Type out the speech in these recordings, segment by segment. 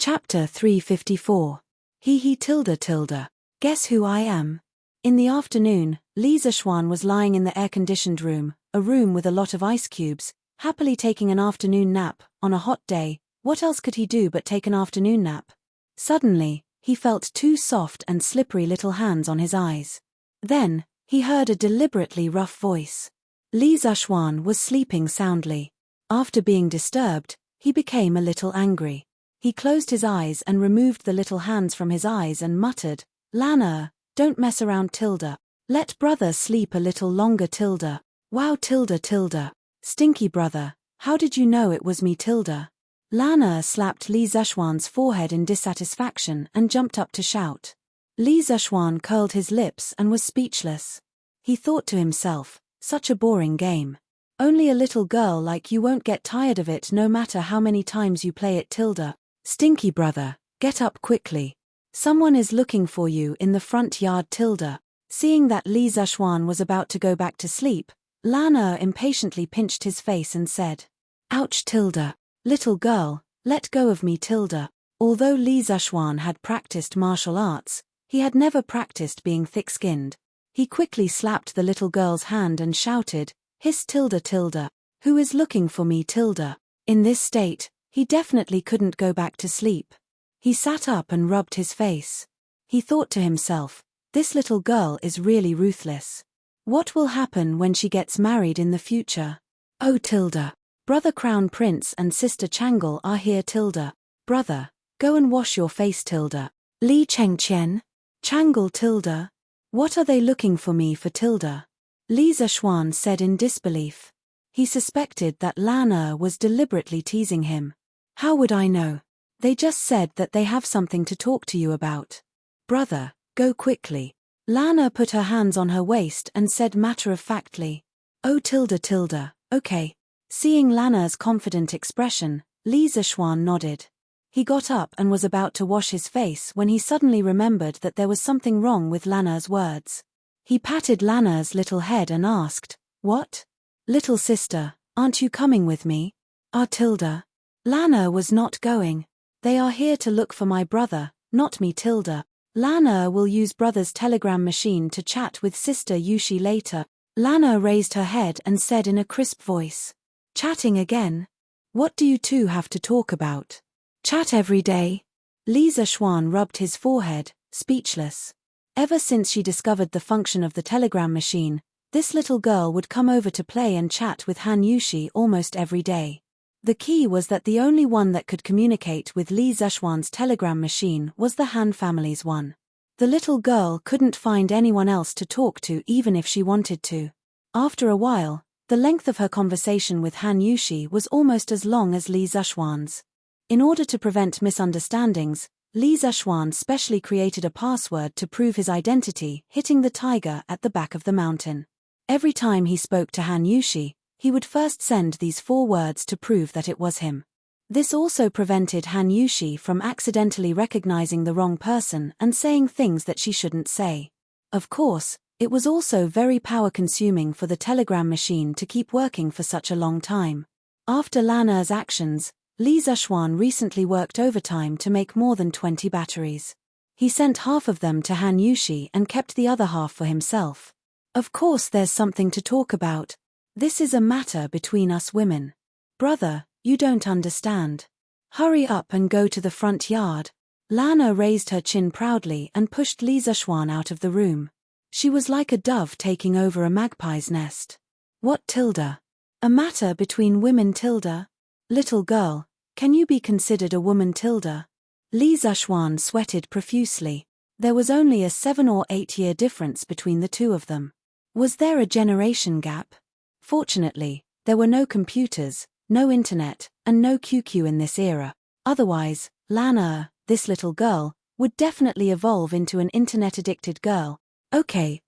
Chapter 354. He tilde. Guess who I am? In the afternoon, Lisa Schwan was lying in the air-conditioned room, a room with a lot of ice cubes, happily taking an afternoon nap. On a hot day, what else could he do but take an afternoon nap? Suddenly, he felt two soft and slippery little hands on his eyes. Then, he heard a deliberately rough voice. Lisa Schwan was sleeping soundly. After being disturbed, he became a little angry. He closed his eyes and removed the little hands from his eyes and muttered, "Lana, don't mess around tilde. Let brother sleep a little longer tilde. Wow tilde. Stinky brother, how did you know it was me tilde?" Lana slapped Lisa Schwan's forehead in dissatisfaction and jumped up to shout. Lisa Schwan curled his lips and was speechless. He thought to himself, such a boring game. Only a little girl like you won't get tired of it no matter how many times you play it tilde. Stinky brother, get up quickly. Someone is looking for you in the front yard tilde. Seeing that Lisa Schwan was about to go back to sleep, Lana impatiently pinched his face and said, "Ouch tilde. Little girl, let go of me tilde." Although Lisa Schwan had practiced martial arts, he had never practiced being thick-skinned. He quickly slapped the little girl's hand and shouted, "Hiss tilde. Who is looking for me tilde?" In this state, he definitely couldn't go back to sleep. He sat up and rubbed his face. He thought to himself, this little girl is really ruthless. What will happen when she gets married in the future? Oh tilde. Brother Crown Prince and Sister Changle are here tilde. Brother, go and wash your face tilde. Li Chengqian? Changle tilde? What are they looking for me for tilde? Lisa Schwan said in disbelief. He suspected that Lana was deliberately teasing him. How would I know? They just said that they have something to talk to you about. Brother, go quickly. Lana put her hands on her waist and said matter-of-factly, "Oh tilde, okay." Seeing Lana's confident expression, Lisa Schwan nodded. He got up and was about to wash his face when he suddenly remembered that there was something wrong with Lana's words. He patted Lana's little head and asked, "What? Little sister, aren't you coming with me?" "Ah tilde." Lana was not going. "They are here to look for my brother, not me tilde. Lana will use brother's telegram machine to chat with Sister Yushi later." Lana raised her head and said in a crisp voice, "Chatting again? What do you two have to talk about?" "Chat every day." Lisa Schwan rubbed his forehead, speechless. Ever since she discovered the function of the telegram machine, this little girl would come over to play and chat with Han Yushi almost every day. The key was that the only one that could communicate with Lisa Schwan's telegram machine was the Han family's one. The little girl couldn't find anyone else to talk to even if she wanted to. After a while, the length of her conversation with Han Yushi was almost as long as Lisa Schwan's. In order to prevent misunderstandings, Lisa Schwan specially created a password to prove his identity, hitting the tiger at the back of the mountain. Every time he spoke to Han Yushi, he would first send these 4 words to prove that it was him. This also prevented Han Yushi from accidentally recognizing the wrong person and saying things that she shouldn't say. Of course, it was also very power-consuming for the telegram machine to keep working for such a long time. After Lana's actions, Lisa Schwan recently worked overtime to make more than 20 batteries. He sent half of them to Han Yushi and kept the other half for himself. Of course there's something to talk about. This is a matter between us women. Brother, you don't understand. Hurry up and go to the front yard. Lana raised her chin proudly and pushed Lisa Schwan out of the room. She was like a dove taking over a magpie's nest. What tilde? A matter between women tilde? Little girl, can you be considered a woman tilde? Lisa Schwan sweated profusely. There was only a 7 or 8 year difference between the two of them. Was there a generation gap? Fortunately, there were no computers, no internet, and no QQ in this era. Otherwise, Lana, this little girl, would definitely evolve into an internet-addicted girl. Okay.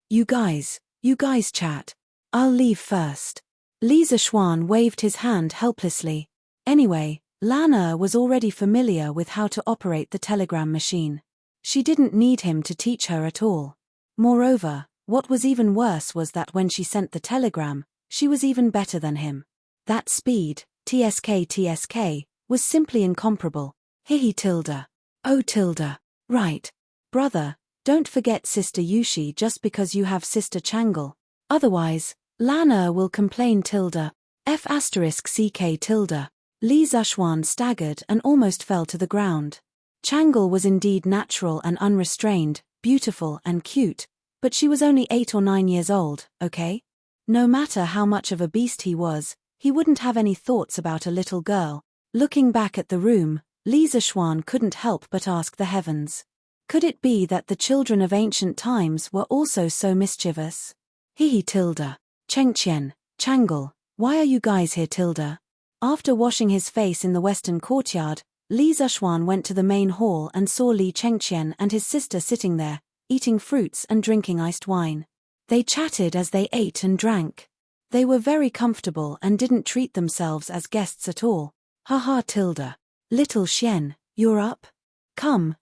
You guys chat. I'll leave first. Lisa Schwan waved his hand helplessly. Anyway, Lana was already familiar with how to operate the telegram machine. She didn't need him to teach her at all. Moreover, what was even worse was that when she sent the telegram, she was even better than him. That speed, TSK, was simply incomparable. Hihi Tilda. Oh Tilda. Right. Brother, don't forget Sister Yushi just because you have Sister Changle. Otherwise, Lana will complain Tilda. F***ck Tilda. Li Zushwan staggered and almost fell to the ground. Changle was indeed natural and unrestrained, beautiful and cute, but she was only 8 or 9 years old, okay? No matter how much of a beast he was, he wouldn't have any thoughts about a little girl. Looking back at the room, Li Zushwan couldn't help but ask the heavens. Could it be that the children of ancient times were also so mischievous? Hihi Tilda. Chengqian, Changle, why are you guys here Tilda? After washing his face in the western courtyard, Li Zushwan went to the main hall and saw Li Chengqian and his sister sitting there, eating fruits and drinking iced wine. They chatted as they ate and drank. They were very comfortable and didn't treat themselves as guests at all. Haha Tilda. Little Xian, you're up? Come,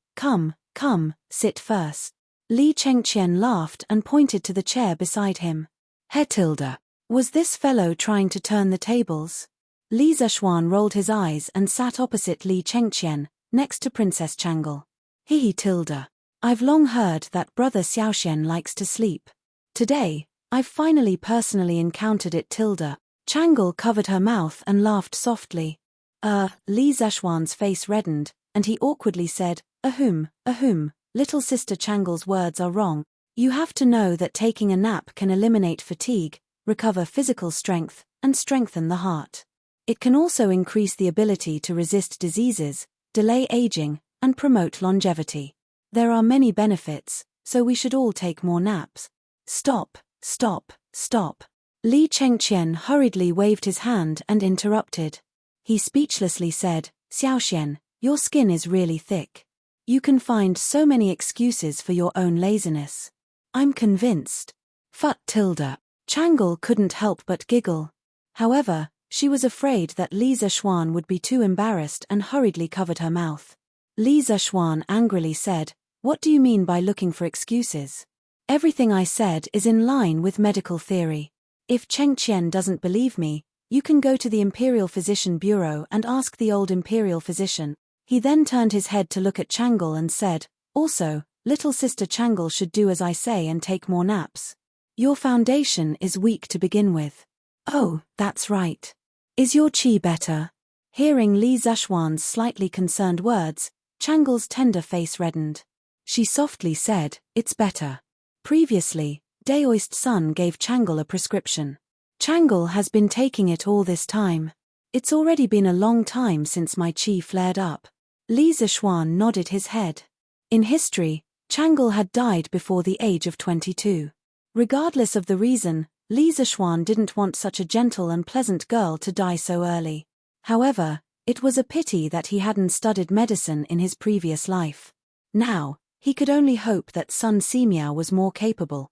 sit first. Li Chengqian laughed and pointed to the chair beside him. He Tilda. Was this fellow trying to turn the tables? Li Zushwan rolled his eyes and sat opposite Li Chengqian, next to Princess Changle. Hihi Tilda. I've long heard that Brother Xiaoxian likes to sleep. Today, I've finally personally encountered it Tilda. Changle covered her mouth and laughed softly. Li Zushwan's face reddened, and he awkwardly said, ahum, little sister Changle's words are wrong. You have to know that taking a nap can eliminate fatigue, recover physical strength, and strengthen the heart. It can also increase the ability to resist diseases, delay aging, and promote longevity. There are many benefits, so we should all take more naps. Stop. Li Chengqian hurriedly waved his hand and interrupted. He speechlessly said, Xiaoxian, your skin is really thick. You can find so many excuses for your own laziness. I'm convinced. Phut Tilda. Changle couldn't help but giggle. However, she was afraid that Li Zushwan would be too embarrassed and hurriedly covered her mouth. Li Zushwan angrily said, What do you mean by looking for excuses? Everything I said is in line with medical theory. If Chengqian doesn't believe me, you can go to the Imperial Physician Bureau and ask the old Imperial Physician. He then turned his head to look at Changle and said, Also, little sister Changle should do as I say and take more naps. Your foundation is weak to begin with. Oh, that's right. Is your chi better? Hearing Li Zushwan's slightly concerned words, Changle's tender face reddened. She softly said, It's better. Previously, Daoist Sun gave Changle a prescription. Changle has been taking it all this time. It's already been a long time since my chi flared up. Li Zushwan nodded his head. In history, Changle had died before the age of 22. Regardless of the reason, Li Zushwan didn't want such a gentle and pleasant girl to die so early. However, it was a pity that he hadn't studied medicine in his previous life. Now, he could only hope that Sun Simiao was more capable.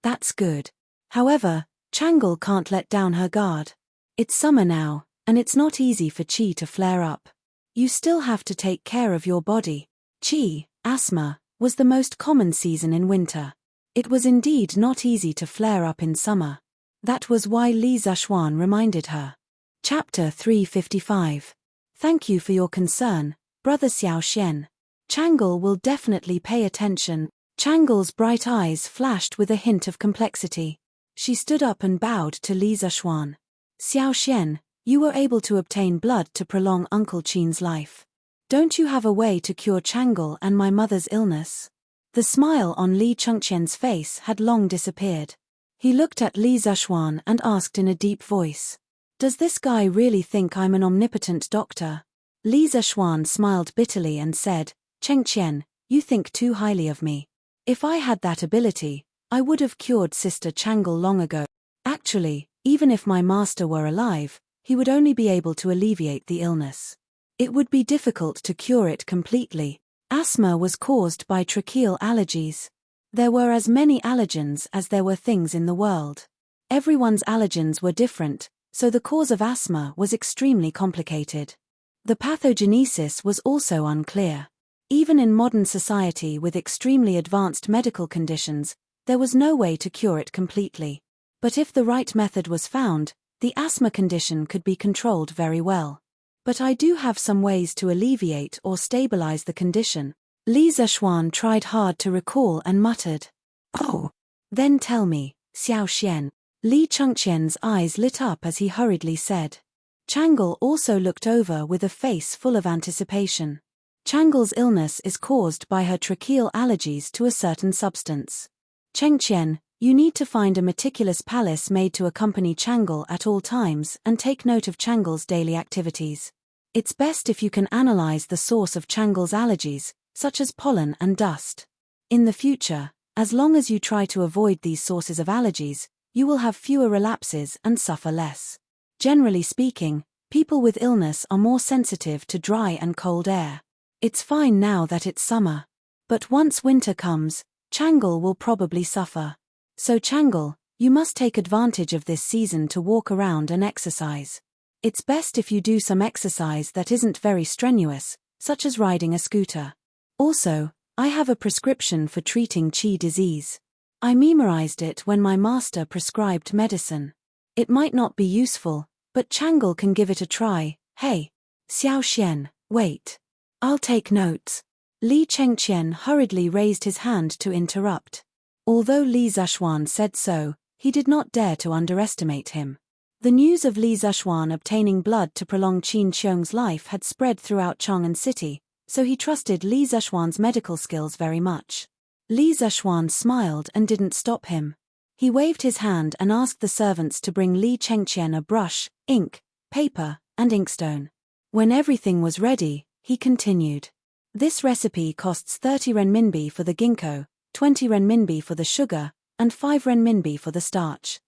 That's good. However, Changle can't let down her guard. It's summer now, and it's not easy for qi to flare up. You still have to take care of your body. Qi, asthma, was the most common season in winter. It was indeed not easy to flare up in summer. That was why Li Zushwan reminded her. Chapter 355. Thank you for your concern, Brother Xiaoxian. Changle will definitely pay attention. Changle's bright eyes flashed with a hint of complexity. She stood up and bowed to Li Zushwan. Xiaoxian, you were able to obtain blood to prolong Uncle Qin's life. Don't you have a way to cure Changle and my mother's illness? The smile on Li Chengqian's face had long disappeared. He looked at Li Zushwan and asked in a deep voice. Does this guy really think I'm an omnipotent doctor? Li Zushwan smiled bitterly and said, Chengqian, you think too highly of me. If I had that ability, I would have cured Sister Changle long ago. Actually, even if my master were alive, he would only be able to alleviate the illness. It would be difficult to cure it completely. Asthma was caused by tracheal allergies. There were as many allergens as there were things in the world. Everyone's allergens were different, so the cause of asthma was extremely complicated. The pathogenesis was also unclear. Even in modern society with extremely advanced medical conditions, there was no way to cure it completely. But if the right method was found, the asthma condition could be controlled very well. But I do have some ways to alleviate or stabilize the condition. Li Zishuan tried hard to recall and muttered. Oh. Then tell me, Xiao Xian. Li Chengqian's eyes lit up as he hurriedly said. Chang'e also looked over with a face full of anticipation. Chang'e's illness is caused by her tracheal allergies to a certain substance. Chengqian, you need to find a meticulous palace made to accompany Chang'e at all times and take note of Chang'e's daily activities. It's best if you can analyze the source of Chang'e's allergies, such as pollen and dust. In the future, as long as you try to avoid these sources of allergies, you will have fewer relapses and suffer less. Generally speaking, people with illness are more sensitive to dry and cold air. It's fine now that it's summer. But once winter comes, Chang'e will probably suffer. So Chang'e, you must take advantage of this season to walk around and exercise. It's best if you do some exercise that isn't very strenuous, such as riding a scooter. Also, I have a prescription for treating qi disease. I memorized it when my master prescribed medicine. It might not be useful, but Chang'e can give it a try. Hey, Xiao Xian, wait. I'll take notes. Li Chengqian hurriedly raised his hand to interrupt. Although Li Zishuan said so, he did not dare to underestimate him. The news of Li Zishuan obtaining blood to prolong Qin Xiong's life had spread throughout Chang'an City, so he trusted Li Zishuan's medical skills very much. Li Zishuan smiled and didn't stop him. He waved his hand and asked the servants to bring Li Chengqian a brush, ink, paper, and inkstone. When everything was ready, he continued. This recipe costs 30 renminbi for the ginkgo, 20 renminbi for the sugar, and 5 renminbi for the starch.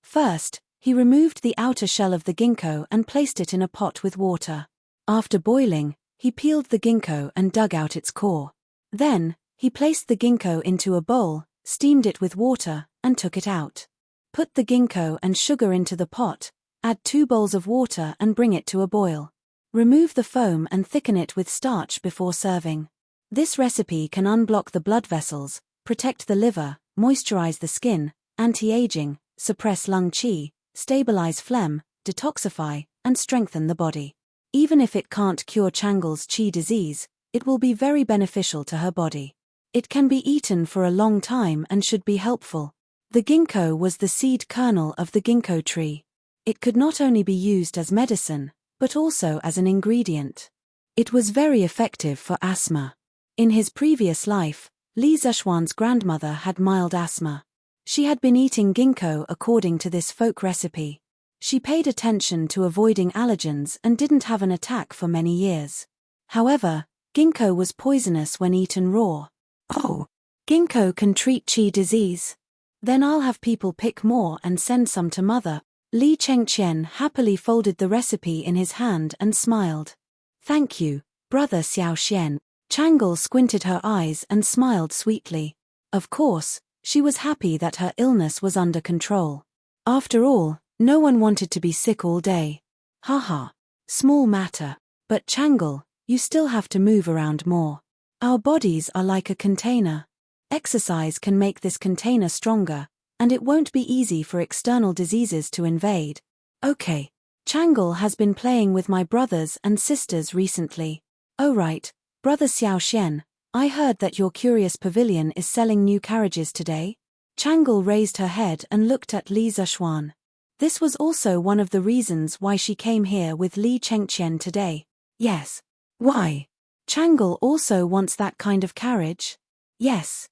First, he removed the outer shell of the ginkgo and placed it in a pot with water. After boiling, he peeled the ginkgo and dug out its core. Then, he placed the ginkgo into a bowl, steamed it with water, and took it out. Put the ginkgo and sugar into the pot, add 2 bowls of water and bring it to a boil. Remove the foam and thicken it with starch before serving. This recipe can unblock the blood vessels, protect the liver, moisturize the skin, anti-aging, suppress lung qi, stabilize phlegm, detoxify, and strengthen the body. Even if it can't cure Chang'e's qi disease, it will be very beneficial to her body. It can be eaten for a long time and should be helpful. The ginkgo was the seed kernel of the ginkgo tree. It could not only be used as medicine, but also as an ingredient. It was very effective for asthma. In his previous life, Li Zishuan's grandmother had mild asthma. She had been eating ginkgo according to this folk recipe. She paid attention to avoiding allergens and didn't have an attack for many years. However, ginkgo was poisonous when eaten raw. Oh, ginkgo can treat qi disease. Then I'll have people pick more and send some to mother. Li Chengqian happily folded the recipe in his hand and smiled. Thank you, brother Xiao Xian. Chang'e squinted her eyes and smiled sweetly. Of course, she was happy that her illness was under control. After all, no one wanted to be sick all day. Haha. Small matter. But Chang'e, you still have to move around more. Our bodies are like a container. Exercise can make this container stronger, and it won't be easy for external diseases to invade. Okay. Chang'e has been playing with my brothers and sisters recently. Oh right, brother Xiao Xian, I heard that your curious pavilion is selling new carriages today. Chang'e raised her head and looked at Li Zishuan. This was also one of the reasons why she came here with Li Chengqian today. Yes. Why? Chang'e also wants that kind of carriage? Yes.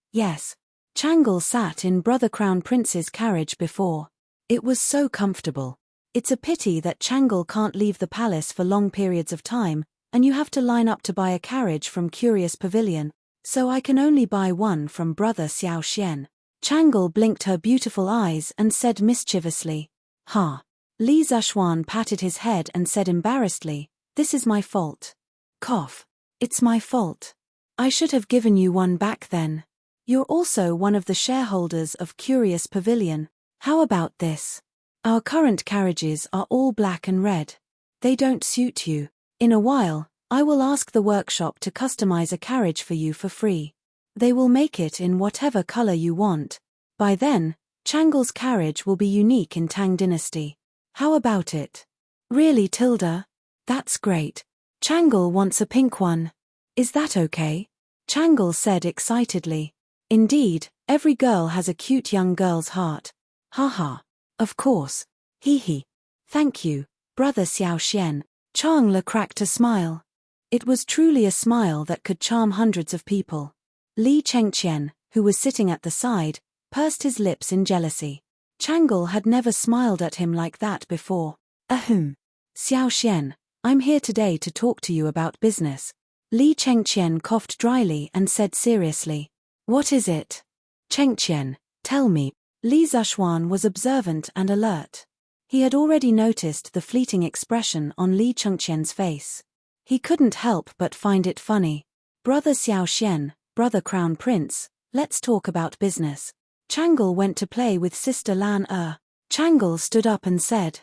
Chang'e sat in Brother Crown Prince's carriage before. It was so comfortable. It's a pity that Chang'e can't leave the palace for long periods of time, and you have to line up to buy a carriage from Curious Pavilion, so I can only buy one from Brother Xiao Xian. Chang'e blinked her beautiful eyes and said mischievously. Ha. Li Zishuan patted his head and said embarrassedly, this is my fault. Cough. It's my fault. I should have given you one back then. You're also one of the shareholders of Curious Pavilion. How about this? Our current carriages are all black and red. They don't suit you. In a while, I will ask the workshop to customize a carriage for you for free. They will make it in whatever color you want. By then, Chang'e's carriage will be unique in Tang Dynasty. How about it? Really, Tilda? That's great. Changle wants a pink one. Is that okay? Changle said excitedly. Indeed, every girl has a cute young girl's heart. Haha. Of course. Hee hee. Thank you, brother Xiao Xian. Chang'e cracked a smile. It was truly a smile that could charm hundreds of people. Li Chengqian, who was sitting at the side, pursed his lips in jealousy. Changle had never smiled at him like that before. Ahem. Xiao Xian, I'm here today to talk to you about business. Li Chengqian coughed dryly and said seriously. What is it? Chengqian, tell me. Li Zishuan was observant and alert. He had already noticed the fleeting expression on Li Chengqian's face. He couldn't help but find it funny. Brother Xiao Xian, brother Crown Prince, let's talk about business. Changle went to play with sister Lan Er. Changle stood up and said.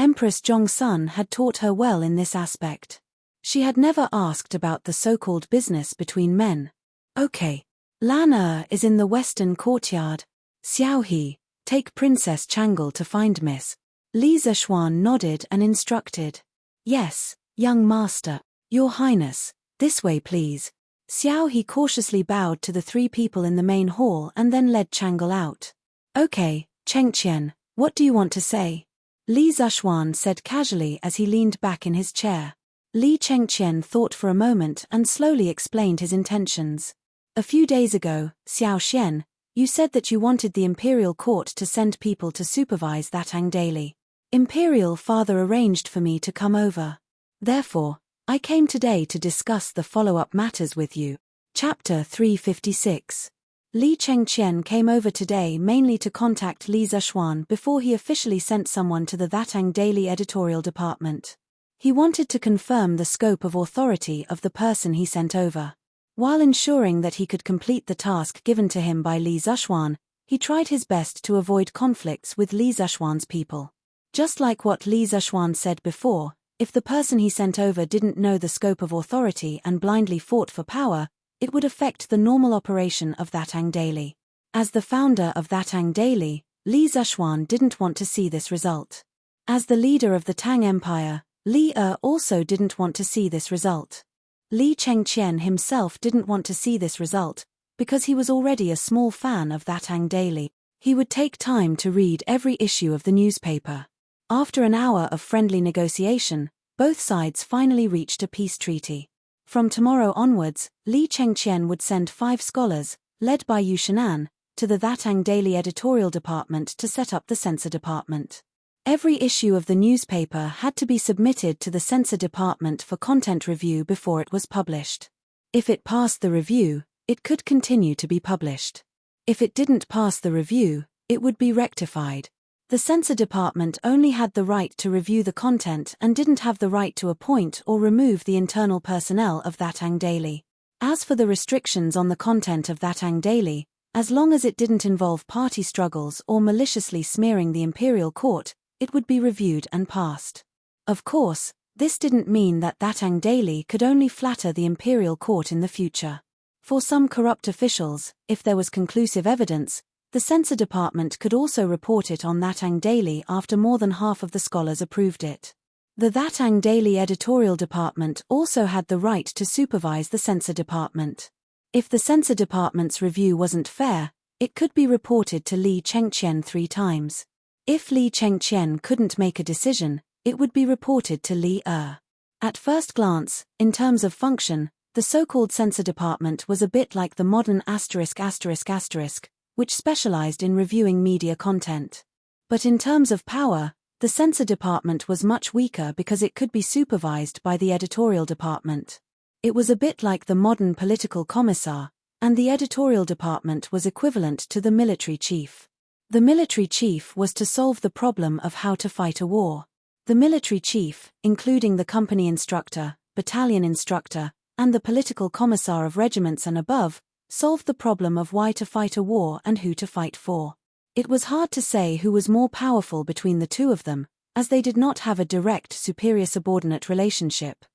Empress Zhongsun had taught her well in this aspect. She had never asked about the so-called business between men. Okay. Lan Er is in the western courtyard. Xiao He, take Princess Changle to find Miss. Li Zishuan nodded and instructed. Yes, young master. Your Highness, this way please. Xiao He cautiously bowed to the three people in the main hall and then led Changle out. Okay, Chengqian, what do you want to say? Li Zishuan said casually as he leaned back in his chair. Li Chengqian thought for a moment and slowly explained his intentions. A few days ago, Xiao Xian, you said that you wanted the Imperial Court to send people to supervise that Ang daily. Imperial Father arranged for me to come over. Therefore, I came today to discuss the follow-up matters with you. Chapter 356. Li Chengqian came over today mainly to contact Li Zishuan before he officially sent someone to the Thatang Daily editorial department. He wanted to confirm the scope of authority of the person he sent over. While ensuring that he could complete the task given to him by Li Zishuan, he tried his best to avoid conflicts with Li Zishuan's people. Just like what Li Zishuan said before, if the person he sent over didn't know the scope of authority and blindly fought for power, it would affect the normal operation of Thatang Daily. As the founder of Thatang Daily, Li Zishuan didn't want to see this result. As the leader of the Tang Empire, Li also didn't want to see this result. Li Chengqian himself didn't want to see this result, because he was already a small fan of Thatang Daily. He would take time to read every issue of the newspaper. After an hour of friendly negotiation, both sides finally reached a peace treaty. From tomorrow onwards, Li Chengqian would send 5 scholars, led by Yu Shenan, to the Thatang Daily editorial department to set up the censor department. Every issue of the newspaper had to be submitted to the censor department for content review before it was published. If it passed the review, it could continue to be published. If it didn't pass the review, it would be rectified. The censor department only had the right to review the content and didn't have the right to appoint or remove the internal personnel of Thatang Daily. As for the restrictions on the content of Thatang Daily, as long as it didn't involve party struggles or maliciously smearing the imperial court, it would be reviewed and passed. Of course, this didn't mean that Thatang Daily could only flatter the imperial court in the future. For some corrupt officials, if there was conclusive evidence, the censor department could also report it on Thatang Daily after more than half of the scholars approved it. The Thatang Daily editorial department also had the right to supervise the censor department. If the censor department's review wasn't fair, it could be reported to Li Chengqian 3 times. If Li Chengqian couldn't make a decision, it would be reported to Li Er. At first glance, in terms of function, the so-called censor department was a bit like the modern *****, which specialized in reviewing media content. But in terms of power, the censor department was much weaker because it could be supervised by the editorial department. It was a bit like the modern political commissar, and the editorial department was equivalent to the military chief. The military chief was to solve the problem of how to fight a war. The military chief, including the company instructor, battalion instructor, and the political commissar of regiments and above, solved the problem of why to fight a war and who to fight for. It was hard to say who was more powerful between the two of them, as they did not have a direct superior-subordinate relationship.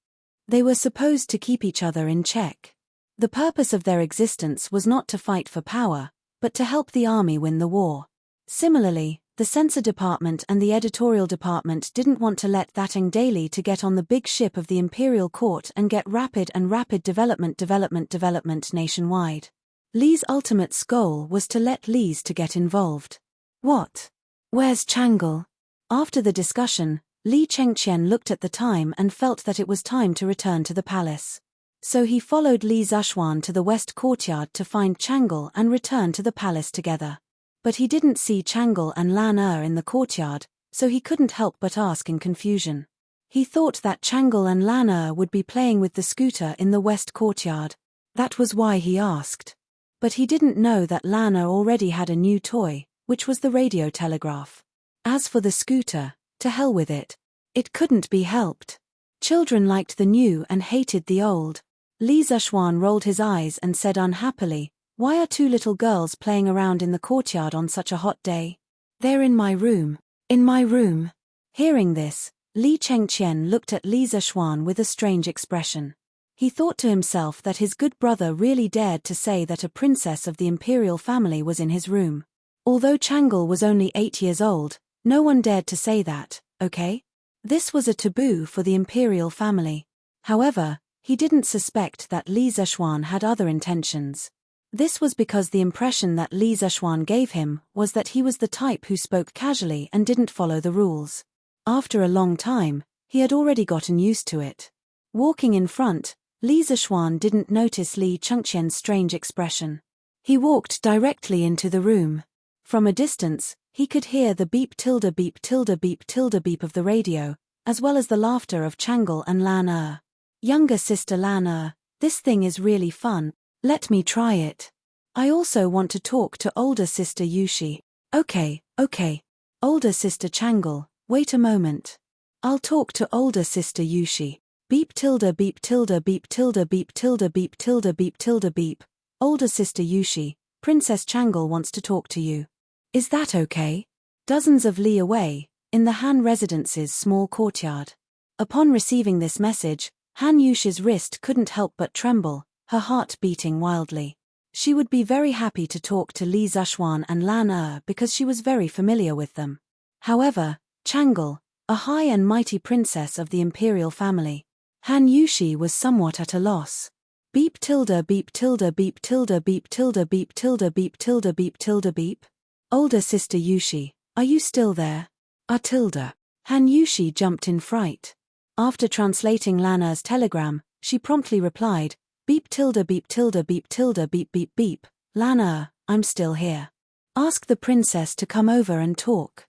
They were supposed to keep each other in check. The purpose of their existence was not to fight for power, but to help the army win the war. Similarly, The censor department and the editorial department didn't want to let that young daily to get on the big ship of the imperial court and get rapid development nationwide. Lee's ultimate goal was to let Lee's to get involved. What? Where's Changle? After the discussion, Li Chengqian looked at the time and felt that it was time to return to the palace. So he followed Li Zishuan to the west courtyard to find Changle and return to the palace together. But he didn't see Changle and Lan in the courtyard, so he couldn't help but ask in confusion. He thought that Changle and Lan would be playing with the scooter in the west courtyard. That was why he asked. But he didn't know that Lan already had a new toy, which was the radio telegraph. As for the scooter, to hell with it. It couldn't be helped. Children liked the new and hated the old. Li Zishuan rolled his eyes and said unhappily, "Why are two little girls playing around in the courtyard on such a hot day? They're in my room. In my room." Hearing this, Li Chengqian looked at Li Zishuan with a strange expression. He thought to himself that his good brother really dared to say that a princess of the imperial family was in his room. Although Changle was only 8 years old, no one dared to say that, okay? This was a taboo for the imperial family. However, he didn't suspect that Li Zishuan had other intentions. This was because the impression that Li Zishuan gave him was that he was the type who spoke casually and didn't follow the rules. After a long time, he had already gotten used to it. Walking in front, Li Zishuan didn't notice Li Chengqian's strange expression. He walked directly into the room. From a distance, he could hear the beep tilde beep tilde beep tilde beep of the radio, as well as the laughter of Changle and Lan. Younger sister Lan, this thing is really fun. Let me try it. I also want to talk to older sister Yushi. Okay. Older sister Changle, wait a moment. I'll talk to older sister Yushi. Beep tilde beep tilde beep tilde beep tilde beep tilde beep tilde beep. Older sister Yushi, Princess Changle wants to talk to you. Is that okay? Dozens of li away, in the Han residence's small courtyard. Upon receiving this message, Han Yushi's wrist couldn't help but tremble, her heart beating wildly. She would be very happy to talk to Li Zishuan and Lan because she was very familiar with them. However, Changle, a high and mighty princess of the imperial family, Han Yushi was somewhat at a loss. Beep tilde beep tilde beep tilde beep tilde beep tilde beep tilde beep tilde beep. Older sister Yushi, are you still there? Tilde. Han Yushi jumped in fright. After translating Lana's telegram, she promptly replied, beep tilde beep tilde beep tilde beep beep beep. Lana, I'm still here. Ask the princess to come over and talk.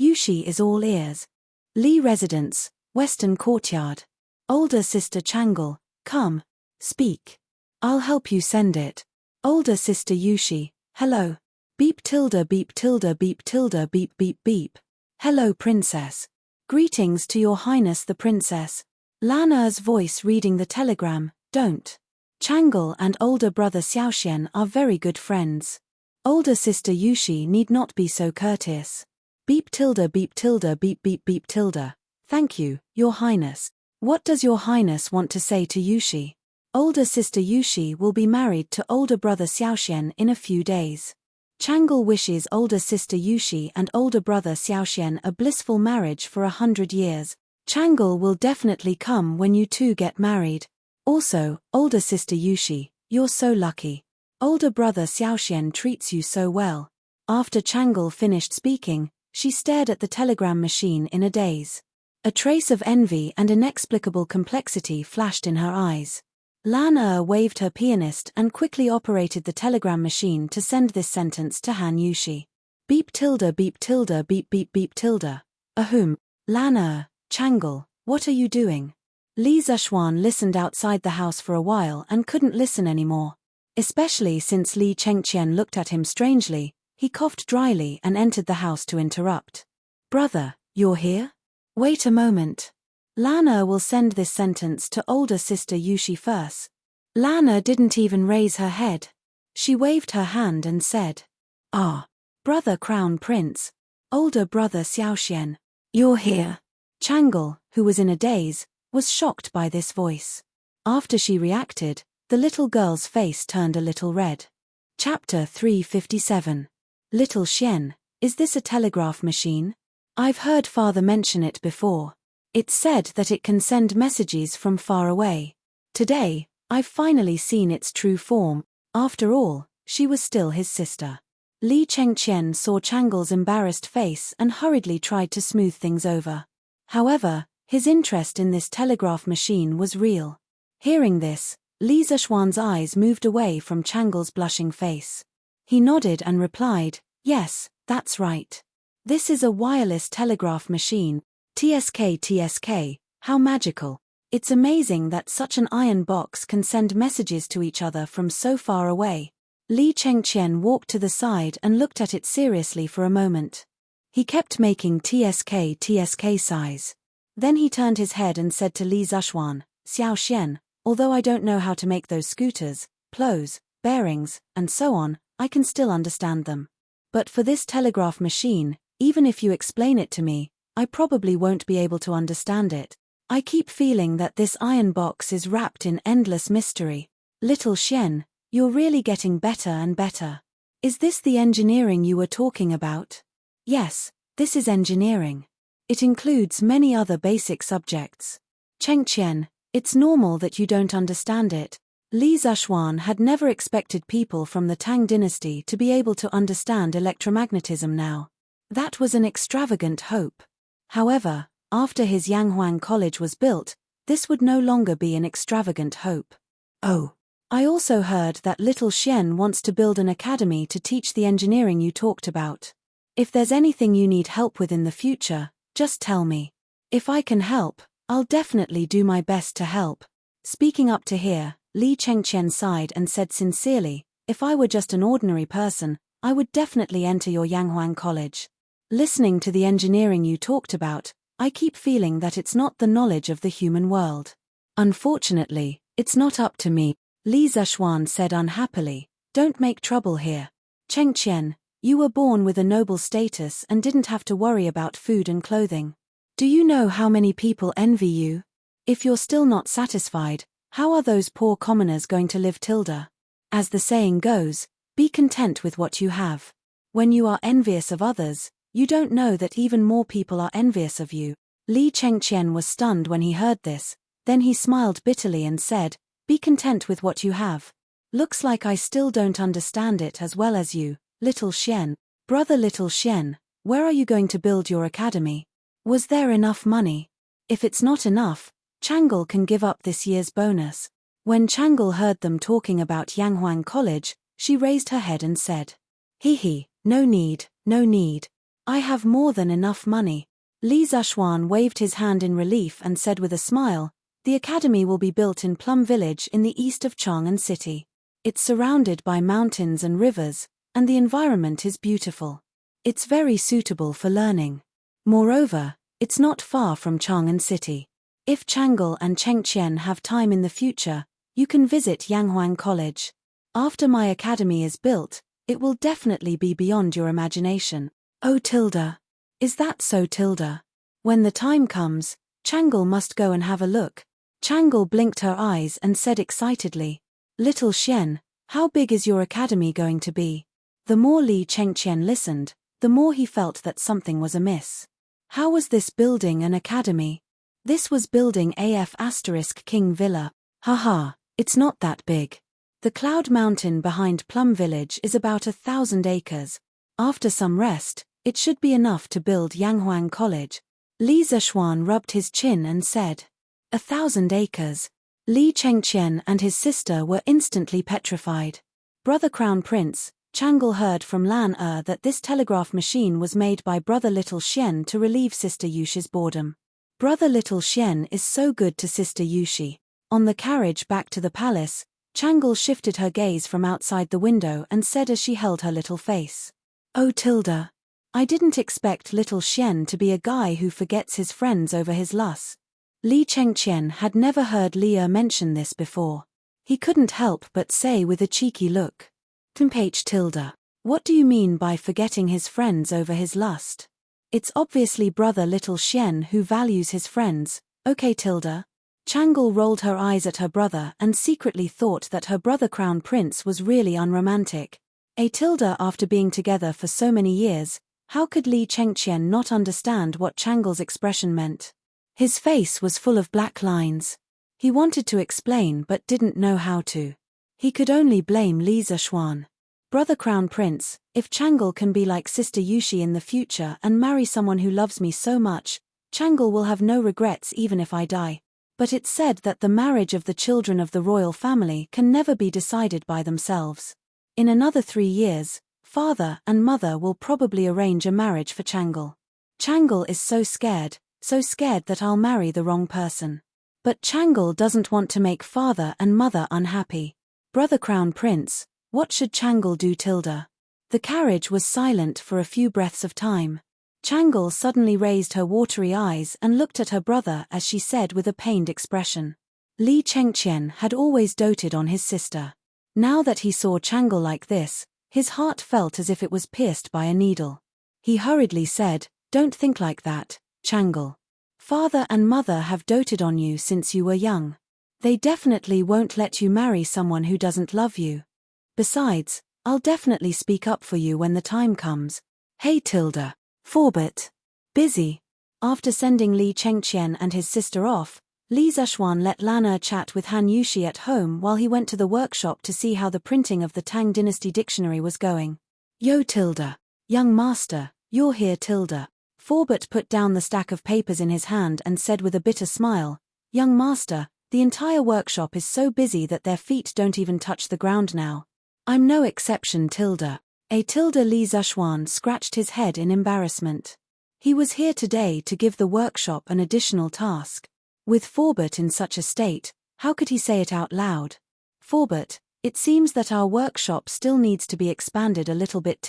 Yushi is all ears. Li residence, western courtyard. Older sister Changle, come. Speak. I'll help you send it. Older sister Yushi, hello. Beep tilde beep tilde beep tilde beep beep beep. Hello princess. Greetings to your highness the princess. Lana's voice reading the telegram, don't. Changle and older brother Xiaoxian are very good friends. Older sister Yushi need not be so courteous. Beep tilde beep tilde beep beep beep tilde. Thank you, your highness. What does your highness want to say to Yushi? Older sister Yushi will be married to older brother Xiaoxian in a few days. Changle wishes older sister Yushi and older brother Xiaoxian a blissful marriage for 100 years. Changle will definitely come when you two get married. Also, older sister Yushi, you're so lucky. Older brother Xiaoxian treats you so well. After Changle finished speaking, she stared at the telegram machine in a daze. A trace of envy and inexplicable complexity flashed in her eyes. Lana waved her pianist and quickly operated the telegram machine to send this sentence to Han Yushi. Beep tilde beep tilde beep beep beep tilde. Ahum. Lana, Changle, what are you doing? Li Zishuan listened outside the house for a while and couldn't listen anymore. Especially since Li Chengqian looked at him strangely, he coughed dryly and entered the house to interrupt. Brother, you're here? Wait a moment. Lana will send this sentence to older sister Yushi first. Lana didn't even raise her head. She waved her hand and said, brother Crown Prince. Older brother Xiaoxian. You're here. Changle, who was in a daze, was shocked by this voice. After she reacted, the little girl's face turned a little red. Chapter 357. Little Xian, Is this a telegraph machine? I've heard father mention it before. It's said that it can send messages from far away. Today, I've finally seen its true form. After all, she was still his sister. Li Chengqian saw Changle's embarrassed face and hurriedly tried to smooth things over. However, his interest in this telegraph machine was real. Hearing this, Li Zishuan's eyes moved away from Changle's blushing face. He nodded and replied, "Yes, that's right. This is a wireless telegraph machine. TSK, how magical. It's amazing that such an iron box can send messages to each other from so far away." Li Chengqian walked to the side and looked at it seriously for a moment. He kept making TSK size. Then he turned his head and said to Li Zishuan, "Xiao Xian, although I don't know how to make those scooters, plows, bearings, and so on, I can still understand them. But for this telegraph machine, even if you explain it to me, I probably won't be able to understand it. I keep feeling that this iron box is wrapped in endless mystery. Little Xian, you're really getting better and better. Is this the engineering you were talking about?" "Yes, this is engineering. It includes many other basic subjects." "Chengqian, it's normal that you don't understand it." Li Zishuan had never expected people from the Tang dynasty to be able to understand electromagnetism now. That was an extravagant hope. However, after his Yanghuang College was built, this would no longer be an extravagant hope. "Oh, I also heard that little Xian wants to build an academy to teach the engineering you talked about. If there's anything you need help with in the future, just tell me. If I can help, I'll definitely do my best to help." Speaking up to here, Li Chengqian sighed and said sincerely, "If I were just an ordinary person, I would definitely enter your Yanghuang College. Listening to the engineering you talked about, I keep feeling that it's not the knowledge of the human world. Unfortunately, it's not up to me." Li Zishuan said unhappily, "Don't make trouble here. Chengqian, you were born with a noble status and didn't have to worry about food and clothing. Do you know how many people envy you? If you're still not satisfied, how are those poor commoners going to live? As the saying goes, be content with what you have. When you are envious of others, you don't know that even more people are envious of you." Li Chengqian was stunned when he heard this, then he smiled bitterly and said, "Be content with what you have. Looks like I still don't understand it as well as you, little Xian. Brother little Xian, where are you going to build your academy? Was there enough money? If it's not enough, Changle can give up this year's bonus." When Changle heard them talking about Yanghuang College, she raised her head and said, No need, no need. I have more than enough money." Li Zishuan waved his hand in relief and said with a smile, "The academy will be built in Plum Village in the east of Chang'an City. It's surrounded by mountains and rivers, and the environment is beautiful. It's very suitable for learning. Moreover, it's not far from Chang'an City. If Changle and Chengqian have time in the future, you can visit Yanghuang College. After my academy is built, it will definitely be beyond your imagination." "Oh tilde. Is that so tilde? When the time comes, Changle must go and have a look." Changle blinked her eyes and said excitedly, "Little Xian, how big is your academy going to be?" The more Li Chengqian listened, the more he felt that something was amiss. How was this building an academy? This was building King Villa. Haha, it's not that big. The Cloud Mountain behind Plum Village is about 1,000 acres. After some rest, it should be enough to build Yanghuang College." Li Zishuan rubbed his chin and said, 1,000 acres. Li Chengqian and his sister were instantly petrified. Brother Crown Prince, Changle heard from Lan that this telegraph machine was made by Brother Little Xian to relieve Sister Yushi's boredom. Brother Little Xian is so good to Sister Yushi. On the carriage back to the palace, Changle shifted her gaze from outside the window and said as she held her little face, "Oh tilde. I didn't expect little Xian to be a guy who forgets his friends over his lust." Li Chengqian had never heard Li mention this before. He couldn't help but say with a cheeky look, tilde. What do you mean by forgetting his friends over his lust? It's obviously Brother Little Xian who values his friends, okay tilde. Changle rolled her eyes at her brother and secretly thought that her brother Crown Prince was really unromantic. After being together for so many years, How could Li Chengqian not understand what Chang'e's expression meant? His face was full of black lines. He wanted to explain but didn't know how to. He could only blame Li Zishuan. Brother Crown Prince, if Chang'e can be like Sister Yushi in the future and marry someone who loves me so much, Chang'e will have no regrets even if I die. But it's said that the marriage of the children of the royal family can never be decided by themselves. In another 3 years, father and mother will probably arrange a marriage for Chang'e. Chang'e is so scared that I'll marry the wrong person. But Chang'e doesn't want to make father and mother unhappy. Brother Crown Prince, what should Chang'e do? The carriage was silent for a few breaths of time. Chang'e suddenly raised her watery eyes and looked at her brother as she said with a pained expression. Li Chengqian had always doted on his sister. Now that he saw Chang'e like this, his heart felt as if it was pierced by a needle. He hurriedly said, "Don't think like that, Chang'e. Father and mother have doted on you since you were young. They definitely won't let you marry someone who doesn't love you. Besides, I'll definitely speak up for you when the time comes. Hey Forbet. Busy." After sending Li Chengqian and his sister off, Li Zishuan let Lana chat with Han Yushi at home while he went to the workshop to see how the printing of the Tang Dynasty dictionary was going. "Yo young master, you're here Forbet put down the stack of papers in his hand and said with a bitter smile, "Young master, the entire workshop is so busy that their feet don't even touch the ground now. I'm no exception Li Zishuan scratched his head in embarrassment. He was here today to give the workshop an additional task. With Forbet in such a state, how could he say it out loud? "Forbet, it seems that our workshop still needs to be expanded a little bit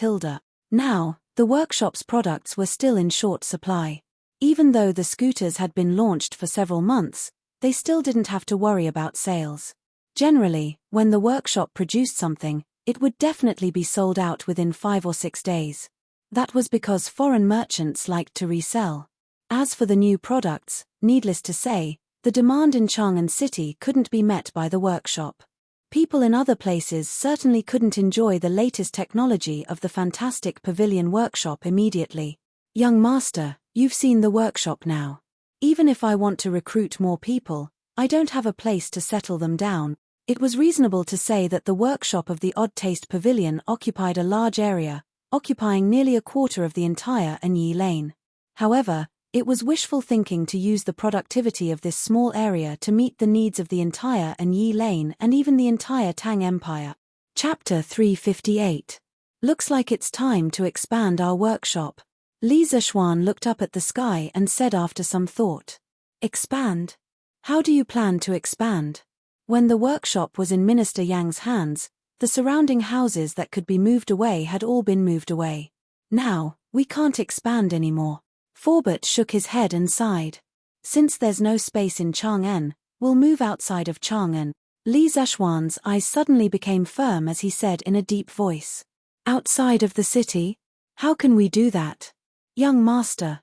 Now, the workshop's products were still in short supply. Even though the scooters had been launched for several months, they still didn't have to worry about sales. Generally, when the workshop produced something, it would definitely be sold out within 5 or 6 days. That was because foreign merchants liked to resell. As for the new products, needless to say, the demand in Chang'an City couldn't be met by the workshop. People in other places certainly couldn't enjoy the latest technology of the fantastic pavilion workshop immediately. "Young master, you've seen the workshop now. Even if I want to recruit more people, I don't have a place to settle them down." It was reasonable to say that the workshop of the Odd Taste Pavilion occupied a large area, occupying nearly a quarter of the entire Anyi Lane. However, it was wishful thinking to use the productivity of this small area to meet the needs of the entire Anyi Lane and even the entire Tang Empire. Chapter 358. Looks like it's time to expand our workshop. Li Zishuan looked up at the sky and said after some thought. "Expand? How do you plan to expand?" When the workshop was in Minister Yang's hands, the surrounding houses that could be moved away had all been moved away. "Now, we can't expand anymore." Forbet shook his head and sighed. "Since there's no space in Chang'an, we'll move outside of Chang'an." Li Zishuan's eyes suddenly became firm as he said in a deep voice. "Outside of the city? How can we do that?" "Young master,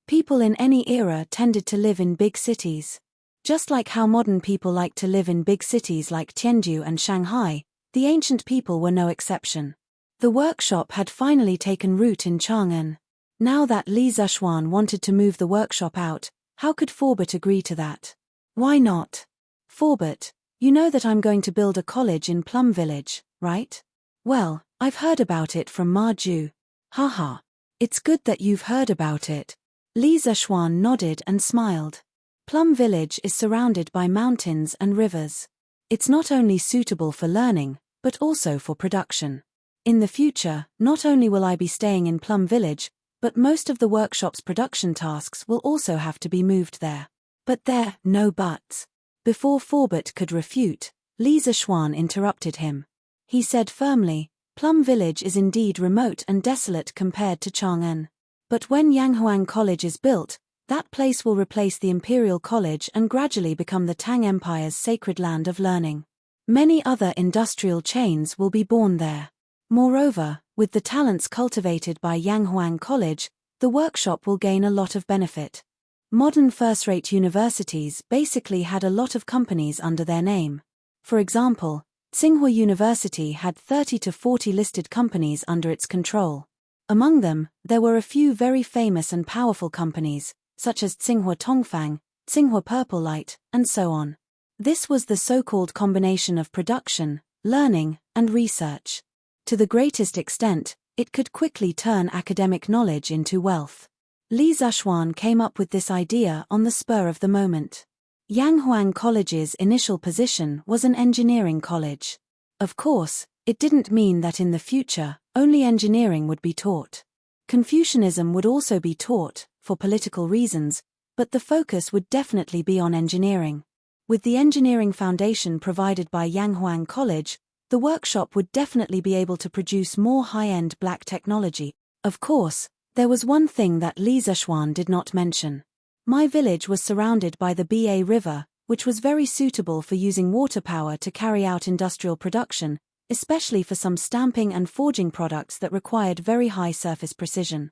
people in any era tended to live in big cities. Just like how modern people like to live in big cities like Tianju and Shanghai, the ancient people were no exception. The workshop had finally taken root in Chang'an. Now that Li Zishuan wanted to move the workshop out, how could Forbet agree to that? "Why not?" "Forbet, you know that I'm going to build a college in Plum Village, right?" "Well, I've heard about it from Ma Ju." "Haha. It's good that you've heard about it." Li Zishuan nodded and smiled. Plum Village is surrounded by mountains and rivers. It's not only suitable for learning, but also for production. In the future, not only will I be staying in Plum Village, but most of the workshop's production tasks will also have to be moved there. "But no buts." Before Forbet could refute, Li Zishuan interrupted him. He said firmly, "Plum Village is indeed remote and desolate compared to Chang'an. But when Yanghuang College is built, that place will replace the Imperial College and gradually become the Tang Empire's sacred land of learning. Many other industrial chains will be born there. Moreover, with the talents cultivated by Yanghuang College, the workshop will gain a lot of benefit. Modern first-rate universities basically had a lot of companies under their name. For example, Tsinghua University had 30 to 40 listed companies under its control. Among them, there were a few very famous and powerful companies, such as Tsinghua Tongfang, Tsinghua Purple Light, and so on. This was the so-called combination of production, learning, and research. To the greatest extent, it could quickly turn academic knowledge into wealth. Li Zishuan came up with this idea on the spur of the moment. Yanghuang College's initial position was an engineering college. Of course, it didn't mean that in the future, only engineering would be taught. Confucianism would also be taught, for political reasons, but the focus would definitely be on engineering. With the engineering foundation provided by Yanghuang College, the workshop would definitely be able to produce more high-end black technology. Of course, there was one thing that Li Zishuan did not mention. My village was surrounded by the Ba River, which was very suitable for using water power to carry out industrial production, especially for some stamping and forging products that required very high surface precision.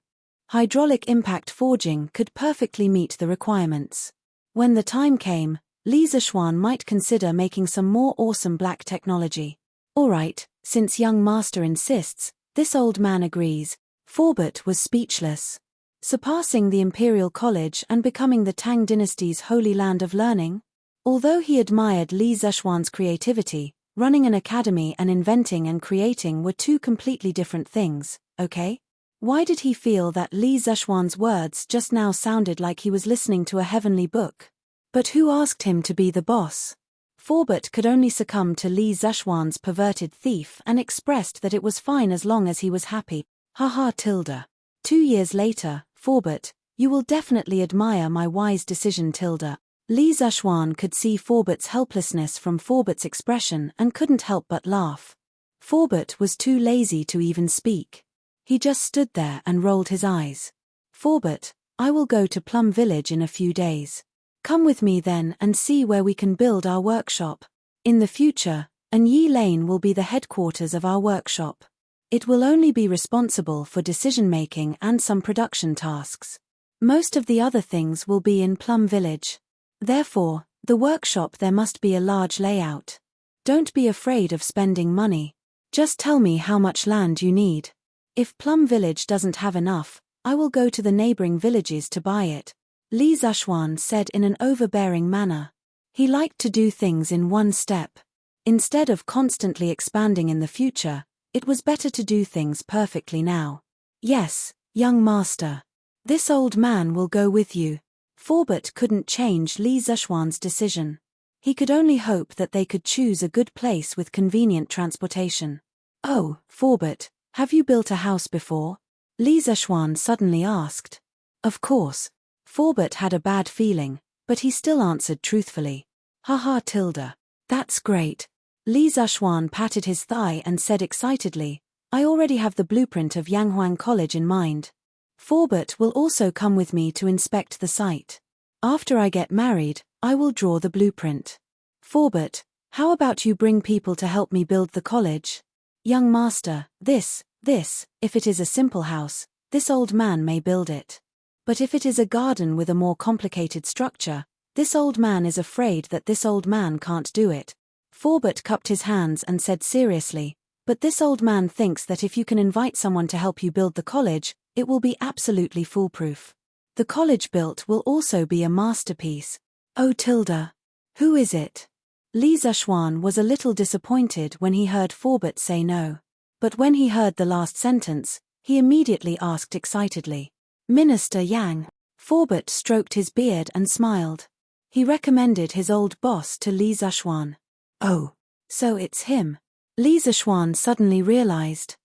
Hydraulic impact forging could perfectly meet the requirements. When the time came, Li Zishuan might consider making some more awesome black technology. Alright, since young master insists, this old man agrees. Forbert was speechless. Surpassing the Imperial College and becoming the Tang dynasty's holy land of learning? Although he admired Li Zishuan's creativity, running an academy and inventing and creating were two completely different things, okay? Why did he feel that Li Zishuan's words just now sounded like he was listening to a heavenly book? But who asked him to be the boss? Forbert could only succumb to Li Zishuan's perverted thief and expressed that it was fine as long as he was happy. Haha tilde. 2 years later, Forbert, you will definitely admire my wise decision tilde. Li Zishuan could see Forbert's helplessness from Forbert's expression and couldn't help but laugh. Forbert was too lazy to even speak. He just stood there and rolled his eyes. Forbert, I will go to Plum Village in a few days. Come with me then and see where we can build our workshop. In the future, Anyi Lane will be the headquarters of our workshop. It will only be responsible for decision-making and some production tasks. Most of the other things will be in Plum Village. Therefore, the workshop there must be a large layout. Don't be afraid of spending money. Just tell me how much land you need. If Plum Village doesn't have enough, I will go to the neighboring villages to buy it. Li Zishuan said in an overbearing manner. He liked to do things in one step. Instead of constantly expanding in the future, it was better to do things perfectly now. Yes, young master. This old man will go with you. Forbert couldn't change Li Zishuan's decision. He could only hope that they could choose a good place with convenient transportation. Oh, Forbert, have you built a house before? Li Zishuan suddenly asked. Of course. Forbert had a bad feeling, but he still answered truthfully. Haha tilde. That's great. Li Zishuan patted his thigh and said excitedly, I already have the blueprint of Yanghuang College in mind. Forbert will also come with me to inspect the site. After I get married, I will draw the blueprint. Forbert, how about you bring people to help me build the college? Young master, this, if it is a simple house, this old man may build it. But if it is a garden with a more complicated structure, this old man is afraid that this old man can't do it. Forbert cupped his hands and said seriously, but this old man thinks that if you can invite someone to help you build the college, it will be absolutely foolproof. The college built will also be a masterpiece. Oh tilde. Who is it? Li Zishuan was a little disappointed when he heard Forbert say no. But when he heard the last sentence, he immediately asked excitedly. Minister Yang. Forbert stroked his beard and smiled. He recommended his old boss to Li Zishuan. Oh, so it's him. Li Zishuan suddenly realized.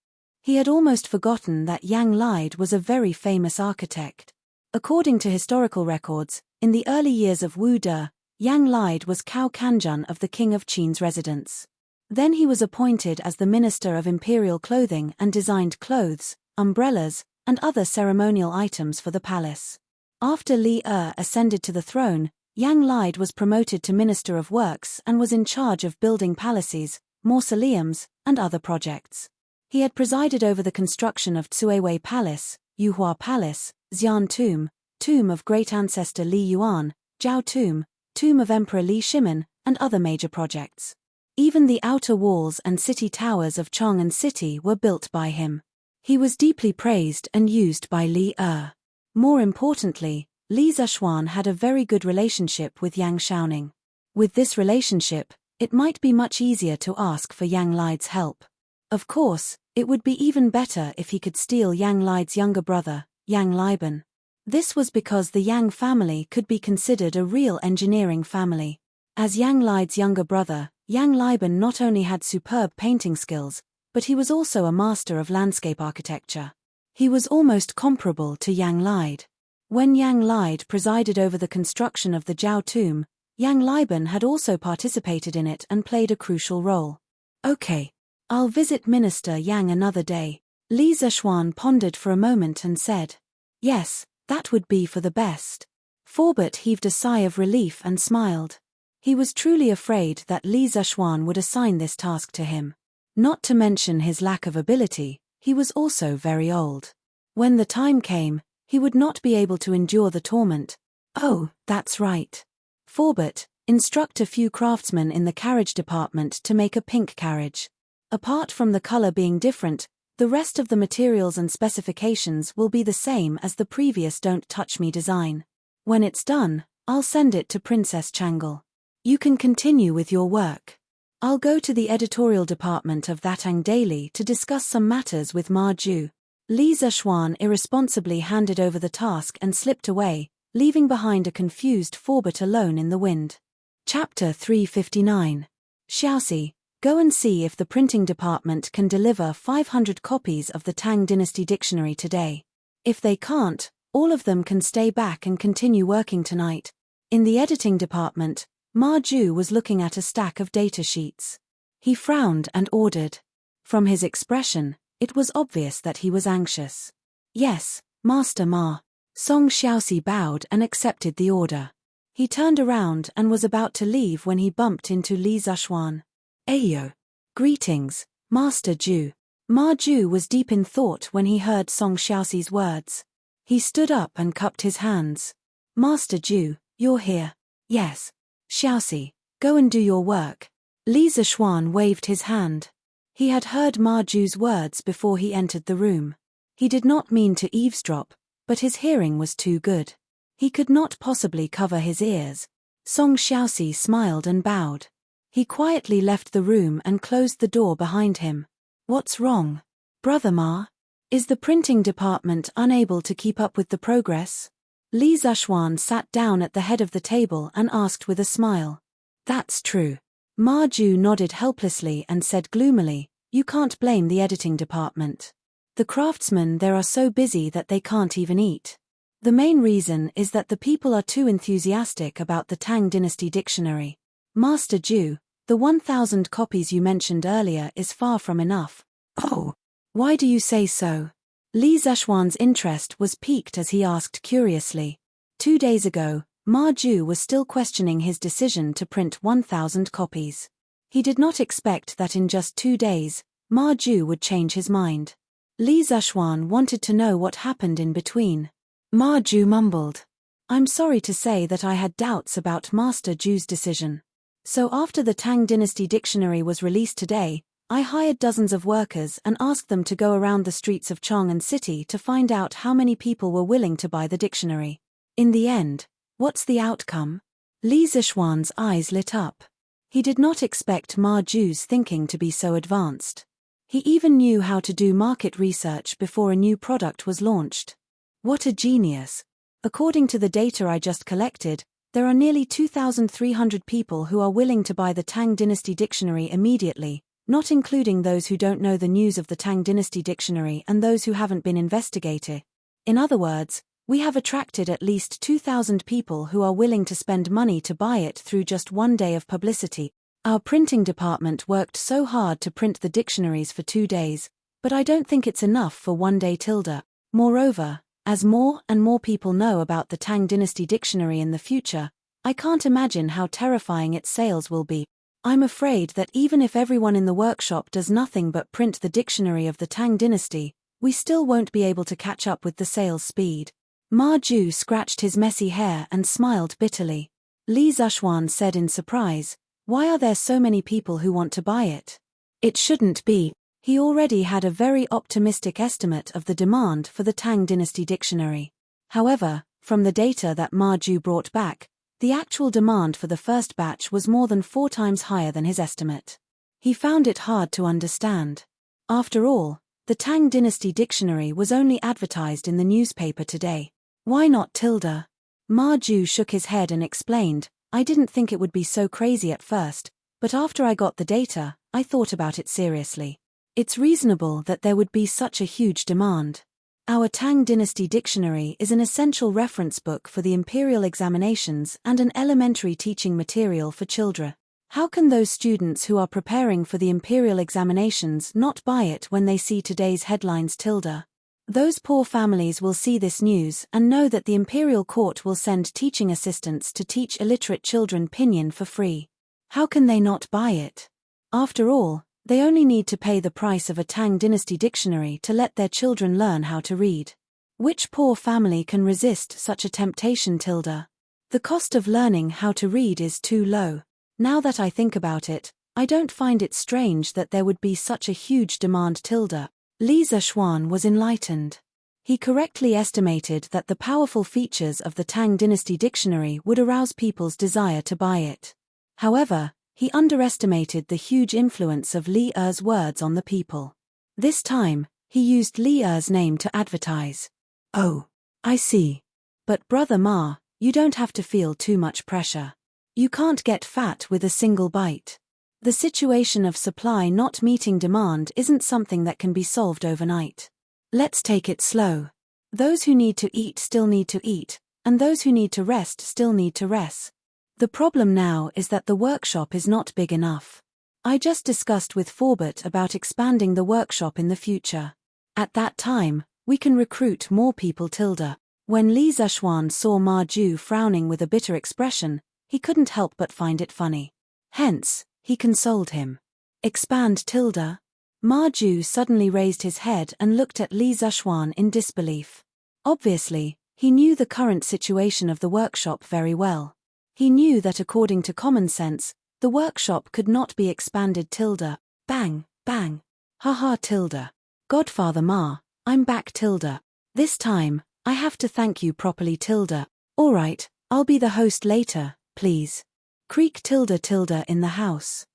He had almost forgotten that Yang Lide was a very famous architect. According to historical records, in the early years of Wu De, Yang Lide was Cao Kanjun of the King of Qin's residence. Then he was appointed as the Minister of Imperial Clothing and designed clothes, umbrellas, and other ceremonial items for the palace. After Li ascended to the throne, Yang Lide was promoted to Minister of Works and was in charge of building palaces, mausoleums, and other projects. He had presided over the construction of Tsuewei Palace, Yuhua Palace, Xian Tomb, Tomb of Great Ancestor Li Yuan, Zhao Tomb, Tomb of Emperor Li Shimin, and other major projects. Even the outer walls and city towers of Chang'an City were built by him. He was deeply praised and used by Li Er. More importantly, Li Zishuan had a very good relationship with Yang Xiaoning. With this relationship, it might be much easier to ask for Yang Lide's help. Of course, it would be even better if he could steal Yang Lide's younger brother, Yang Liben. This was because the Yang family could be considered a real engineering family. As Yang Lide's younger brother, Yang Liben not only had superb painting skills, but he was also a master of landscape architecture. He was almost comparable to Yang Lide. When Yang Lide presided over the construction of the Zhao tomb, Yang Liben had also participated in it and played a crucial role. Okay. I'll visit Minister Yang another day. Li Zishuan pondered for a moment and said, yes, that would be for the best. Forbert heaved a sigh of relief and smiled. He was truly afraid that Li Zishuan would assign this task to him. Not to mention his lack of ability, he was also very old. When the time came, he would not be able to endure the torment. Oh, that's right. Forbert, instruct a few craftsmen in the carriage department to make a pink carriage. Apart from the color being different, the rest of the materials and specifications will be the same as the previous Don't Touch Me design. When it's done, I'll send it to Princess Changle. You can continue with your work. I'll go to the editorial department of Thatang Daily to discuss some matters with Ma Ju. Li Zishuan irresponsibly handed over the task and slipped away, leaving behind a confused Forbert alone in the wind. Chapter 359. Xiaoxi, go and see if the printing department can deliver 500 copies of the Tang Dynasty Dictionary today. If they can't, all of them can stay back and continue working tonight. In the editing department, Ma Ju was looking at a stack of data sheets. He frowned and ordered. From his expression, it was obvious that he was anxious. Yes, Master Ma. Song Xiaoxi bowed and accepted the order. He turned around and was about to leave when he bumped into Li Zishuan. Ayo. Greetings, Master Ju. Ma Ju was deep in thought when he heard Song Xiaoxi's words. He stood up and cupped his hands. Master Ju, you're here. Yes. Xiaoxi, go and do your work. Li Zishuan waved his hand. He had heard Ma Ju's words before he entered the room. He did not mean to eavesdrop, but his hearing was too good. He could not possibly cover his ears. Song Xiaoxi smiled and bowed. He quietly left the room and closed the door behind him. What's wrong? Brother Ma? Is the printing department unable to keep up with the progress? Li Zishuan sat down at the head of the table and asked with a smile. That's true. Ma Ju nodded helplessly and said gloomily, you can't blame the editing department. The craftsmen there are so busy that they can't even eat. The main reason is that the people are too enthusiastic about the Tang Dynasty Dictionary. Master Ju, the 1,000 copies you mentioned earlier is far from enough. Oh, why do you say so? Li Zishuan's interest was piqued as he asked curiously. 2 days ago, Ma Ju was still questioning his decision to print 1,000 copies. He did not expect that in just 2 days, Ma Ju would change his mind. Li Zishuan wanted to know what happened in between. Ma Ju mumbled. I'm sorry to say that I had doubts about Master Ju's decision. So after the Tang Dynasty Dictionary was released today, I hired dozens of workers and asked them to go around the streets of Chang'an City to find out how many people were willing to buy the dictionary. In the end, what's the outcome? Li Zishuan's eyes lit up. He did not expect Ma Ju's thinking to be so advanced. He even knew how to do market research before a new product was launched. What a genius! According to the data I just collected, there are nearly 2,300 people who are willing to buy the Tang Dynasty Dictionary immediately, not including those who don't know the news of the Tang Dynasty Dictionary and those who haven't been investigated. In other words, we have attracted at least 2,000 people who are willing to spend money to buy it through just 1 day of publicity. Our printing department worked so hard to print the dictionaries for 2 days, but I don't think it's enough for 1 day tilde. Moreover, as more and more people know about the Tang Dynasty Dictionary in the future, I can't imagine how terrifying its sales will be. I'm afraid that even if everyone in the workshop does nothing but print the dictionary of the Tang Dynasty, we still won't be able to catch up with the sales speed. Ma Ju scratched his messy hair and smiled bitterly. Li Zishuan said in surprise, why are there so many people who want to buy it? It shouldn't be. He already had a very optimistic estimate of the demand for the Tang Dynasty dictionary. However, from the data that Ma Ju brought back, the actual demand for the first batch was more than 4 times higher than his estimate. He found it hard to understand. After all, the Tang Dynasty dictionary was only advertised in the newspaper today. Why not tilde? Ma Ju shook his head and explained, I didn't think it would be so crazy at first, but after I got the data, I thought about it seriously. It's reasonable that there would be such a huge demand. Our Tang Dynasty dictionary is an essential reference book for the imperial examinations and an elementary teaching material for children. How can those students who are preparing for the imperial examinations not buy it when they see today's headlines tilde? Those poor families will see this news and know that the imperial court will send teaching assistants to teach illiterate children pinyin for free. How can they not buy it? After all, they only need to pay the price of a Tang Dynasty dictionary to let their children learn how to read. Which poor family can resist such a temptation tilde? The cost of learning how to read is too low. Now that I think about it, I don't find it strange that there would be such a huge demand tilde. Li Zishuan was enlightened. He correctly estimated that the powerful features of the Tang Dynasty dictionary would arouse people's desire to buy it. However, he underestimated the huge influence of Li Er's words on the people. This time, he used Li Er's name to advertise. Oh, I see. But Brother Ma, you don't have to feel too much pressure. You can't get fat with a single bite. The situation of supply not meeting demand isn't something that can be solved overnight. Let's take it slow. Those who need to eat still need to eat, and those who need to rest still need to rest. The problem now is that the workshop is not big enough. I just discussed with Forbert about expanding the workshop in the future. At that time, we can recruit more people tilde. When Li Zishuan saw Ma Ju frowning with a bitter expression, he couldn't help but find it funny. Hence, he consoled him. Expand tilde? Ma Ju suddenly raised his head and looked at Li Zishuan in disbelief. Obviously, he knew the current situation of the workshop very well. He knew that according to common sense, the workshop could not be expanded tilde. Bang, bang. Haha tilde. Godfather Ma, I'm back tilde. This time, I have to thank you properly tilde. Alright, I'll be the host later, please. Creak tilde tilde in the house.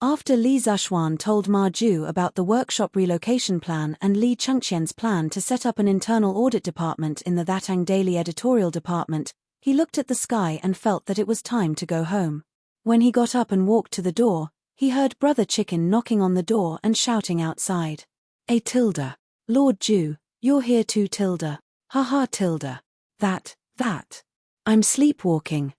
After Li Zishuan told Ma Ju about the workshop relocation plan and Li Chengqian's plan to set up an internal audit department in the Thatang Daily editorial department, he looked at the sky and felt that it was time to go home. When he got up and walked to the door, he heard Brother Chicken knocking on the door and shouting outside. A tilde. Lord Ju, you're here too tilde. Haha tilde. That. I'm sleepwalking.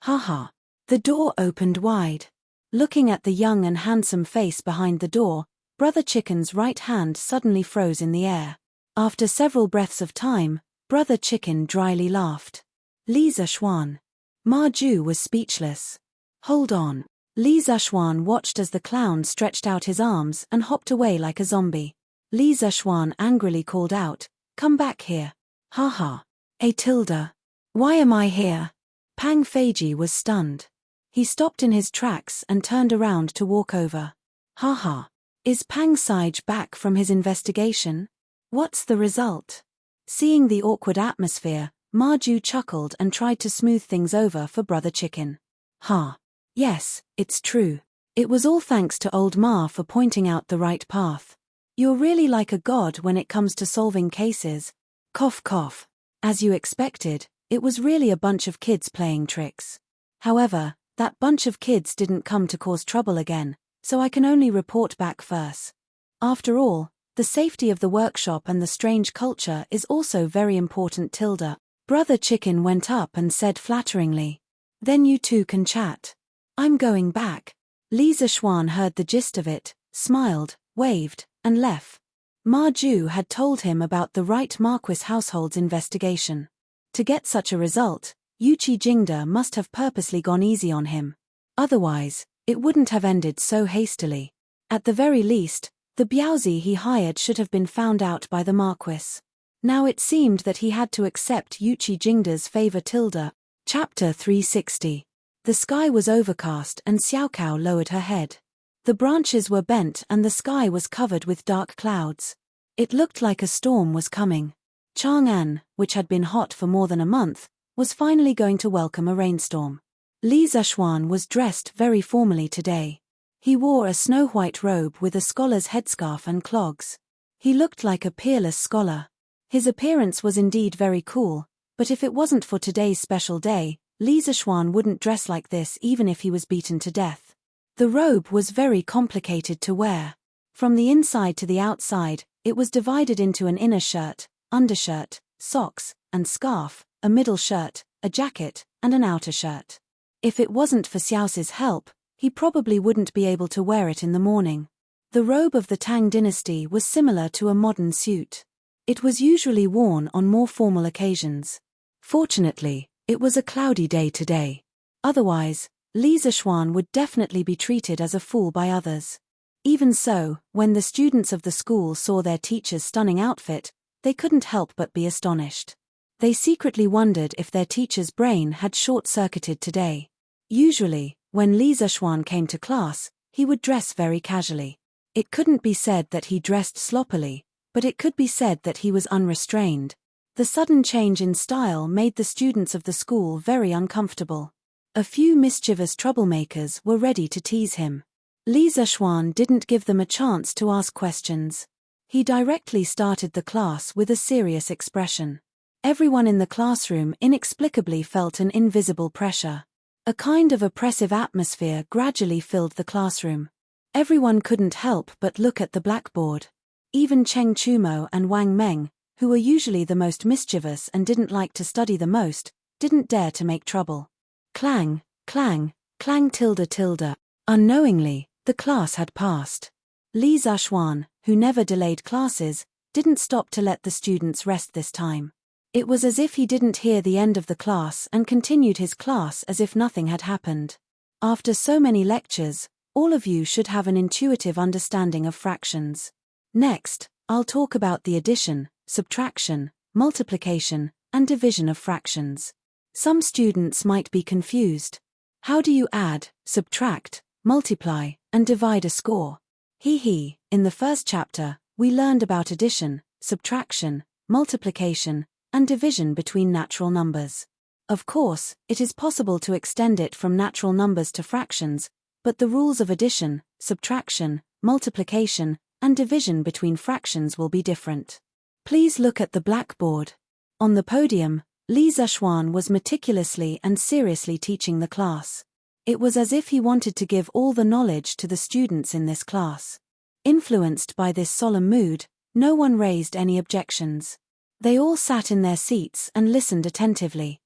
Haha. The door opened wide. Looking at the young and handsome face behind the door, Brother Chicken's right hand suddenly froze in the air. After several breaths of time, Brother Chicken dryly laughed. Li Zishuan. Ma Ju was speechless. Hold on. Li Zishuan watched as the clown stretched out his arms and hopped away like a zombie. Li Zishuan angrily called out, Come back here. Haha. A tilde. Why am I here? Pang Feiji was stunned. He stopped in his tracks and turned around to walk over. Haha. Is Pang Saij back from his investigation? What's the result? Seeing the awkward atmosphere, Ma Ju chuckled and tried to smooth things over for Brother Chicken. Ha. Yes, it's true. It was all thanks to old Ma for pointing out the right path. You're really like a god when it comes to solving cases. Cough cough. As you expected, it was really a bunch of kids playing tricks. However, that bunch of kids didn't come to cause trouble again, so I can only report back first. After all, the safety of the workshop and the strange culture is also very important tilde. Brother Chicken went up and said flatteringly. Then you two can chat. I'm going back. Li Zishuan heard the gist of it, smiled, waved, and left. Ma Ju had told him about the right Marquis household's investigation. To get such a result, Yuqi Jingde must have purposely gone easy on him. Otherwise, it wouldn't have ended so hastily. At the very least, the Biaozi he hired should have been found out by the Marquis. Now it seemed that he had to accept Yuqi Jingde's favor tilde. Chapter 360. The sky was overcast and Xiaokao lowered her head. The branches were bent and the sky was covered with dark clouds. It looked like a storm was coming. Chang'an, which had been hot for more than a month, was finally going to welcome a rainstorm. Li Zishuan was dressed very formally today. He wore a snow-white robe with a scholar's headscarf and clogs. He looked like a peerless scholar. His appearance was indeed very cool, but if it wasn't for today's special day, Li Zishuan wouldn't dress like this even if he was beaten to death. The robe was very complicated to wear. From the inside to the outside, it was divided into an inner shirt, undershirt, socks, and scarf, a middle shirt, a jacket, and an outer shirt. If it wasn't for Xiao's help, he probably wouldn't be able to wear it in the morning. The robe of the Tang dynasty was similar to a modern suit. It was usually worn on more formal occasions. Fortunately, it was a cloudy day today. Otherwise, Li Zishuan would definitely be treated as a fool by others. Even so, when the students of the school saw their teacher's stunning outfit, they couldn't help but be astonished. They secretly wondered if their teacher's brain had short-circuited today. Usually, when Li Zishuan came to class, he would dress very casually. It couldn't be said that he dressed sloppily, but it could be said that he was unrestrained. The sudden change in style made the students of the school very uncomfortable. A few mischievous troublemakers were ready to tease him. Li Zishuan didn't give them a chance to ask questions. He directly started the class with a serious expression. Everyone in the classroom inexplicably felt an invisible pressure. A kind of oppressive atmosphere gradually filled the classroom. Everyone couldn't help but look at the blackboard. Even Cheng Chumo and Wang Meng, who were usually the most mischievous and didn't like to study the most, didn't dare to make trouble. Clang, clang, clang tilde tilde. Unknowingly, the class had passed. Li Zishuan, who never delayed classes, didn't stop to let the students rest this time. It was as if he didn't hear the end of the class and continued his class as if nothing had happened. After so many lectures, all of you should have an intuitive understanding of fractions. Next, I'll talk about the addition, subtraction, multiplication, and division of fractions. Some students might be confused. How do you add, subtract, multiply, and divide a score? In the first chapter, we learned about addition, subtraction, multiplication, and division between natural numbers. Of course, it is possible to extend it from natural numbers to fractions, but the rules of addition, subtraction, multiplication, and division between fractions will be different. Please look at the blackboard. On the podium, Li Zishuan was meticulously and seriously teaching the class. It was as if he wanted to give all the knowledge to the students in this class. Influenced by this solemn mood, no one raised any objections. They all sat in their seats and listened attentively.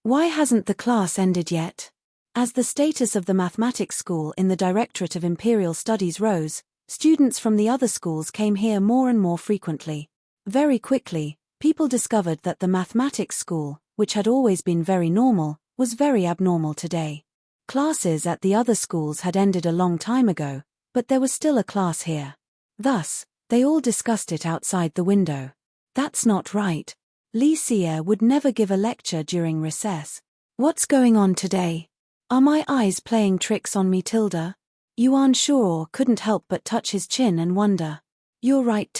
Why hasn't the class ended yet? As the status of the mathematics school in the Directorate of Imperial Studies rose, students from the other schools came here more and more frequently. Very quickly, people discovered that the mathematics school, which had always been very normal, was very abnormal today. Classes at the other schools had ended a long time ago, but there was still a class here. Thus, they all discussed it outside the window. That's not right. Li Xie would never give a lecture during recess. What's going on today? Are my eyes playing tricks on me? Yuan Shuo couldn't help but touch his chin and wonder. You're right.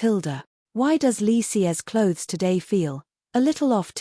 Why does Li Xie's clothes today feel a little off?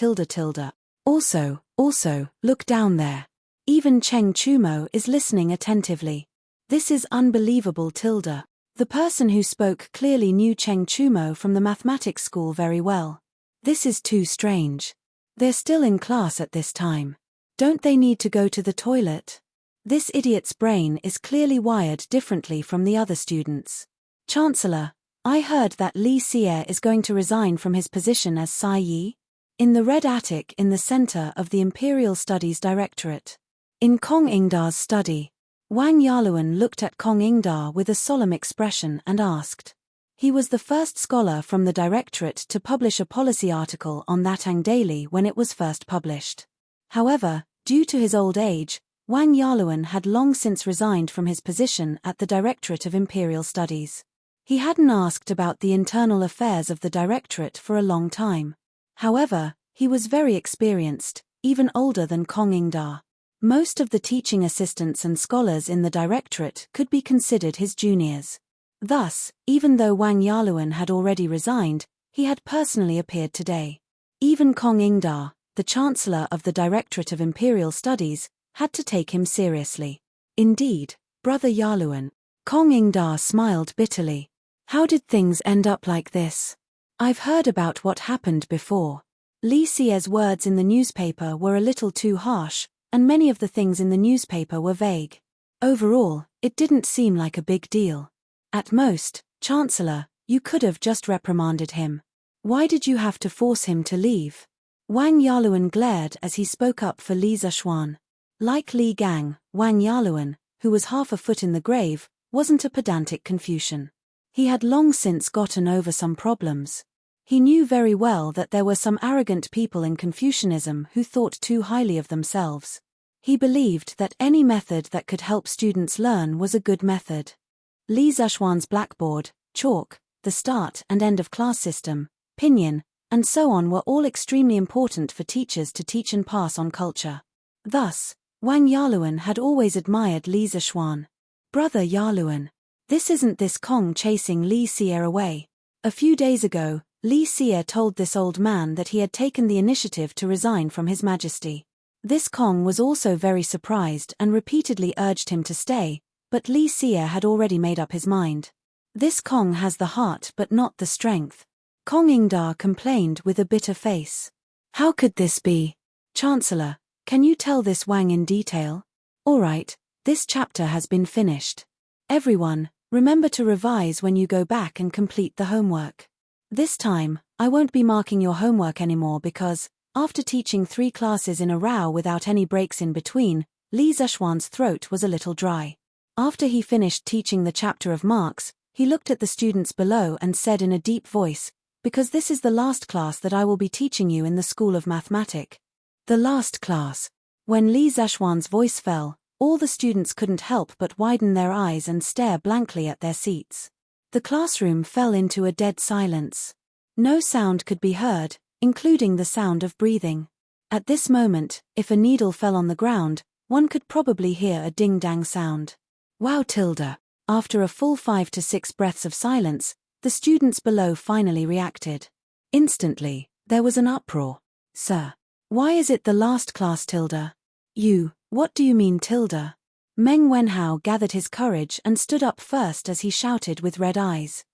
Also, look down there. Even Cheng Chumo is listening attentively. This is unbelievable. The person who spoke clearly knew Cheng Chumo from the mathematics school very well. This is too strange. They're still in class at this time. Don't they need to go to the toilet? This idiot's brain is clearly wired differently from the other students. Chancellor, I heard that Li Xie is going to resign from his position as Sai Yi. In the red attic in the center of the Imperial Studies Directorate. In Kong Ingda's study. Wang Yaluan looked at Kong Ingda with a solemn expression and asked. He was the first scholar from the directorate to publish a policy article on that Tang Daily when it was first published. However, due to his old age, Wang Yaluan had long since resigned from his position at the Directorate of Imperial Studies. He hadn't asked about the internal affairs of the directorate for a long time. However, he was very experienced, even older than Kong Ingda. Most of the teaching assistants and scholars in the directorate could be considered his juniors. Thus, even though Wang Yaluan had already resigned, he had personally appeared today. Even Kong Ingda, the Chancellor of the Directorate of Imperial Studies, had to take him seriously. Indeed, Brother Yaluan. Kong Ingda smiled bitterly. How did things end up like this? I've heard about what happened before. Li Xie's words in the newspaper were a little too harsh, and many of the things in the newspaper were vague. Overall, it didn't seem like a big deal. At most, Chancellor, you could have just reprimanded him. Why did you have to force him to leave? Wang Yaluan glared as he spoke up for Li Zishuan. Like Li Gang, Wang Yaluan, who was half a foot in the grave, wasn't a pedantic Confucian. He had long since gotten over some problems. He knew very well that there were some arrogant people in Confucianism who thought too highly of themselves. He believed that any method that could help students learn was a good method. Li Zishuan's blackboard, chalk, the start and end of class system, pinyin, and so on were all extremely important for teachers to teach and pass on culture. Thus, Wang Yaluan had always admired Li Zishuan. Brother Yaluan. This isn't this Kong chasing Li Xie away. A few days ago, Li Xie told this old man that he had taken the initiative to resign from His Majesty. This Kong was also very surprised and repeatedly urged him to stay, but Li Xie had already made up his mind. This Kong has the heart but not the strength. Kong Ingda complained with a bitter face. How could this be? Chancellor, can you tell this Wang in detail? Alright, this chapter has been finished. Everyone, remember to revise when you go back and complete the homework. This time, I won't be marking your homework anymore because, after teaching 3 classes in a row without any breaks in between, Li Zishuan's throat was a little dry. After he finished teaching the chapter of marks, he looked at the students below and said in a deep voice, because this is the last class that I will be teaching you in the School of Mathematics. The last class. When Li Zishuan's voice fell, all the students couldn't help but widen their eyes and stare blankly at their seats. The classroom fell into a dead silence. No sound could be heard, including the sound of breathing. At this moment, if a needle fell on the ground, one could probably hear a ding-dang sound. Wow tilde. After a full 5 to 6 breaths of silence, the students below finally reacted. Instantly, there was an uproar. Sir. Why is it the last class tilde? You, what do you mean tilde? Meng Wenhao gathered his courage and stood up first as he shouted with red eyes.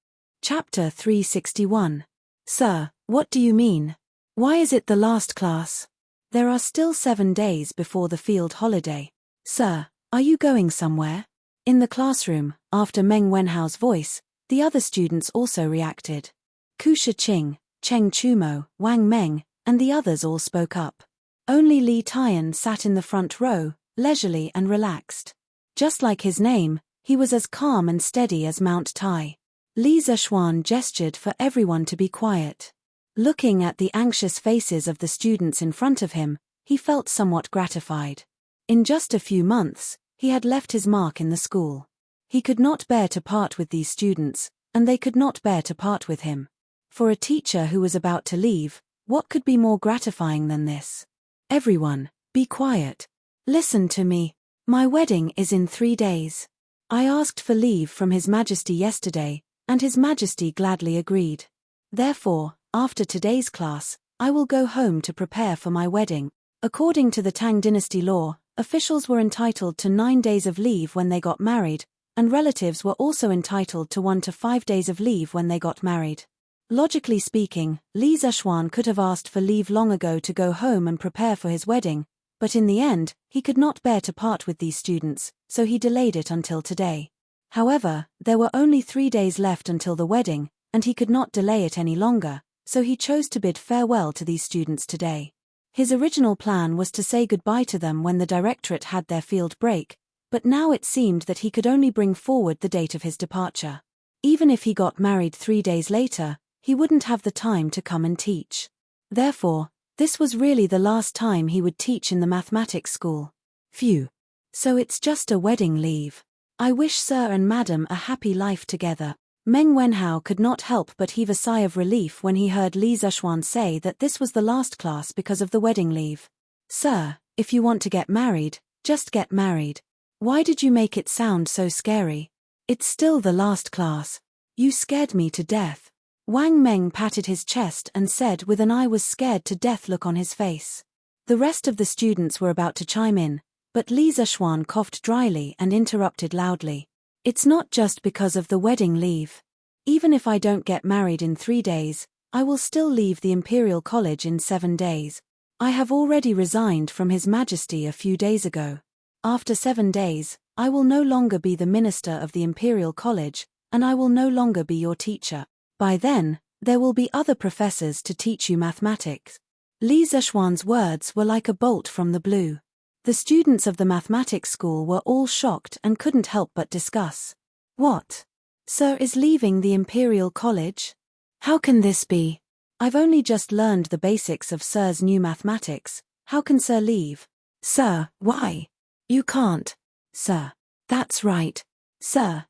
Chapter 361. Sir, what do you mean? Why is it the last class? There are still 7 days before the field holiday. Sir, are you going somewhere? In the classroom, after Meng Wenhao's voice, the other students also reacted. Ku Shiqing, Cheng Chumo, Wang Meng, and the others all spoke up. Only Li Tian sat in the front row, leisurely and relaxed. Just like his name, he was as calm and steady as Mount Tai. Li Zishuan gestured for everyone to be quiet. Looking at the anxious faces of the students in front of him, he felt somewhat gratified. In just a few months, he had left his mark in the school. He could not bear to part with these students, and they could not bear to part with him. For a teacher who was about to leave, what could be more gratifying than this? Everyone, be quiet. Listen to me. My wedding is in 3 days. I asked for leave from His Majesty yesterday, and His Majesty gladly agreed. Therefore, after today's class, I will go home to prepare for my wedding. According to the Tang dynasty law, officials were entitled to 9 days of leave when they got married, and relatives were also entitled to 1 to 5 days of leave when they got married. Logically speaking, Li Zishuan could have asked for leave long ago to go home and prepare for his wedding, but in the end, he could not bear to part with these students, so he delayed it until today. However, there were only 3 days left until the wedding, and he could not delay it any longer, so he chose to bid farewell to these students today. His original plan was to say goodbye to them when the directorate had their field break, but now it seemed that he could only bring forward the date of his departure. Even if he got married 3 days later, he wouldn't have the time to come and teach. Therefore, this was really the last time he would teach in the mathematics school. Phew. So it's just a wedding leave. I wish sir and madam a happy life together. Meng Wenhao could not help but heave a sigh of relief when he heard Li Zishuan say that this was the last class because of the wedding leave. Sir, if you want to get married, Just get married. Why did you make it sound so scary? It's still the last class. You scared me to death. Wang Meng patted his chest and said with an I was scared to death look on his face. The rest of the students were about to chime in, but Li Zishuan coughed dryly and interrupted loudly. It's not just because of the wedding leave. Even if I don't get married in 3 days, I will still leave the Imperial College in 7 days. I have already resigned from His Majesty a few days ago. After 7 days, I will no longer be the minister of the Imperial College, and I will no longer be your teacher. By then, there will be other professors to teach you mathematics. Li Zishuan's words were like a bolt from the blue. The students of the mathematics school were all shocked and couldn't help but discuss. What? Sir is leaving the Imperial College? How can this be? I've only just learned the basics of Sir's new mathematics. How can Sir leave? Sir, why? You can't. Sir. That's right. Sir.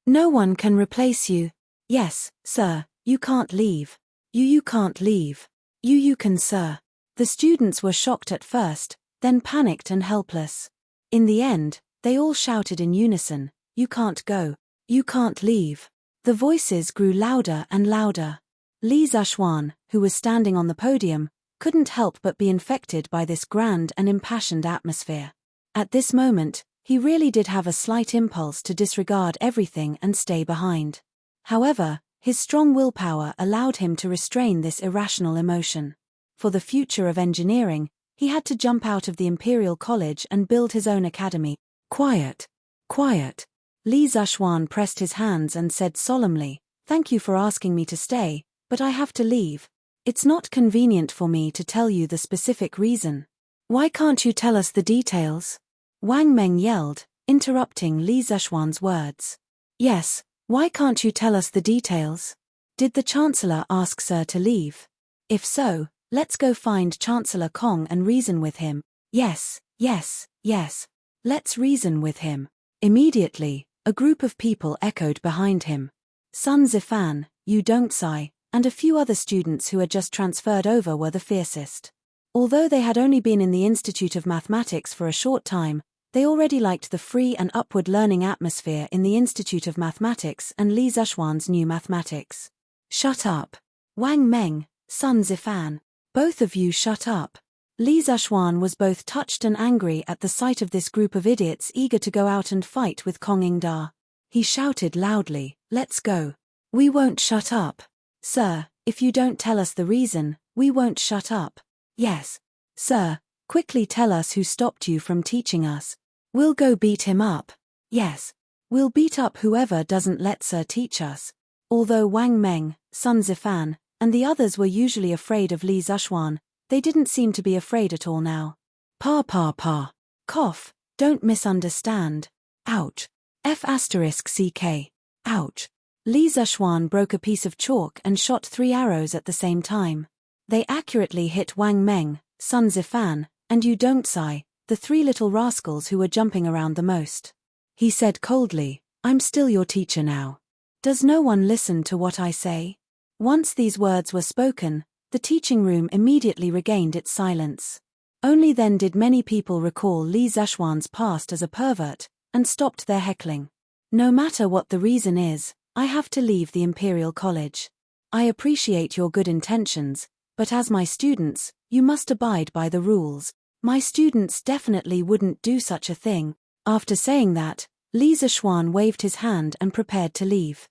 No one can replace you. Yes, sir, you can't leave. You can't leave. You can, sir. The students were shocked at first, then panicked and helpless. In the end, they all shouted in unison, you can't go. You can't leave. The voices grew louder and louder. Li Zishuan, who was standing on the podium, couldn't help but be infected by this grand and impassioned atmosphere. At this moment, he really did have a slight impulse to disregard everything and stay behind. However, his strong willpower allowed him to restrain this irrational emotion. For the future of engineering, he had to jump out of the Imperial College and build his own academy. Quiet. Quiet. Li Zishuan pressed his hands and said solemnly, thank you for asking me to stay, but I have to leave. It's not convenient for me to tell you the specific reason. Why can't you tell us the details? Wang Meng yelled, interrupting Li Zishuan's words. Yes, why can't you tell us the details? Did the Chancellor ask Sir to leave? If so, let's go find Chancellor Kong and reason with him. Yes. Let's reason with him. Immediately, a group of people echoed behind him. Sun Zifan, Yu Dongcai, and a few other students who had just transferred over were the fiercest. Although they had only been in the Institute of Mathematics for a short time, they already liked the free and upward learning atmosphere in the Institute of Mathematics and Li Zishuan's new mathematics. Shut up. Wang Meng, Sun Zifan. Both of you shut up. Li Zishuan was both touched and angry at the sight of this group of idiots eager to go out and fight with Kong Ingda. He shouted loudly, let's go. We won't shut up. Sir, if you don't tell us the reason, we won't shut up. Yes. Sir, quickly tell us who stopped you from teaching us. We'll go beat him up. Yes. We'll beat up whoever doesn't let Sir teach us. Although Wang Meng, Sun Zifan, and the others were usually afraid of Li Zishuan, they didn't seem to be afraid at all now. Pa. Cough, don't misunderstand. Ouch. F***ck. Ouch. Li Zishuan broke a piece of chalk and shot 3 arrows at the same time. They accurately hit Wang Meng, Sun Zifan, and Yu Dongcai, the 3 little rascals who were jumping around the most. He said coldly, I'm still your teacher now. Does no one listen to what I say? Once these words were spoken, the teaching room immediately regained its silence. Only then did many people recall Li Zishuan's past as a pervert, and stopped their heckling. No matter what the reason is, I have to leave the Imperial College. I appreciate your good intentions, but as my students, you must abide by the rules. My students definitely wouldn't do such a thing. After saying that, Li Zishuan waved his hand and prepared to leave.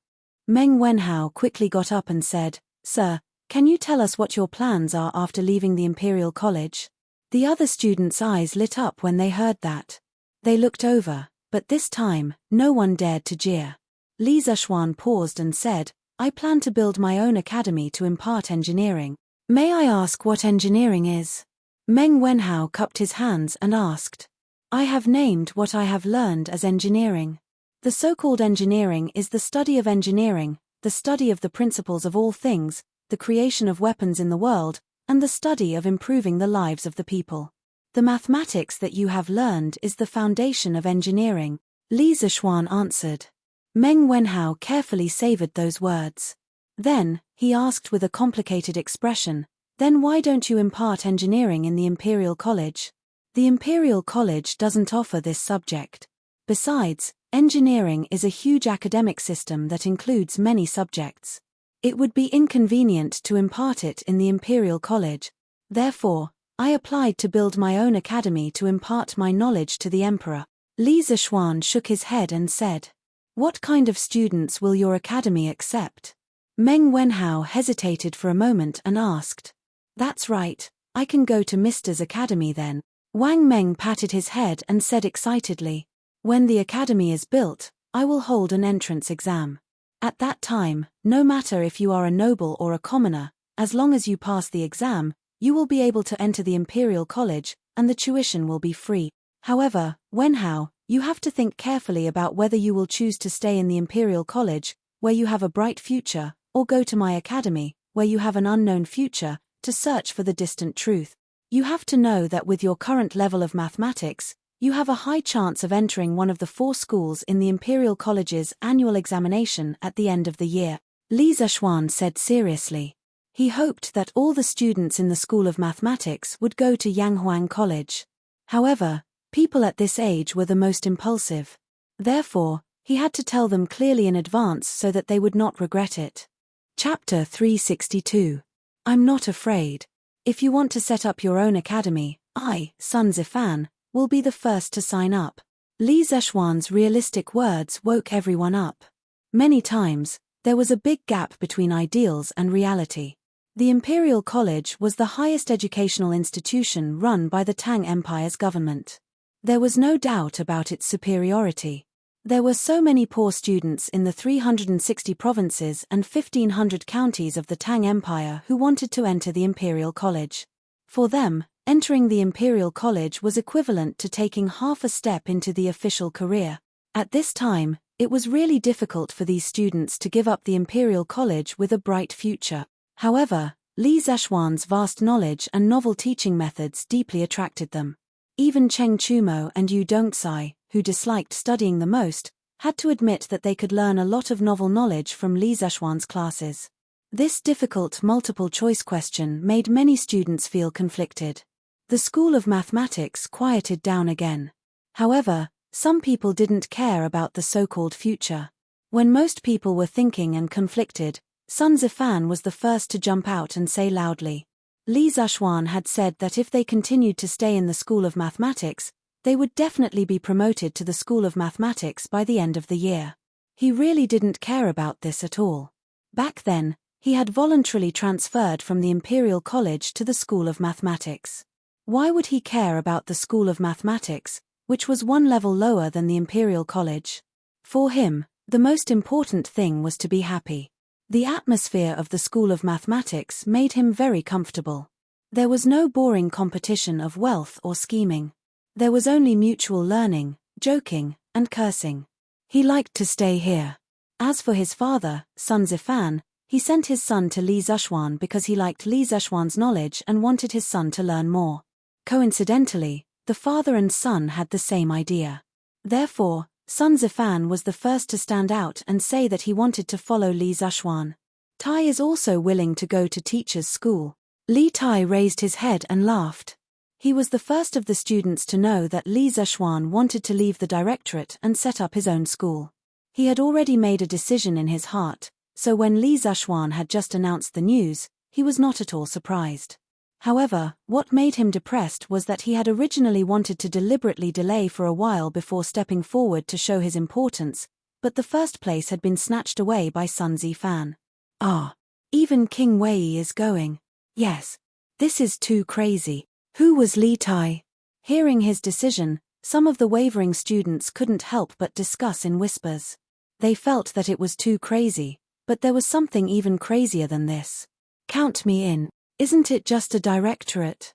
Meng Wenhao quickly got up and said, Sir, can you tell us what your plans are after leaving the Imperial College? The other students' eyes lit up when they heard that. They looked over, but this time, no one dared to jeer. Li Zishuan paused and said, I plan to build my own academy to impart engineering. May I ask what engineering is? Meng Wenhao cupped his hands and asked. I have named what I have learned as engineering. The so-called engineering is the study of engineering, the study of the principles of all things, the creation of weapons in the world, and the study of improving the lives of the people. The mathematics that you have learned is the foundation of engineering, Li Zishuan answered. Meng Wenhao carefully savored those words. Then, he asked with a complicated expression, then why don't you impart engineering in the Imperial College? The Imperial College doesn't offer this subject. Besides, engineering is a huge academic system that includes many subjects. It would be inconvenient to impart it in the Imperial College. Therefore, I applied to build my own academy to impart my knowledge to the Emperor. Li Zishuan shook his head and said, "What kind of students will your academy accept?" Meng Wenhao hesitated for a moment and asked, "That's right, I can go to Mister's academy then." Wang Meng patted his head and said excitedly, "When the academy is built, I will hold an entrance exam. At that time, no matter if you are a noble or a commoner, as long as you pass the exam, you will be able to enter the Imperial College, and the tuition will be free. However, Wenhao, you have to think carefully about whether you will choose to stay in the Imperial College, where you have a bright future, or go to my academy, where you have an unknown future, to search for the distant truth. You have to know that with your current level of mathematics, you have a high chance of entering one of the 4 schools in the Imperial College's annual examination at the end of the year." Li Zishuan said seriously. He hoped that all the students in the School of Mathematics would go to Yanghuang College. However, people at this age were the most impulsive. Therefore, he had to tell them clearly in advance so that they would not regret it. Chapter 362. I'm not afraid. If you want to set up your own academy, I, Sun Zifan, will be the first to sign up. Li Zishuan's realistic words woke everyone up. Many times, there was a big gap between ideals and reality. The Imperial College was the highest educational institution run by the Tang Empire's government. There was no doubt about its superiority. There were so many poor students in the 360 provinces and 1,500 counties of the Tang Empire who wanted to enter the Imperial College. For them, entering the Imperial College was equivalent to taking half a step into the official career. At this time, it was really difficult for these students to give up the Imperial College with a bright future. However, Li Zishuan's vast knowledge and novel teaching methods deeply attracted them. Even Cheng Chumo and Yu Dongcai, who disliked studying the most, had to admit that they could learn a lot of novel knowledge from Li Zishuan's classes. This difficult multiple-choice question made many students feel conflicted. The School of Mathematics quieted down again. However, some people didn't care about the so-called future. When most people were thinking and conflicted, Sun Zifan was the first to jump out and say loudly. Li Zishuan had said that if they continued to stay in the School of Mathematics, they would definitely be promoted to the School of Mathematics by the end of the year. He really didn't care about this at all. Back then, he had voluntarily transferred from the Imperial College to the School of Mathematics. Why would he care about the School of Mathematics, which was one level lower than the Imperial College? For him, the most important thing was to be happy. The atmosphere of the School of Mathematics made him very comfortable. There was no boring competition of wealth or scheming. There was only mutual learning, joking, and cursing. He liked to stay here. As for his father, Sun Zifan, he sent his son to Li Zishuan because he liked Li Zishuan's knowledge and wanted his son to learn more. Coincidentally, the father and son had the same idea. Therefore, Sun Zifan was the first to stand out and say that he wanted to follow Li Zishuan. Tai is also willing to go to teacher's school. Li Tai raised his head and laughed. He was the first of the students to know that Li Zishuan wanted to leave the directorate and set up his own school. He had already made a decision in his heart, so when Li Zishuan had just announced the news, he was not at all surprised. However, what made him depressed was that he had originally wanted to deliberately delay for a while before stepping forward to show his importance, but the first place had been snatched away by Sun Zifan. Ah, even King Wei is going. Yes. This is too crazy. Who was Li Tai? Hearing his decision, some of the wavering students couldn't help but discuss in whispers. They felt that it was too crazy, but there was something even crazier than this. Count me in. Isn't it just a directorate?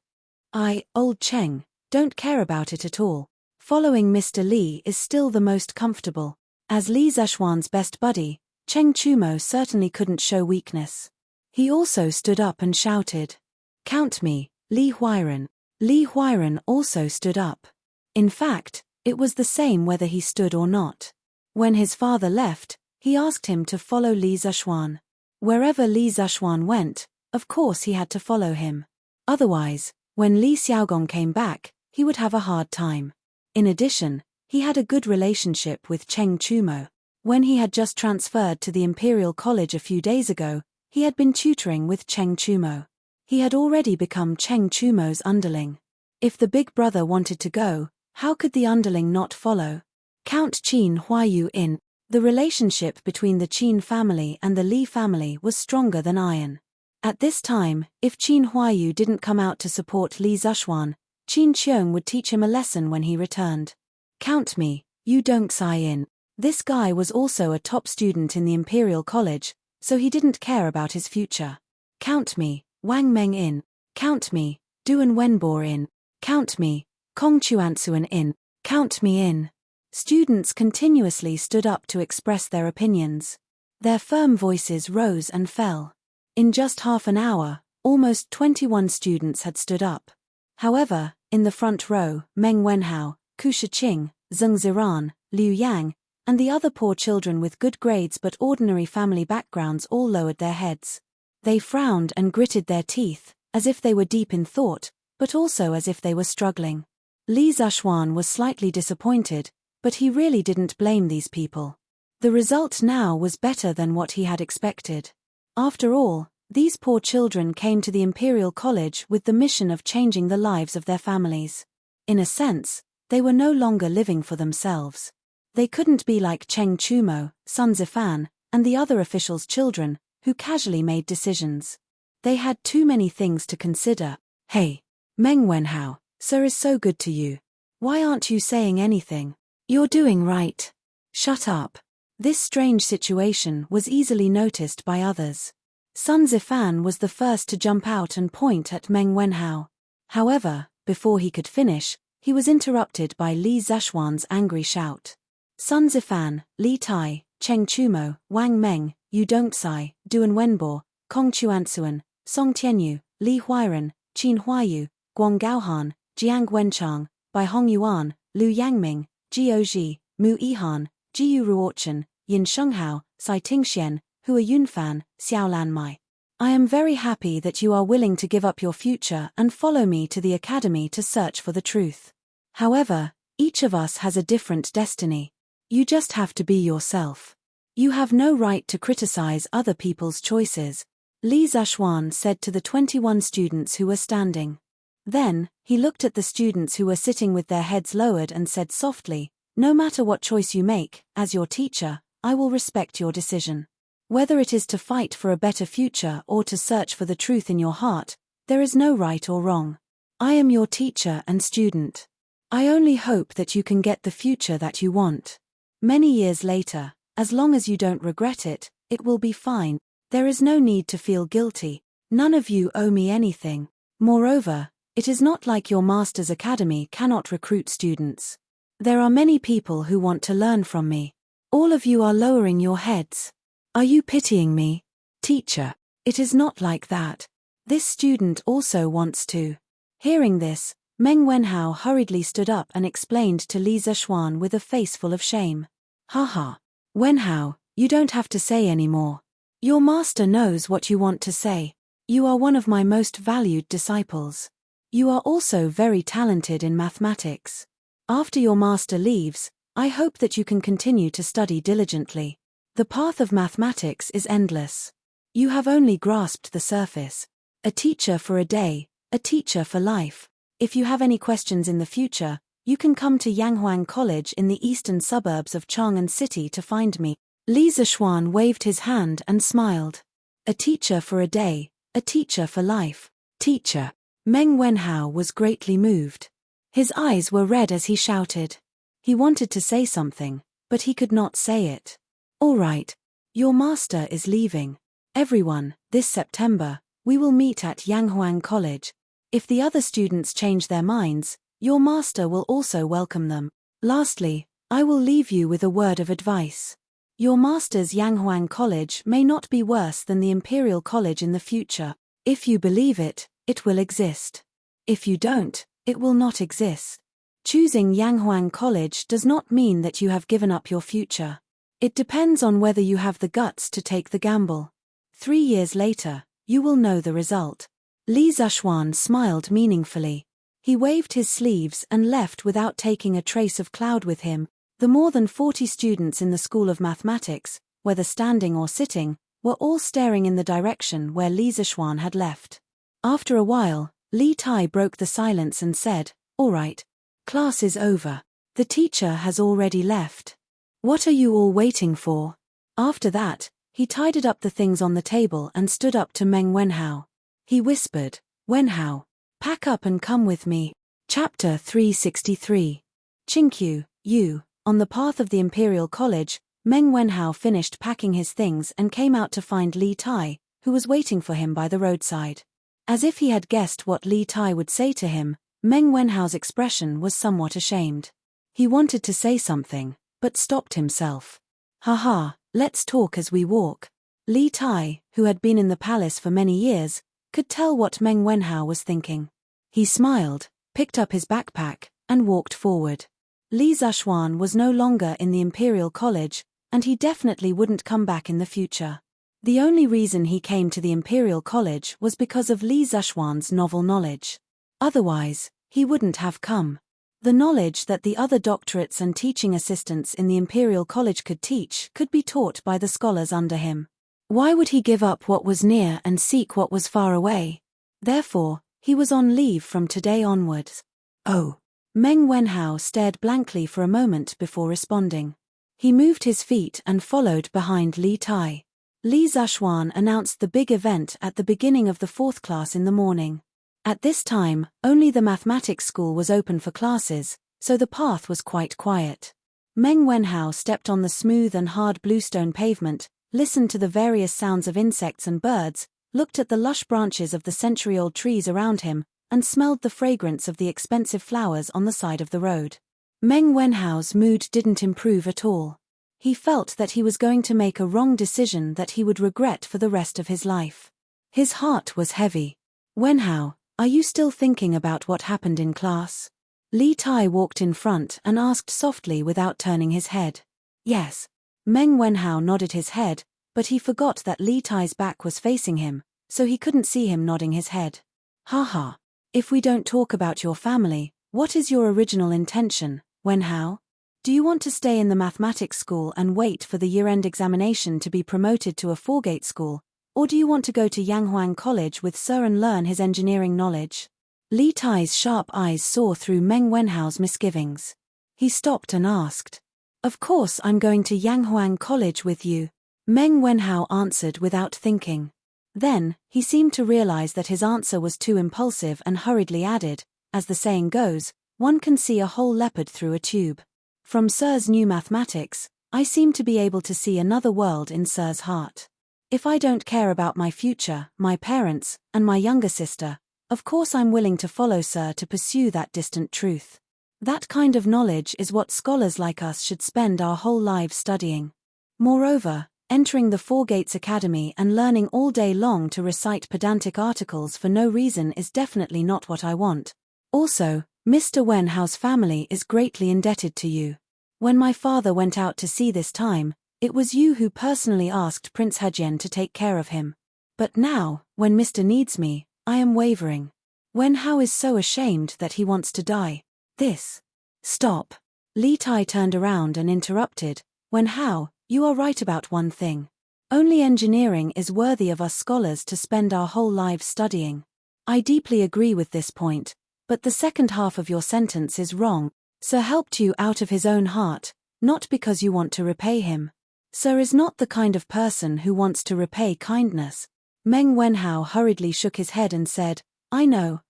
Old Cheng, don't care about it at all. Following Mr. Li is still the most comfortable. As Li Zishuan's best buddy, Cheng Chumo certainly couldn't show weakness. He also stood up and shouted, "Count me, Li Huiren." Li Huiren also stood up. In fact, it was the same whether he stood or not. When his father left, he asked him to follow Li Zishuan. Wherever Li Zishuan went, of course he had to follow him. Otherwise, when Li Xiaogong came back, he would have a hard time. In addition, he had a good relationship with Cheng Chumo. When he had just transferred to the Imperial College a few days ago, he had been tutoring with Cheng Chumo. He had already become Cheng Chumo's underling. If the big brother wanted to go, how could the underling not follow? Count Qin Huayu in. The relationship between the Qin family and the Li family was stronger than iron. At this time, if Qin Huayu didn't come out to support Li Zishuan, Qin Qiong would teach him a lesson when he returned. Count me, you don't sigh in. This guy was also a top student in the Imperial College, so he didn't care about his future. Count me, Wang Meng in. Count me, Duan Wenbo in. Count me, Kong Chuansuan in. Count me in. Students continuously stood up to express their opinions. Their firm voices rose and fell. In just half an hour, almost 21 students had stood up. However, in the front row, Meng Wenhao, Ku Shiqing, Zheng Ziran, Liu Yang, and the other poor children with good grades but ordinary family backgrounds all lowered their heads. They frowned and gritted their teeth, as if they were deep in thought, but also as if they were struggling. Li Zishuan was slightly disappointed, but he really didn't blame these people. The result now was better than what he had expected. After all, these poor children came to the Imperial College with the mission of changing the lives of their families. In a sense, they were no longer living for themselves. They couldn't be like Cheng Chumo, Sun Zifan, and the other officials' children, who casually made decisions. They had too many things to consider. Hey, Meng Wenhao, sir is so good to you. Why aren't you saying anything? You're doing right. Shut up. This strange situation was easily noticed by others. Sun Zifan was the first to jump out and point at Meng Wenhao. However, before he could finish, he was interrupted by Li Zishuan's angry shout. Sun Zifan, Li Tai, Cheng Chumo, Wang Meng, Yu Dongcai, Duan Wenbo, Kong Chuansuan, Song Tianyu, Li Huiran, Qin Huayu, Guang Gaohan, Jiang Wenchang, Bai Hongyuan, Lu Yangming, Jiu Ji, Mu Yihan, Jiu Ruochen, Yin Shenghao, Sai Tingxian, Hua Yunfan, Xiaolan Mai. I am very happy that you are willing to give up your future and follow me to the academy to search for the truth. However, each of us has a different destiny. You just have to be yourself. You have no right to criticize other people's choices, Li Zishuan said to the 21 students who were standing. Then, he looked at the students who were sitting with their heads lowered and said softly, no matter what choice you make, as your teacher, I will respect your decision. Whether it is to fight for a better future or to search for the truth in your heart, there is no right or wrong. I am your teacher and student. I only hope that you can get the future that you want. Many years later, as long as you don't regret it, it will be fine. There is no need to feel guilty. None of you owe me anything. Moreover, it is not like your master's academy cannot recruit students. There are many people who want to learn from me. All of you are lowering your heads. Are you pitying me? Teacher, it is not like that. This student also wants to. Hearing this, Meng Wenhao hurriedly stood up and explained to Li Zishuan with a face full of shame. Haha. Wenhao, you don't have to say any more. Your master knows what you want to say. You are one of my most valued disciples. You are also very talented in mathematics. After your master leaves, I hope that you can continue to study diligently. The path of mathematics is endless. You have only grasped the surface. A teacher for a day, a teacher for life. If you have any questions in the future, you can come to Yanghuang College in the eastern suburbs of Chang'an City to find me. Li Zishuan waved his hand and smiled. A teacher for a day, a teacher for life. Teacher. Meng Wenhao was greatly moved. His eyes were red as he shouted. He wanted to say something, but he could not say it. All right. Your master is leaving. Everyone, this September, we will meet at Yanghuang College. If the other students change their minds, your master will also welcome them. Lastly, I will leave you with a word of advice. Your master's Yanghuang College may not be worse than the Imperial College in the future. If you believe it, it will exist. If you don't, it will not exist. Choosing Yanghuang College does not mean that you have given up your future. It depends on whether you have the guts to take the gamble. 3 years later, you will know the result. Li Zishuan smiled meaningfully. He waved his sleeves and left without taking a trace of cloud with him. The more than 40 students in the School of Mathematics, whether standing or sitting, were all staring in the direction where Li Zixuan had left. After a while, Li Tai broke the silence and said, "All right. Class is over. The teacher has already left. What are you all waiting for?" After that, he tidied up the things on the table and stood up to Meng Wenhao. He whispered, "Wenhao, pack up and come with me." Chapter 363. Qingqiu, Yu. On the path of the Imperial College, Meng Wenhao finished packing his things and came out to find Li Tai, who was waiting for him by the roadside. As if he had guessed what Li Tai would say to him, Meng Wenhao's expression was somewhat ashamed. He wanted to say something, but stopped himself. "Haha, let's talk as we walk." Li Tai, who had been in the palace for many years, could tell what Meng Wenhao was thinking. He smiled, picked up his backpack, and walked forward. Li Zixuan was no longer in the Imperial College, and he definitely wouldn't come back in the future. The only reason he came to the Imperial College was because of Li Zixuan's novel knowledge. Otherwise, he wouldn't have come. The knowledge that the other doctorates and teaching assistants in the Imperial College could teach could be taught by the scholars under him. Why would he give up what was near and seek what was far away? Therefore, he was on leave from today onwards. "Oh." Meng Wenhao stared blankly for a moment before responding. He moved his feet and followed behind Li Tai. Li Zixuan announced the big event at the beginning of the 4th class in the morning. At this time, only the mathematics school was open for classes, so the path was quite quiet. Meng Wenhao stepped on the smooth and hard bluestone pavement, listened to the various sounds of insects and birds, looked at the lush branches of the century-old trees around him, and smelled the fragrance of the expensive flowers on the side of the road. Meng Wenhao's mood didn't improve at all. He felt that he was going to make a wrong decision that he would regret for the rest of his life. His heart was heavy. "Wenhao, are you still thinking about what happened in class?" Li Tai walked in front and asked softly without turning his head. "Yes." Meng Wenhao nodded his head, but he forgot that Li Tai's back was facing him, so he couldn't see him nodding his head. "Haha. If we don't talk about your family, what is your original intention, Wenhao? Do you want to stay in the mathematics school and wait for the year-end examination to be promoted to a 4-gate school, or do you want to go to Yanghuang College with Sir and learn his engineering knowledge?" Li Tai's sharp eyes saw through Meng Wenhao's misgivings. He stopped and asked, "Of course I'm going to Yanghuang College with you," Meng Wenhao answered without thinking. Then, he seemed to realize that his answer was too impulsive and hurriedly added, "As the saying goes, one can see a whole leopard through a tube. From Sir's new mathematics, I seem to be able to see another world in Sir's heart. If I don't care about my future, my parents, and my younger sister, of course I'm willing to follow Sir to pursue that distant truth. That kind of knowledge is what scholars like us should spend our whole lives studying. Moreover, entering the 4-Gates Academy and learning all day long to recite pedantic articles for no reason is definitely not what I want. Also, Mr. Wenhao's family is greatly indebted to you. When my father went out to sea this time, it was you who personally asked Prince Hejian to take care of him. But now, when Mr. needs me, I am wavering. Wenhao is so ashamed that he wants to die. This." "Stop." Li Tai turned around and interrupted, "Wenhao, you are right about one thing. Only engineering is worthy of us scholars to spend our whole lives studying. I deeply agree with this point, but the second half of your sentence is wrong. Sir helped you out of his own heart, not because you want to repay him. Sir is not the kind of person who wants to repay kindness." Meng Wenhao hurriedly shook his head and said, I know,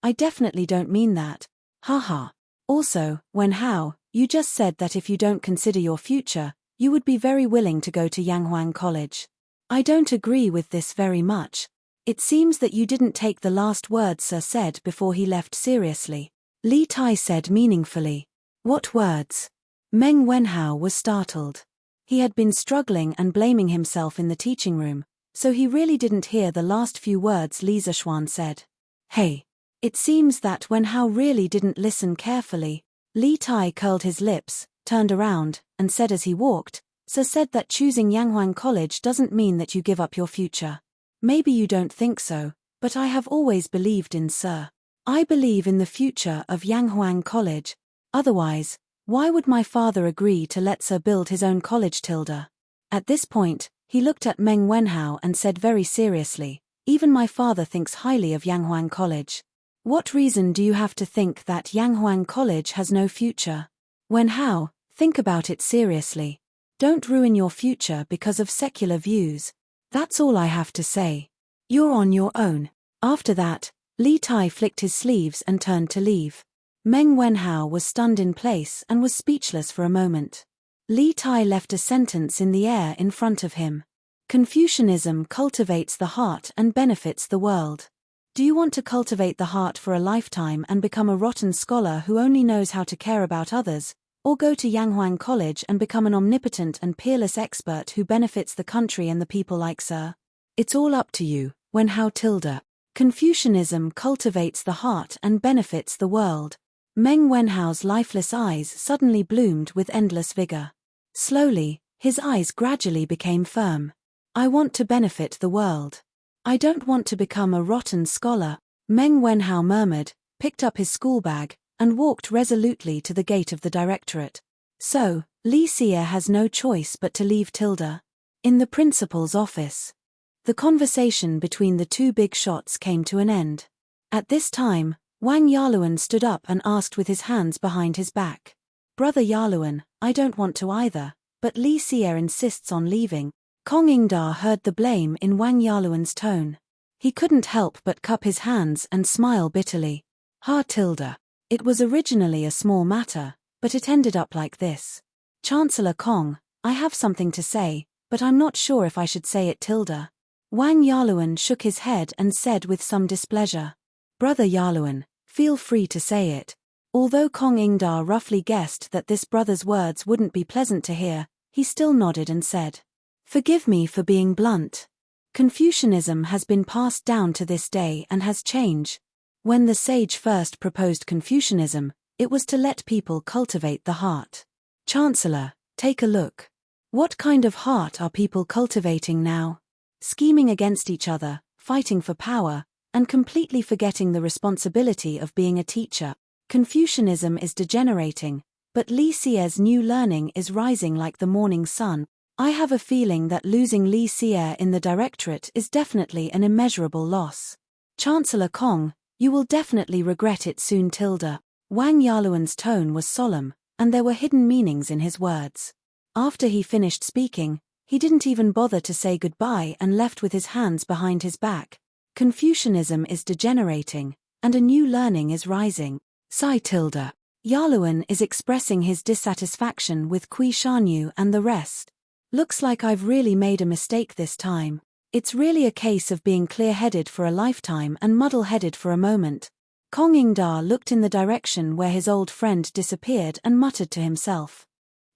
I definitely don't mean that. Haha. Also, Wenhao, you just said that if you don't consider your future, you would be very willing to go to Yanghuang College. I don't agree with this very much. It seems that you didn't take the last words Sir said before he left seriously. Li Tai said meaningfully. What words? Meng Wenhao was startled. He had been struggling and blaming himself in the teaching room, so he really didn't hear the last few words Li Zixuan said. Hey. It seems that Wenhao really didn't listen carefully. Li Tai curled his lips, turned around, and said as he walked, Sir said that choosing Yanghuang College doesn't mean that you give up your future. Maybe you don't think so, but I have always believed in Sir. I believe in the future of Yanghuang College. Otherwise, why would my father agree to let Sir build his own college, Tilda? At this point, he looked at Meng Wenhao and said very seriously, even my father thinks highly of Yanghuang College. What reason do you have to think that Yanghuang College has no future? Wenhao, think about it seriously. Don't ruin your future because of secular views. That's all I have to say. You're on your own. After that, Li Tai flicked his sleeves and turned to leave. Meng Wenhao was stunned in place and was speechless for a moment. Li Tai left a sentence in the air in front of him. Confucianism cultivates the heart and benefits the world. Do you want to cultivate the heart for a lifetime and become a rotten scholar who only knows how to care about others, or go to Yanghuang College and become an omnipotent and peerless expert who benefits the country and the people like Sir? It's all up to you, Wenhao Tilda. Confucianism cultivates the heart and benefits the world. Meng Wenhao's lifeless eyes suddenly bloomed with endless vigor. Slowly, his eyes gradually became firm. I want to benefit the world. I don't want to become a rotten scholar, Meng Wenhao murmured, picked up his school bag, and walked resolutely to the gate of the directorate. So, Li Xie has no choice but to leave Tilda. In the principal's office. The conversation between the two big shots came to an end. At this time, Wang Yaluan stood up and asked with his hands behind his back. Brother Yaluan, I don't want to either, but Li Xie insists on leaving. Kong Ingda heard the blame in Wang Yaluan's tone. He couldn't help but cup his hands and smile bitterly. Ha Tilda. It was originally a small matter, but it ended up like this. Chancellor Kong, I have something to say, but I'm not sure if I should say it, Tilda. Wang Yaluan shook his head and said with some displeasure. Brother Yaluan, feel free to say it. Although Kong Ingda roughly guessed that this brother's words wouldn't be pleasant to hear, he still nodded and said, Forgive me for being blunt. Confucianism has been passed down to this day and has changed. When the sage first proposed Confucianism, it was to let people cultivate the heart. Chancellor, take a look. What kind of heart are people cultivating now? Scheming against each other, fighting for power, and completely forgetting the responsibility of being a teacher. Confucianism is degenerating, but Li Xie's new learning is rising like the morning sun. I have a feeling that losing Li Xie in the directorate is definitely an immeasurable loss. Chancellor Kong, you will definitely regret it soon, Tilda. Wang Yaluan's tone was solemn, and there were hidden meanings in his words. After he finished speaking, he didn't even bother to say goodbye and left with his hands behind his back. Confucianism is degenerating, and a new learning is rising. Sigh Tilda. Yaluan is expressing his dissatisfaction with Kui Shanyu and the rest. Looks like I've really made a mistake this time. It's really a case of being clear-headed for a lifetime and muddle-headed for a moment. Kong Ingda looked in the direction where his old friend disappeared and muttered to himself.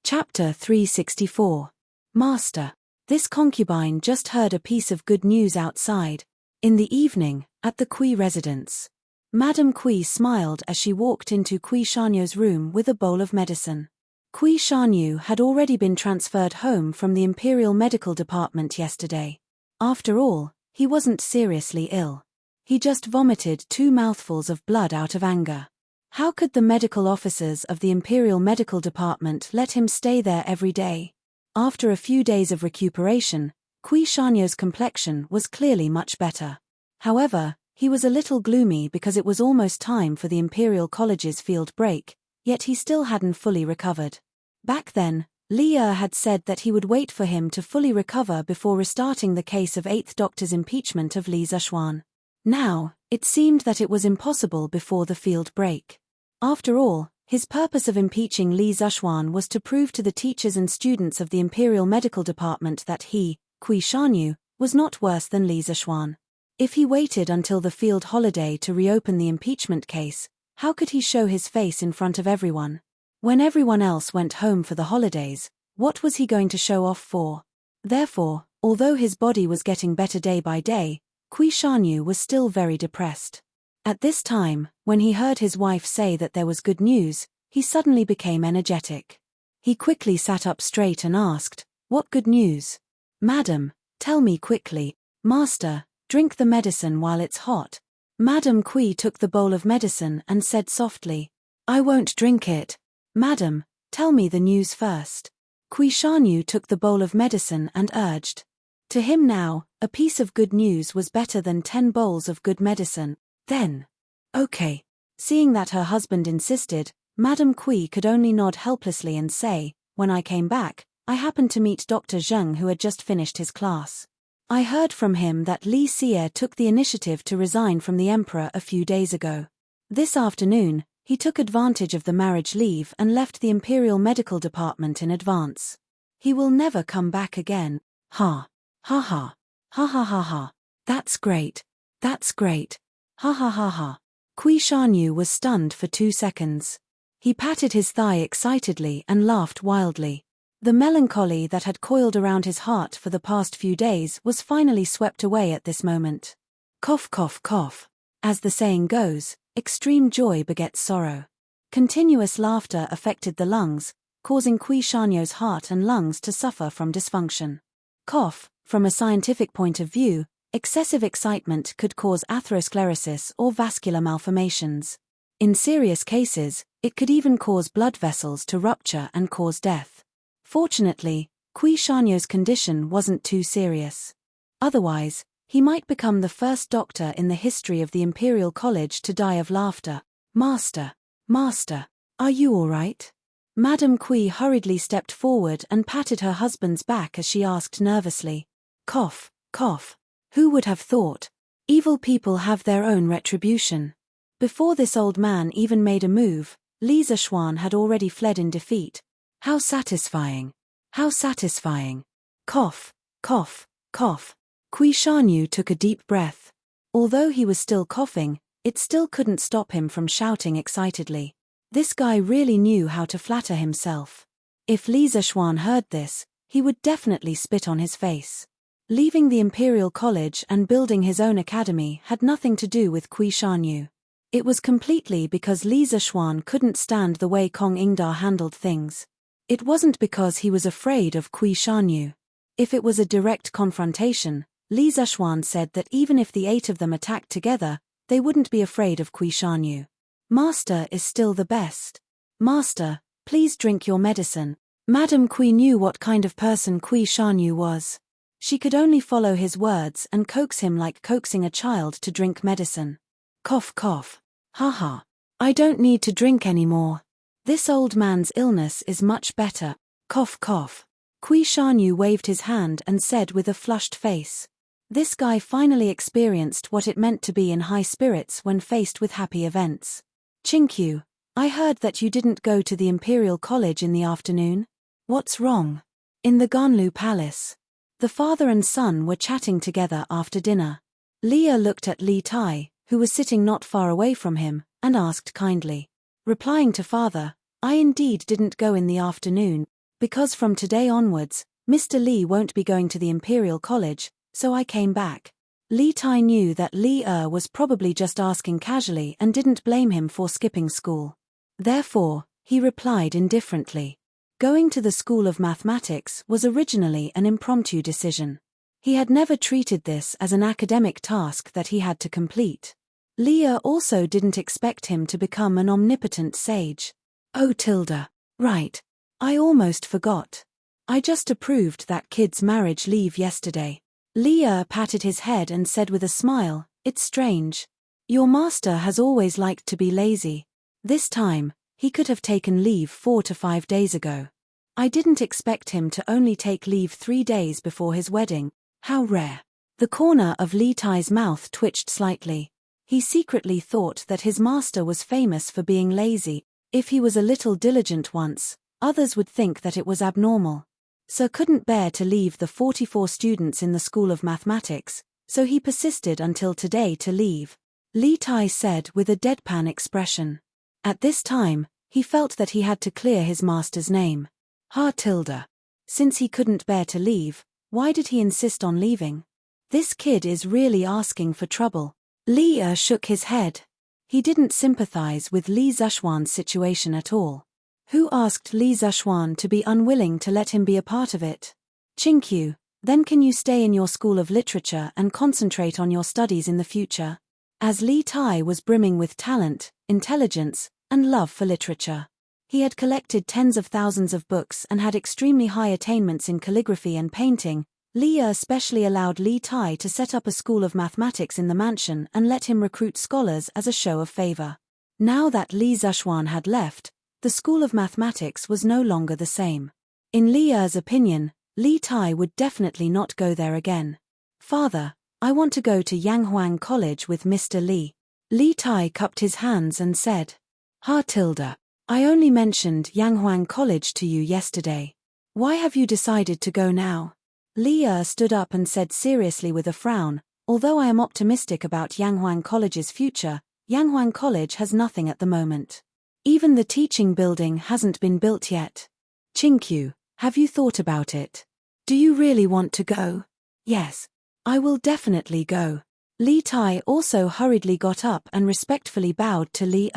Chapter 364. Master. This concubine just heard a piece of good news outside. In the evening, at the Kui residence. Madame Kui smiled as she walked into Kui Shanyu's room with a bowl of medicine. Kui Shanyu had already been transferred home from the Imperial Medical Department yesterday. After all, he wasn't seriously ill. He just vomited 2 mouthfuls of blood out of anger. How could the medical officers of the Imperial Medical Department let him stay there every day? After a few days of recuperation, Kui Shanyu's complexion was clearly much better. However, he was a little gloomy because it was almost time for the Imperial College's field break, yet he still hadn't fully recovered. Back then, Li Er had said that he would wait for him to fully recover before restarting the case of 8th Doctor's impeachment of Li Zishuan. Now, it seemed that it was impossible before the field break. After all, his purpose of impeaching Li Zishuan was to prove to the teachers and students of the Imperial Medical Department that he, Kui Shanyu, was not worse than Li Zishuan. If he waited until the field holiday to reopen the impeachment case, how could he show his face in front of everyone? When everyone else went home for the holidays, what was he going to show off for? Therefore, although his body was getting better day by day, Kui Shanyu was still very depressed. At this time, when he heard his wife say that there was good news, he suddenly became energetic. He quickly sat up straight and asked, "What good news? Madam, tell me quickly." "Master, drink the medicine while it's hot. Madame Kui took the bowl of medicine and said softly, "I won't drink it." "Madam, tell me the news first." Kui Shanyu took the bowl of medicine and urged. To him now, a piece of good news was better than 10 bowls of good medicine. Then, okay. Seeing that her husband insisted, Madame Kui could only nod helplessly and say, "When I came back, I happened to meet Dr. Zheng, who had just finished his class. I heard from him that Li Xie took the initiative to resign from the emperor a few days ago. This afternoon, he took advantage of the marriage leave and left the Imperial Medical Department in advance. He will never come back again. Ha. Ha ha. Ha ha ha ha. That's great. That's great. Ha ha ha ha." Kui Shanyu was stunned for 2 seconds. He patted his thigh excitedly and laughed wildly. The melancholy that had coiled around his heart for the past few days was finally swept away at this moment. Cough cough cough. As the saying goes, extreme joy begets sorrow. Continuous laughter affected the lungs, causing Kui Shanyu's heart and lungs to suffer from dysfunction. Cough, from a scientific point of view, excessive excitement could cause atherosclerosis or vascular malformations. In serious cases, it could even cause blood vessels to rupture and cause death. Fortunately, Kui Shanyu's condition wasn't too serious. Otherwise, he might become the first doctor in the history of the Imperial College to die of laughter. "Master, Master, are you all right?" Madame Kui hurriedly stepped forward and patted her husband's back as she asked nervously. Cough, cough. Who would have thought? Evil people have their own retribution. Before this old man even made a move, Li Zishuan had already fled in defeat. How satisfying. How satisfying. Cough, cough, cough. Kui Shanyu took a deep breath. Although he was still coughing, it still couldn't stop him from shouting excitedly. This guy really knew how to flatter himself. If Li Zishuan heard this, he would definitely spit on his face. Leaving the Imperial College and building his own academy had nothing to do with Kui Shanyu. It was completely because Li Zishuan couldn't stand the way Kong Ingda handled things. It wasn't because he was afraid of Kui Shanyu. If it was a direct confrontation, Li Zishuan said that even if the 8 of them attacked together, they wouldn't be afraid of Kui Shanyu. Master is still the best. Master, please drink your medicine. Madame Kui knew what kind of person Kui Shanyu was. She could only follow his words and coax him like coaxing a child to drink medicine. Cough cough. Ha ha. I don't need to drink anymore. This old man's illness is much better. Cough cough. Kui Shanyu waved his hand and said with a flushed face. This guy finally experienced what it meant to be in high spirits when faced with happy events. Chinkyu, I heard that you didn't go to the Imperial College in the afternoon. What's wrong? In the Ganlu Palace. The father and son were chatting together after dinner. Leah looked at Li Tai, who was sitting not far away from him, and asked kindly. Replying to father, I indeed didn't go in the afternoon, because from today onwards, Mr. Li won't be going to the Imperial College, so I came back. Li Tai knew that Li was probably just asking casually and didn't blame him for skipping school. Therefore, he replied indifferently. Going to the School of Mathematics was originally an impromptu decision. He had never treated this as an academic task that he had to complete. Leah also didn't expect him to become an omnipotent sage. Oh Tilda. Right. I almost forgot. I just approved that kid's marriage leave yesterday. Leah patted his head and said with a smile, It's strange. Your master has always liked to be lazy. This time, he could have taken leave 4 to 5 days ago. I didn't expect him to only take leave 3 days before his wedding. How rare. The corner of Li Tai's mouth twitched slightly. He secretly thought that his master was famous for being lazy. If he was a little diligent once, others would think that it was abnormal. Sir couldn't bear to leave the 44 students in the School of Mathematics, so he persisted until today to leave. Li Tai said with a deadpan expression. At this time, he felt that he had to clear his master's name. Ha Tilda. Since he couldn't bear to leave, why did he insist on leaving? This kid is really asking for trouble. Li shook his head. He didn't sympathize with Li Zishuan's situation at all. Who asked Li Zishuan to be unwilling to let him be a part of it? Chinkyu, then can you stay in your school of literature and concentrate on your studies in the future? as Li Tai was brimming with talent, intelligence, and love for literature. He had collected tens of thousands of books and had extremely high attainments in calligraphy and painting. Li especially allowed Li Tai to set up a school of mathematics in the mansion and let him recruit scholars as a show of favor. Now that Li Zishuan had left, the school of mathematics was no longer the same. In Li's opinion, Li Tai would definitely not go there again. "Father, I want to go to Yanghuang College with Mr. Li." Li Tai cupped his hands and said, "Ha tilde. I only mentioned Yanghuang College to you yesterday. Why have you decided to go now?" Li stood up and said seriously with a frown, "Although I am optimistic about Yanghuang College's future, Yanghuang College has nothing at the moment. Even the teaching building hasn't been built yet. Qingqiu, have you thought about it? Do you really want to go?" "Yes. I will definitely go." Li Tai also hurriedly got up and respectfully bowed to Li.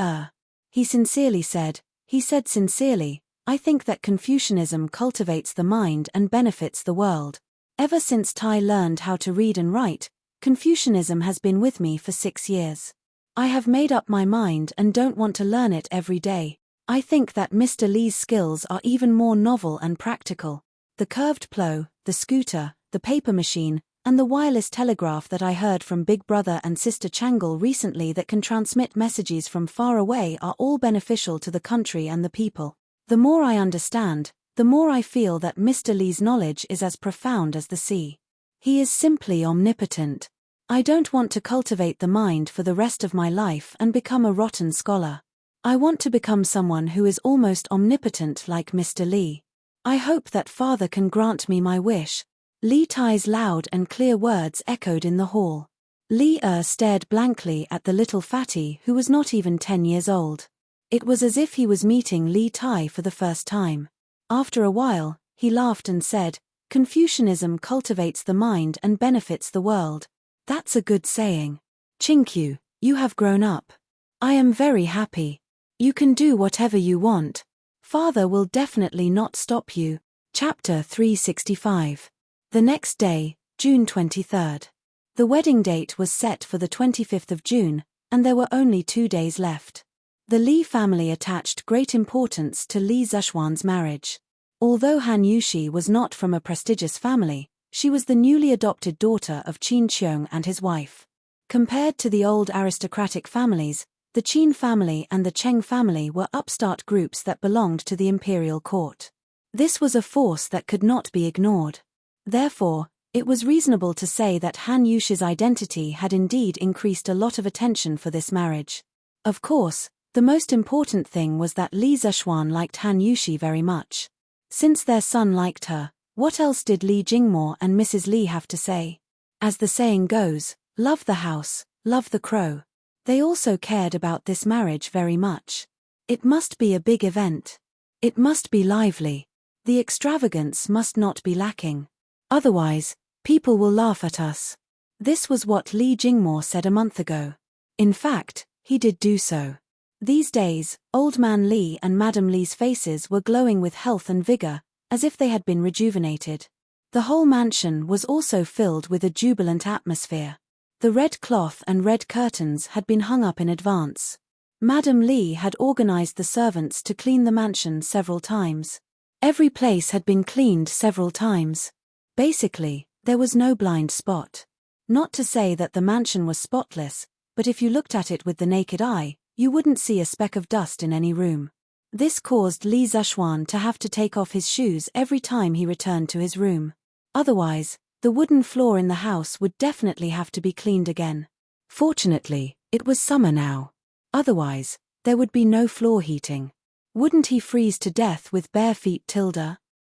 He said sincerely, "I think that Confucianism cultivates the mind and benefits the world. Ever since Tai learned how to read and write, Confucianism has been with me for 6 years. I have made up my mind and don't want to learn it every day. I think that Mr. Li's skills are even more novel and practical. The curved plow, the scooter, the paper machine, and the wireless telegraph that I heard from Big Brother and Sister Changle recently that can transmit messages from far away are all beneficial to the country and the people. The more I understand, the more I feel that Mr. Li's knowledge is as profound as the sea. He is simply omnipotent. I don't want to cultivate the mind for the rest of my life and become a rotten scholar. I want to become someone who is almost omnipotent like Mr. Li. I hope that Father can grant me my wish." Li Tai's loud and clear words echoed in the hall. Li stared blankly at the little fatty who was not even 10 years old. It was as if he was meeting Li Tai for the first time. After a while, he laughed and said, "Confucianism cultivates the mind and benefits the world. That's a good saying. Qingqiu, you have grown up. I am very happy. You can do whatever you want. Father will definitely not stop you." Chapter 365. The next day, June 23rd. The wedding date was set for the 25th of June, and there were only 2 days left. The Li family attached great importance to Li Zishuan's marriage. Although Han Yushi was not from a prestigious family, she was the newly adopted daughter of Qin Qiong and his wife. Compared to the old aristocratic families, the Qin family and the Cheng family were upstart groups that belonged to the imperial court. This was a force that could not be ignored. Therefore, it was reasonable to say that Han Yushi's identity had indeed increased a lot of attention for this marriage. Of course, the most important thing was that Li Zishuan liked Han Yushi very much. Since their son liked her, what else did Li Jingmo and Mrs. Li have to say? As the saying goes, love the house, love the crow. They also cared about this marriage very much. It must be a big event. It must be lively. The extravagance must not be lacking. Otherwise, people will laugh at us. This was what Li Jingmo said a month ago. In fact, he did do so. These days, Old Man Li and Madam Li's faces were glowing with health and vigor, as if they had been rejuvenated. The whole mansion was also filled with a jubilant atmosphere. The red cloth and red curtains had been hung up in advance. Madam Li had organized the servants to clean the mansion several times. Every place had been cleaned several times. Basically, there was no blind spot. Not to say that the mansion was spotless, but if you looked at it with the naked eye, you wouldn't see a speck of dust in any room. This caused Li Zishuan to have to take off his shoes every time he returned to his room. Otherwise, the wooden floor in the house would definitely have to be cleaned again. Fortunately, it was summer now. Otherwise, there would be no floor heating. Wouldn't he freeze to death with bare feet?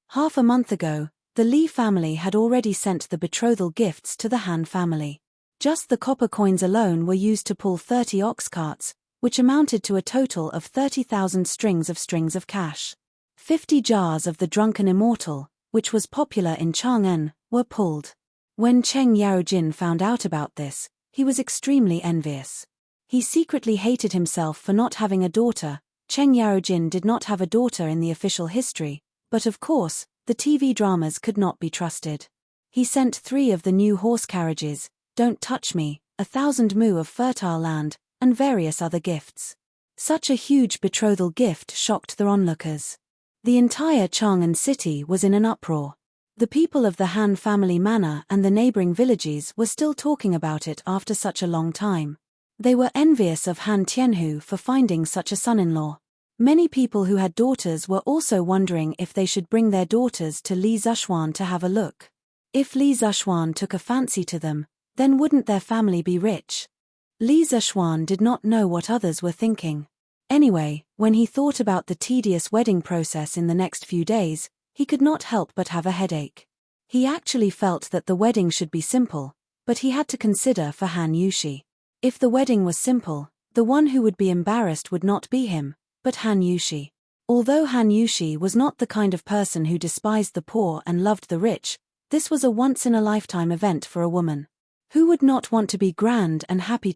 Half a month ago, the Li family had already sent the betrothal gifts to the Han family. Just the copper coins alone were used to pull 30 ox carts, which amounted to a total of 30,000 strings of cash. 50 jars of the Drunken Immortal, which was popular in Chang'an, were pulled. When Cheng Yaojin found out about this, he was extremely envious. He secretly hated himself for not having a daughter. Cheng Yaojin did not have a daughter in the official history, but of course, the TV dramas could not be trusted. He sent 3 of the new horse carriages, "Don't Touch Me," 1,000 mu of fertile land, and various other gifts. Such a huge betrothal gift shocked the onlookers. The entire Chang'an city was in an uproar. The people of the Han family manor and the neighboring villages were still talking about it after such a long time. They were envious of Han Tianhu for finding such a son-in-law. Many people who had daughters were also wondering if they should bring their daughters to Li Zishuan to have a look. If Li Zishuan took a fancy to them, then wouldn't their family be rich? Li Zishuan did not know what others were thinking. Anyway, when he thought about the tedious wedding process in the next few days, he could not help but have a headache. He actually felt that the wedding should be simple, but he had to consider for Han Yushi. If the wedding was simple, the one who would be embarrassed would not be him, but Han Yushi. Although Han Yushi was not the kind of person who despised the poor and loved the rich, this was a once-in-a-lifetime event for a woman. Who would not want to be grand and happy?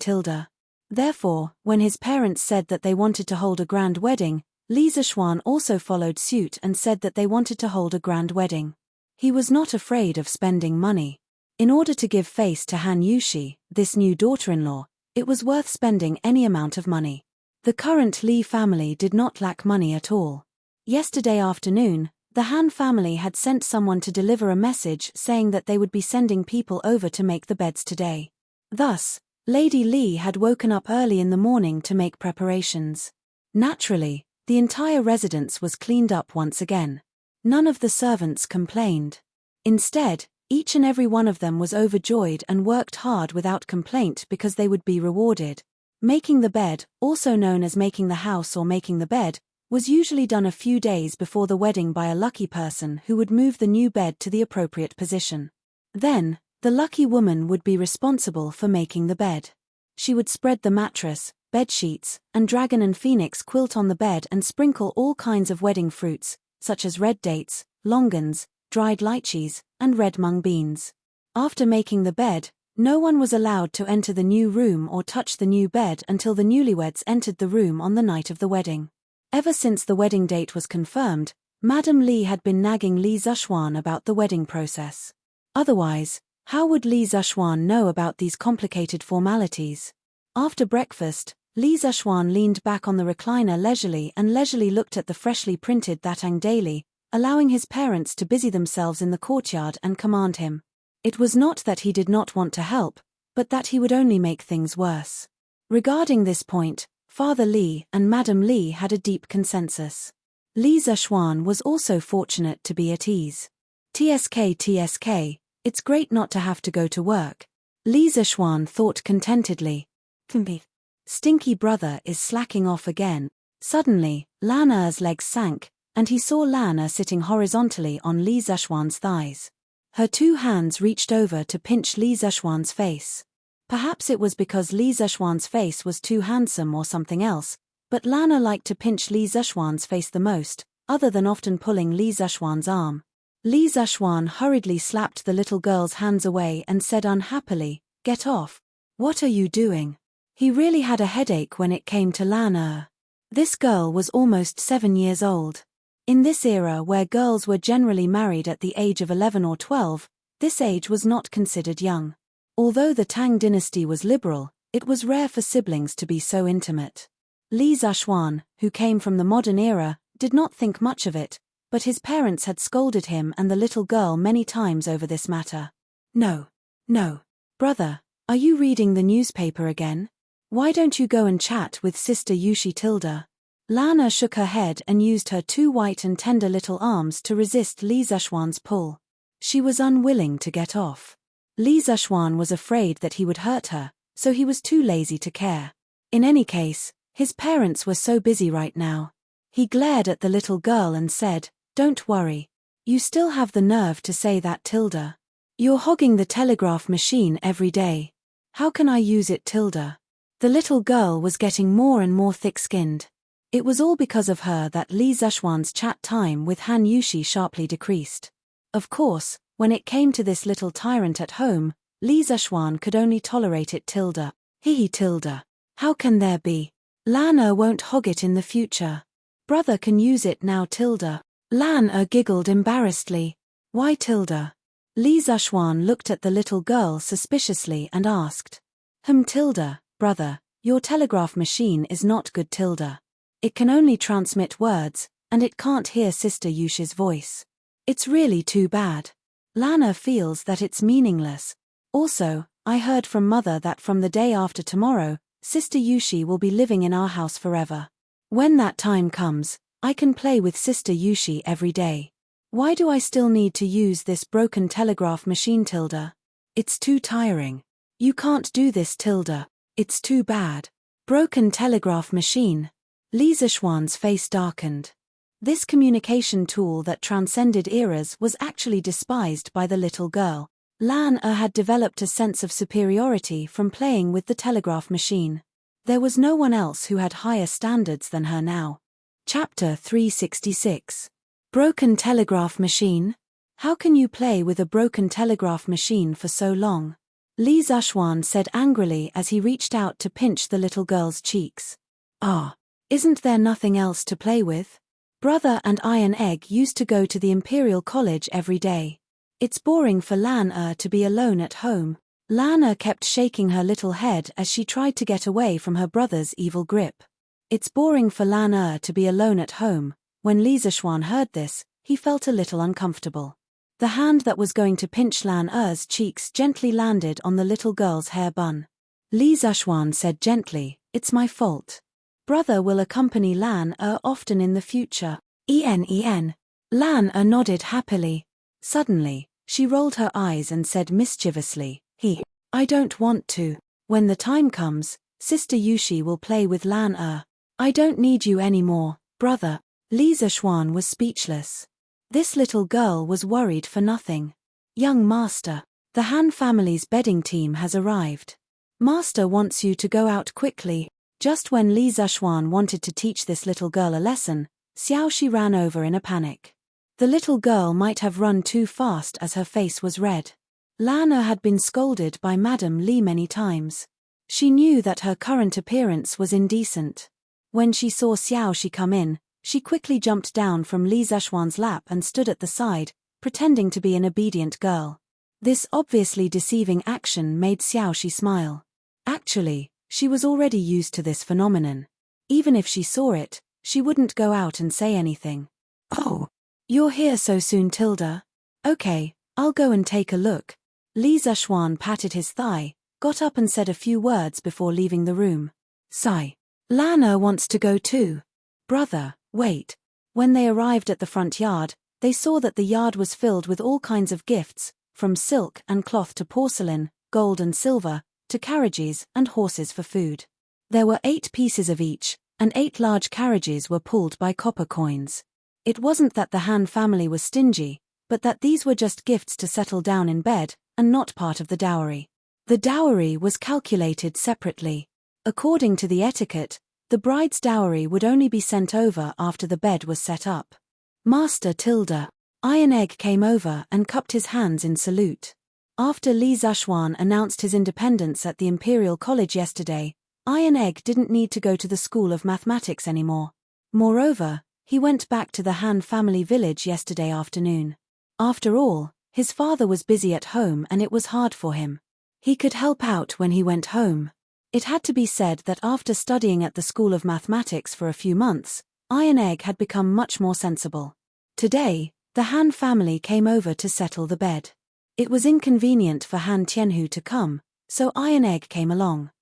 Therefore, when his parents said that they wanted to hold a grand wedding, Li Zishuan also followed suit and said that they wanted to hold a grand wedding. He was not afraid of spending money. In order to give face to Han Yushi, this new daughter-in-law, it was worth spending any amount of money. The current Li family did not lack money at all. Yesterday afternoon, the Han family had sent someone to deliver a message saying that they would be sending people over to make the beds today. Thus, Lady Li had woken up early in the morning to make preparations. Naturally, the entire residence was cleaned up once again. None of the servants complained. Instead, each and every one of them was overjoyed and worked hard without complaint because they would be rewarded. Making the bed, also known as making the house or making the bed, was usually done a few days before the wedding by a lucky person who would move the new bed to the appropriate position. Then, the lucky woman would be responsible for making the bed. She would spread the mattress, bed sheets, and dragon and phoenix quilt on the bed and sprinkle all kinds of wedding fruits, such as red dates, longans, dried lychees, and red mung beans. After making the bed, no one was allowed to enter the new room or touch the new bed until the newlyweds entered the room on the night of the wedding. Ever since the wedding date was confirmed, Madame Li had been nagging Li Zishuan about the wedding process. Otherwise, how would Li Zishuan know about these complicated formalities? After breakfast, Li Zishuan leaned back on the recliner leisurely looked at the freshly printed Datang daily, allowing his parents to busy themselves in the courtyard and command him. It was not that he did not want to help, but that he would only make things worse. Regarding this point, Father Li and Madame Li had a deep consensus. Li Zishuan was also fortunate to be at ease. TSK, it's great not to have to go to work. Li Zishuan thought contentedly. Stinky brother is slacking off again. Suddenly, Lan Er's legs sank, and he saw Lan Er sitting horizontally on Li Zishuan's thighs. Her two hands reached over to pinch Li Zishuan's face. Perhaps it was because Li Zishuan's face was too handsome or something else, but Lan Er liked to pinch Li Zishuan's face the most, other than often pulling Li Zishuan's arm. Li Zishuan hurriedly slapped the little girl's hands away and said unhappily, "Get off. What are you doing?" He really had a headache when it came to Lan Er. This girl was almost 7 years old. In this era where girls were generally married at the age of 11 or 12, this age was not considered young. Although the Tang dynasty was liberal, it was rare for siblings to be so intimate. Li Zishuan, who came from the modern era, did not think much of it, but his parents had scolded him and the little girl many times over this matter. No. Brother, are you reading the newspaper again? Why don't you go and chat with Sister Yushi? Lan Er shook her head and used her two white and tender little arms to resist Li Zishuan's pull. She was unwilling to get off. Li Zishuan was afraid that he would hurt her, so he was too lazy to care. In any case, his parents were so busy right now. He glared at the little girl and said, "Don't worry. You still have the nerve to say that, Tilda. You're hogging the telegraph machine every day. How can I use it, Tilda?" The little girl was getting more and more thick-skinned. It was all because of her that Li Zishuan's chat time with Han Yushi sharply decreased. Of course, when it came to this little tyrant at home, Li Zishuan could only tolerate it. Tilda. How can there be? Lan Er won't hog it in the future. Brother can use it now. Tilda. Lan Er giggled embarrassedly. Why, Tilda? Li Zishuan looked at the little girl suspiciously and asked. Tilda, brother, your telegraph machine is not good Tilda. It can only transmit words, and it can't hear Sister Yushi's voice. It's really too bad. Lana feels that it's meaningless. Also, I heard from Mother that from the day after tomorrow, Sister Yushi will be living in our house forever. When that time comes, I can play with Sister Yushi every day. Why do I still need to use this broken telegraph machine Tilda? It's too tiring. You can't do this Tilda. It's too bad. Broken telegraph machine. Lisa Schwann's face darkened. This communication tool that transcended eras was actually despised by the little girl. Lan-er had developed a sense of superiority from playing with the telegraph machine. There was no one else who had higher standards than her now. Chapter 366. Broken telegraph machine? How can you play with a broken telegraph machine for so long? Li Zuxuan said angrily as he reached out to pinch the little girl's cheeks. Ah, isn't there nothing else to play with? Brother and Iron Egg used to go to the Imperial College every day. It's boring for Lan-er to be alone at home. Lan-er kept shaking her little head as she tried to get away from her brother's evil grip. It's boring for Lan-er to be alone at home. When Li Zuxuan heard this, he felt a little uncomfortable. The hand that was going to pinch Lan-er's cheeks gently landed on the little girl's hair bun. Li Zuxuan said gently, "It's my fault. Brother will accompany Lan-er often in the future." Lan-er nodded happily. Suddenly, she rolled her eyes and said mischievously, I don't want to. When the time comes, Sister Yushi will play with Lan-er. I don't need you anymore, brother. Li Zuxuan was speechless. This little girl was worried for nothing. Young Master, the Han family's bedding team has arrived. Master wants you to go out quickly. Just when Li Zuxuan wanted to teach this little girl a lesson, Xiaoxi ran over in a panic. The little girl might have run too fast as her face was red. Lan-er had been scolded by Madame Li many times. She knew that her current appearance was indecent. When she saw Xiaoxi come in, she quickly jumped down from Li Zuxuan's lap and stood at the side, pretending to be an obedient girl. This obviously deceiving action made Xiaoxi smile. Actually, she was already used to this phenomenon. Even if she saw it, she wouldn't go out and say anything. Oh, you're here so soon Tilda? Okay, I'll go and take a look. Li Zuxuan patted his thigh, got up and said a few words before leaving the room. Sigh. Lan-er wants to go too. Brother, wait. When they arrived at the front yard, they saw that the yard was filled with all kinds of gifts, from silk and cloth to porcelain, gold and silver, to carriages and horses for food. There were 8 pieces of each, and 8 large carriages were pulled by copper coins. It wasn't that the Han family was stingy, but that these were just gifts to settle down in bed, and not part of the dowry. The dowry was calculated separately. According to the etiquette, the bride's dowry would only be sent over after the bed was set up. Master Tilda. Iron Egg came over and cupped his hands in salute. After Li Zuxuan announced his independence at the Imperial College yesterday, Iron Egg didn't need to go to the School of Mathematics anymore. Moreover, he went back to the Han family village yesterday afternoon. After all, his father was busy at home and it was hard for him. He could help out when he went home. It had to be said that after studying at the School of Mathematics for a few months, Iron Egg had become much more sensible. Today, the Han family came over to settle the bed. It was inconvenient for Han Tianhu to come, so Iron Egg came along.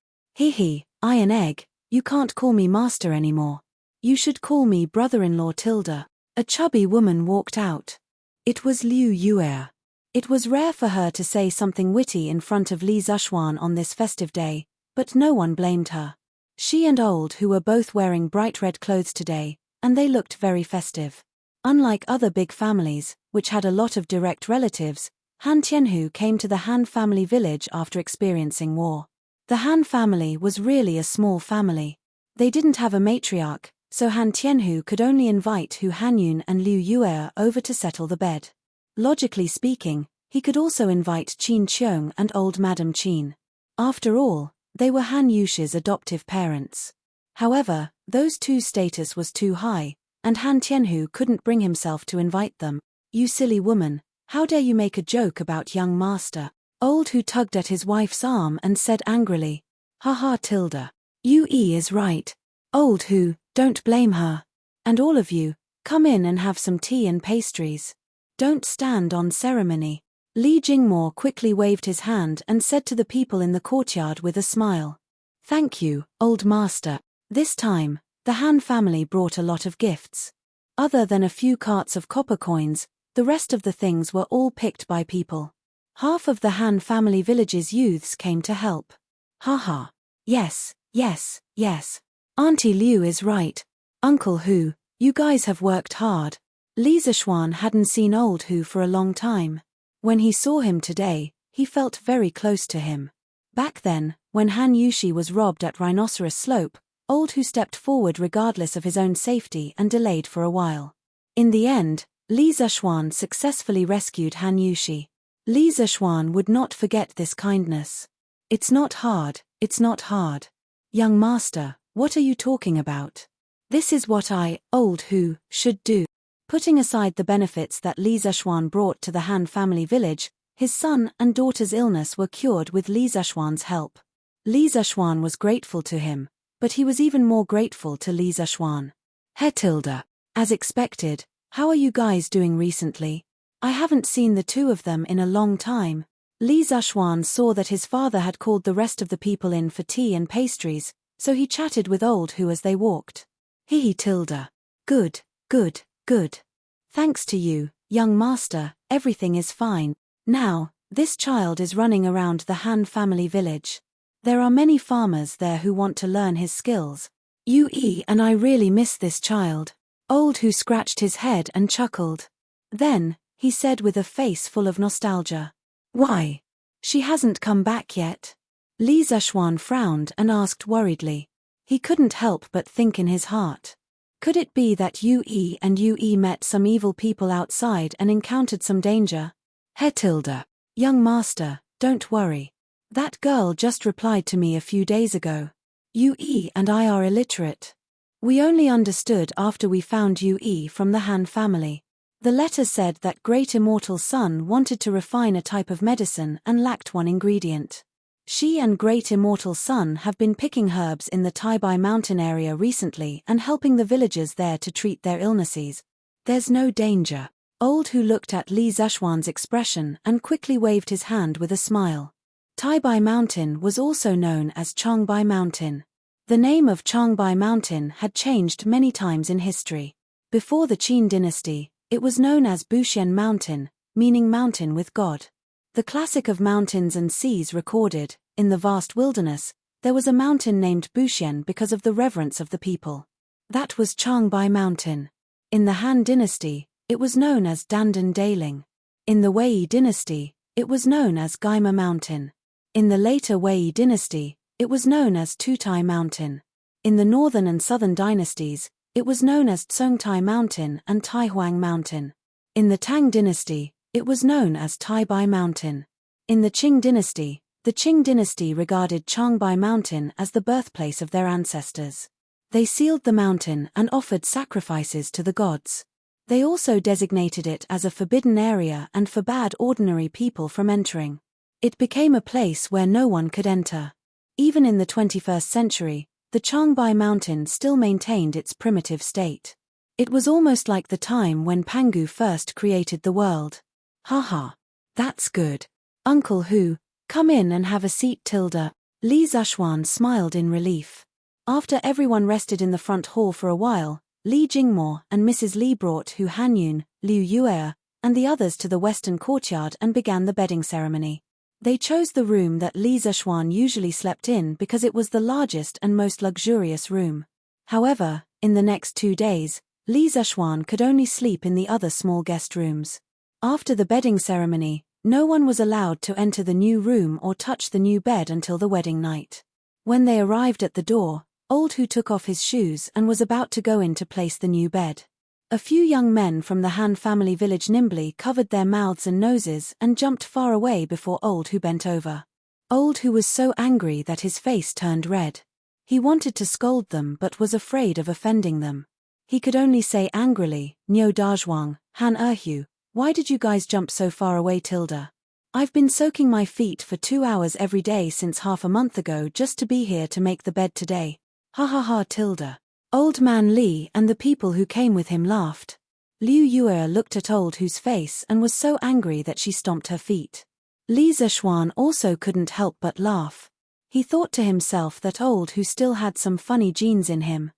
Iron Egg, you can't call me master anymore. You should call me brother-in-law Tilda. A chubby woman walked out. It was Liu Yuer. It was rare for her to say something witty in front of Li Zuxuan on this festive day, but no one blamed her. She and Old Who were both wearing bright red clothes today, and they looked very festive. Unlike other big families, which had a lot of direct relatives, Han Tianhu came to the Han family village after experiencing war. The Han family was really a small family. They didn't have a matriarch, so Han Tianhu could only invite Hu Hanyun and Liu Yuer over to settle the bed. Logically speaking, he could also invite Qin Qiong and old Madame Qin. After all, they were Han Yushi's adoptive parents. However, those two's status was too high, and Han Tianhu couldn't bring himself to invite them. You silly woman, how dare you make a joke about young master? Old Who tugged at his wife's arm and said angrily. Haha Tilda. Yue is right. Old Hu, don't blame her. And all of you, come in and have some tea and pastries. Don't stand on ceremony. Li Jingmo quickly waved his hand and said to the people in the courtyard with a smile. Thank you, old master. This time, the Han family brought a lot of gifts. Other than a few carts of copper coins, the rest of the things were all picked by people. Half of the Han family village's youths came to help. Haha. Yes, yes, yes. Auntie Liu is right. Uncle Hu, you guys have worked hard. Li Zishuan hadn't seen old Hu for a long time. When he saw him today, he felt very close to him. Back then, when Han Yushi was robbed at Rhinoceros Slope, old Hu stepped forward regardless of his own safety and delayed for a while. In the end, Li Zishuan successfully rescued Han Yushi. Li Zishuan would not forget this kindness. It's not hard, it's not hard. Young master, what are you talking about? This is what I, old Hu, should do. Putting aside the benefits that Li Zishuan brought to the Han family village, his son and daughter's illness were cured with Li Zishuan's help. Li Zishuan was grateful to him, but he was even more grateful to Li Zishuan. He Tilda. As expected, how are you guys doing recently? I haven't seen the two of them in a long time. Li Zishuan saw that his father had called the rest of the people in for tea and pastries, so he chatted with old Hu as they walked. He Tilda. Good, good, good. Thanks to you, young master, everything is fine. Now, this child is running around the Han family village. There are many farmers there who want to learn his skills. Yue and I really miss this child. Old Hu scratched his head and chuckled. Then, he said with a face full of nostalgia. Why? She hasn't come back yet. Li Zishuan frowned and asked worriedly. He couldn't help but think in his heart. Could it be that Yue met some evil people outside and encountered some danger? He Tilda. Young master, don't worry. That girl just replied to me a few days ago. Yue and I are illiterate. We only understood after we found Yue from the Han family. The letter said that Great Immortal Sun wanted to refine a type of medicine and lacked one ingredient. She and Great Immortal Sun have been picking herbs in the Taibai mountain area recently and helping the villagers there to treat their illnesses. There's no danger. Old Hu looked at Li Zishuan's expression and quickly waved his hand with a smile. Taibai Mountain was also known as Changbai Mountain. The name of Changbai Mountain had changed many times in history. Before the Qin dynasty, it was known as Buxian Mountain, meaning mountain with God. The classic of mountains and seas recorded, in the vast wilderness, there was a mountain named Buxian because of the reverence of the people. That was Changbai Mountain. In the Han dynasty, it was known as Dandan Daling. In the Wei dynasty, it was known as Gaima Mountain. In the later Wei dynasty, it was known as Tutai Mountain. In the northern and southern dynasties, it was known as Tsongtai Mountain and Taihuang Mountain. In the Tang dynasty, it was known as Taibai Mountain. In the Qing dynasty regarded Changbai Mountain as the birthplace of their ancestors. They sealed the mountain and offered sacrifices to the gods. They also designated it as a forbidden area and forbade ordinary people from entering. It became a place where no one could enter. Even in the 21st century, the Changbai Mountain still maintained its primitive state. It was almost like the time when Pangu first created the world. Haha. That's good. Uncle Hu, come in and have a seat Tilda. Li Zishuan smiled in relief. After everyone rested in the front hall for a while, Li Jingmo and Mrs. Li brought Hu Hanyun, Liu Yue, and the others to the western courtyard and began the bedding ceremony. They chose the room that Li Zishuan usually slept in because it was the largest and most luxurious room. However, in the next 2 days, Li Zishuan could only sleep in the other small guest rooms. After the bedding ceremony, no one was allowed to enter the new room or touch the new bed until the wedding night. When they arrived at the door, Old Hu took off his shoes and was about to go in to place the new bed. A few young men from the Han family village nimbly covered their mouths and noses and jumped far away before Old Hu bent over. Old Hu was so angry that his face turned red. He wanted to scold them but was afraid of offending them. He could only say angrily, Niu Dazhuang, Han Erhu, why did you guys jump so far away Tilda? I've been soaking my feet for 2 hours every day since half a month ago just to be here to make the bed today. Ha ha ha tilde. Old man Li and the people who came with him laughed. Liu Yue looked at Old Hu's face and was so angry that she stomped her feet. Li Zishuan also couldn't help but laugh. He thought to himself that Old Hu still had some funny genes in him.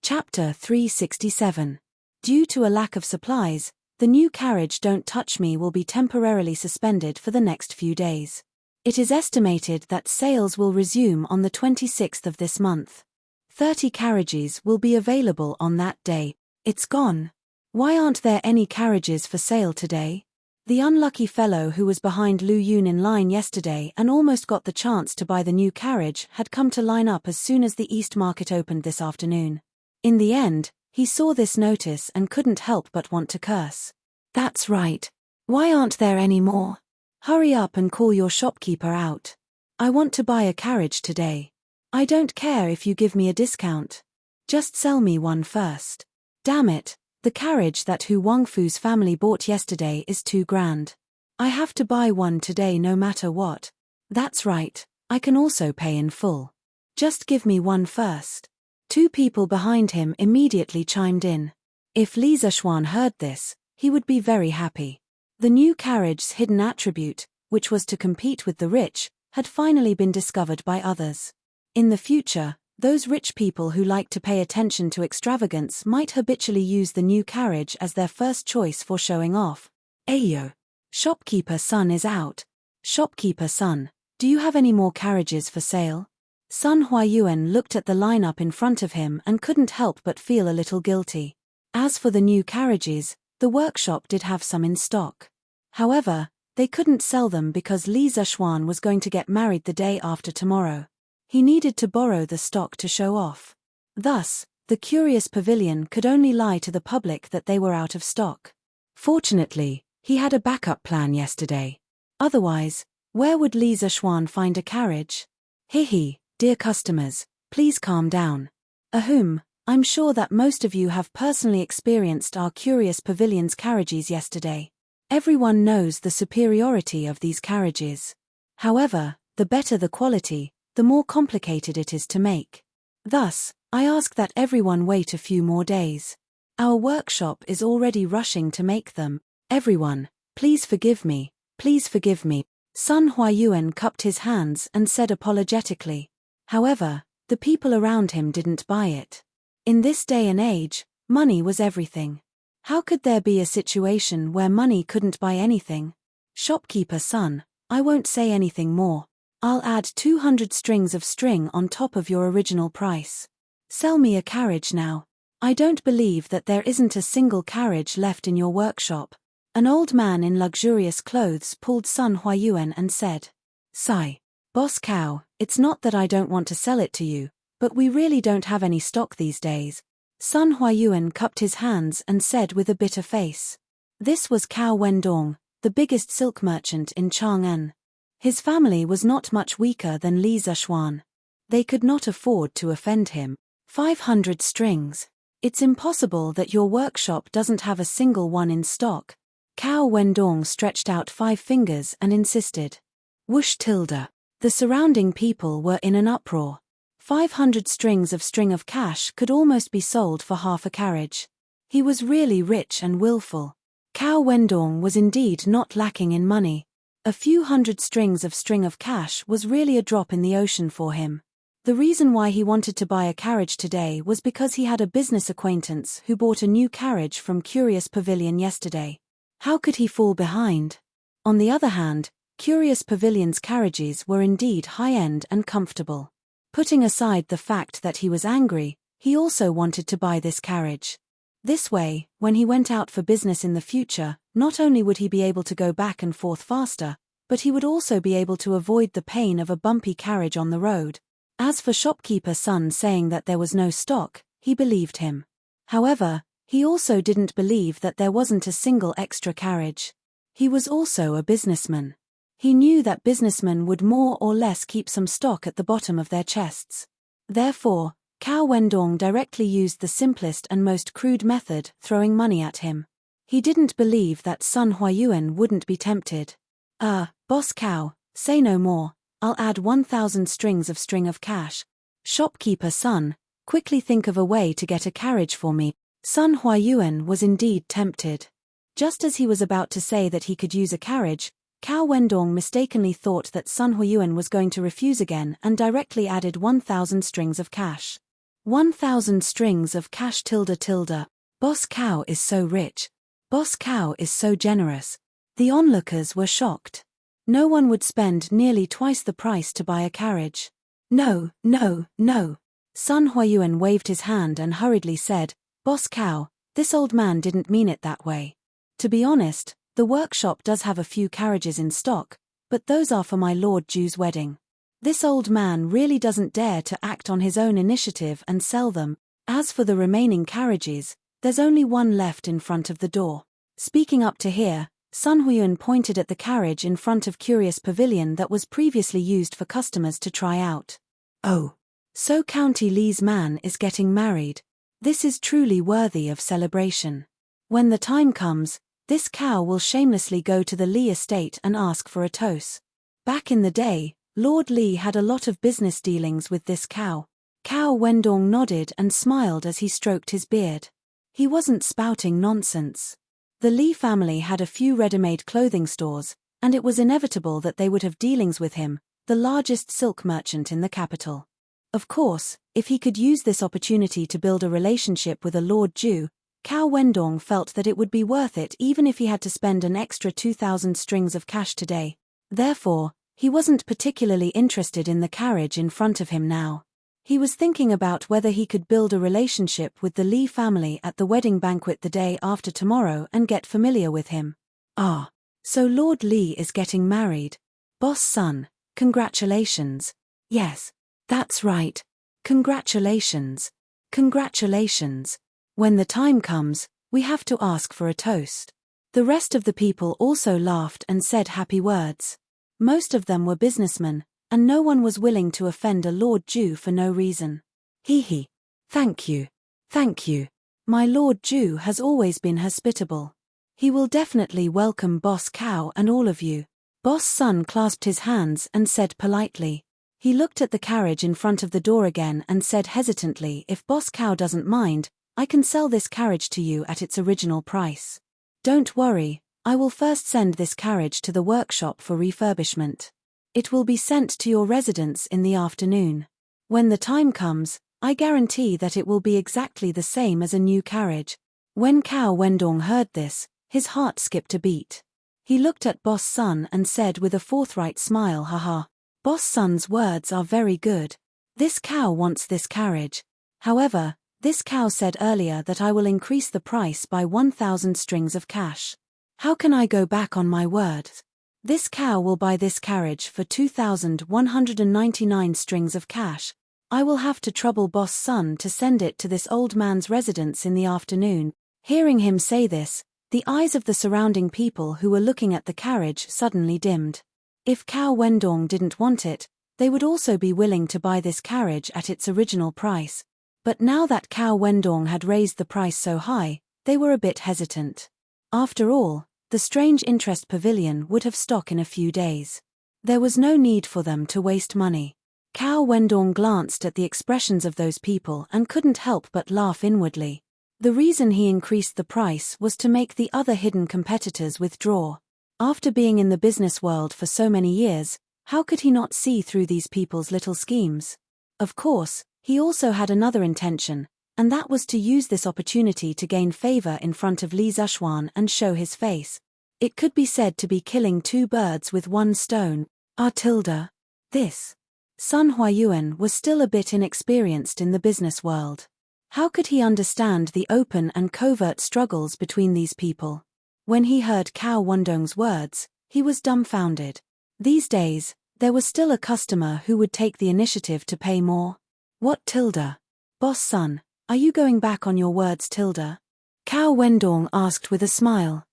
Chapter 367. Due to a lack of supplies, the new carriage Don't Touch Me will be temporarily suspended for the next few days. It is estimated that sales will resume on the 26th of this month. 30 carriages will be available on that day. It's gone. Why aren't there any carriages for sale today? The unlucky fellow who was behind Lu Yun in line yesterday and almost got the chance to buy the new carriage had come to line up as soon as the East Market opened this afternoon. In the end, he saw this notice and couldn't help but want to curse. That's right. Why aren't there any more? Hurry up and call your shopkeeper out. I want to buy a carriage today. I don't care if you give me a discount. Just sell me one first. Damn it, the carriage that Hu Wangfu's family bought yesterday is too grand. I have to buy one today no matter what. That's right, I can also pay in full. Just give me one first. 2 people behind him immediately chimed in. If Li Zishuan heard this, he would be very happy. The new carriage's hidden attribute, which was to compete with the rich, had finally been discovered by others. In the future, those rich people who like to pay attention to extravagance might habitually use the new carriage as their first choice for showing off. Ayo! Shopkeeper Sun is out. Shopkeeper Sun, do you have any more carriages for sale? Sun Huayuan looked at the lineup in front of him and couldn't help but feel a little guilty. As for the new carriages, the workshop did have some in stock. However, they couldn't sell them because Li Zishuan was going to get married the day after tomorrow. He needed to borrow the stock to show off. Thus, the curious pavilion could only lie to the public that they were out of stock. Fortunately, he had a backup plan yesterday. Otherwise, where would Li Zishuan find a carriage? Hihi, dear customers, please calm down. Ahum, I'm sure that most of you have personally experienced our curious pavilion's carriages yesterday. Everyone knows the superiority of these carriages. However, the better the quality, the more complicated it is to make. Thus, I ask that everyone wait a few more days. Our workshop is already rushing to make them. Everyone, please forgive me, please forgive me. Sun Huayuan cupped his hands and said apologetically. However, the people around him didn't buy it. In this day and age, money was everything. How could there be a situation where money couldn't buy anything? Shopkeeper Sun, I won't say anything more. I'll add 200 strings of string on top of your original price. Sell me a carriage now. I don't believe that there isn't a single carriage left in your workshop. An old man in luxurious clothes pulled Sun Huayuan and said, Sigh. Boss Cow, it's not that I don't want to sell it to you, but we really don't have any stock these days. Sun Huayuan cupped his hands and said with a bitter face. This was Cao Wendong, the biggest silk merchant in Chang'an. His family was not much weaker than Li Zishuan. They could not afford to offend him. 500 strings. It's impossible that your workshop doesn't have a single one in stock. Cao Wendong stretched out 5 fingers and insisted. Whoosh tilde. The surrounding people were in an uproar. 500 strings of string of cash could almost be sold for half a carriage. He was really rich and willful. Cao Wendong was indeed not lacking in money. A few hundred strings of string of cash was really a drop in the ocean for him. The reason why he wanted to buy a carriage today was because he had a business acquaintance who bought a new carriage from Curious Pavilion yesterday. How could he fall behind? On the other hand, Curious Pavilion's carriages were indeed high-end and comfortable. Putting aside the fact that he was angry, he also wanted to buy this carriage. This way, when he went out for business in the future, not only would he be able to go back and forth faster, but he would also be able to avoid the pain of a bumpy carriage on the road. As for shopkeeper Sun saying that there was no stock, he believed him. However, he also didn't believe that there wasn't a single extra carriage. He was also a businessman. He knew that businessmen would more or less keep some stock at the bottom of their chests. Therefore, Cao Wendong directly used the simplest and most crude method, throwing money at him. He didn't believe that Sun Huayuan wouldn't be tempted. Boss Cow, say no more, I'll add 1,000 strings of cash. Shopkeeper Sun, quickly think of a way to get a carriage for me. Sun Huayuan was indeed tempted. Just as he was about to say that he could use a carriage, Cao Wendong mistakenly thought that Sun Huayuan was going to refuse again and directly added 1,000 strings of cash. 1,000 strings of cash tilde. Boss Cow is so rich. Boss Cow is so generous. The onlookers were shocked. No one would spend nearly twice the price to buy a carriage. No. Sun Huayuan waved his hand and hurriedly said, Boss Cow, this old man didn't mean it that way. To be honest, the workshop does have a few carriages in stock, but those are for my Lord Ju's wedding. This old man really doesn't dare to act on his own initiative and sell them. As for the remaining carriages, there's only one left in front of the door. Speaking up to here, Sun Huayuan pointed at the carriage in front of Curious Pavilion that was previously used for customers to try out. Oh. So County Lee's man is getting married. This is truly worthy of celebration. When the time comes, this cow will shamelessly go to the Lee estate and ask for a toast. Back in the day, Lord Lee had a lot of business dealings with this cow. Cao Wendong nodded and smiled as he stroked his beard. He wasn't spouting nonsense. The Lee family had a few ready-made clothing stores, and it was inevitable that they would have dealings with him, the largest silk merchant in the capital. Of course, if he could use this opportunity to build a relationship with a Lord Ju, Cao Wendong felt that it would be worth it even if he had to spend an extra 2,000 strings of cash today. Therefore, he wasn't particularly interested in the carriage in front of him now. He was thinking about whether he could build a relationship with the Lee family at the wedding banquet the day after tomorrow and get familiar with him. Ah, so Lord Lee is getting married. Boss Sun, congratulations. Yes. That's right. Congratulations. Congratulations. When the time comes, we have to ask for a toast. The rest of the people also laughed and said happy words. Most of them were businessmen, and no one was willing to offend a Lord Ju for no reason. Hee. Thank you. Thank you. My Lord Ju has always been hospitable. He will definitely welcome Boss Cow and all of you. Boss Sun clasped his hands and said politely. He looked at the carriage in front of the door again and said hesitantly, if Boss Cow doesn't mind, I can sell this carriage to you at its original price. Don't worry, I will first send this carriage to the workshop for refurbishment. It will be sent to your residence in the afternoon. When the time comes, I guarantee that it will be exactly the same as a new carriage. When Cao Wendong heard this, his heart skipped a beat. He looked at Boss Sun and said with a forthright smile, haha. Boss Sun's words are very good. This cow wants this carriage. However, this cow said earlier that I will increase the price by 1,000 strings of cash. How can I go back on my word? This cow will buy this carriage for 2,199 strings of cash. I will have to trouble Boss Sun to send it to this old man's residence in the afternoon. Hearing him say this, the eyes of the surrounding people who were looking at the carriage suddenly dimmed. If Cao Wendong didn't want it, they would also be willing to buy this carriage at its original price. But now that Cao Wendong had raised the price so high, they were a bit hesitant. After all, the Strange Interest Pavilion would have stock in a few days. There was no need for them to waste money. Cao Wendong glanced at the expressions of those people and couldn't help but laugh inwardly. The reason he increased the price was to make the other hidden competitors withdraw. After being in the business world for so many years, how could he not see through these people's little schemes? Of course, he also had another intention, and that was to use this opportunity to gain favor in front of Li Zishuan and show his face. It could be said to be killing two birds with one stone. This. Sun Huayuan was still a bit inexperienced in the business world. How could he understand the open and covert struggles between these people? When he heard Cao Wendong's words, he was dumbfounded. These days, there was still a customer who would take the initiative to pay more. What ? Boss Sun, are you going back on your words ? Cao Wendong asked with a smile.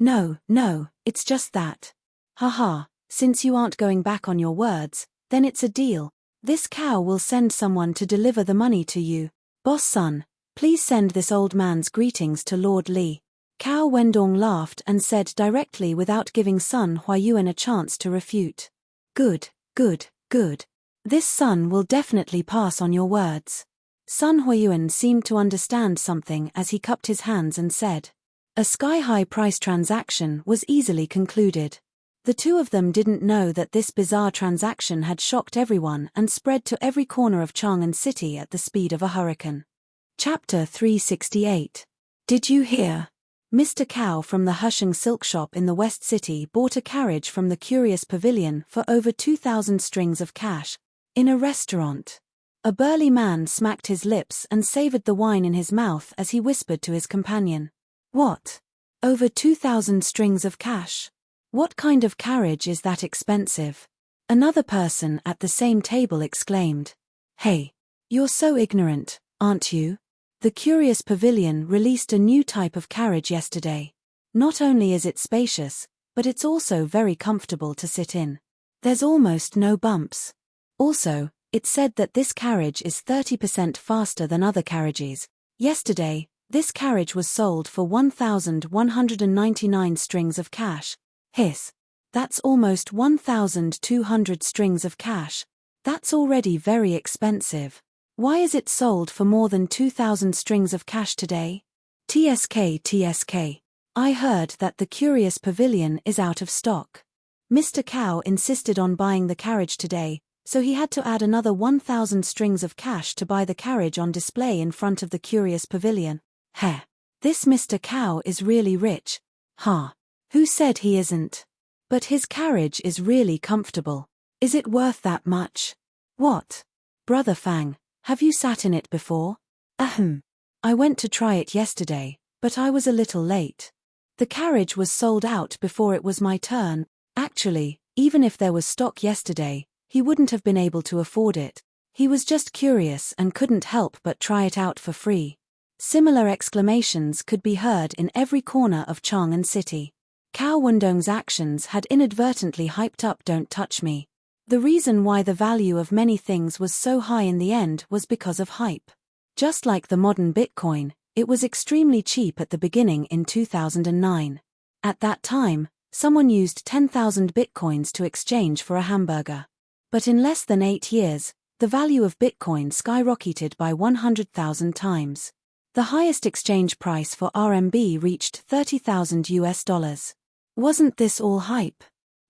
No, it's just that. Haha, since you aren't going back on your words, then it's a deal. This cow will send someone to deliver the money to you. Boss Sun, please send this old man's greetings to Lord Lee. Cao Wendong laughed and said directly without giving Sun Huayuan a chance to refute. Good, good, good. This Sun will definitely pass on your words. Sun Huayuan seemed to understand something as he cupped his hands and said. A sky-high price transaction was easily concluded. The two of them didn't know that this bizarre transaction had shocked everyone and spread to every corner of Chang'an City at the speed of a hurricane. Chapter 368. Did you hear? Mr. Cao from the Husheng silk shop in the West City bought a carriage from the Curious Pavilion for over 2,000 strings of cash, in a restaurant. A burly man smacked his lips and savored the wine in his mouth as he whispered to his companion. What? Over 2,000 strings of cash? What kind of carriage is that expensive? Another person at the same table exclaimed. Hey, you're so ignorant, aren't you? The Curious Pavilion released a new type of carriage yesterday. Not only is it spacious, but it's also very comfortable to sit in. There's almost no bumps. Also, it's said that this carriage is 30% faster than other carriages. Yesterday, this carriage was sold for 1,199 strings of cash. Hiss. That's almost 1,200 strings of cash. That's already very expensive. Why is it sold for more than 2,000 strings of cash today? TSK. I heard that the Curious Pavilion is out of stock. Mr. Cao insisted on buying the carriage today, so he had to add another 1,000 strings of cash to buy the carriage on display in front of the Curious Pavilion. Heh. This Mr. Cao is really rich. Huh. Who said he isn't? But his carriage is really comfortable. Is it worth that much? What? Brother Fang, have you sat in it before? Ahem. I went to try it yesterday, but I was a little late. The carriage was sold out before it was my turn. Actually, even if there was stock yesterday, he wouldn't have been able to afford it. He was just curious and couldn't help but try it out for free. Similar exclamations could be heard in every corner of Chang'an City. Cao Wendong's actions had inadvertently hyped up Don't Touch Me. The reason why the value of many things was so high in the end was because of hype. Just like the modern Bitcoin, it was extremely cheap at the beginning in 2009. At that time, someone used 10,000 Bitcoins to exchange for a hamburger. But in less than 8 years, the value of Bitcoin skyrocketed by 100,000 times. The highest exchange price for RMB reached 30,000 US dollars. Wasn't this all hype?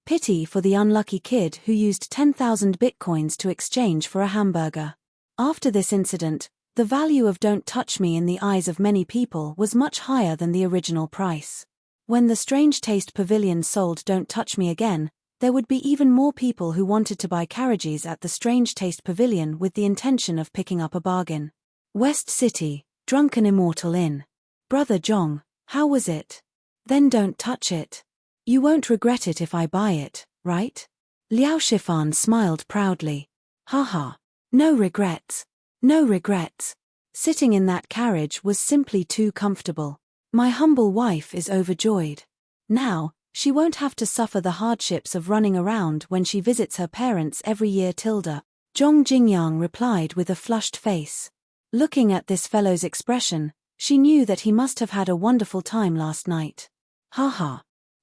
Pity for the unlucky kid who used 10,000 Bitcoins to exchange for a hamburger. After this incident, the value of Don't Touch Me in the eyes of many people was much higher than the original price. When the Strange Taste Pavilion sold Don't Touch Me again, there would be even more people who wanted to buy carriages at the Strange Taste Pavilion with the intention of picking up a bargain. West City, Drunken Immortal Inn. Brother Zhong, how was it? Then don't touch it. You won't regret it if I buy it, right? Liao Shifan smiled proudly. Haha. No regrets. No regrets. Sitting in that carriage was simply too comfortable. My humble wife is overjoyed. Now, she won't have to suffer the hardships of running around when she visits her parents every year. Zhong Jingyang replied with a flushed face. Looking at this fellow's expression, she knew that he must have had a wonderful time last night. Haha.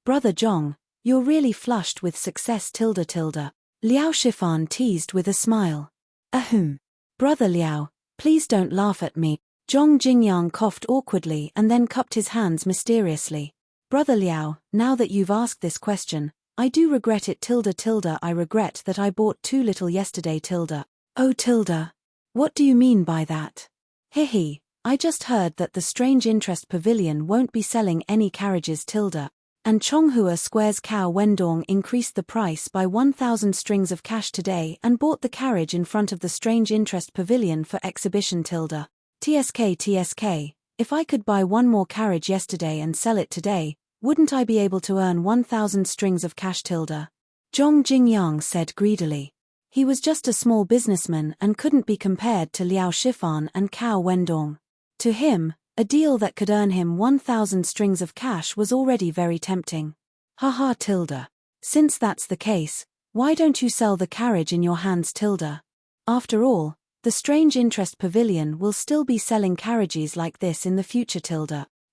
Brother Zhong, you're really flushed with success. Liao Shifan teased with a smile. Ahem. Brother Liao, please don't laugh at me. Zhong Jingyang coughed awkwardly and then cupped his hands mysteriously. Brother Liao, now that you've asked this question, I do regret it. I regret that I bought too little yesterday. Oh what do you mean by that? Hehe, I just heard that the Strange Interest Pavilion won't be selling any carriages. And Chonghua Square's Cao Wendong increased the price by 1,000 strings of cash today and bought the carriage in front of the Strange Interest Pavilion for exhibition. TSK, if I could buy one more carriage yesterday and sell it today, wouldn't I be able to earn 1,000 strings of cash? Zhong Jingyang said greedily. He was just a small businessman and couldn't be compared to Liao Shifan and Cao Wendong. To him, a deal that could earn him 1,000 strings of cash was already very tempting. Haha. Since that's the case, why don't you sell the carriage in your hands? After all, the Strange Interest Pavilion will still be selling carriages like this in the future.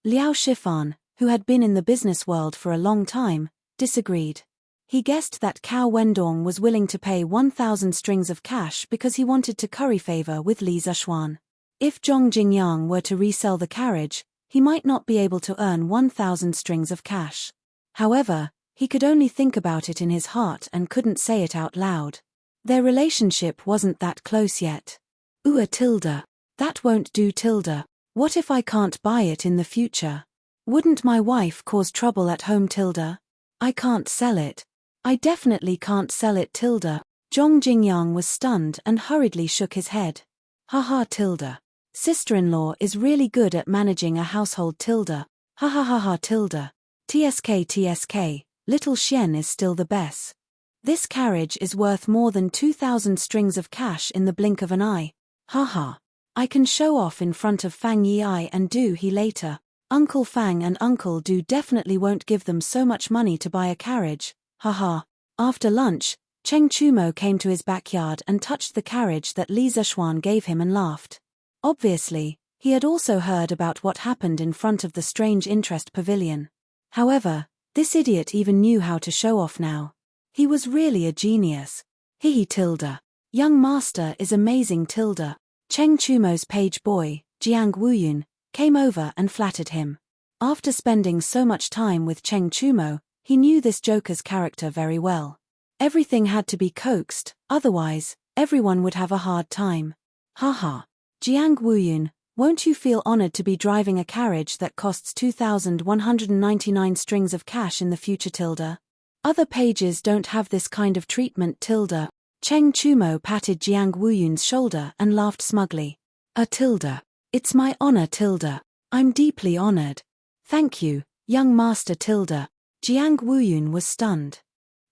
Liao Shifan, who had been in the business world for a long time, disagreed. He guessed that Cao Wendong was willing to pay 1,000 strings of cash because he wanted to curry favor with Li Zishuan. If Zhong Jingyang were to resell the carriage, he might not be able to earn 1,000 strings of cash. However, he could only think about it in his heart and couldn't say it out loud. Their relationship wasn't that close yet. Tilda. That won't do, Tilda. What if I can't buy it in the future? Wouldn't my wife cause trouble at home, Tilda? I can't sell it. I definitely can't sell it, Tilda. Zhong Jingyang was stunned and hurriedly shook his head. Haha, Tilda. Sister-in-law is really good at managing a household, Tilda. Ha ha ha ha, Tilda. TSK, little Xian is still the best. This carriage is worth more than 2,000 strings of cash in the blink of an eye. Haha. I can show off in front of Fang Yi and Du He later. Uncle Fang and Uncle Du definitely won't give them so much money to buy a carriage. Haha. After lunch, Cheng Chumo came to his backyard and touched the carriage that Li Zishuan gave him and laughed. Obviously, he had also heard about what happened in front of the strange interest pavilion. However, this idiot even knew how to show off now. He was really a genius. Hihi, Tilda. Young master is amazing, Tilda. Cheng Chumo's page boy, Jiang Wuyun, came over and flattered him. After spending so much time with Cheng Chumo, he knew this joker's character very well. Everything had to be coaxed, otherwise, everyone would have a hard time. Haha. Jiang Wuyun, won't you feel honored to be driving a carriage that costs 2,199 strings of cash in the future, Tilda? Other pages don't have this kind of treatment, Tilda. Cheng Chumo patted Jiang Wuyun's shoulder and laughed smugly. Tilda. It's my honor, Tilda. I'm deeply honored. Thank you, young master, Tilda. Jiang Wuyun was stunned.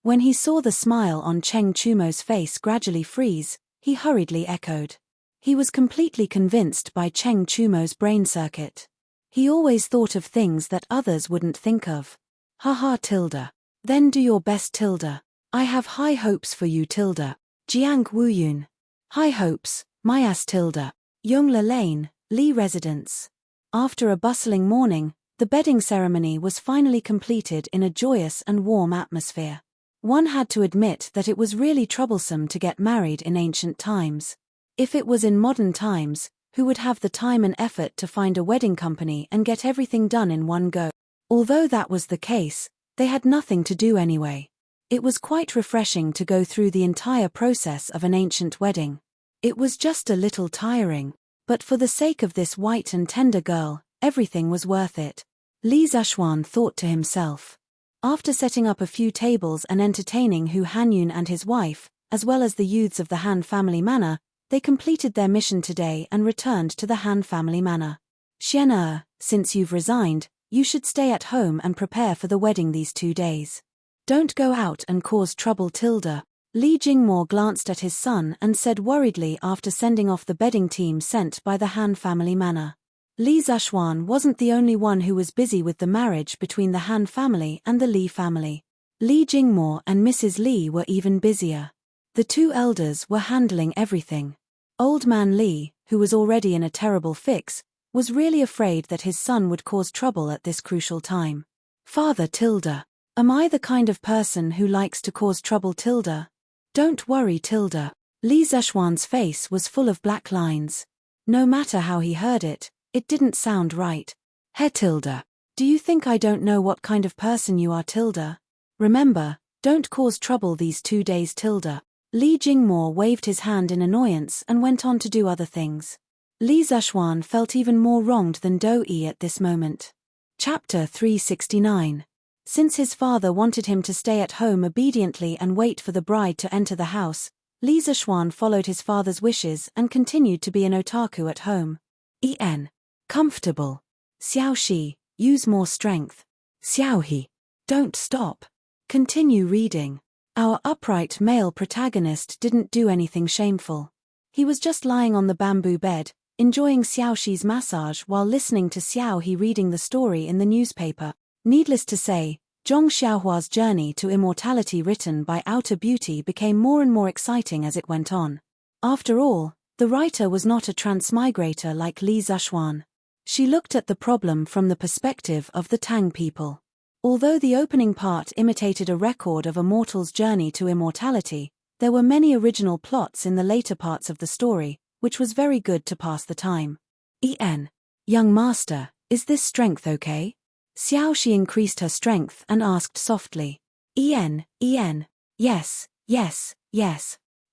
When he saw the smile on Cheng Chumo's face gradually freeze, he hurriedly echoed. He was completely convinced by Cheng Chumo's brain circuit. He always thought of things that others wouldn't think of. Haha, Tilda. Then do your best, Tilda. I have high hopes for you, Tilda. Jiang Wuyun. High hopes, my ass, Tilda. Yongle Lane, Li Residence. After a bustling morning, the bedding ceremony was finally completed in a joyous and warm atmosphere. One had to admit that it was really troublesome to get married in ancient times. If it was in modern times, who would have the time and effort to find a wedding company and get everything done in one go? Although that was the case, they had nothing to do anyway. It was quite refreshing to go through the entire process of an ancient wedding. It was just a little tiring, but for the sake of this white and tender girl, everything was worth it. Li Zishuan thought to himself. After setting up a few tables and entertaining Hu Hanyun and his wife, as well as the youths of the Han family manor, they completed their mission today and returned to the Han family manor. Xian, since you've resigned, you should stay at home and prepare for the wedding these 2 days. Don't go out and cause trouble, Tilda. Li Jingmo glanced at his son and said worriedly after sending off the bedding team sent by the Han family manor. Li Zishuan wasn't the only one who was busy with the marriage between the Han family and the Li family. Li Jingmo and Mrs. Li were even busier. The two elders were handling everything. Old man Li, who was already in a terrible fix, was really afraid that his son would cause trouble at this crucial time. Father, Tilda. Am I the kind of person who likes to cause trouble, Tilda? Don't worry, Tilda. Li Zishuan's face was full of black lines. No matter how he heard it, it didn't sound right. Hey, Tilda. Do you think I don't know what kind of person you are, Tilda? Remember, don't cause trouble these 2 days, Tilda. Li Jingmo waved his hand in annoyance and went on to do other things. Li Zishuan felt even more wronged than Do-yi at this moment. Chapter 369. Since his father wanted him to stay at home obediently and wait for the bride to enter the house, Li Zishuan followed his father's wishes and continued to be an otaku at home. Comfortable. Xiaoxi, use more strength. Xiaohe. Don't stop. Continue reading. Our upright male protagonist didn't do anything shameful. He was just lying on the bamboo bed, enjoying Xiaoxi's massage while listening to Xiaohe reading the story in the newspaper. Needless to say, Zhong Xiaohua's journey to immortality written by Outer Beauty became more and more exciting as it went on. After all, the writer was not a transmigrator like Li Zishuan. She looked at the problem from the perspective of the Tang people. Although the opening part imitated a record of a mortal's journey to immortality, there were many original plots in the later parts of the story, which was very good to pass the time. Young master, is this strength okay? Xiao Shi increased her strength and asked softly. Yes.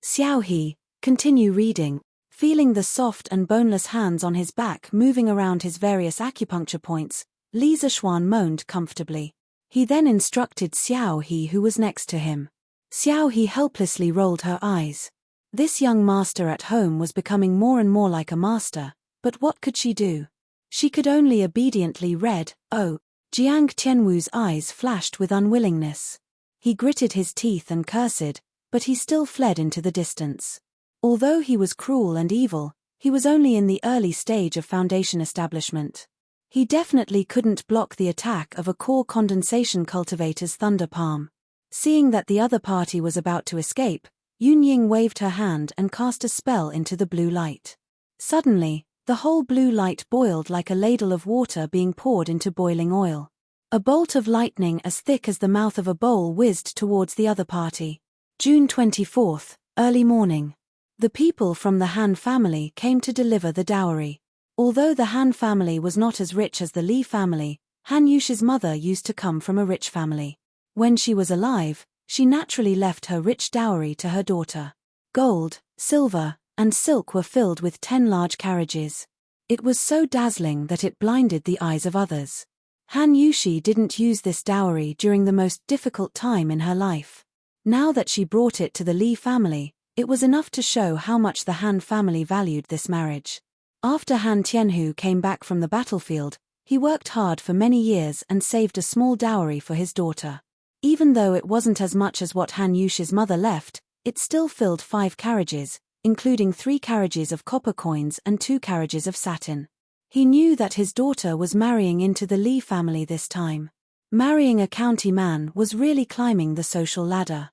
Xiao He, continue reading. Feeling the soft and boneless hands on his back moving around his various acupuncture points, Li Zishuan moaned comfortably. He then instructed Xiao He, who was next to him. Xiao He helplessly rolled her eyes. This young master at home was becoming more and more like a master, but what could she do? She could only obediently read. Jiang Tianwu's eyes flashed with unwillingness. He gritted his teeth and cursed, but he still fled into the distance. Although he was cruel and evil, he was only in the early stage of foundation establishment. He definitely couldn't block the attack of a core condensation cultivator's thunder palm. Seeing that the other party was about to escape, Yun Ying waved her hand and cast a spell into the blue light. Suddenly, the whole blue light boiled like a ladle of water being poured into boiling oil. A bolt of lightning as thick as the mouth of a bowl whizzed towards the other party. June 24th, early morning. The people from the Han family came to deliver the dowry. Although the Han family was not as rich as the Li family, Han Yushi's mother used to come from a rich family. When she was alive, she naturally left her rich dowry to her daughter. Gold, silver, and silk were filled with 10 large carriages. It was so dazzling that it blinded the eyes of others. Han Yushi didn't use this dowry during the most difficult time in her life. Now that she brought it to the Li family, it was enough to show how much the Han family valued this marriage. After Han Tianhu came back from the battlefield, he worked hard for many years and saved a small dowry for his daughter. Even though it wasn't as much as what Han Yushi's mother left, it still filled 5 carriages, including 3 carriages of copper coins and 2 carriages of satin. He knew that his daughter was marrying into the Li family this time. Marrying a county man was really climbing the social ladder.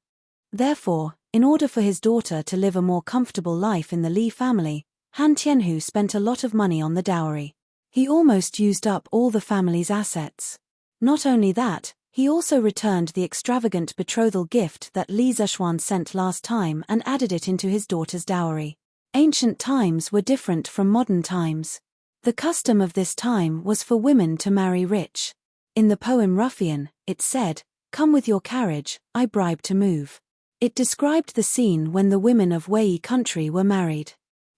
Therefore, in order for his daughter to live a more comfortable life in the Li family, Han Tianhu spent a lot of money on the dowry. He almost used up all the family's assets. Not only that, he also returned the extravagant betrothal gift that Li Zishuan sent last time and added it into his daughter's dowry. Ancient times were different from modern times. The custom of this time was for women to marry rich. In the poem Ruffian, it said, "Come with your carriage, I bribe to move." It described the scene when the women of Wei country were married.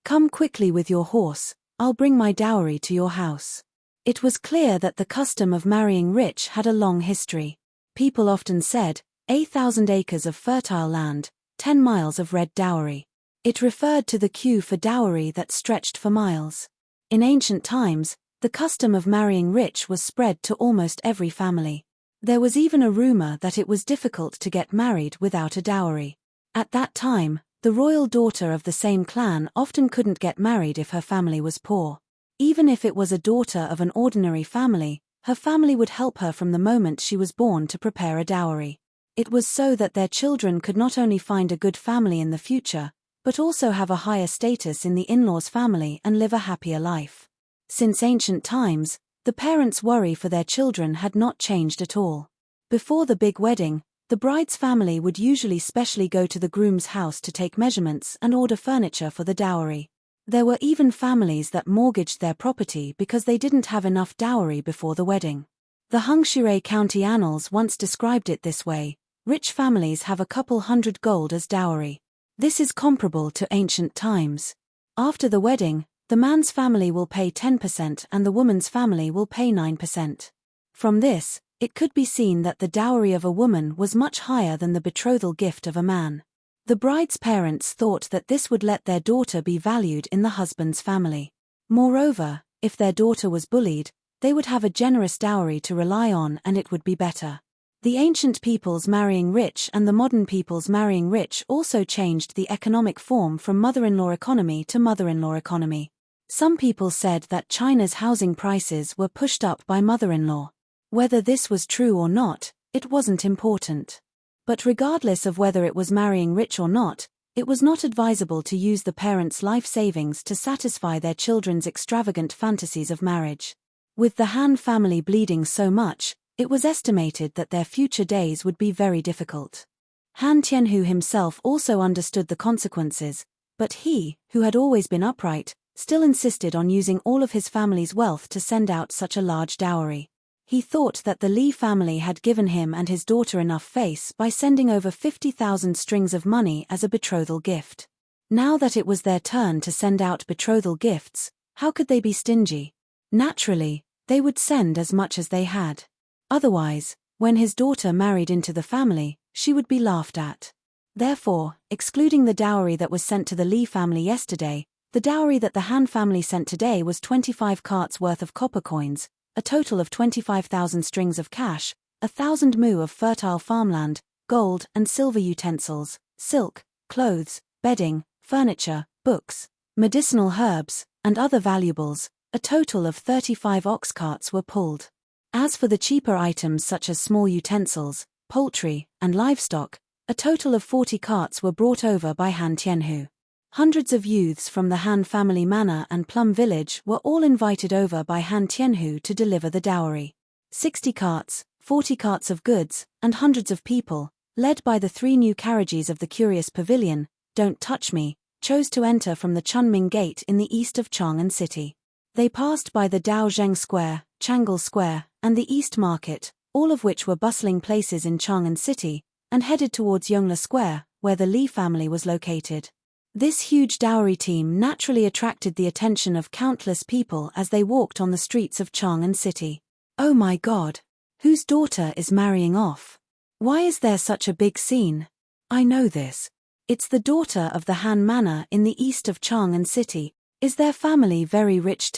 "Come quickly with your horse, I'll bring my dowry to your house." It was clear that the custom of marrying rich had a long history. People often said, 1,000 acres of fertile land, 10 miles of red dowry. It referred to the queue for dowry that stretched for miles. In ancient times, the custom of marrying rich was spread to almost every family. There was even a rumor that it was difficult to get married without a dowry. At that time, the royal daughter of the same clan often couldn't get married if her family was poor. Even if it was a daughter of an ordinary family, her family would help her from the moment she was born to prepare a dowry. It was so that their children could not only find a good family in the future, but also have a higher status in the in-laws' family and live a happier life. Since ancient times, the parents' worry for their children had not changed at all. Before the big wedding, the bride's family would usually specially go to the groom's house to take measurements and order furniture for the dowry. There were even families that mortgaged their property because they didn't have enough dowry before the wedding. The Hengshire County Annals once described it this way: rich families have a couple hundred gold as dowry. This is comparable to ancient times. After the wedding, the man's family will pay 10% and the woman's family will pay 9%. From this, it could be seen that the dowry of a woman was much higher than the betrothal gift of a man. The bride's parents thought that this would let their daughter be valued in the husband's family. Moreover, if their daughter was bullied, they would have a generous dowry to rely on and it would be better. The ancient peoples marrying rich and the modern peoples marrying rich also changed the economic form from mother-in-law economy to mother-in-law economy. Some people said that China's housing prices were pushed up by mother-in-law. Whether this was true or not, it wasn't important. But regardless of whether it was marrying rich or not, It was not advisable to use the parents' life savings to satisfy their children's extravagant fantasies of marriage. With the Han family bleeding so much, it was estimated that their future days would be very difficult. Han Tianhu himself also understood the consequences, but he, who had always been upright, still insisted on using all of his family's wealth to send out such a large dowry. He thought that the Li family had given him and his daughter enough face by sending over 50,000 strings of money as a betrothal gift. Now that it was their turn to send out betrothal gifts, how could they be stingy? Naturally, they would send as much as they had. Otherwise, when his daughter married into the family, she would be laughed at. Therefore, excluding the dowry that was sent to the Li family yesterday, the dowry that the Han family sent today was 25 carts worth of copper coins, a total of 25,000 strings of cash, 1,000 mu of fertile farmland, gold and silver utensils, silk, clothes, bedding, furniture, books, medicinal herbs, and other valuables. A total of 35 ox carts were pulled. As for the cheaper items such as small utensils, poultry, and livestock, a total of 40 carts were brought over by Han Tianhu. Hundreds of youths from the Han family manor and Plum village were all invited over by Han Tianhu to deliver the dowry. 60 carts, 40 carts of goods, and hundreds of people, led by the 3 new carriages of the curious pavilion, Don't Touch Me, chose to enter from the Chunming Gate in the east of Chang'an City. They passed by the Daozheng Square, Changle Square, and the East Market, all of which were bustling places in Chang'an City, and headed towards Yongla Square, where the Li family was located. This huge dowry team naturally attracted the attention of countless people as they walked on the streets of Chang'an City. Oh my God! Whose daughter is marrying off? Why is there such a big scene? I know this. It's the daughter of the Han Manor in the east of Chang'an City. Is their family very rich?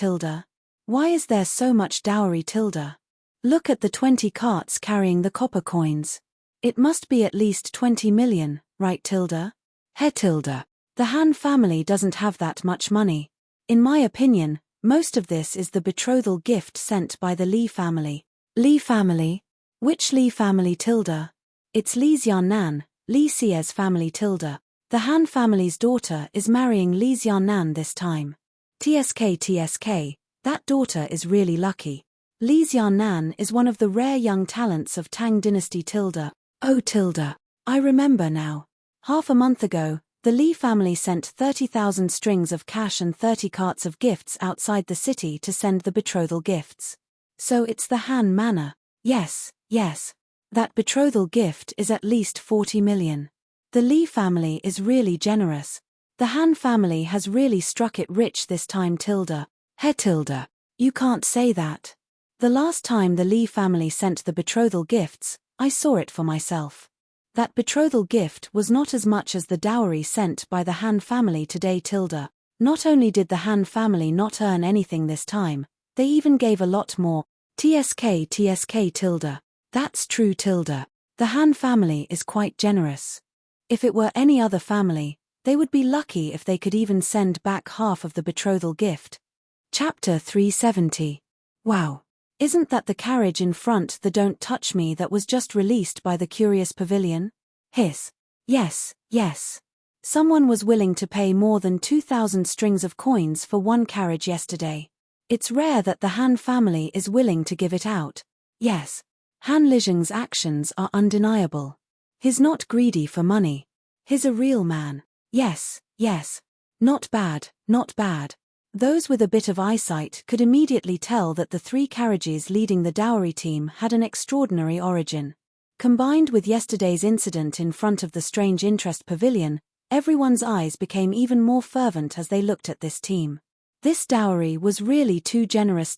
Why is there so much dowry? Look at the 20 carts carrying the copper coins. It must be at least 20 million, right? He. The Han family doesn't have that much money. In my opinion, most of this is the betrothal gift sent by the Li family. Li family? Which Li family? It's Li Xiaonan, Li Xie's family. The Han family's daughter is marrying Li Xiaonan this time. TSK, that daughter is really lucky. Li Xiaonan is one of the rare young talents of Tang dynasty. Oh, I remember now. Half a month ago, the Li family sent 30,000 strings of cash and 30 carts of gifts outside the city to send the betrothal gifts. So it's the Han Manor. Yes. That betrothal gift is at least 40 million. The Li family is really generous. The Han family has really struck it rich this time. He. You can't say that. The last time the Li family sent the betrothal gifts, I saw it for myself. That betrothal gift was not as much as the dowry sent by the Han family today. Not only did the Han family not earn anything this time, they even gave a lot more. TSK. That's true. The Han family is quite generous. If it were any other family, they would be lucky if they could even send back half of the betrothal gift. Chapter 370. Wow. Isn't that the carriage in front, the Don't Touch Me, that was just released by the Curious Pavilion? Hiss. Yes. Someone was willing to pay more than 2,000 strings of coins for one carriage yesterday. It's rare that the Han family is willing to give it out. Yes. Han Lizheng's actions are undeniable. He's not greedy for money. He's a real man. Yes. Not bad. Those with a bit of eyesight could immediately tell that the 3 carriages leading the dowry team had an extraordinary origin. Combined with yesterday's incident in front of the Strange Interest Pavilion, everyone's eyes became even more fervent as they looked at this team. This dowry was really too generous.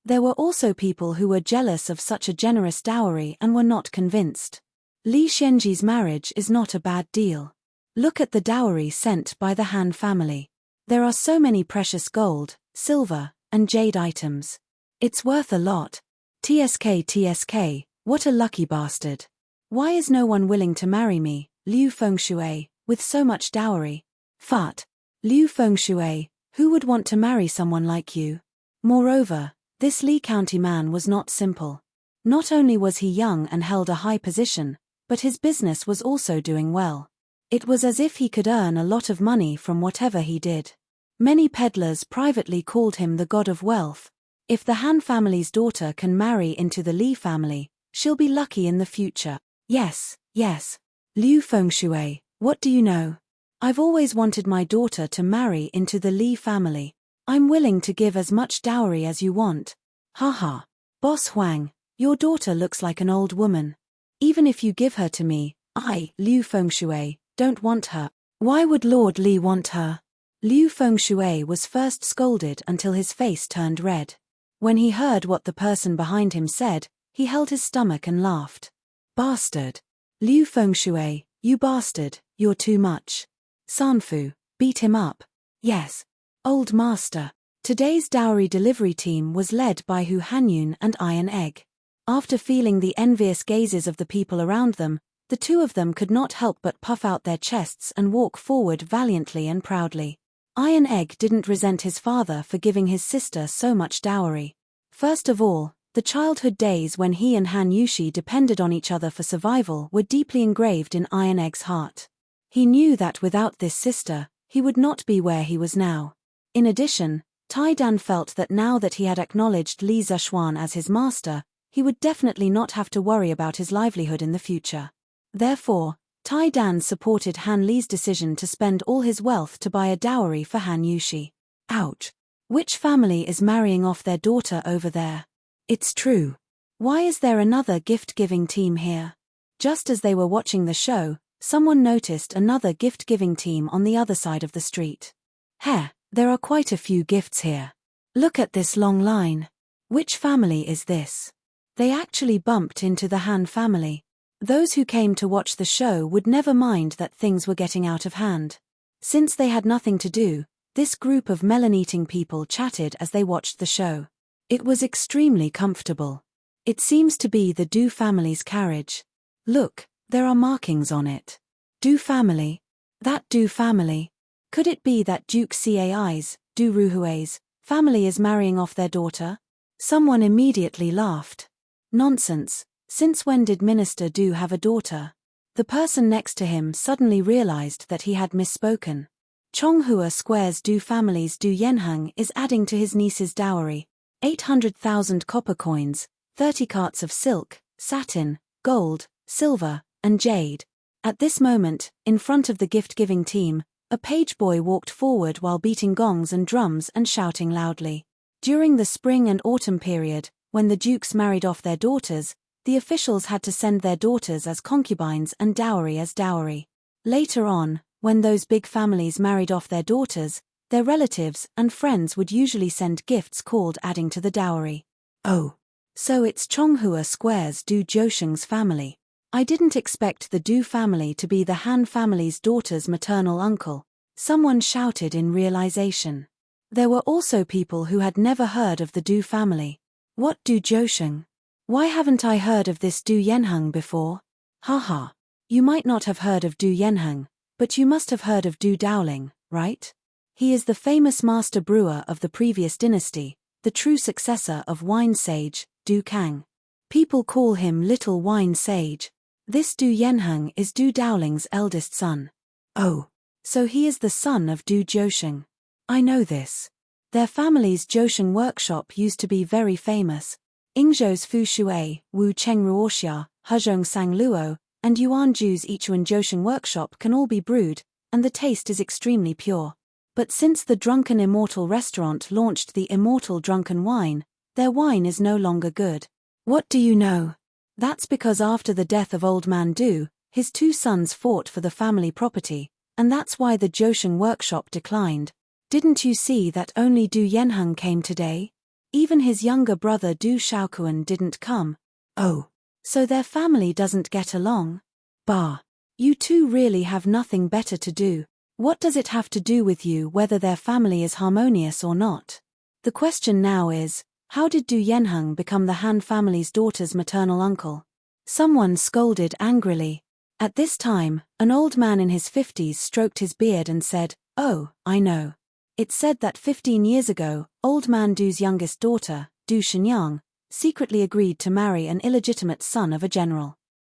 There were also people who were jealous of such a generous dowry and were not convinced. Li Xianji's marriage is not a bad deal. Look at the dowry sent by the Han family. There are so many precious gold, silver, and jade items. It's worth a lot. TSK, what a lucky bastard. Why is no one willing to marry me, Liu Fengshui, with so much dowry? Fut. Liu Fengshui, who would want to marry someone like you? Moreover, this Li County man was not simple. Not only was he young and held a high position, but his business was also doing well. It was as if he could earn a lot of money from whatever he did. Many peddlers privately called him the god of wealth. If the Han family's daughter can marry into the Li family, she'll be lucky in the future. Yes, yes. Liu Fengshui, what do you know? I've always wanted my daughter to marry into the Li family. I'm willing to give as much dowry as you want. Haha. Boss Huang, your daughter looks like an old woman. Even if you give her to me, I, Liu Fengshui, don't want her. Why would Lord Li want her? Liu Fengshui was first scolded until his face turned red. When he heard what the person behind him said, he held his stomach and laughed. Bastard. Liu Fengshui, you bastard, you're too much. Sanfu, beat him up. Yes. Old master. Today's dowry delivery team was led by Hu Hanyun and Iron Egg. After feeling the envious gazes of the people around them, the two of them could not help but puff out their chests and walk forward valiantly and proudly. Iron Egg didn't resent his father for giving his sister so much dowry. First of all, the childhood days when he and Han Yushi depended on each other for survival were deeply engraved in Iron Egg's heart. He knew that without this sister, he would not be where he was now. In addition, Tai Dan felt that now that he had acknowledged Li Zishuan as his master, he would definitely not have to worry about his livelihood in the future. Therefore, Tai Dan supported Han Li's decision to spend all his wealth to buy a dowry for Han Yushi. Ouch. Which family is marrying off their daughter over there? It's true. Why is there another gift-giving team here? Just as they were watching the show, someone noticed another gift-giving team on the other side of the street. Heh, there are quite a few gifts here. Look at this long line. Which family is this? They actually bumped into the Han family. Those who came to watch the show would never mind that things were getting out of hand. Since they had nothing to do, this group of melon-eating people chatted as they watched the show. It was extremely comfortable. It seems to be the Du family's carriage. Look, there are markings on it. Du family. That Du family. Could it be that Duke Cai's, Du Ruhui's, family is marrying off their daughter? Someone immediately laughed. Nonsense. Since when did Minister Du have a daughter? The person next to him suddenly realized that he had misspoken. Chonghua Square's Du family's Du Yanheng is adding to his niece's dowry. 800,000 copper coins, 30 carts of silk, satin, gold, silver, and jade. At this moment, in front of the gift-giving team, a page boy walked forward while beating gongs and drums and shouting loudly. During the spring and autumn period, when the dukes married off their daughters, the officials had to send their daughters as concubines and dowry as dowry. Later on, when those big families married off their daughters, their relatives and friends would usually send gifts called adding to the dowry. Oh. So it's Chonghua Square's Du Josheng's family. I didn't expect the Du family to be the Han family's daughter's maternal uncle, someone shouted in realization. There were also people who had never heard of the Du family. What Du Josheng? Why haven't I heard of this Du Yanheng before? Haha. You might not have heard of Du Yanheng, but you must have heard of Du Dowling, right? He is the famous master brewer of the previous dynasty, the true successor of wine sage, Du Kang. People call him Little Wine Sage. This Du Yanheng is Du Dowling's eldest son. Oh. So he is the son of Du Josheng. I know this. Their family's Josheng workshop used to be very famous. Ingzhou's Fu Shui, Wu Cheng Ruoxia, Hezhong Sang Luo, and Yuanju's Ichuan Josheng workshop can all be brewed, and the taste is extremely pure. But since the Drunken Immortal restaurant launched the Immortal Drunken Wine, their wine is no longer good. What do you know? That's because after the death of Old Man Du, his two sons fought for the family property, and that's why the Josheng workshop declined. Didn't you see that only Du Yanheng came today? Even his younger brother Du Shaokuan didn't come. Oh. So their family doesn't get along? Bah. You two really have nothing better to do. What does it have to do with you whether their family is harmonious or not? The question now is, how did Du Yanheng become the Han family's daughter's maternal uncle? Someone scolded angrily. At this time, an old man in his 50s stroked his beard and said, "Oh, I know. It's said that 15 years ago, Old Man Du's youngest daughter, Du Shenyang, secretly agreed to marry an illegitimate son of a general.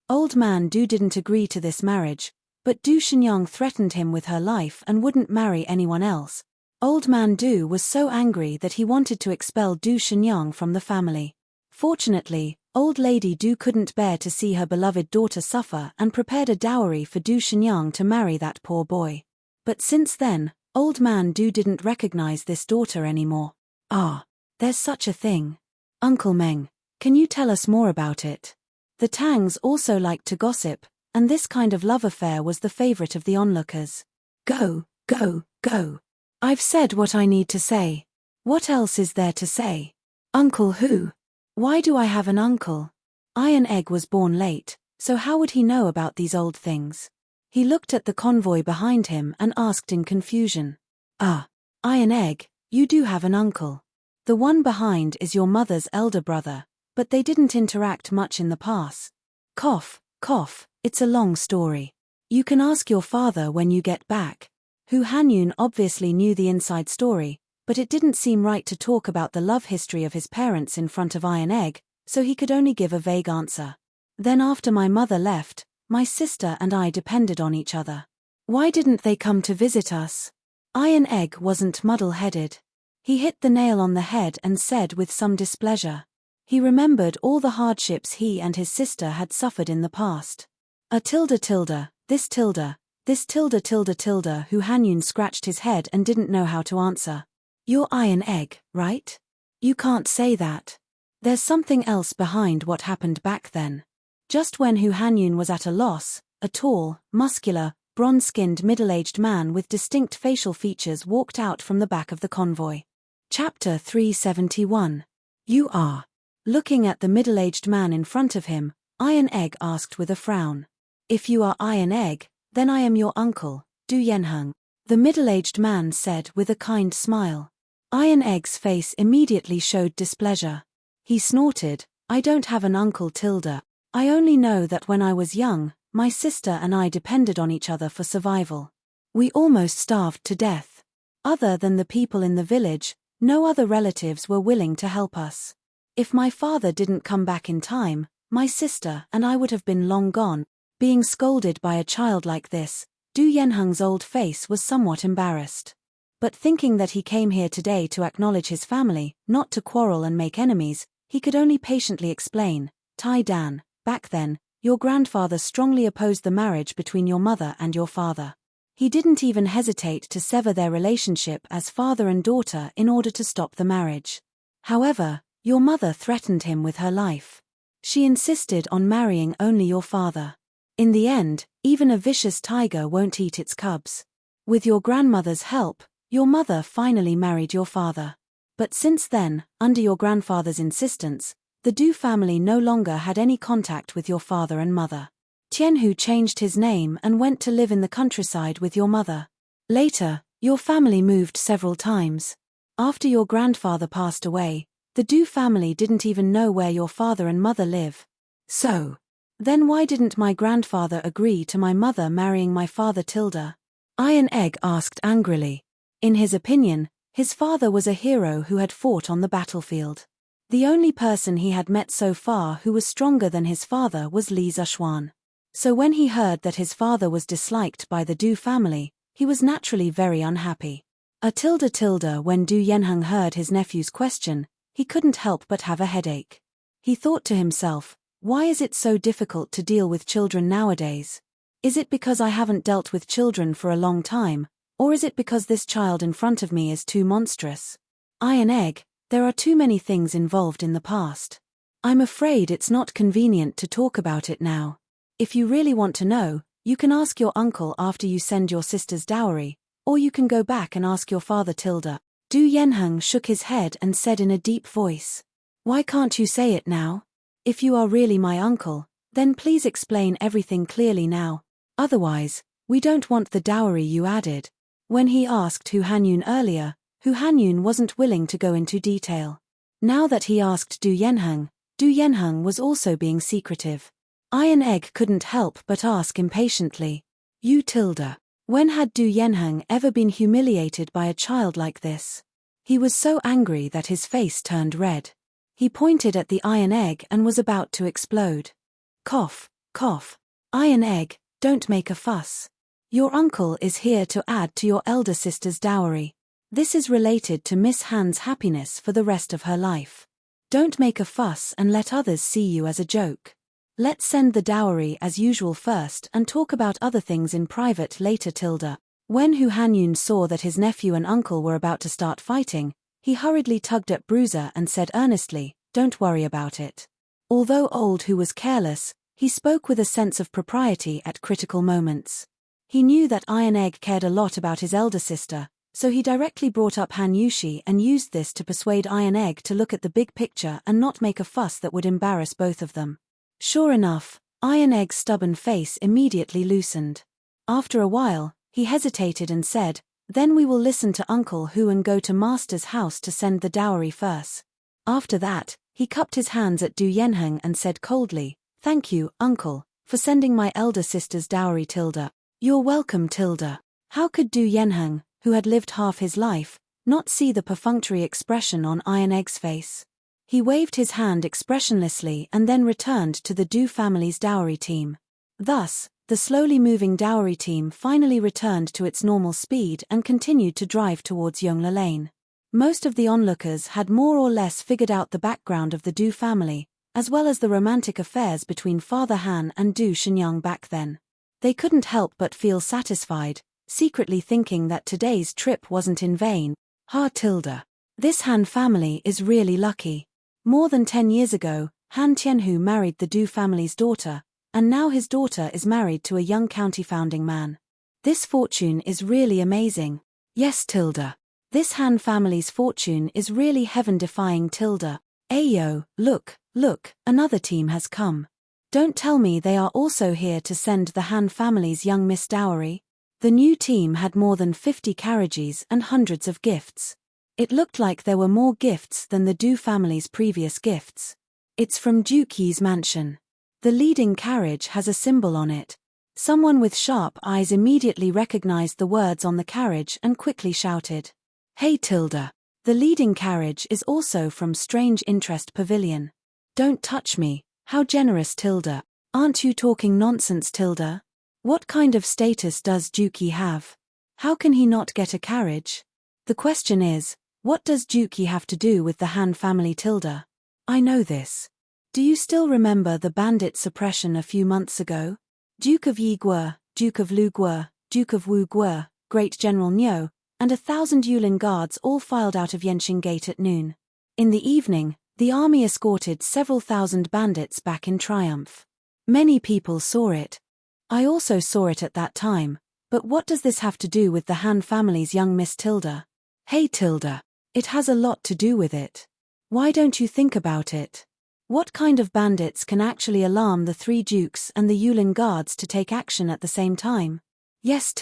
Old Man Du didn't agree to this marriage, But Du Shenyang threatened him with her life and wouldn't marry anyone else. Old man Du was so angry that he wanted to expel Du Shenyang from the family. Fortunately, old lady Du couldn't bear to see her beloved daughter suffer and prepared a dowry for Du Shenyang to marry that poor boy. But since then, old man Du didn't recognize this daughter anymore. Ah, there's such a thing. Uncle Meng, can you tell us more about it? The Tangs also liked to gossip, and this kind of love affair was the favorite of the onlookers. Go, go, go. I've said what I need to say. What else is there to say? Uncle who? Why do I have an uncle? Iron Egg was born late, so how would he know about these old things? He looked at the convoy behind him and asked in confusion. Ah, Iron Egg, you do have an uncle. The one behind is your mother's elder brother, but they didn't interact much in the past. Cough, cough, it's a long story. You can ask your father when you get back. Hu Hanyun obviously knew the inside story, but it didn't seem right to talk about the love history of his parents in front of Iron Egg, so he could only give a vague answer. Then after my mother left, my sister and I depended on each other. Why didn't they come to visit us? Iron Egg wasn't muddle-headed. He hit the nail on the head and said with some displeasure. He remembered all the hardships he and his sister had suffered in the past. This tilde. Hu Hanyun scratched his head and didn't know how to answer. You're Iron Egg, right? You can't say that. There's something else behind what happened back then. Just when Hu Hanyun was at a loss, a tall, muscular, bronze-skinned middle-aged man with distinct facial features walked out from the back of the convoy. Chapter 371. You are. Looking at the middle-aged man in front of him, Iron Egg asked with a frown. If you are Iron Egg, then I am your uncle, Du Yenheng. The middle-aged man said with a kind smile. Iron Egg's face immediately showed displeasure. He snorted, I don't have an uncle tilde. I only know that when I was young, my sister and I depended on each other for survival. We almost starved to death. Other than the people in the village, no other relatives were willing to help us. If my father didn't come back in time, my sister and I would have been long gone. Being scolded by a child like this, Du Yenheng's old face was somewhat embarrassed. But thinking that he came here today to acknowledge his family, not to quarrel and make enemies, he could only patiently explain, Tai Dan, back then, your grandfather strongly opposed the marriage between your mother and your father. He didn't even hesitate to sever their relationship as father and daughter in order to stop the marriage. However, your mother threatened him with her life. She insisted on marrying only your father. In the end, even a vicious tiger won't eat its cubs. With your grandmother's help, your mother finally married your father. But since then, under your grandfather's insistence, the Du family no longer had any contact with your father and mother. Tianhu changed his name and went to live in the countryside with your mother. Later, your family moved several times. After your grandfather passed away, the Du family didn't even know where your father and mother live. So, then why didn't my grandfather agree to my mother marrying my father tilde? Iron Egg asked angrily. In his opinion, his father was a hero who had fought on the battlefield. The only person he had met so far who was stronger than his father was Li Zishuan. So when he heard that his father was disliked by the Du family, he was naturally very unhappy. When Du Yenheng heard his nephew's question, he couldn't help but have a headache. He thought to himself, why is it so difficult to deal with children nowadays? Is it because I haven't dealt with children for a long time, or is it because this child in front of me is too monstrous? Iron Egg, there are too many things involved in the past. I'm afraid it's not convenient to talk about it now. If you really want to know, you can ask your uncle after you send your sister's dowry, or you can go back and ask your father tilde. Du Yenheng shook his head and said in a deep voice. Why can't you say it now? If you are really my uncle, then please explain everything clearly now. Otherwise, we don't want the dowry you added. When he asked Hu Hanyun earlier, Hu Hanyun wasn't willing to go into detail. Now that he asked Du Yenheng was also being secretive. Iron Egg couldn't help but ask impatiently. You tilde. When had Du Yenheng ever been humiliated by a child like this? He was so angry that his face turned red. He pointed at the Iron Egg and was about to explode. Cough, cough. Iron Egg, don't make a fuss. Your uncle is here to add to your elder sister's dowry. This is related to Miss Han's happiness for the rest of her life. Don't make a fuss and let others see you as a joke. Let's send the dowry as usual first and talk about other things in private later. When Hu Hanyun saw that his nephew and uncle were about to start fighting, he hurriedly tugged at Bruiser and said earnestly, "Don't worry about it." Although old Hu was careless, he spoke with a sense of propriety at critical moments. He knew that Iron Egg cared a lot about his elder sister, so he directly brought up Han Yushi and used this to persuade Iron Egg to look at the big picture and not make a fuss that would embarrass both of them. Sure enough, Iron Egg's stubborn face immediately loosened. After a while, he hesitated and said, "Then we will listen to Uncle Hu and go to Master's house to send the dowry first." After that, he cupped his hands at Du Yenheng and said coldly, "Thank you, Uncle, for sending my elder sister's dowry. You're welcome. How could Du Yenheng, who had lived half his life, not see the perfunctory expression on Iron Egg's face? He waved his hand expressionlessly and then returned to the Du family's dowry team. Thus, the slowly moving dowry team finally returned to its normal speed and continued to drive towards Yongla Lane. Most of the onlookers had more or less figured out the background of the Du family, as well as the romantic affairs between Father Han and Du Shenyang back then. They couldn't help but feel satisfied, secretly thinking that today's trip wasn't in vain. This Han family is really lucky. More than 10 years ago, Han Tianhu married the Du family's daughter, and now his daughter is married to a young county founding man. This fortune is really amazing. Yes. This Han family's fortune is really heaven-defying. Ayo, look, another team has come. Don't tell me they are also here to send the Han family's young Miss dowry. The new team had more than 50 carriages and hundreds of gifts. It looked like there were more gifts than the Du family's previous gifts. It's from Duke Yi's mansion. The leading carriage has a symbol on it. Someone with sharp eyes immediately recognized the words on the carriage and quickly shouted, "Hey. The leading carriage is also from Strange Interest Pavilion. Don't touch me, how generous. Aren't you talking nonsense. What kind of status does Duke Yi have? How can he not get a carriage? The question is, what does Duke Yi have to do with the Han family. I know this. Do you still remember the bandit suppression a few months ago? Duke of Yi Guo, Duke of Lu Guo, Duke of Wu Guo, Great General Niu, and 1,000 Yulin guards all filed out of Yenqing Gate at noon. In the evening, the army escorted several thousand bandits back in triumph. Many people saw it. I also saw it at that time, but what does this have to do with the Han family's young Miss Hey. It has a lot to do with it. Why don't you think about it? What kind of bandits can actually alarm the 3 dukes and the Yulin guards to take action at the same time? Yes.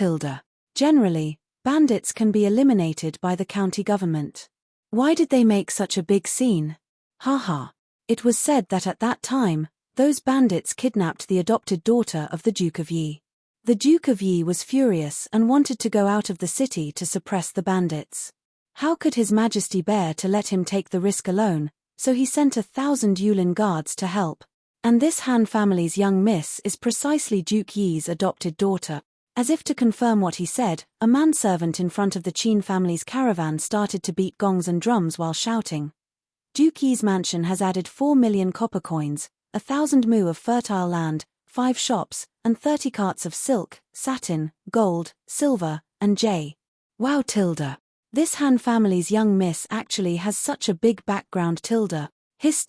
Generally, bandits can be eliminated by the county government. Why did they make such a big scene? Haha. It was said that at that time, those bandits kidnapped the adopted daughter of the Duke of Yi. The Duke of Yi was furious and wanted to go out of the city to suppress the bandits. How could His Majesty bear to let him take the risk alone, so he sent 1,000 Yulin guards to help. And this Han family's young miss is precisely Duke Yi's adopted daughter. As if to confirm what he said, a manservant in front of the Qin family's caravan started to beat gongs and drums while shouting, "Duke Yi's mansion has added 4 million copper coins, 1,000 mu of fertile land, 5 shops, and 30 carts of silk, satin, gold, silver, and jade. Wow. This Han family's young miss actually has such a big background. His.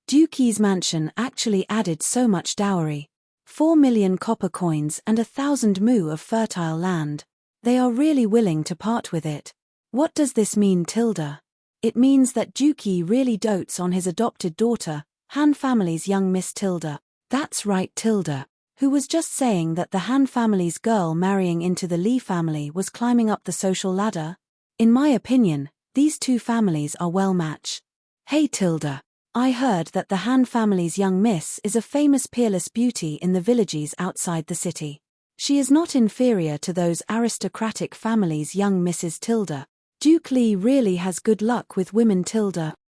Duke Yi's mansion actually added so much dowry. 4 million copper coins and 1,000 mu of fertile land. They are really willing to part with it. What does this mean? It means that Duke Yi really dotes on his adopted daughter, Han family's young Miss. That's right. Who was just saying that the Han family's girl marrying into the Li family was climbing up the social ladder? In my opinion, these 2 families are well matched. Hey. I heard that the Han family's young miss is a famous peerless beauty in the villages outside the city. She is not inferior to those aristocratic families' young misses. Duke Li really has good luck with women.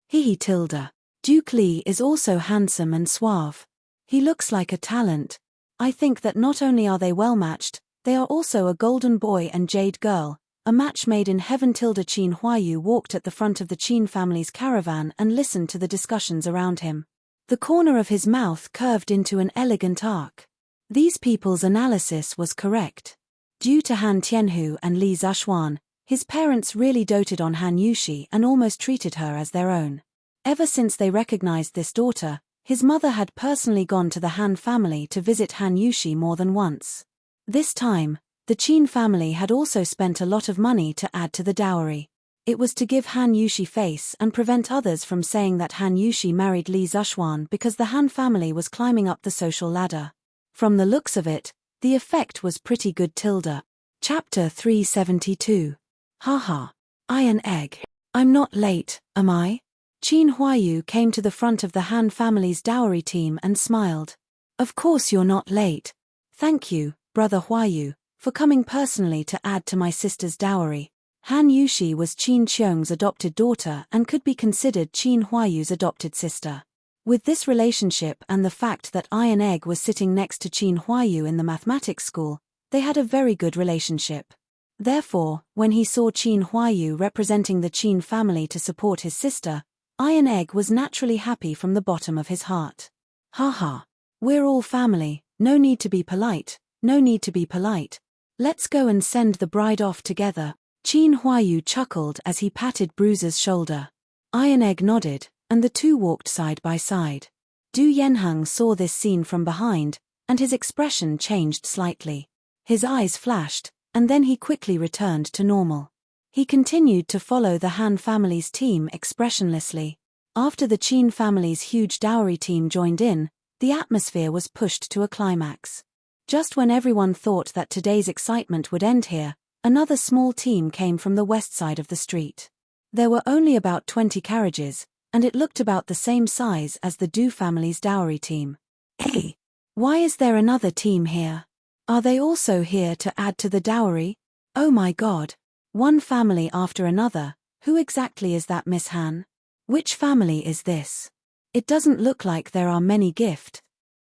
He. Duke Li is also handsome and suave. He looks like a talent. I think that not only are they well matched, They are also a golden boy and jade girl, a match made in heaven. Qin Huayu walked at the front of the Qin family's caravan and listened to the discussions around him. The corner of his mouth curved into an elegant arc. These people's analysis was correct. Due to Han Tianhu and Li Zishuan, his parents really doted on Han Yushi and almost treated her as their own. Ever since they recognized this daughter, his mother had personally gone to the Han family to visit Han Yushi more than once. This time, the Qin family had also spent a lot of money to add to the dowry. It was to give Han Yushi face and prevent others from saying that Han Yushi married Li Zishuan because the Han family was climbing up the social ladder. From the looks of it, the effect was pretty good. Chapter 372. Haha. Iron egg. I'm not late, am I? Qin Huayu came to the front of the Han family's dowry team and smiled. Of course you're not late. Thank you, brother Huayu, for coming personally to add to my sister's dowry. Han Yushi was Qin Qiong's adopted daughter and could be considered Qin Huayu's adopted sister. With this relationship and the fact that Iron Egg was sitting next to Qin Huayu in the mathematics school, they had a very good relationship. Therefore, when he saw Qin Huayu representing the Qin family to support his sister, Iron Egg was naturally happy from the bottom of his heart. Haha. We're all family, no need to be polite, no need to be polite. Let's go and send the bride off together. Qin Huayu chuckled as he patted Bruiser's shoulder. Iron Egg nodded, and the two walked side by side. Du Yanheng saw this scene from behind, and his expression changed slightly. His eyes flashed, and then he quickly returned to normal. He continued to follow the Han family's team expressionlessly. After the Qin family's huge dowry team joined in, the atmosphere was pushed to a climax. Just when everyone thought that today's excitement would end here, another small team came from the west side of the street. There were only about 20 carriages, and it looked about the same size as the Du family's dowry team. Hey! Why is there another team here? Are they also here to add to the dowry? Oh my god! One family after another. Who exactly is that, Miss Han? Which family is this? It doesn't look like there are many gifts.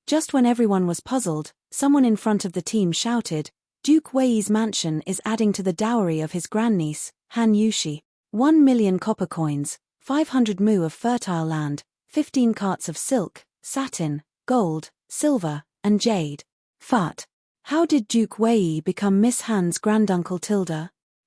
Just when everyone was puzzled, someone in front of the team shouted, Duke Wei's mansion is adding to the dowry of his grandniece, Han Yushi. 1 million copper coins, 500 mu of fertile land, 15 carts of silk, satin, gold, silver, and jade. Fut. How did Duke Wei become Miss Han's granduncle?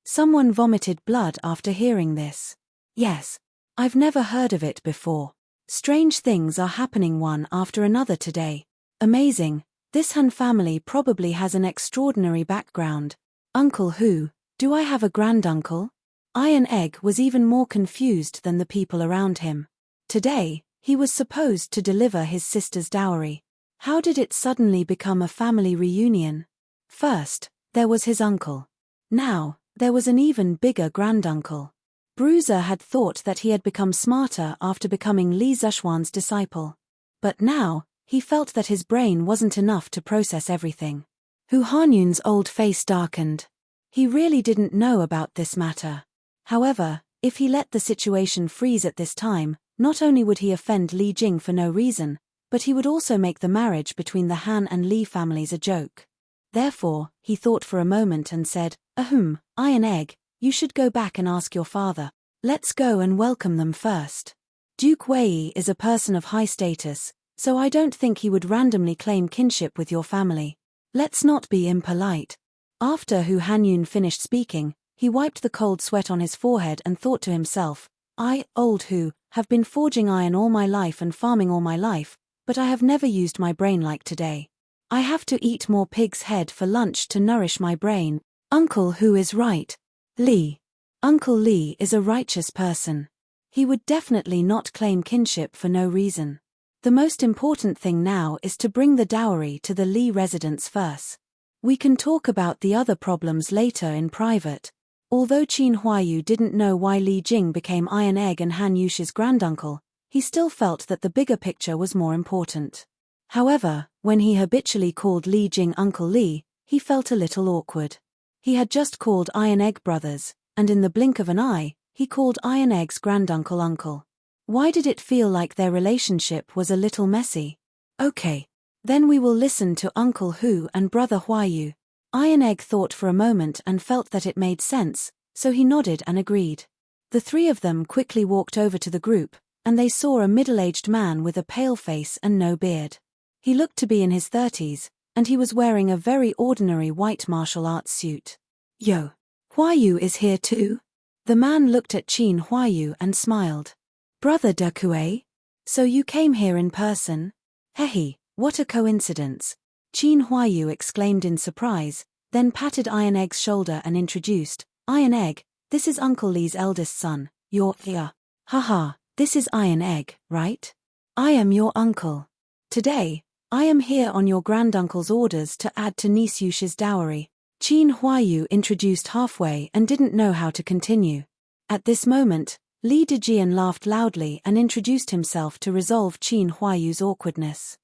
Someone vomited blood after hearing this. Yes. I've never heard of it before. Strange things are happening one after another today. Amazing. This Han family probably has an extraordinary background. Uncle who? Do I have a granduncle? Iron Egg was even more confused than the people around him. Today, he was supposed to deliver his sister's dowry. How did it suddenly become a family reunion? First, there was his uncle. Now, there was an even bigger granduncle. Bruiser had thought that he had become smarter after becoming Li Zishuan's disciple. But now, he felt that his brain wasn't enough to process everything. Hu Hanyun's old face darkened. He really didn't know about this matter. However, if he let the situation freeze at this time, not only would he offend Li Jing for no reason, but he would also make the marriage between the Han and Li families a joke. Therefore, he thought for a moment and said, Iron Egg, you should go back and ask your father. Let's go and welcome them first. Duke Wei is a person of high status, so I don't think he would randomly claim kinship with your family. Let's not be impolite. After Hu Hanyun finished speaking, he wiped the cold sweat on his forehead and thought to himself, I, old Hu, have been forging iron all my life and farming all my life, but I have never used my brain like today. I have to eat more pig's head for lunch to nourish my brain. Uncle Hu is right. Li. Uncle Li is a righteous person. He would definitely not claim kinship for no reason. The most important thing now is to bring the dowry to the Li residence first. We can talk about the other problems later in private. Although Qin Huayu didn't know why Li Jing became Iron Egg and Han Yushi's granduncle, he still felt that the bigger picture was more important. However, when he habitually called Li Jing Uncle Li, he felt a little awkward. He had just called Iron Egg brothers, and in the blink of an eye, he called Iron Egg's granduncle uncle. Why did it feel like their relationship was a little messy? Okay. Then we will listen to Uncle Hu and Brother Huayu. Iron Egg thought for a moment and felt that it made sense, so he nodded and agreed. The three of them quickly walked over to the group, and they saw a middle-aged man with a pale face and no beard. He looked to be in his 30s, and he was wearing a very ordinary white martial arts suit. Yo, Huayu is here too? The man looked at Qin Huayu and smiled. Brother Dekue? So you came here in person? Hehe, what a coincidence. Qin Huayu exclaimed in surprise, then patted Iron Egg's shoulder and introduced, Iron Egg, this is Uncle Lee's eldest son, your ear. Haha, this is Iron Egg, right? I am your uncle. Today, I am here on your granduncle's orders to add to niece Yushi's dowry. Qin Huayu introduced halfway and didn't know how to continue. At this moment, Li Dejian laughed loudly and introduced himself to resolve Qin Huayu's awkwardness.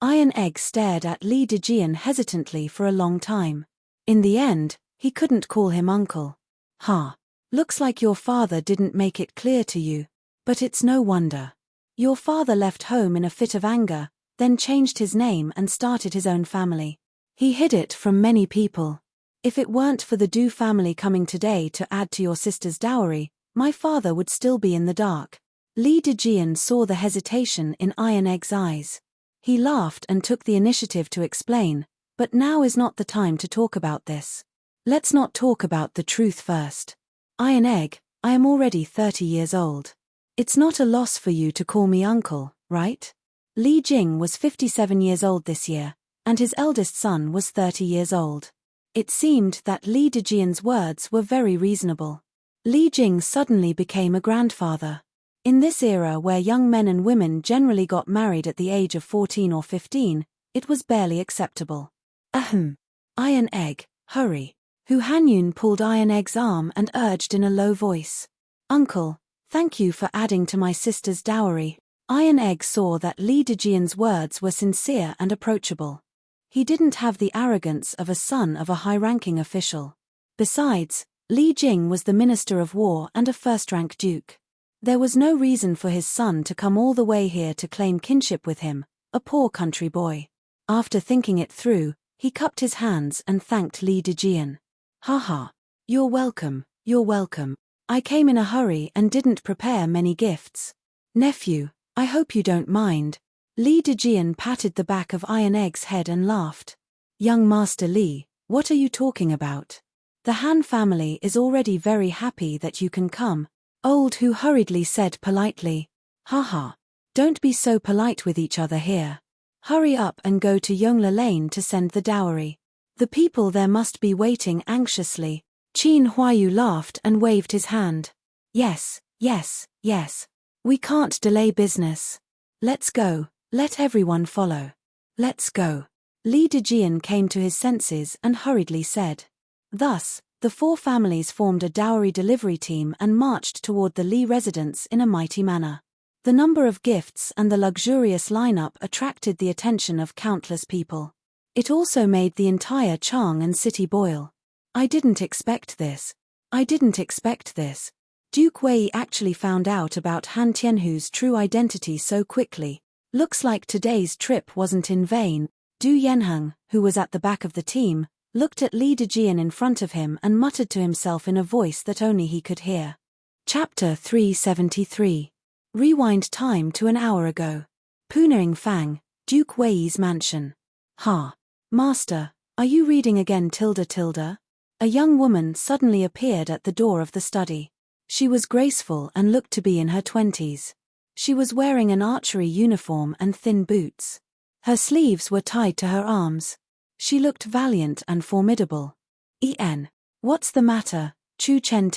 Iron Egg stared at Li Dejian hesitantly for a long time. In the end, he couldn't call him uncle. Looks like your father didn't make it clear to you. But it's no wonder. Your father left home in a fit of anger, then changed his name and started his own family. He hid it from many people. If it weren't for the Du family coming today to add to your sister's dowry, my father would still be in the dark. Li Dejian saw the hesitation in Iron Egg's eyes. He laughed and took the initiative to explain, but now is not the time to talk about this. Let's not talk about the truth first. Iron Egg, I am already 30 years old. It's not a loss for you to call me uncle, right? Li Jing was 57 years old this year, and his eldest son was 30 years old. It seemed that Li Dejian's words were very reasonable. Li Jing suddenly became a grandfather. In this era where young men and women generally got married at the age of 14 or 15, it was barely acceptable. Iron Egg, hurry. Hu Hanyun pulled Iron Egg's arm and urged in a low voice. Uncle, thank you for adding to my sister's dowry. Iron Egg saw that Li Dejian's words were sincere and approachable. He didn't have the arrogance of a son of a high-ranking official. Besides, Li Jing was the Minister of War and a first-rank duke. There was no reason for his son to come all the way here to claim kinship with him, a poor country boy. After thinking it through, he cupped his hands and thanked Li Dejian. You're welcome, you're welcome. I came in a hurry and didn't prepare many gifts. Nephew, I hope you don't mind. Li Dejian patted the back of Iron Egg's head and laughed. Young Master Li, what are you talking about? The Han family is already very happy that you can come. Old Hu hurriedly said politely. Don't be so polite with each other here. Hurry up and go to Yongla Lane to send the dowry. The people there must be waiting anxiously. Qin Huayu laughed and waved his hand. Yes. We can't delay business. Let's go, let everyone follow. Let's go. Li Dejian came to his senses and hurriedly said. Thus, the four families formed a dowry delivery team and marched toward the Li residence in a mighty manner. The number of gifts and the luxurious lineup attracted the attention of countless people. It also made the entire Chang'an city boil. I didn't expect this. Duke Wei actually found out about Han Tianhu's true identity so quickly. Looks like today's trip wasn't in vain. Du Yanheng, who was at the back of the team, looked at Li Dejian in front of him and muttered to himself in a voice that only he could hear. Chapter 373. Rewind time to an hour ago. Puning Fang, Duke Wei's mansion. Master, are you reading again ? A young woman suddenly appeared at the door of the study. She was graceful and looked to be in her 20s. She was wearing an archery uniform and thin boots. Her sleeves were tied to her arms. She looked valiant and formidable. What's the matter, Chu Chen ?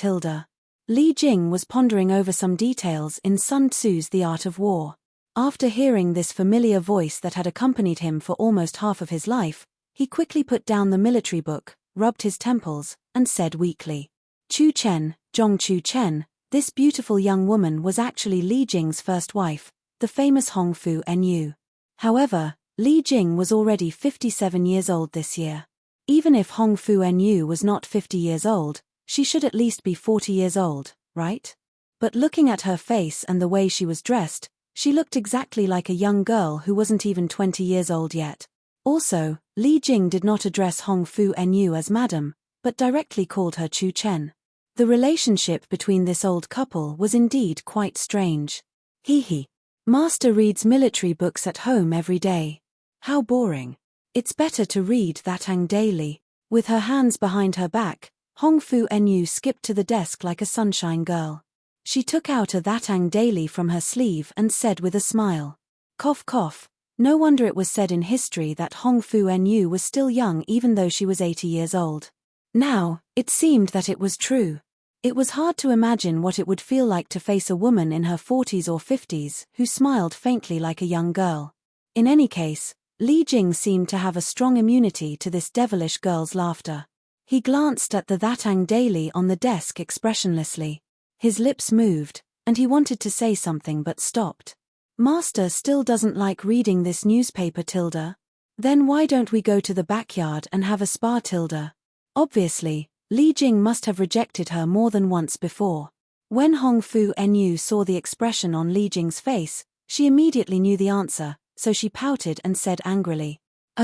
Li Jing was pondering over some details in Sun Tzu's The Art of War. After hearing this familiar voice that had accompanied him for almost half of his life, he quickly put down the military book, rubbed his temples, and said weakly, Chu Chen, Zhong Chu Chen, this beautiful young woman was actually Li Jing's first wife, the famous Hongfu Nu. However, Li Jing was already 57 years old this year. Even if Hongfu Nu was not 50 years old, she should at least be 40 years old, right? But looking at her face and the way she was dressed, she looked exactly like a young girl who wasn't even 20 years old yet. Also, Li Jing did not address Hong Fu Nu as madam, but directly called her Chu Chen. The relationship between this old couple was indeed quite strange. Hee. Master reads military books at home every day. How boring. It's better to read that Ang daily. With her hands behind her back, Hong Fu Nu skipped to the desk like a sunshine girl. She took out a That Ang daily from her sleeve and said with a smile. Cough cough. No wonder it was said in history that Hong Fu Nu was still young even though she was 80 years old. Now, it seemed that it was true. It was hard to imagine what it would feel like to face a woman in her 40s or 50s who smiled faintly like a young girl. In any case, Li Jing seemed to have a strong immunity to this devilish girl's laughter. He glanced at the That Ang daily on the desk expressionlessly. His lips moved, and he wanted to say something but stopped. Master still doesn't like reading this newspaper, Tilda. Then why don't we go to the backyard and have a spa, Tilda? Obviously, Li Jing must have rejected her more than once before. When Hong Fu Nu saw the expression on Li Jing's face, she immediately knew the answer, so she pouted and said angrily,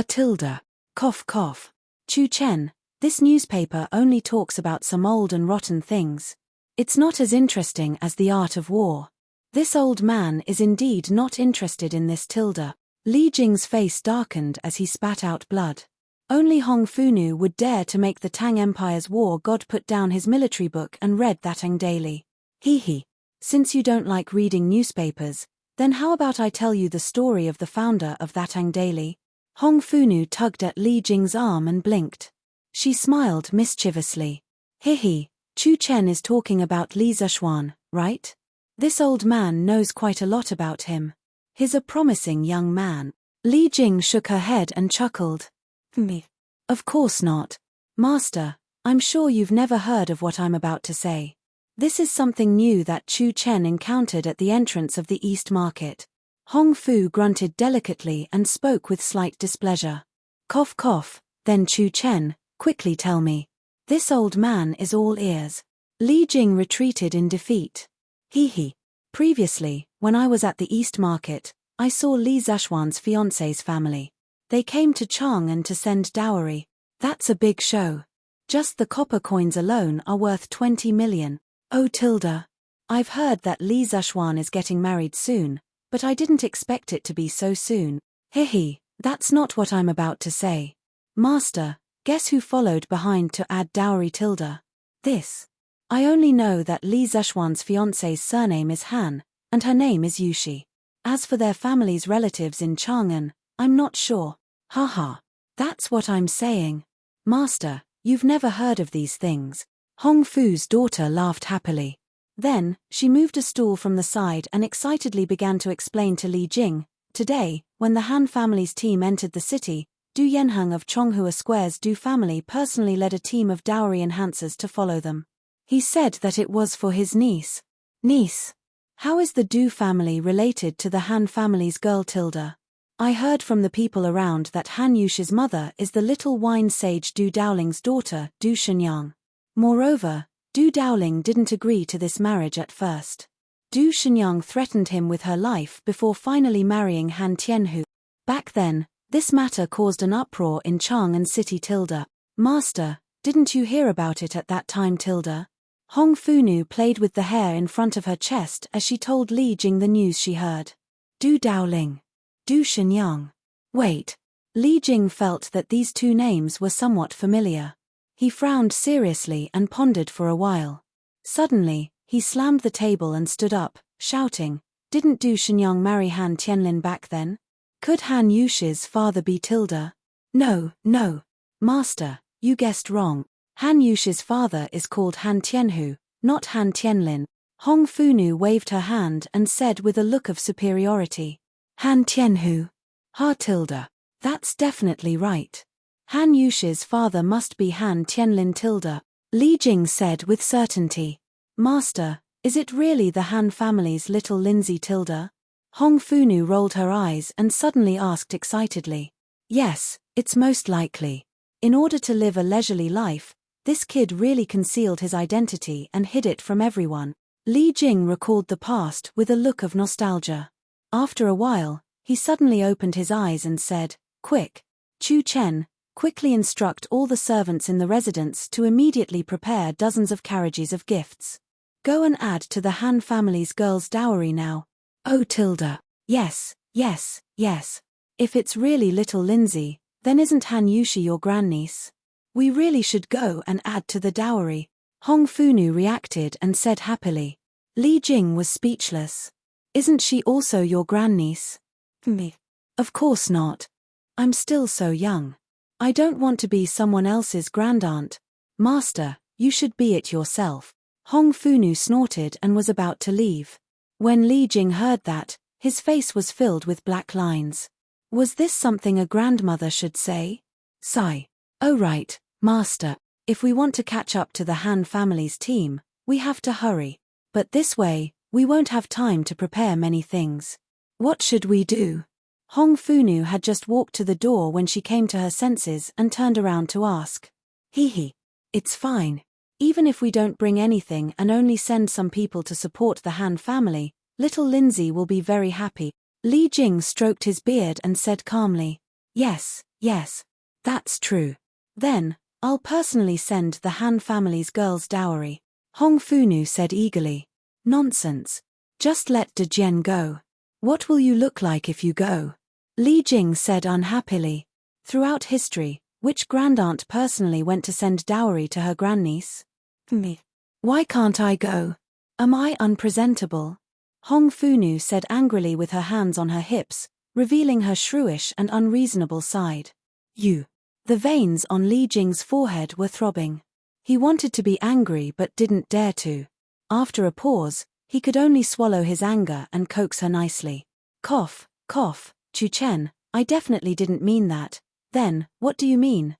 Tilda. Cough cough. Chu Chen, this newspaper only talks about some old and rotten things. It's not as interesting as the art of war. This old man is indeed not interested in this, Tilda. Li Jing's face darkened as he spat out blood. Only Hong Fu Nu would dare to make the Tang Empire's war god put down his military book and read that Ang daily. Hee. Since you don't like reading newspapers, then how about I tell you the story of the founder of that Ang daily? Hong Fu Nu tugged at Li Jing's arm and blinked. She smiled mischievously. Hee. Chu Chen is talking about Li Zishuan, right? This old man knows quite a lot about him. He's a promising young man. Li Jing shook her head and chuckled. Me? Of course not. Master, I'm sure you've never heard of what I'm about to say. This is something new that Chu Chen encountered at the entrance of the East Market. Hong Fu grunted delicately and spoke with slight displeasure. Cough cough, then Chu Chen, quickly tell me. This old man is all ears. Li Jing retreated in defeat. Hee. Previously, when I was at the East Market, I saw Li Zishuan's fiancé's family. They came to Chang'an to send dowry. That's a big show. Just the copper coins alone are worth 20 million. Oh Tilda. I've heard that Li Zishuan is getting married soon, but I didn't expect it to be so soon. Hee. That's not what I'm about to say. Master, guess who followed behind to add dowry, Tilda? This. I only know that Li Zishuan's fiancé's surname is Han, and her name is Yushi. As for their family's relatives in Chang'an, I'm not sure. Haha. That's what I'm saying. Master, you've never heard of these things. Hong Fu's daughter laughed happily. Then, she moved a stool from the side and excitedly began to explain to Li Jing, today, when the Han family's team entered the city, Du Yanheng of Chonghua Square's Du family personally led a team of dowry enhancers to follow them. He said that it was for his niece. Niece? How is the Du family related to the Han family's girl, Tilda? I heard from the people around that Han Yushi's mother is the little wine sage Du Daoling's daughter, Du Shenyang. Moreover, Du Daoling didn't agree to this marriage at first. Du Shenyang threatened him with her life before finally marrying Han Tianhu. Back then, this matter caused an uproar in Chang'an City, Tilda. Master, didn't you hear about it at that time, Tilda? Hong Fu Nu played with the hair in front of her chest as she told Li Jing the news she heard. Du Daoling. Du Shenyang. Wait. Li Jing felt that these two names were somewhat familiar. He frowned seriously and pondered for a while. Suddenly, he slammed the table and stood up, shouting, didn't Du Shenyang marry Han Tianlin back then? Could Han Yushi's father be Tilda? No. Master, you guessed wrong. Han Yushi's father is called Han Tianhu, not Han Tianlin. Hong Fu Nu waved her hand and said with a look of superiority. Han Tianhu. Ha Tilda. That's definitely right. Han Yushi's father must be Han Tianlin, Tilda. Li Jing said with certainty. Master, is it really the Han family's little Lindsay, Tilda? Hong Fu Nu rolled her eyes and suddenly asked excitedly. Yes, it's most likely. In order to live a leisurely life, this kid really concealed his identity and hid it from everyone. Li Jing recalled the past with a look of nostalgia. After a while, he suddenly opened his eyes and said, quick. Chu Chen, quickly instruct all the servants in the residence to immediately prepare dozens of carriages of gifts. Go and add to the Han family's girl's dowry now. Oh Tilda. Yes, yes, yes. If it's really little Lindsay, then isn't Han Yushi your grandniece? We really should go and add to the dowry. Hong Funu reacted and said happily. Li Jing was speechless. Isn't she also your grandniece? Me. Of course not. I'm still so young. I don't want to be someone else's grandaunt. Master, you should be it yourself. Hong Funu snorted and was about to leave. When Li Jing heard that, his face was filled with black lines. Was this something a grandmother should say? Sigh. Oh right, Master. If we want to catch up to the Han family's team, we have to hurry. But this way, we won't have time to prepare many things. What should we do? Hong Funu had just walked to the door when she came to her senses and turned around to ask. Hee. It's fine. Even if we don't bring anything and only send some people to support the Han family, little Lindsay will be very happy. Li Jing stroked his beard and said calmly. Yes, that's true. Then, I'll personally send the Han family's girl's dowry. Hong Funu said eagerly. Nonsense. Just let De Jian go. What will you look like if you go? Li Jing said unhappily. Throughout history, which grandaunt personally went to send dowry to her grandniece? Me. Why can't I go? Am I unpresentable? Hong Funu said angrily with her hands on her hips, revealing her shrewish and unreasonable side. You. The veins on Li Jing's forehead were throbbing. He wanted to be angry but didn't dare to. After a pause, he could only swallow his anger and coax her nicely. Cough, Chu Chen, I definitely didn't mean that. Then, what do you mean?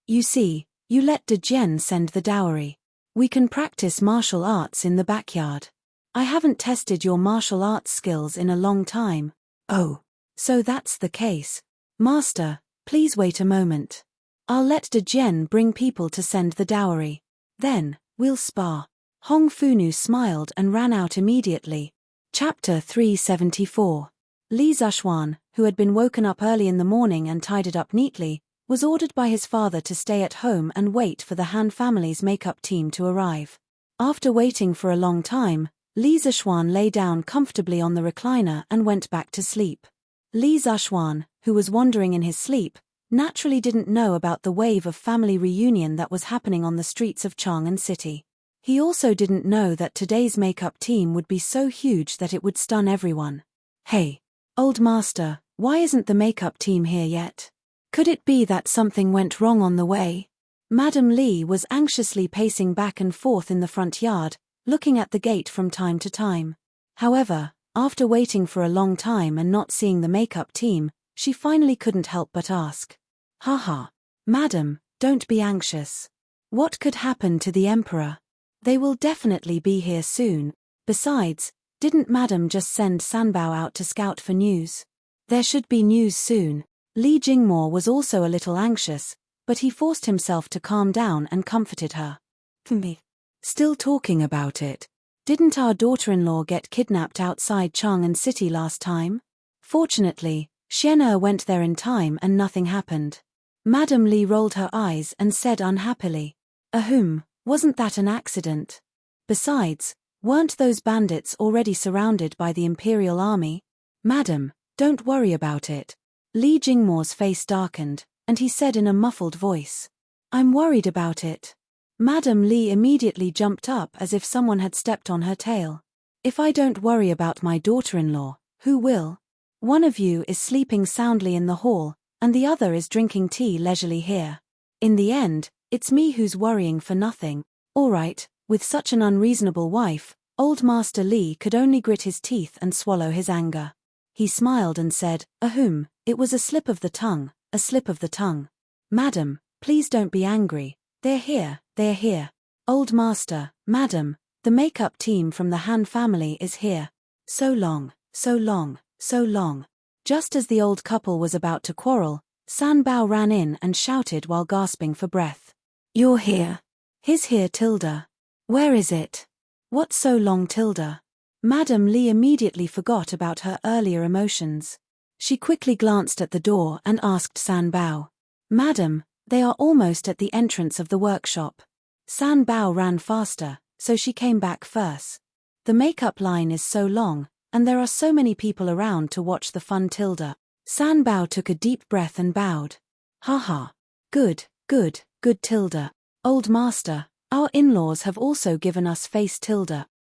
You see, you let De Jian send the dowry. We can practice martial arts in the backyard. I haven't tested your martial arts skills in a long time. Oh, so that's the case. Master, please wait a moment. I'll let De Jian bring people to send the dowry. Then, we'll spar. Hong Funu smiled and ran out immediately. Chapter 374. Li Zishuan, who had been woken up early in the morning and tidied up neatly, was ordered by his father to stay at home and wait for the Han family's makeup team to arrive. After waiting for a long time, Li Zishuan lay down comfortably on the recliner and went back to sleep. Li Zishuan, who was wandering in his sleep, naturally didn't know about the wave of family reunion that was happening on the streets of Chang'an City. He also didn't know that today's makeup team would be so huge that it would stun everyone. Hey, old master, why isn't the makeup team here yet? Could it be that something went wrong on the way? Madam Li was anxiously pacing back and forth in the front yard, looking at the gate from time to time. However, after waiting for a long time and not seeing the makeup team, she finally couldn't help but ask. Haha. Madam, don't be anxious. What could happen to the Emperor? They will definitely be here soon. Besides, didn't Madam just send Sanbao out to scout for news? There should be news soon. Li Jingmo was also a little anxious, but he forced himself to calm down and comforted her. Me. Still talking about it. Didn't our daughter-in-law get kidnapped outside Chang'an City last time? Fortunately, Xian'er went there in time and nothing happened. Madam Li rolled her eyes and said unhappily. Wasn't that an accident? Besides, weren't those bandits already surrounded by the Imperial Army? Madam, don't worry about it. Li Jingmo's face darkened, and he said in a muffled voice. I'm worried about it. Madam Li immediately jumped up as if someone had stepped on her tail. If I don't worry about my daughter-in-law, who will? One of you is sleeping soundly in the hall, and the other is drinking tea leisurely here. In the end, it's me who's worrying for nothing. All right, with such an unreasonable wife, old Master Li could only grit his teeth and swallow his anger. He smiled and said, it was a slip of the tongue, a slip of the tongue. Madam, please don't be angry. They're here. Old Master, Madam, the makeup team from the Han family is here. So long. Just as the old couple was about to quarrel, Sanbao ran in and shouted while gasping for breath. You're here. He's here, Tilda. Where is it? What's so long, Tilda? Madam Li immediately forgot about her earlier emotions. She quickly glanced at the door and asked San Bao. Madam, they are almost at the entrance of the workshop. San Bao ran faster, so she came back first. The makeup line is so long, and there are so many people around to watch the fun. San Bao took a deep breath and bowed. Haha. Good, good, good. Old master, our in-laws have also given us face.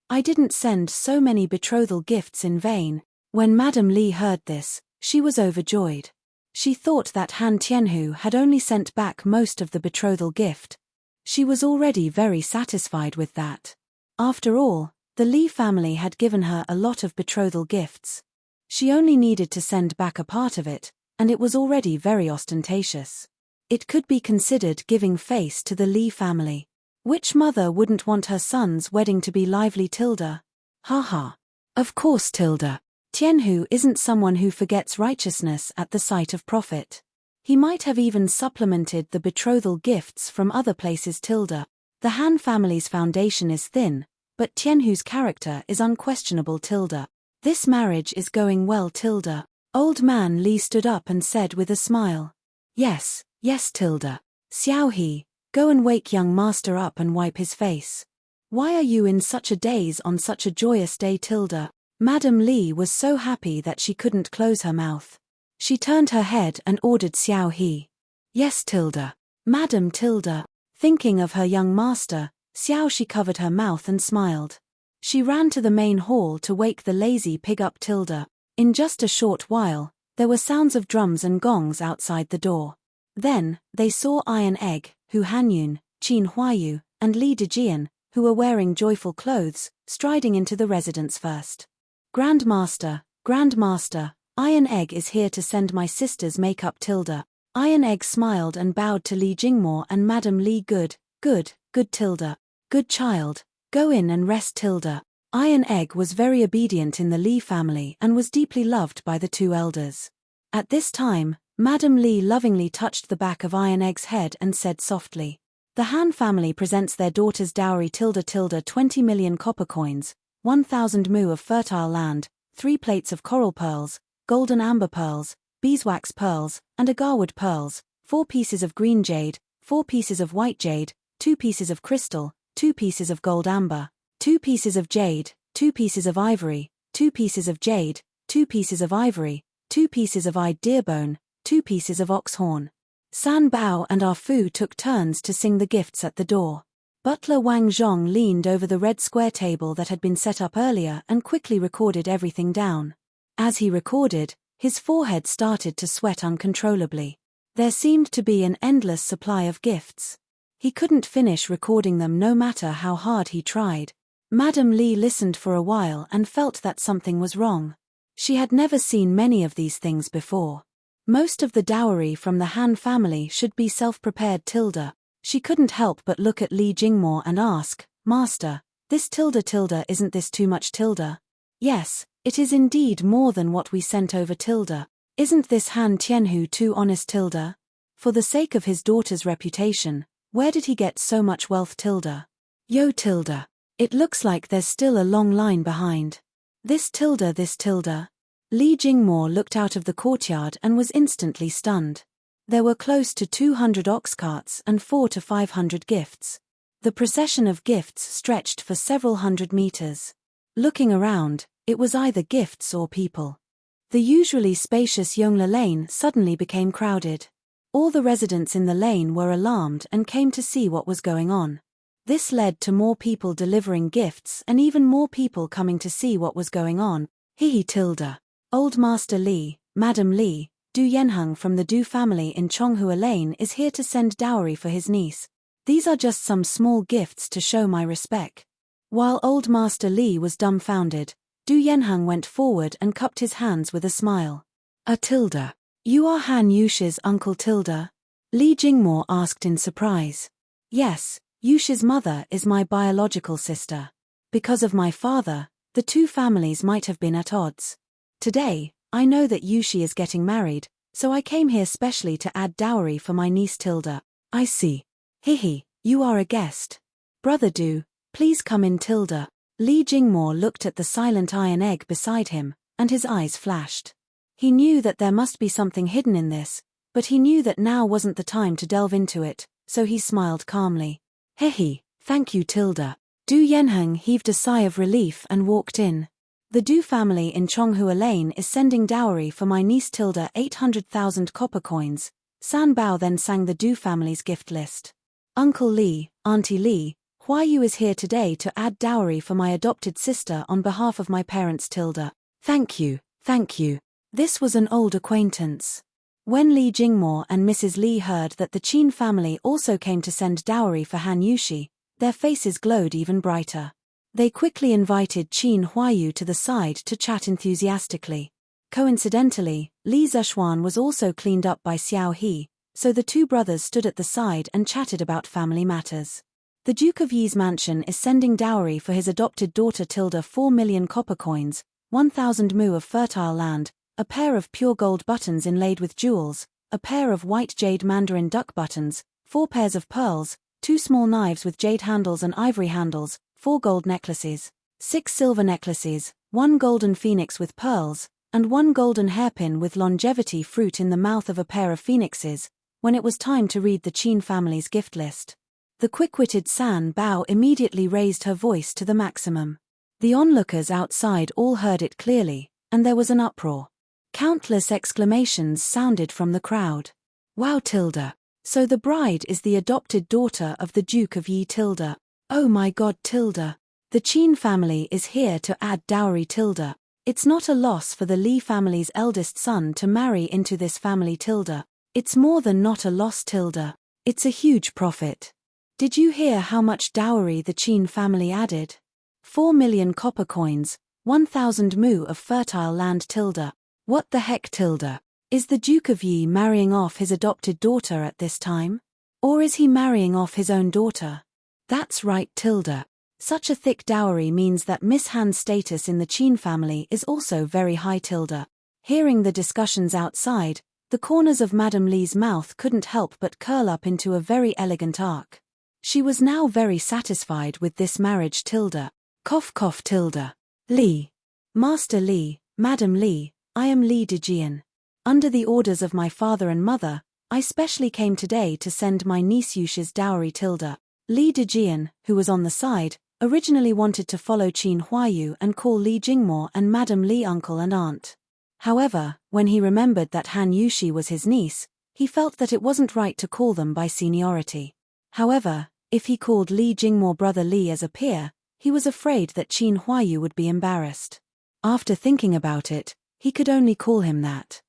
I didn't send so many betrothal gifts in vain. When Madame Li heard this, she was overjoyed. She thought that Han Tianhu had only sent back most of the betrothal gift. She was already very satisfied with that. After all, the Li family had given her a lot of betrothal gifts. She only needed to send back a part of it, and it was already very ostentatious. It could be considered giving face to the Li family. Which mother wouldn't want her son's wedding to be lively? Haha. Of course. Tianhu isn't someone who forgets righteousness at the sight of profit. He might have even supplemented the betrothal gifts from other places. The Han family's foundation is thin, but Tianhu's character is unquestionable. This marriage is going well. Old man Li stood up and said with a smile. Yes, yes. Xiao He, go and wake young master up and wipe his face. Why are you in such a daze on such a joyous day? Madame Li was so happy that she couldn't close her mouth. She turned her head and ordered Xiao He. Yes. Madam. Thinking of her young master, Xiao She covered her mouth and smiled. She ran to the main hall to wake the lazy pig up. In just a short while, there were sounds of drums and gongs outside the door. Then, they saw Iron Egg, Hu Hanyun, Qin Huayu, and Li Dejian, who were wearing joyful clothes, striding into the residence first. Grandmaster, Iron Egg is here to send my sister's makeup. Iron Egg smiled and bowed to Li Jingmo and Madame Li. Good. Good child, go in and rest. Iron Egg was very obedient in the Li family and was deeply loved by the two elders. At this time, Madame Li lovingly touched the back of Iron Egg's head and said softly, "The Han family presents their daughter's dowry. 20 million copper coins, 1,000 mu of fertile land, 3 plates of coral pearls, golden amber pearls, beeswax pearls, and agarwood pearls, 4 pieces of green jade, 4 pieces of white jade, 2 pieces of crystal, 2 pieces of gold amber, 2 pieces of jade, 2 pieces of ivory, 2 pieces of jade, 2 pieces of ivory, 2 pieces of eyed deer bone, 2 pieces of ox horn." San Bao and Ah Fu took turns to sing the gifts at the door. Butler Wang Zhong leaned over the red square table that had been set up earlier and quickly recorded everything down. As he recorded, his forehead started to sweat uncontrollably. There seemed to be an endless supply of gifts. He couldn't finish recording them no matter how hard he tried. Madame Li listened for a while and felt that something was wrong. She had never seen many of these things before. Most of the dowry from the Han family should be self-prepared. She couldn't help but look at Li Jingmo and ask, "Master, this isn't this too much?" "Yes, it is indeed more than what we sent over." "Isn't this Han Tianhu too honest?" "For the sake of his daughter's reputation, where did he get so much wealth?" "Yo." "It looks like there's still a long line behind." This." Li Jingmo looked out of the courtyard and was instantly stunned. There were close to 200 ox carts and 400 to 500 gifts. The procession of gifts stretched for several hundred meters. Looking around, it was either gifts or people. The usually spacious Yongle Lane suddenly became crowded. All the residents in the lane were alarmed and came to see what was going on. This led to more people delivering gifts and even more people coming to see what was going on. Old Master Li, Madame Li, Du Yanheng from the Du family in Chonghua Lane is here to send dowry for his niece. These are just some small gifts to show my respect. While Old Master Li was dumbfounded, Du Yanheng went forward and cupped his hands with a smile. You are Han Yushi's uncle? Li Jingmo asked in surprise. Yes, Yushi's mother is my biological sister. Because of my father, the two families might have been at odds. Today, I know that Yushi is getting married, so I came here specially to add dowry for my niece. I see. You are a guest. Brother Du, please come in. Li Jingmo looked at the silent Iron Egg beside him, and his eyes flashed. He knew that there must be something hidden in this, but he knew that now wasn't the time to delve into it, so he smiled calmly. Hehe, thank you Tilda. Du Yenheng heaved a sigh of relief and walked in. The Du family in Chonghua Lane is sending dowry for my niece Tilda 800,000 copper coins. San Bao then sang the Du family's gift list. Uncle Li, Auntie Li, Huayu is here today to add dowry for my adopted sister on behalf of my parents Tilda. Thank you, thank you. This was an old acquaintance. When Li Jingmo and Mrs. Li heard that the Qin family also came to send dowry for Han Yushi, their faces glowed even brighter. They quickly invited Qin Huayu to the side to chat enthusiastically. Coincidentally, Li Zishuan was also cleaned up by Xiao He, so the two brothers stood at the side and chatted about family matters. The Duke of Yi's mansion is sending dowry for his adopted daughter Tilda 4 million copper coins, 1,000 mu of fertile land, a pair of pure gold buttons inlaid with jewels, a pair of white jade mandarin duck buttons, 4 pairs of pearls, 2 small knives with jade handles and ivory handles, 4 gold necklaces, 6 silver necklaces, 1 golden phoenix with pearls, and 1 golden hairpin with longevity fruit in the mouth of a pair of phoenixes. When it was time to read the Qin family's gift list, the quick-witted San Bao immediately raised her voice to the maximum. The onlookers outside all heard it clearly, and there was an uproar. Countless exclamations sounded from the crowd. Wow Tilda! So the bride is the adopted daughter of the Duke of Yi Tilda. Oh my god Tilda! The Qin family is here to add dowry Tilda. It's not a loss for the Li family's eldest son to marry into this family Tilda. It's more than not a loss Tilda. It's a huge profit. Did you hear how much dowry the Qin family added? 4 million copper coins, 1,000 mu of fertile land Tilda. What the heck Tilda? Is the Duke of Yi marrying off his adopted daughter at this time? Or is he marrying off his own daughter? That's right Tilda. Such a thick dowry means that Miss Han's status in the Qin family is also very high Tilda. Hearing the discussions outside, the corners of Madame Li's mouth couldn't help but curl up into a very elegant arc. She was now very satisfied with this marriage Tilda. Cough cough Tilda. Li. Master Li, Madam Li, I am Li Dejian. Under the orders of my father and mother, I specially came today to send my niece Yushi's dowry Tilda. Li Dejian, who was on the side, originally wanted to follow Qin Huayu and call Li Jingmo and Madam Li uncle and aunt. However, when he remembered that Han Yushi was his niece, he felt that it wasn't right to call them by seniority. However, if he called Li Jingmo brother Li as a peer, he was afraid that Qin Huayu would be embarrassed. After thinking about it, he could only call him that.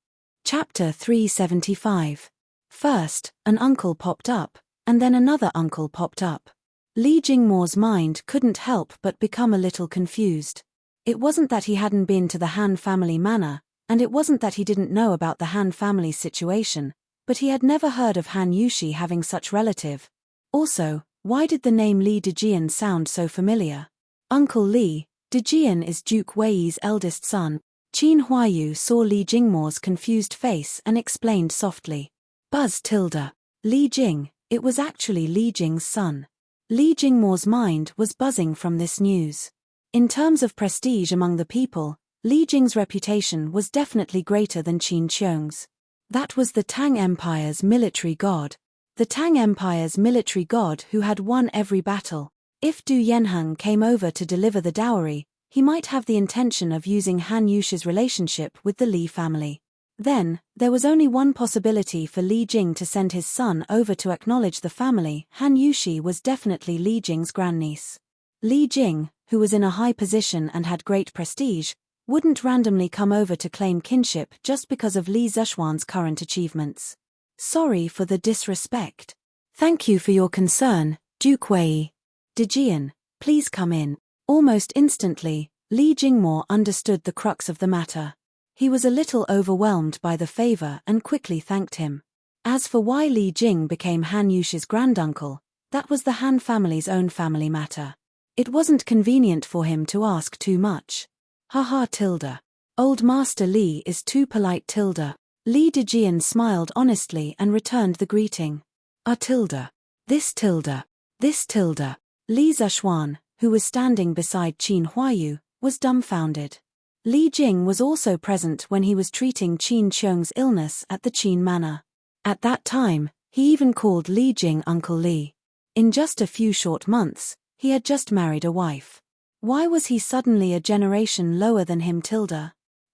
Chapter 375. First, an uncle popped up, and then another uncle popped up. Li Jingmo's mind couldn't help but become a little confused. It wasn't that he hadn't been to the Han family manor, and it wasn't that he didn't know about the Han family's situation, but he had never heard of Han Yushi having such relative. Also, why did the name Li Dejian sound so familiar? Uncle Li, Dejian is Duke Wei's eldest son. Qin Huayu saw Li Jingmo's confused face and explained softly. Buzz Tilda. Li Jing, it was actually Li Jing's son. Li Jingmo's mind was buzzing from this news. In terms of prestige among the people, Li Jing's reputation was definitely greater than Qin Qiong's. That was the Tang Empire's military god. The Tang Empire's military god who had won every battle. If Du Yenheng came over to deliver the dowry, he might have the intention of using Han Yushi's relationship with the Li family. Then, there was only one possibility for Li Jing to send his son over to acknowledge the family. Han Yushi was definitely Li Jing's grandniece. Li Jing, who was in a high position and had great prestige, wouldn't randomly come over to claim kinship just because of Li Zishuan's current achievements. Sorry for the disrespect. Thank you for your concern, Duke Wei. Dejian, please come in. Almost instantly, Li Jingmo understood the crux of the matter. He was a little overwhelmed by the favor and quickly thanked him. As for why Li Jing became Han Yushi's granduncle, that was the Han family's own family matter. It wasn't convenient for him to ask too much. Haha Tilda. Old Master Li is too polite Tilda. Li Dejian smiled honestly and returned the greeting. Tilda. This Tilda. This Tilda. Li Zishuan, who was standing beside Qin Huayu, was dumbfounded. Li Jing was also present when he was treating Qin Qiong's illness at the Qin Manor. At that time, he even called Li Jing Uncle Li. In just a few short months, he had just married a wife. Why was he suddenly a generation lower than him?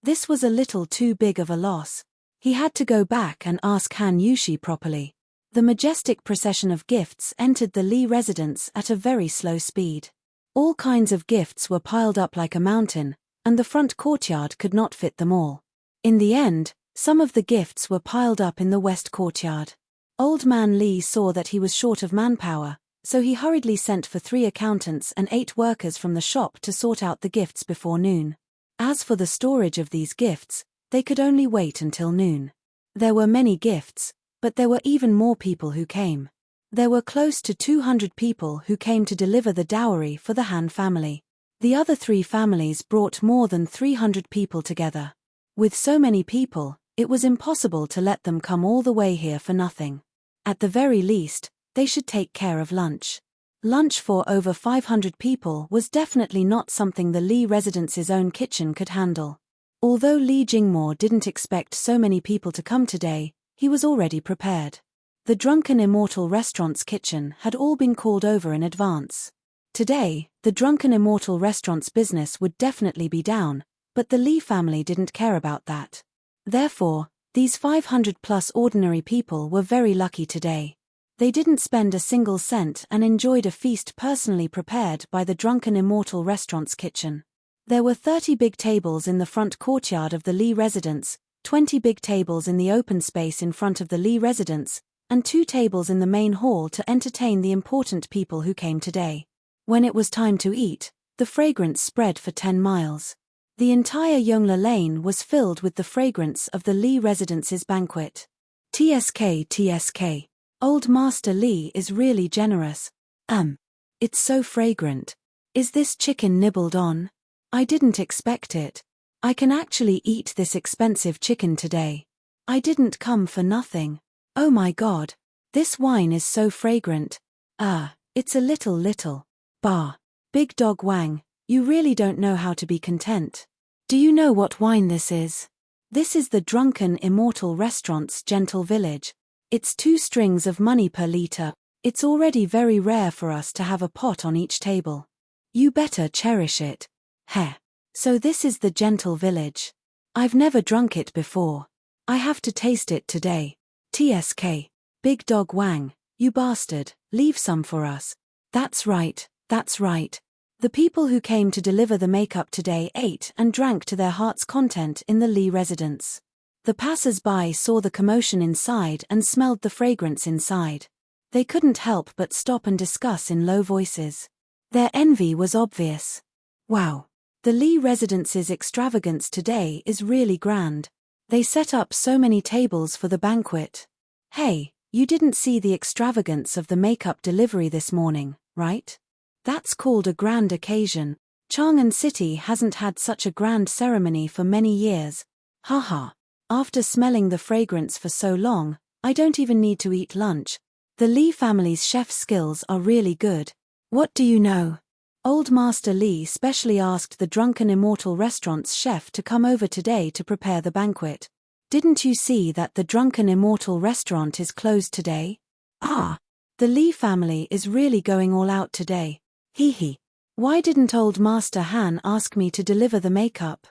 This was a little too big of a loss. He had to go back and ask Han Yushi properly. The majestic procession of gifts entered the Li residence at a very slow speed. All kinds of gifts were piled up like a mountain, and the front courtyard could not fit them all. In the end, some of the gifts were piled up in the west courtyard. Old man Li saw that he was short of manpower, so he hurriedly sent for 3 accountants and 8 workers from the shop to sort out the gifts before noon. As for the storage of these gifts, they could only wait until noon. There were many gifts, but there were even more people who came. There were close to 200 people who came to deliver the dowry for the Han family. The other 3 families brought more than 300 people together. With so many people, it was impossible to let them come all the way here for nothing. At the very least, they should take care of lunch. Lunch for over 500 people was definitely not something the Li residence's own kitchen could handle. Although Li Jingmo didn't expect so many people to come today, he was already prepared. The Drunken Immortal restaurant's kitchen had all been called over in advance. Today, the Drunken Immortal restaurant's business would definitely be down, but the Li family didn't care about that. Therefore, these 500-plus ordinary people were very lucky today. They didn't spend a single cent and enjoyed a feast personally prepared by the Drunken Immortal restaurant's kitchen. There were 30 big tables in the front courtyard of the Li residence, 20 big tables in the open space in front of the Li residence, and 2 tables in the main hall to entertain the important people who came today. When it was time to eat, the fragrance spread for 10 miles. The entire Yongla Lane was filled with the fragrance of the Li residence's banquet. TSK. Old Master Li is really generous. It's so fragrant. Is this chicken nibbled on? I didn't expect it. I can actually eat this expensive chicken today. I didn't come for nothing. Oh my god. This wine is so fragrant. It's a little. Bah. Big Dog Wang, you really don't know how to be content. Do you know what wine this is? This is the Drunken Immortal Restaurant's Gentle Village. It's 2 strings of money per liter. It's already very rare for us to have a pot on each table. You better cherish it. Heh. So this is the Gentle Village. I've never drunk it before. I have to taste it today. TSK. Big Dog Wang, you bastard, leave some for us. That's right. The people who came to deliver the makeup today ate and drank to their heart's content in the Li residence. The passers-by saw the commotion inside and smelled the fragrance inside. They couldn't help but stop and discuss in low voices. Their envy was obvious. Wow. The Li residence's extravagance today is really grand. They set up so many tables for the banquet. Hey, you didn't see the extravagance of the makeup delivery this morning, right? That's called a grand occasion. Chang'an City hasn't had such a grand ceremony for many years. Haha. After smelling the fragrance for so long, I don't even need to eat lunch. The Li family's chef skills are really good. What do you know? Old Master Li specially asked the Drunken Immortal restaurant's chef to come over today to prepare the banquet. Didn't you see that the Drunken Immortal restaurant is closed today? The Li family is really going all out today. Hee. Why didn't old Master Han ask me to deliver the makeup?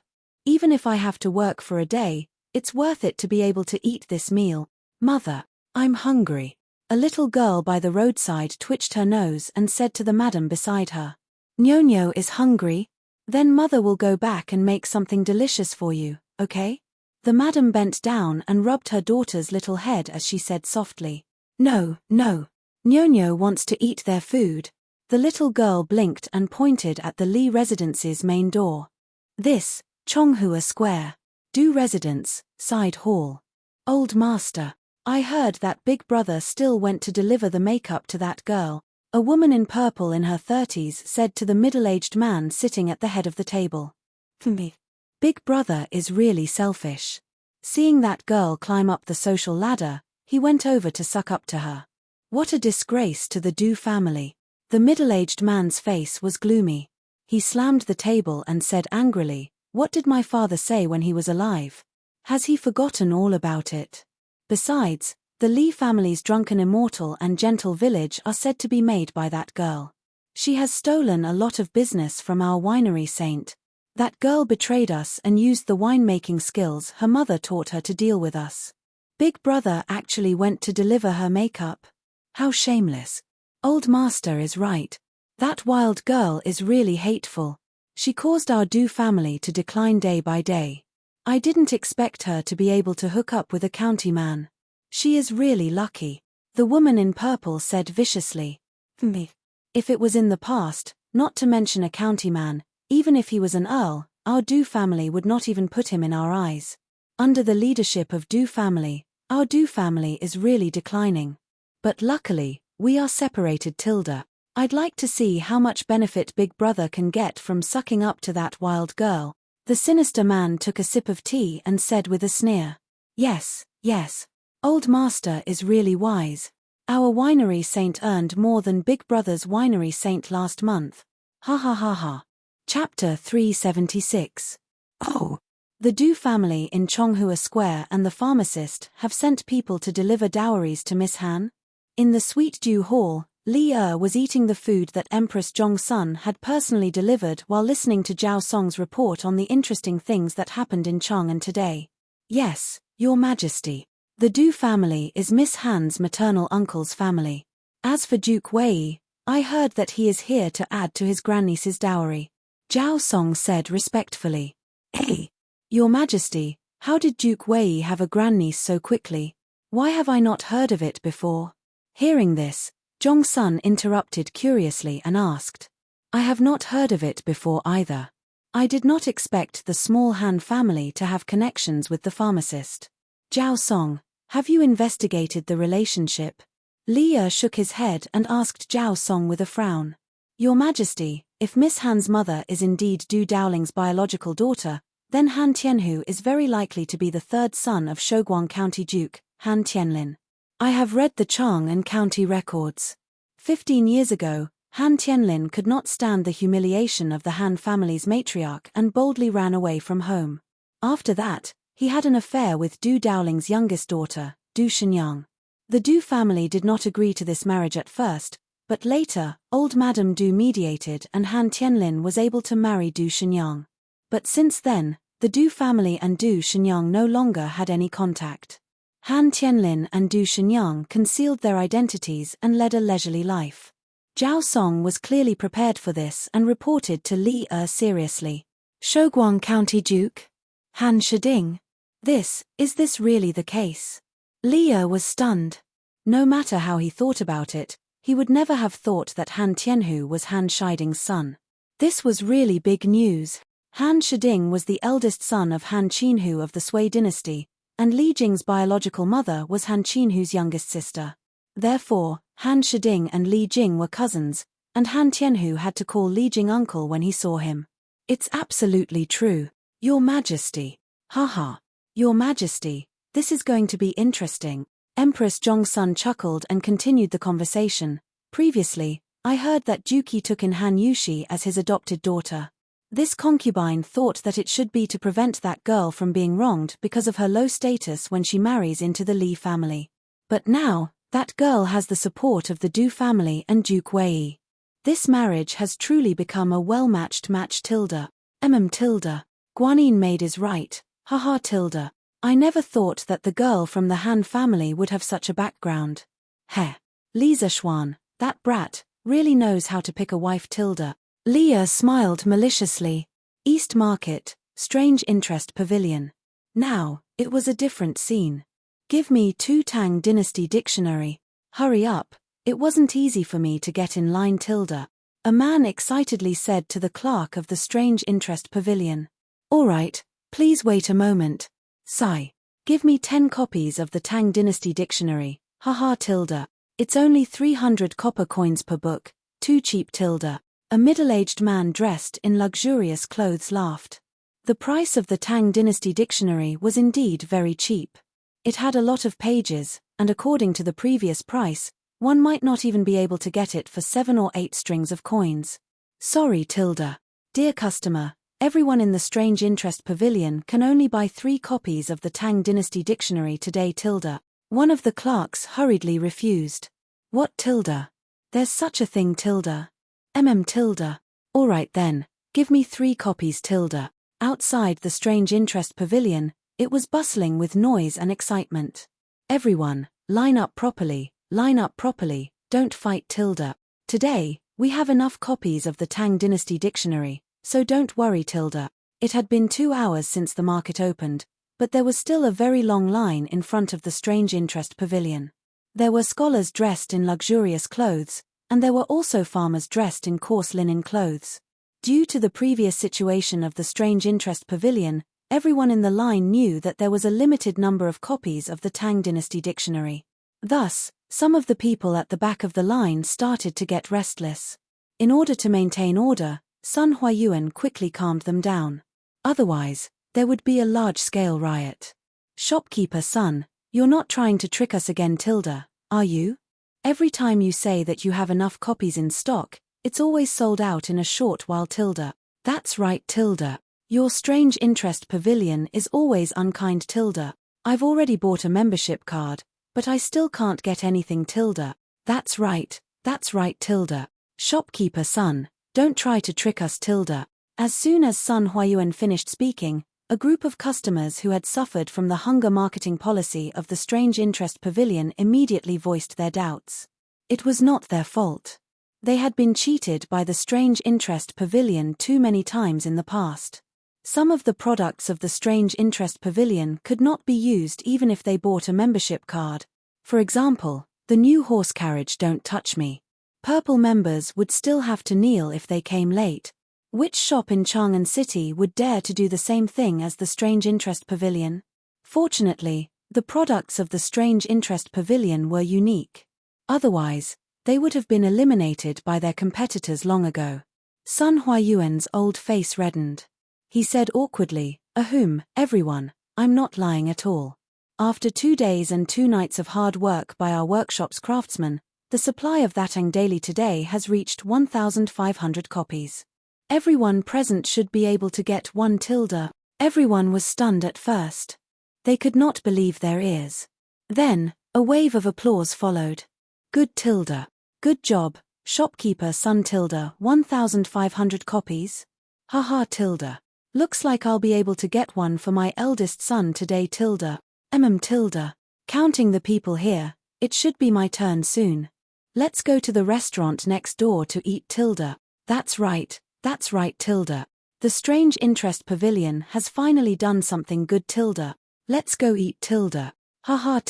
Even if I have to work for a day, it's worth it to be able to eat this meal. Mother, I'm hungry. A little girl by the roadside twitched her nose and said to the madam beside her. Nyonyo is hungry? Then mother will go back and make something delicious for you, okay? The madam bent down and rubbed her daughter's little head as she said softly. No. Nyonyo wants to eat their food. The little girl blinked and pointed at the Li residence's main door. This, Chonghua Square. Do Residence, Side Hall. Old Master, I heard that Big Brother still went to deliver the makeup to that girl. A woman in purple in her 30s said to the middle-aged man sitting at the head of the table. Big Brother is really selfish. Seeing that girl climb up the social ladder, he went over to suck up to her. What a disgrace to the Du family. The middle-aged man's face was gloomy. He slammed the table and said angrily, What did my father say when he was alive? Has he forgotten all about it? Besides, the Lee family's drunken immortal and gentle village are said to be made by that girl. She has stolen a lot of business from our winery saint. That girl betrayed us and used the winemaking skills her mother taught her to deal with us. Big brother actually went to deliver her makeup. How shameless. Old master is right. That wild girl is really hateful. She caused our Du family to decline day by day. I didn't expect her to be able to hook up with a county man. She is really lucky. The woman in purple said viciously. Me. If it was in the past, not to mention a county man, even if he was an earl, our Du family would not even put him in our eyes. Under the leadership of Du family, our Du family is really declining. But luckily, we are separated, Tilda. I'd like to see how much benefit Big Brother can get from sucking up to that wild girl. The sinister man took a sip of tea and said with a sneer. Yes, yes. Old master is really wise. Our winery saint earned more than Big Brother's winery saint last month. Ha ha ha ha. Chapter 376. Oh. The Du family in Chonghua Square and the pharmacist have sent people to deliver dowries to Miss Han. In the Sweet Dew Hall, Li was eating the food that Empress Zhongsun had personally delivered while listening to Zhao Song's report on the interesting things that happened in Chang'an today. Yes, Your Majesty. The Du family is Miss Han's maternal uncle's family. As for Duke Wei, I heard that he is here to add to his grandniece's dowry. Zhao Song said respectfully. Hey, Your Majesty, how did Duke Wei have a grandniece so quickly? Why have I not heard of it before? Hearing this, Zhongsun interrupted curiously and asked. I have not heard of it before either. I did not expect the small Han family to have connections with the pharmacist. Zhao Song, have you investigated the relationship? Li shook his head and asked Zhao Song with a frown. Your Majesty, if Miss Han's mother is indeed Du Dowling's biological daughter, then Han Tianhu is very likely to be the third son of Shouguang County Duke, Han Tianlin. I have read the Chang and county records. 15 years ago, Han Tianlin could not stand the humiliation of the Han family's matriarch and boldly ran away from home. After that, he had an affair with Du Dowling's youngest daughter, Du Shenyang. The Du family did not agree to this marriage at first, but later, old Madame Du mediated and Han Tianlin was able to marry Du Shenyang. But since then, the Du family and Du Shenyang no longer had any contact. Han Tianlin and Du Shenyang concealed their identities and led a leisurely life. Zhao Song was clearly prepared for this and reported to Li seriously. Shouguang County Duke? Han Shiding? Is this really the case? Li was stunned. No matter how he thought about it, he would never have thought that Han Tianhu was Han Shiding's son. This was really big news. Han Shiding was the eldest son of Han Qinhu of the Sui dynasty, and Li Jing's biological mother was Han Qinhu's youngest sister. Therefore, Han Shiding and Li Jing were cousins, and Han Tianhu had to call Li Jing uncle when he saw him. It's absolutely true, Your Majesty. Haha. Your Majesty, this is going to be interesting. Empress Zhongsun chuckled and continued the conversation. Previously, I heard that Juki took in Han Yushi as his adopted daughter. This concubine thought that it should be to prevent that girl from being wronged because of her low status when she marries into the Li family. But now, that girl has the support of the Du family and Duke Wei. This marriage has truly become a well-matched match. Tilda. Tilda. Guanyin maid is right. Haha Tilda. I never thought that the girl from the Han family would have such a background. Heh. Lisa Xuan, that brat, really knows how to pick a wife. Tilda. Leah smiled maliciously. East Market, Strange Interest Pavilion. Now, it was a different scene. Give me Tu Tang Dynasty Dictionary. Hurry up, it wasn't easy for me to get in line. Tilda. A man excitedly said to the clerk of the Strange Interest Pavilion. All right, please wait a moment. Sigh. Give me 10 copies of the Tang Dynasty Dictionary. Haha Tilda. It's only 300 copper coins per book. Too cheap. Tilda. A middle-aged man dressed in luxurious clothes laughed. The price of the Tang Dynasty Dictionary was indeed very cheap. It had a lot of pages, and according to the previous price, one might not even be able to get it for 7 or 8 strings of coins. Sorry Tilda. Dear customer, Everyone in the Strange Interest Pavilion can only buy 3 copies of the Tang Dynasty Dictionary today. One of the clerks hurriedly refused. What? There's such a thing. All right then, give me 3 copies. Outside the Strange Interest Pavilion, it was bustling with noise and excitement. Everyone, line up properly, don't fight. Today, we have enough copies of the Tang Dynasty Dictionary, so don't worry. It had been 2 hours since the market opened, but there was still a very long line in front of the Strange Interest Pavilion. There were scholars dressed in luxurious clothes, and there were also farmers dressed in coarse linen clothes. Due to the previous situation of the Strange Interest Pavilion, everyone in the line knew that there was a limited number of copies of the Tang Dynasty Dictionary. Thus, some of the people at the back of the line started to get restless. In order to maintain order, Sun Huayuan quickly calmed them down. Otherwise, there would be a large-scale riot. Shopkeeper Sun, you're not trying to trick us again, are you? Every time you say that you have enough copies in stock, it's always sold out in a short while. That's right. Your Strange Interest Pavilion is always unkind. I've already bought a membership card, but I still can't get anything. That's right. Shopkeeper Sun, don't try to trick us. As soon as Sun Huayuan finished speaking, a group of customers who had suffered from the hunger marketing policy of the Strange Interest Pavilion immediately voiced their doubts. It was not their fault. They had been cheated by the Strange Interest Pavilion too many times in the past. Some of the products of the Strange Interest Pavilion could not be used even if they bought a membership card. For example, the new horse carriage Don't Touch Me. Purple members would still have to kneel if they came late. Which shop in Chang'an City would dare to do the same thing as the Strange Interest Pavilion? Fortunately, the products of the Strange Interest Pavilion were unique. Otherwise, they would have been eliminated by their competitors long ago. Sun Huayuan's old face reddened. He said awkwardly, everyone, I'm not lying at all. After 2 days and 2 nights of hard work by our workshop's craftsmen, the supply of that Tang daily today has reached 1,500 copies. Everyone present should be able to get one. Everyone was stunned at first. They could not believe their ears. Then, a wave of applause followed. Good. Good job, shopkeeper Sun. 1,500 copies? Haha. Looks like I'll be able to get one for my eldest son today. Counting the people here, it should be my turn soon. Let's go to the restaurant next door to eat. That's right. The Strange Interest Pavilion has finally done something good. Let's go eat. Haha.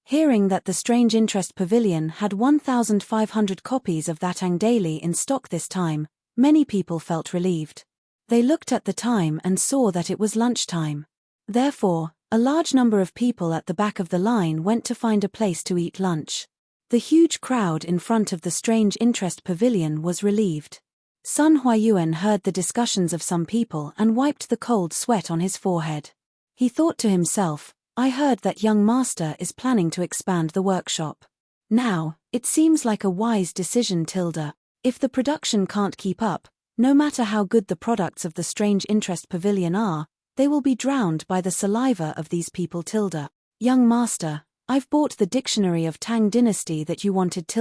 Hearing that the Strange Interest Pavilion had 1,500 copies of that Tang daily in stock this time, many people felt relieved. They looked at the time and saw that it was lunchtime. Therefore, a large number of people at the back of the line went to find a place to eat lunch. The huge crowd in front of the Strange Interest Pavilion was relieved. Sun Huayuan heard the discussions of some people and wiped the cold sweat on his forehead. He thought to himself, I heard that young master is planning to expand the workshop. Now, it seems like a wise decision. If the production can't keep up, no matter how good the products of the Strange Interest Pavilion are, they will be drowned by the saliva of these people. Young master, I've bought the dictionary of Tang Dynasty that you wanted.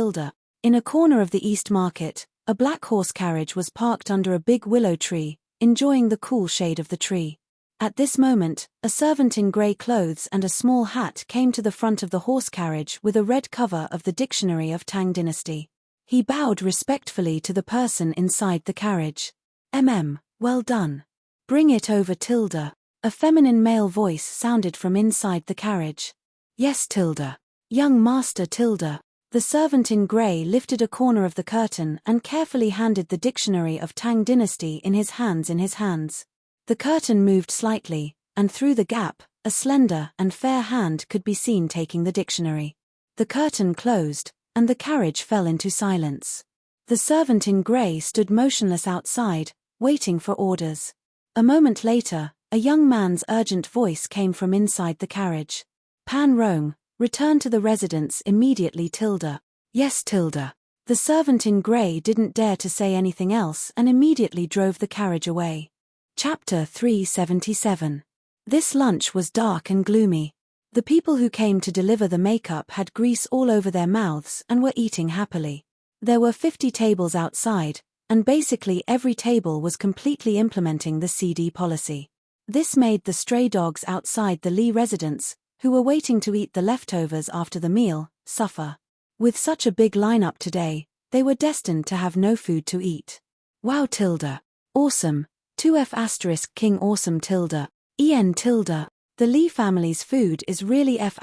In a corner of the East Market, a black horse carriage was parked under a big willow tree, enjoying the cool shade of the tree. At this moment, a servant in grey clothes and a small hat came to the front of the horse carriage with a red cover of the Dictionary of Tang Dynasty. He bowed respectfully to the person inside the carriage. Well done. Bring it over. A feminine male voice sounded from inside the carriage. Yes. Young master. The servant in grey lifted a corner of the curtain and carefully handed the Dictionary of Tang Dynasty in his hands. The curtain moved slightly, and through the gap, a slender and fair hand could be seen taking the dictionary. The curtain closed, and the carriage fell into silence. The servant in grey stood motionless outside, waiting for orders. A moment later, a young man's urgent voice came from inside the carriage. Pan Rong, return to the residence immediately. Yes. The servant in grey didn't dare to say anything else and immediately drove the carriage away. Chapter 377. This lunch was dark and gloomy. The people who came to deliver the makeup had grease all over their mouths and were eating happily. There were 50 tables outside, and basically every table was completely implementing the CD policy. This made the stray dogs outside the Lee residence, who were waiting to eat the leftovers after the meal, suffer. With such a big lineup today, they were destined to have no food to eat. Wow tilde. Awesome. 2F** King awesome tilde. En tilde. The Lee family's food is really F**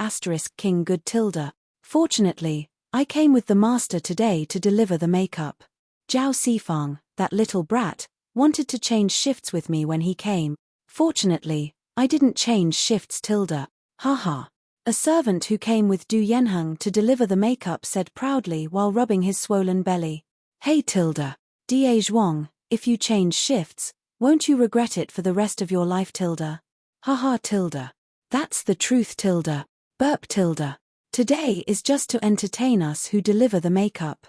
King good tilde. Fortunately, I came with the master today to deliver the makeup. Zhao Sifang, that little brat, wanted to change shifts with me when he came. Fortunately, I didn't change shifts tilde. Haha. A servant who came with Du Yanheng to deliver the makeup said proudly while rubbing his swollen belly. Hey tilde. Da Zhuang, if you change shifts, won't you regret it for the rest of your life tilde? Haha tilde. That's the truth tilde. Burp tilde. Today is just to entertain us who deliver the makeup.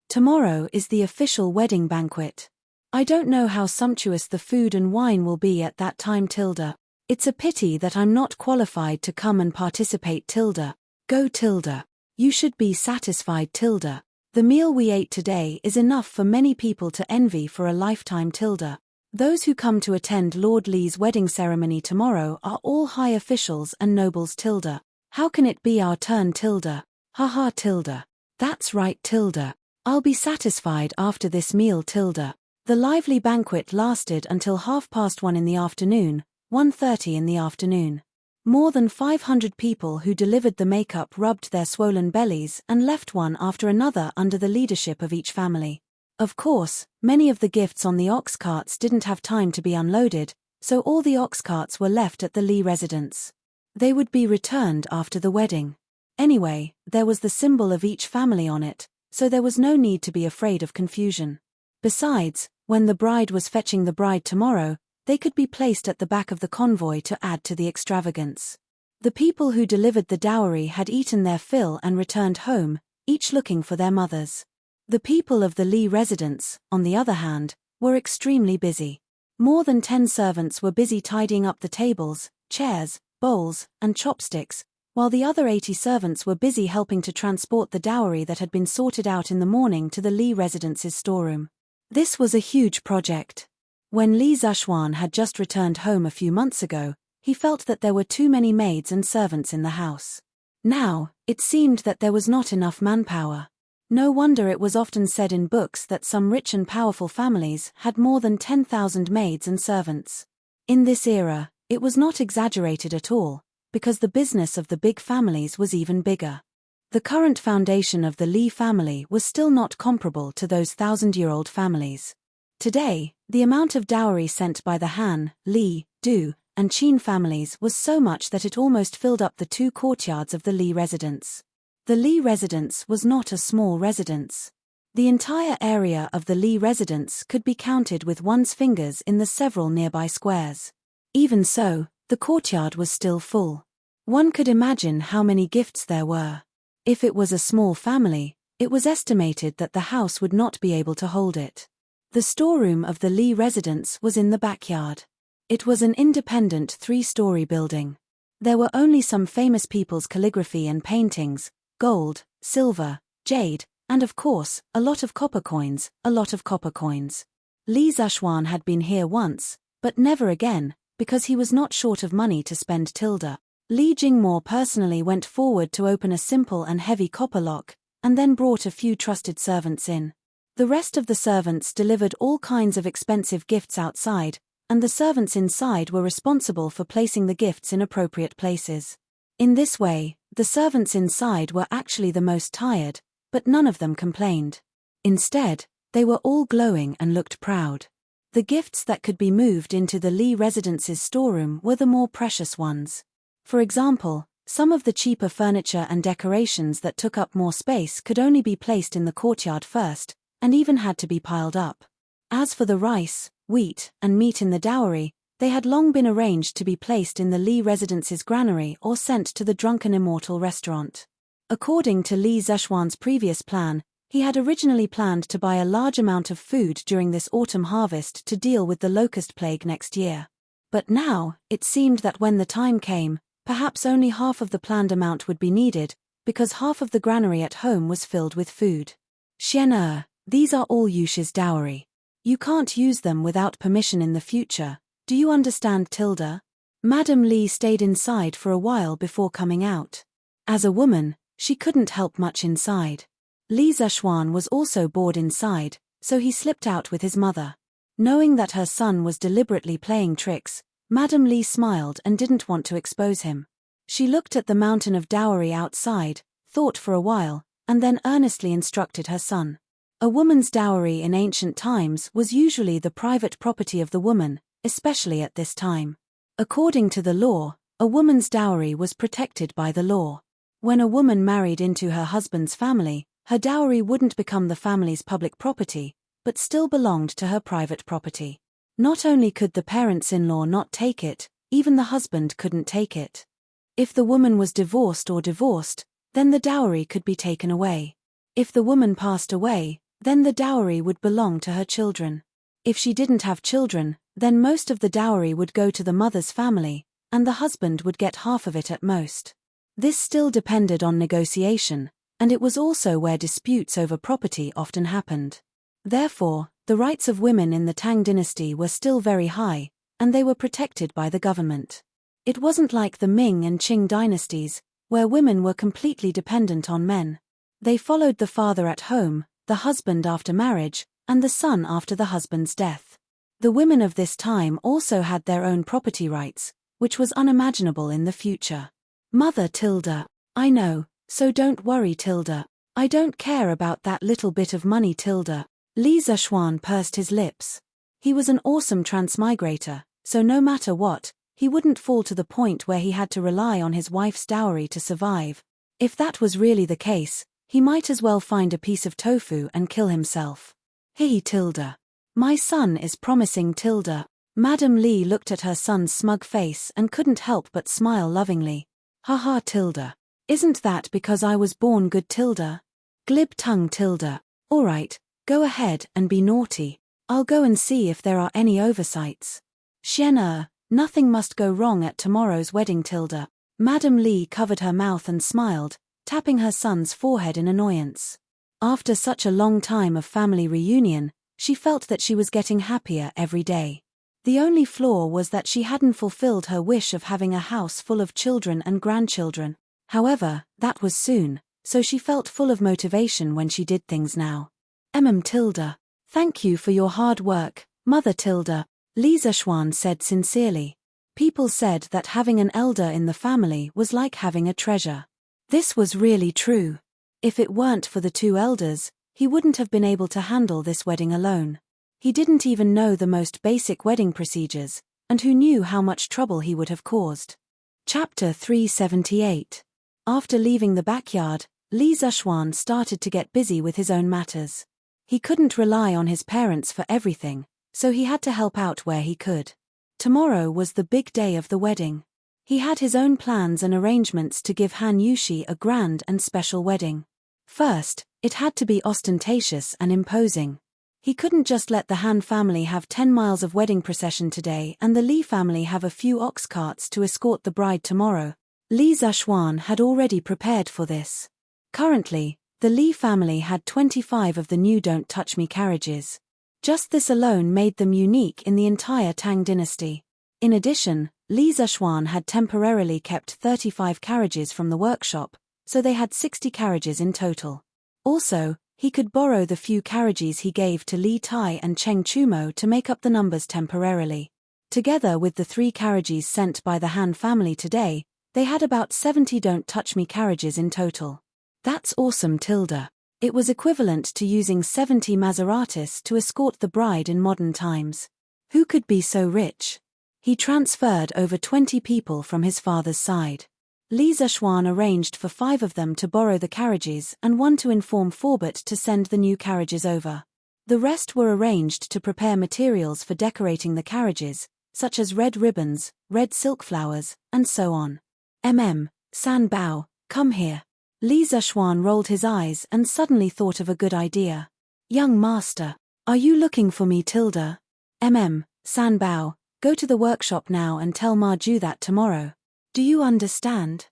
Tomorrow is the official wedding banquet. I don't know how sumptuous the food and wine will be at that time tilde. It's a pity that I'm not qualified to come and participate tilde. Go tilde. You should be satisfied tilde. The meal we ate today is enough for many people to envy for a lifetime tilde. Those who come to attend Lord Lee's wedding ceremony tomorrow are all high officials and nobles tilde. How can it be our turn tilde? Haha tilde. That's right tilde. I'll be satisfied after this meal tilde. The lively banquet lasted until 1:30 in the afternoon, 1:30 in the afternoon. More than 500 people who delivered the makeup rubbed their swollen bellies and left one after another under the leadership of each family. Of course, many of the gifts on the ox carts didn't have time to be unloaded, so all the ox carts were left at the Lee residence. They would be returned after the wedding. Anyway, there was the symbol of each family on it, so there was no need to be afraid of confusion. Besides, when the bride was fetching the bride tomorrow, they could be placed at the back of the convoy to add to the extravagance. The people who delivered the dowry had eaten their fill and returned home, each looking for their mothers. The people of the Lee residence, on the other hand, were extremely busy. More than 10 servants were busy tidying up the tables, chairs, bowls, and chopsticks, while the other 80 servants were busy helping to transport the dowry that had been sorted out in the morning to the Lee residence's storeroom. This was a huge project. When Li Zishuan had just returned home a few months ago, he felt that there were too many maids and servants in the house. Now, it seemed that there was not enough manpower. No wonder it was often said in books that some rich and powerful families had more than 10,000 maids and servants. In this era, it was not exaggerated at all, because the business of the big families was even bigger. The current foundation of the Lee family was still not comparable to those 1,000-year-old families. Today, the amount of dowry sent by the Han, Li, Du, and Qin families was so much that it almost filled up the 2 courtyards of the Lee residence. The Lee residence was not a small residence. The entire area of the Lee residence could be counted with one's fingers in the several nearby squares. Even so, the courtyard was still full. One could imagine how many gifts there were. If it was a small family, it was estimated that the house would not be able to hold it. The storeroom of the Lee residence was in the backyard. It was an independent 3-story building. There were only some famous people's calligraphy and paintings, gold, silver, jade, and of course, a lot of copper coins. Li Zishuan had been here once, but never again, because he was not short of money to spend tilde. Li Jingmo personally went forward to open a simple and heavy copper lock, and then brought a few trusted servants in. The rest of the servants delivered all kinds of expensive gifts outside, and the servants inside were responsible for placing the gifts in appropriate places. In this way, the servants inside were actually the most tired, but none of them complained. Instead, they were all glowing and looked proud. The gifts that could be moved into the Lee residence's storeroom were the more precious ones. For example, some of the cheaper furniture and decorations that took up more space could only be placed in the courtyard first, and even had to be piled up. As for the rice, wheat, and meat in the dowry, they had long been arranged to be placed in the Lee residence's granary or sent to the Drunken Immortal restaurant. According to Li Zishuan's previous plan, He had originally planned to buy a large amount of food during this autumn harvest to deal with the locust plague next year. But now, it seemed that when the time came, perhaps only half of the planned amount would be needed, because half of the granary at home was filled with food. Xian these are all Yushi's dowry. You can't use them without permission in the future, do you understand, Tilda? Madame Li stayed inside for a while before coming out. As a woman, she couldn't help much inside. Li Zishuan was also bored inside, so he slipped out with his mother. Knowing that her son was deliberately playing tricks, Madame Li smiled and didn't want to expose him. She looked at the mountain of dowry outside, thought for a while, and then earnestly instructed her son. A woman's dowry in ancient times was usually the private property of the woman, especially at this time. According to the law, a woman's dowry was protected by the law. When a woman married into her husband's family, her dowry wouldn't become the family's public property, but still belonged to her private property. Not only could the parents-in-law not take it, even the husband couldn't take it. If the woman was divorced, then the dowry could be taken away. If the woman passed away, then the dowry would belong to her children. If she didn't have children, then most of the dowry would go to the mother's family, and the husband would get half of it at most. This still depended on negotiation, and it was also where disputes over property often happened. Therefore, the rights of women in the Tang dynasty were still very high, and they were protected by the government. It wasn't like the Ming and Qing dynasties, where women were completely dependent on men. They followed the father at home, the husband after marriage, and the son after the husband's death. The women of this time also had their own property rights, which was unimaginable in the future. Mother Tilda, I know, so don't worry Tilda. I don't care about that little bit of money Tilda. Li Zishuan pursed his lips. He was an awesome transmigrator, so no matter what, he wouldn't fall to the point where he had to rely on his wife's dowry to survive. If that was really the case, he might as well find a piece of tofu and kill himself. Hey Tilda. My son is promising Tilda. Madame Li looked at her son's smug face and couldn't help but smile lovingly. Haha Tilda. Isn't that because I was born good Tilda? Glib tongue Tilda. Alright, go ahead and be naughty. I'll go and see if there are any oversights. Xian nothing must go wrong at tomorrow's wedding Tilda. Madame Li covered her mouth and smiled, tapping her son's forehead in annoyance. After such a long time of family reunion, she felt that she was getting happier every day. The only flaw was that she hadn't fulfilled her wish of having a house full of children and grandchildren. However, that was soon, so she felt full of motivation when she did things now. Tilda. Thank you for your hard work, Mother Tilda, Li Zishuan said sincerely. People said that having an elder in the family was like having a treasure. This was really true. If it weren't for the two elders, he wouldn't have been able to handle this wedding alone. He didn't even know the most basic wedding procedures, and who knew how much trouble he would have caused. Chapter 378. After leaving the backyard, Li Zishuan started to get busy with his own matters. He couldn't rely on his parents for everything, so he had to help out where he could. Tomorrow was the big day of the wedding. He had his own plans and arrangements to give Han Yushi a grand and special wedding. First, it had to be ostentatious and imposing. He couldn't just let the Han family have 10 miles of wedding procession today and the Li family have a few ox carts to escort the bride tomorrow. Li Zishuan had already prepared for this. Currently, the Li family had 25 of the new Don't Touch Me carriages. Just this alone made them unique in the entire Tang dynasty. In addition, Li Zishuan had temporarily kept 35 carriages from the workshop, so they had 60 carriages in total. Also, he could borrow the few carriages he gave to Li Tai and Cheng Chumo to make up the numbers temporarily. Together with the 3 carriages sent by the Han family today, they had about 70 Don't Touch Me carriages in total. That's awesome Tilda. It was equivalent to using 70 Maseratis to escort the bride in modern times. Who could be so rich? He transferred over 20 people from his father's side. Li Zishuan arranged for 5 of them to borrow the carriages and 1 to inform Forbert to send the new carriages over. The rest were arranged to prepare materials for decorating the carriages, such as red ribbons, red silk flowers, and so on. San Bao, come here. Li Zishuan rolled his eyes and suddenly thought of a good idea. Young master, are you looking for me tilde? San Bao, go to the workshop now and tell Ma Ju that tomorrow. Do you understand?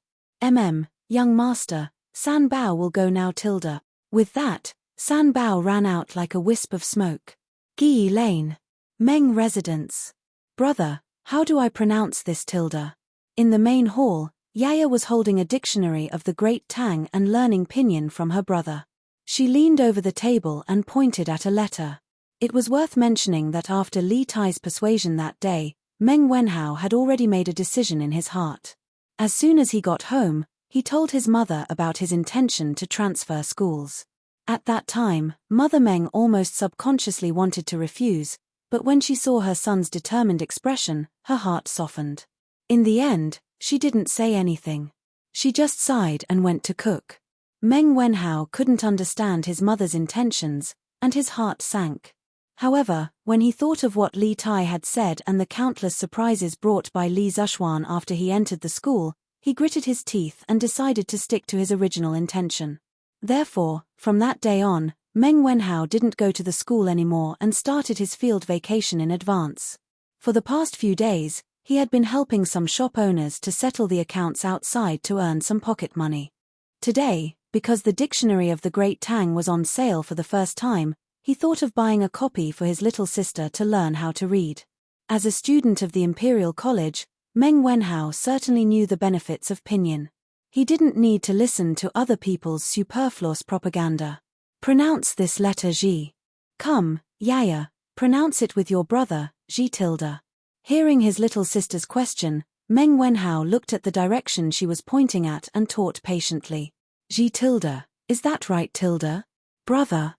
Young master, San Bao will go now tilde. With that, San Bao ran out like a wisp of smoke. Gi Lane. Meng residence. Brother, how do I pronounce this tilde? In the main hall, Yaya was holding a dictionary of the Great Tang and learning pinyin from her brother. She leaned over the table and pointed at a letter. It was worth mentioning that after Li Tai's persuasion that day, Meng Wenhao had already made a decision in his heart. As soon as he got home, he told his mother about his intention to transfer schools. At that time, Mother Meng almost subconsciously wanted to refuse, but when she saw her son's determined expression, her heart softened. In the end, she didn't say anything. She just sighed and went to cook. Meng Wenhao couldn't understand his mother's intentions, and his heart sank. However, when he thought of what Li Tai had said and the countless surprises brought by Li Zishuan after he entered the school, he gritted his teeth and decided to stick to his original intention. Therefore, from that day on, Meng Wenhao didn't go to the school anymore and started his field vacation in advance. For the past few days, he had been helping some shop owners to settle the accounts outside to earn some pocket money. Today, because the dictionary of the Great Tang was on sale for the first time, he thought of buying a copy for his little sister to learn how to read. As a student of the Imperial College, Meng Wenhao certainly knew the benefits of pinyin. He didn't need to listen to other people's superfluous propaganda. Pronounce this letter G. Come, Yaya, pronounce it with your brother, G tilde. Hearing his little sister's question, Meng Wenhao looked at the direction she was pointing at and taught patiently. G tilde, is that right tilde? Brother.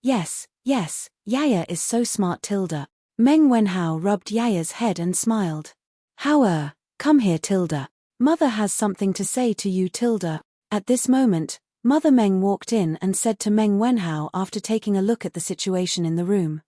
Yes, Yaya is so smart tilde. Meng Wenhao rubbed Yaya's head and smiled. How come here tilde. Mother has something to say to you tilde. At this moment, Mother Meng walked in and said to Meng Wenhao after taking a look at the situation in the room.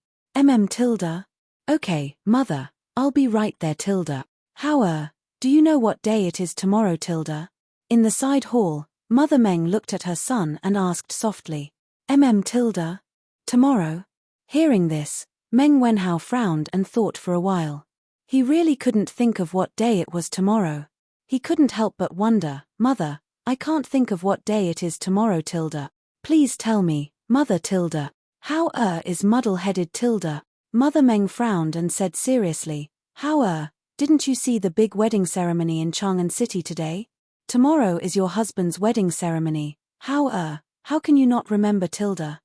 Tilde? Okay, Mother, I'll be right there tilde. How do you know what day it is tomorrow tilde? In the side hall, Mother Meng looked at her son and asked softly. Tilde? Tomorrow? Hearing this, Meng Wenhao frowned and thought for a while. He really couldn't think of what day it was tomorrow. He couldn't help but wonder, Mother, I can't think of what day it is tomorrow tilde. Please tell me, Mother tilde. How is muddle-headed tilde? Mother Meng frowned and said seriously, how didn't you see the big wedding ceremony in Chang'an City today? Tomorrow is your husband's wedding ceremony. How can you not remember tilde?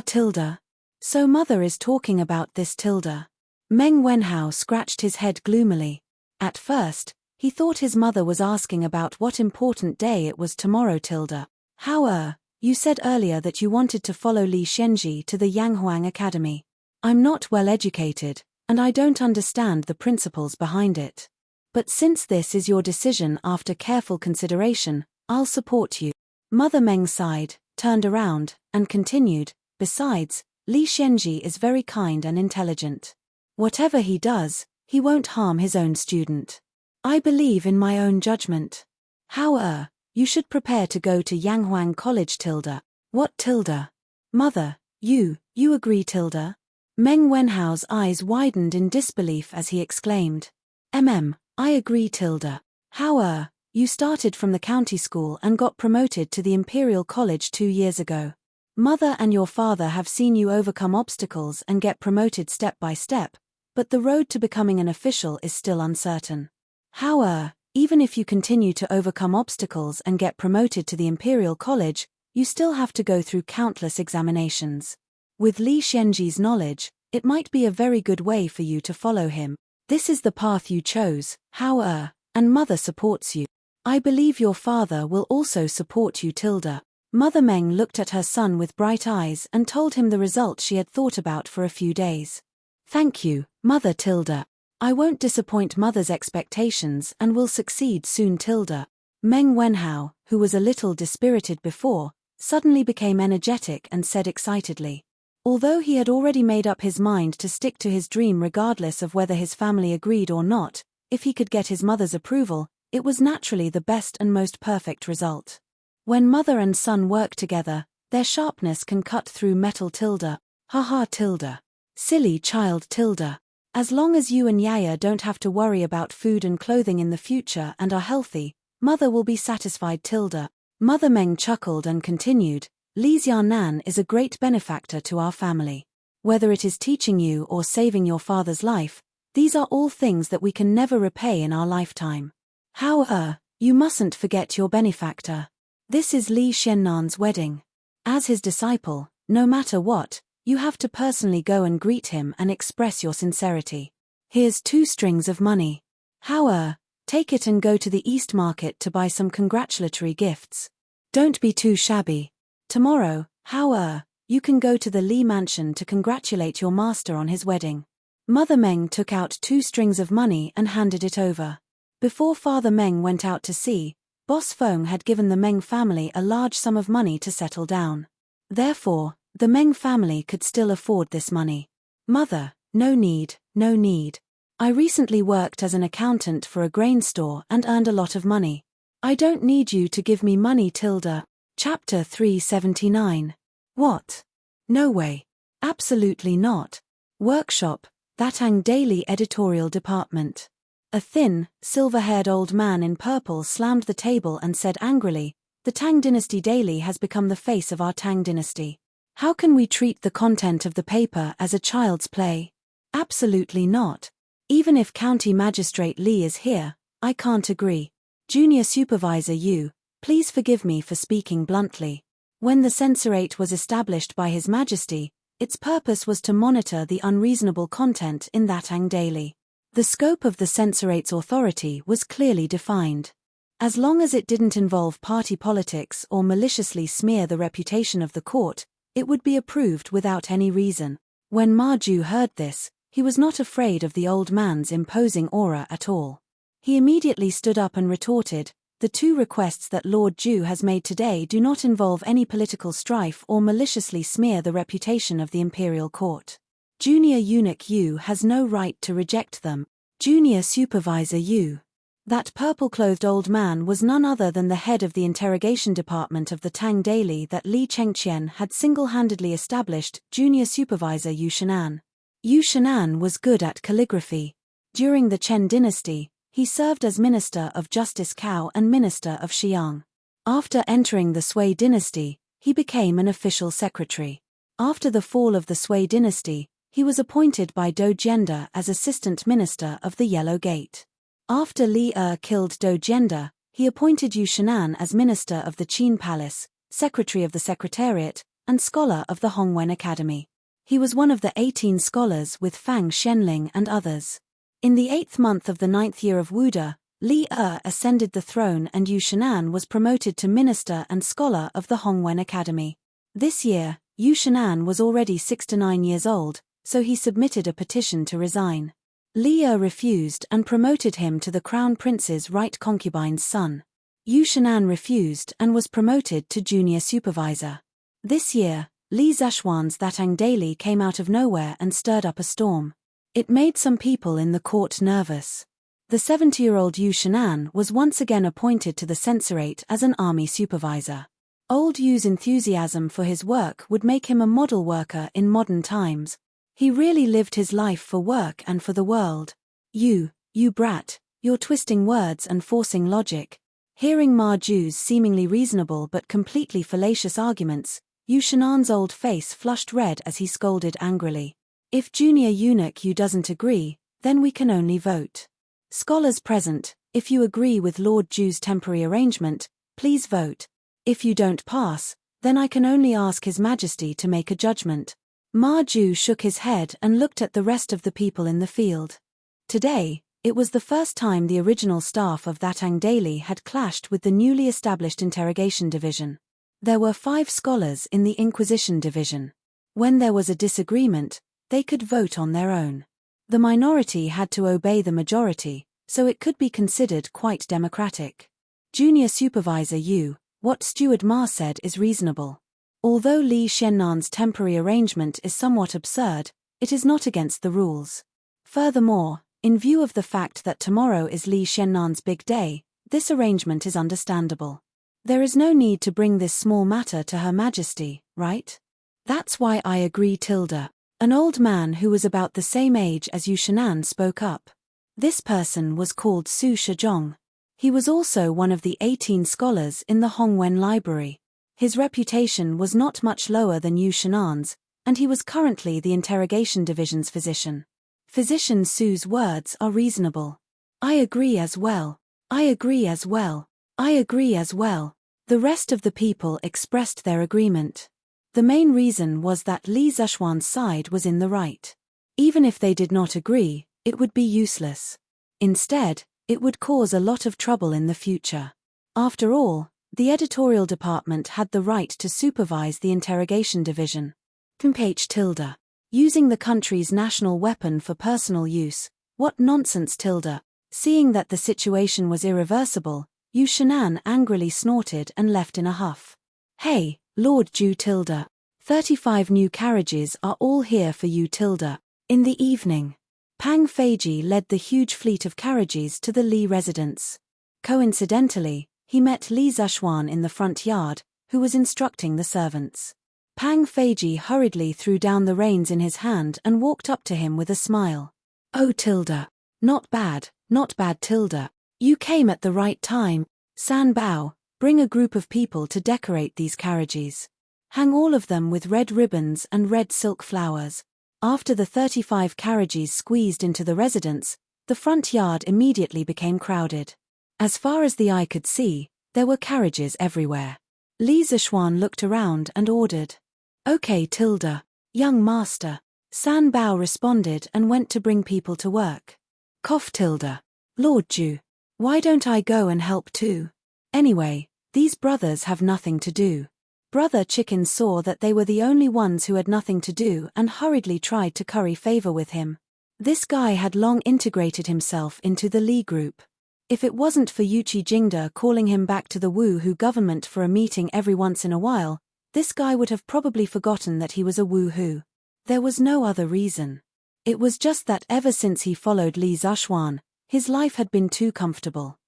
Tilde. So Mother is talking about this tilde. Meng Wenhao scratched his head gloomily. At first, he thought his mother was asking about what important day it was tomorrow tilde. How you said earlier that you wanted to follow Li Shenji to the Yanghuang Academy. I'm not well educated, and I don't understand the principles behind it. But since this is your decision after careful consideration, I'll support you. Mother Meng sighed, turned around, and continued, besides, Li Shenji is very kind and intelligent. Whatever he does, he won't harm his own student. I believe in my own judgment. How you should prepare to go to Yanghuang College tilde. What tilde? Mother, you agree tilde? Meng Wenhao's eyes widened in disbelief as he exclaimed. I agree tilde. How you started from the county school and got promoted to the Imperial College 2 years ago. Mother and your father have seen you overcome obstacles and get promoted step by step, but the road to becoming an official is still uncertain. How even if you continue to overcome obstacles and get promoted to the Imperial College, you still have to go through countless examinations. With Li Shenji's knowledge, it might be a very good way for you to follow him. This is the path you chose, how and Mother supports you. I believe your father will also support you tilde. Mother Meng looked at her son with bright eyes and told him the result she had thought about for a few days. Thank you, Mother tilde. I won't disappoint Mother's expectations and will succeed soon tilde. Meng Wenhao, who was a little dispirited before, suddenly became energetic and said excitedly. Although he had already made up his mind to stick to his dream regardless of whether his family agreed or not, if he could get his mother's approval, it was naturally the best and most perfect result. When mother and son work together, their sharpness can cut through metal tilde. Haha tilde. Silly child tilde. As long as you and Yaya don't have to worry about food and clothing in the future and are healthy, mother will be satisfied tilde. Mother Meng chuckled and continued, Li Xiaonan is a great benefactor to our family. Whether it is teaching you or saving your father's life, these are all things that we can never repay in our lifetime. How you mustn't forget your benefactor. This is Li Xiaonan's wedding. As his disciple, no matter what, you have to personally go and greet him and express your sincerity. Here's 2 strings of money. How take it and go to the East Market to buy some congratulatory gifts. Don't be too shabby. Tomorrow, how you can go to the Li mansion to congratulate your master on his wedding. Mother Meng took out 2 strings of money and handed it over. Before Father Meng went out to sea, Boss Feng had given the Meng family a large sum of money to settle down. Therefore, the Meng family could still afford this money. Mother, no need. I recently worked as an accountant for a grain store and earned a lot of money. I don't need you to give me money tilde. Chapter 379. What? No way. Absolutely not. Workshop, Thatang Daily Editorial Department. A thin, silver-haired old man in purple slammed the table and said angrily, The Tang Dynasty Daily has become the face of our Tang dynasty. How can we treat the content of the paper as a child's play? Absolutely not. Even if County Magistrate Li is here, I can't agree. Junior Supervisor Yu, please forgive me for speaking bluntly. When the censorate was established by His Majesty, its purpose was to monitor the unreasonable content in that Tang Daily. The scope of the censorate's authority was clearly defined. As long as it didn't involve party politics or maliciously smear the reputation of the court, it would be approved without any reason. When Ma Ju heard this, he was not afraid of the old man's imposing aura at all. He immediately stood up and retorted, The 2 requests that Lord Ju has made today do not involve any political strife or maliciously smear the reputation of the imperial court. Junior Eunuch Yu has no right to reject them. Junior Supervisor Yu. That purple-clothed old man was none other than the head of the interrogation department of the Tang Daily that Li Chengqian had single-handedly established, Junior Supervisor Yu Shenan. Yu Shenan was good at calligraphy. During the Chen dynasty, he served as Minister of Justice Cao and Minister of Xiang. After entering the Sui dynasty, he became an official secretary. After the fall of the Sui dynasty, he was appointed by Dou Jianda as Assistant Minister of the Yellow Gate. After Li killed Dou Jianda, he appointed Yu Shenan as Minister of the Qin Palace, Secretary of the Secretariat, and Scholar of the Hongwen Academy. He was one of the 18 scholars with Fang Xianling and others. In the 8th month of the 9th year of Wuda, Li ascended the throne and Yu Shenan was promoted to Minister and Scholar of the Hongwen Academy. This year, Yu Shenan was already 69 years old, so he submitted a petition to resign. Li refused and promoted him to the Crown Prince's right concubine's son. Yu Shenan refused and was promoted to junior supervisor. This year, Li Zhaxuan's Thatang Daily came out of nowhere and stirred up a storm. It made some people in the court nervous. The 70-year-old Yu Shenan was once again appointed to the censorate as an army supervisor. Old Yu's enthusiasm for his work would make him a model worker in modern times. He really lived his life for work and for the world. You brat, you're twisting words and forcing logic. Hearing Ma Ju's seemingly reasonable but completely fallacious arguments, Yu Shenan's old face flushed red as he scolded angrily. If Junior Eunuch Yu doesn't agree, then we can only vote. Scholars present, if you agree with Lord Ju's temporary arrangement, please vote. If you don't pass, then I can only ask His Majesty to make a judgment. Ma Ju shook his head and looked at the rest of the people in the field. Today, it was the first time the original staff of Thatang Daily had clashed with the newly established interrogation division. There were 5 scholars in the Inquisition division. When there was a disagreement, they could vote on their own. The minority had to obey the majority, so it could be considered quite democratic. Junior Supervisor Yu, what Steward Ma said is reasonable. Although Li Xiannan's temporary arrangement is somewhat absurd, it is not against the rules. Furthermore, in view of the fact that tomorrow is Li Xiannan's big day, this arrangement is understandable. There is no need to bring this small matter to Her Majesty, right? That's why I agree, Tilda. An old man who was about the same age as Yu Shanan spoke up. This person was called Su Shizhong. He was also one of the 18 scholars in the Hongwen Library. His reputation was not much lower than Yu Shanan's, and he was currently the Interrogation Division's physician. Physician Su's words are reasonable. I agree as well. I agree as well. I agree as well. The rest of the people expressed their agreement. The main reason was that Li Zishuan's side was in the right. Even if they did not agree, it would be useless. Instead, it would cause a lot of trouble in the future. After all, the editorial department had the right to supervise the interrogation division. Tilda. Using the country's national weapon for personal use, what nonsense, Tilda. Seeing that the situation was irreversible, Yu Shanan angrily snorted and left in a huff. Hey, Lord Ju, Tilda. 35 new carriages are all here for you, Tilda. In the evening, Pang Feiji led the huge fleet of carriages to the Li residence. Coincidentally, he met Li Zishuan in the front yard, who was instructing the servants. Pang Feiji hurriedly threw down the reins in his hand and walked up to him with a smile. Oh, Tilda. Not bad, Tilda. You came at the right time. San Bao, bring a group of people to decorate these carriages. Hang all of them with red ribbons and red silk flowers. After the 35 carriages squeezed into the residence, the front yard immediately became crowded. As far as the eye could see, there were carriages everywhere. Li Zishuan looked around and ordered. Okay, Tilda. Young master. San Bao responded and went to bring people to work. Cough, Tilda. Lord Ju. Why don't I go and help too? Anyway, these brothers have nothing to do. Brother Chicken saw that they were the only ones who had nothing to do and hurriedly tried to curry favor with him. This guy had long integrated himself into the Li group. If it wasn't for Yuchi Jingda calling him back to the Wu-Hu government for a meeting every once in a while, this guy would have probably forgotten that he was a Wu-Hu. There was no other reason. It was just that ever since he followed Li Zishuan, his life had been too comfortable.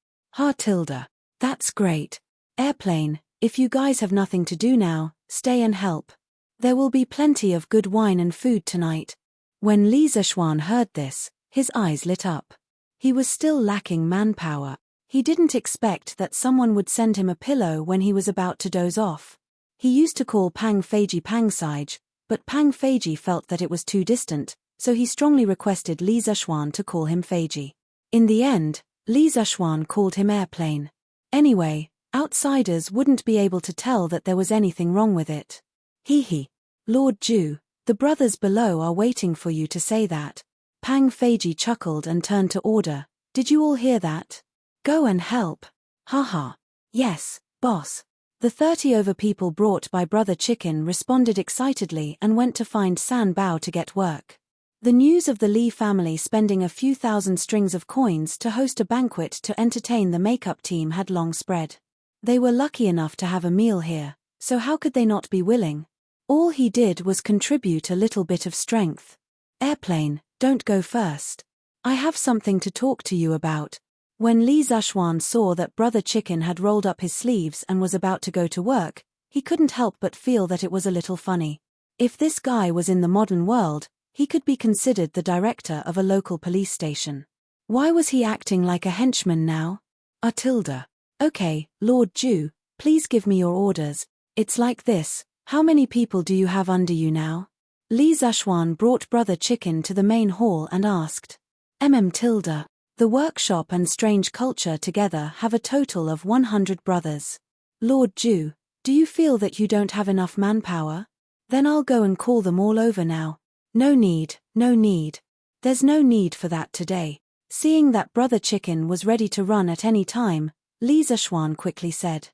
Tilda. That's great. Airplane, if you guys have nothing to do now, stay and help. There will be plenty of good wine and food tonight. When Li Zishuan heard this, his eyes lit up. He was still lacking manpower. He didn't expect that someone would send him a pillow when he was about to doze off. He used to call Pang Feiji Pangsage, but Pang Feiji felt that it was too distant, so he strongly requested Li Zishuan to call him Feiji. In the end, Li Zishuan called him Airplane. Anyway, outsiders wouldn't be able to tell that there was anything wrong with it. Hee. Lord Ju, the brothers below are waiting for you to say that. Pang Feiji chuckled and turned to order. Did you all hear that? Go and help. Haha. Yes, boss. The 30 over people brought by Brother Chicken responded excitedly and went to find San Bao to get work. The news of the Li family spending a few thousand strings of coins to host a banquet to entertain the makeup team had long spread. They were lucky enough to have a meal here, so how could they not be willing? All he did was contribute a little bit of strength. Airplane, don't go first. I have something to talk to you about. When Li Zishuan saw that Brother Chicken had rolled up his sleeves and was about to go to work, he couldn't help but feel that it was a little funny. If this guy was in the modern world, he could be considered the director of a local police station. Why was he acting like a henchman now? Tilda. Okay, Lord Ju, please give me your orders. It's like this, how many people do you have under you now? Li Zishuan brought Brother Chicken to the main hall and asked. Tilda. The workshop and strange culture together have a total of 100 brothers. Lord Ju, do you feel that you don't have enough manpower? Then I'll go and call them all over now. No need. There's no need for that today. Seeing that Brother Chicken was ready to run at any time, Li Zishuan quickly said.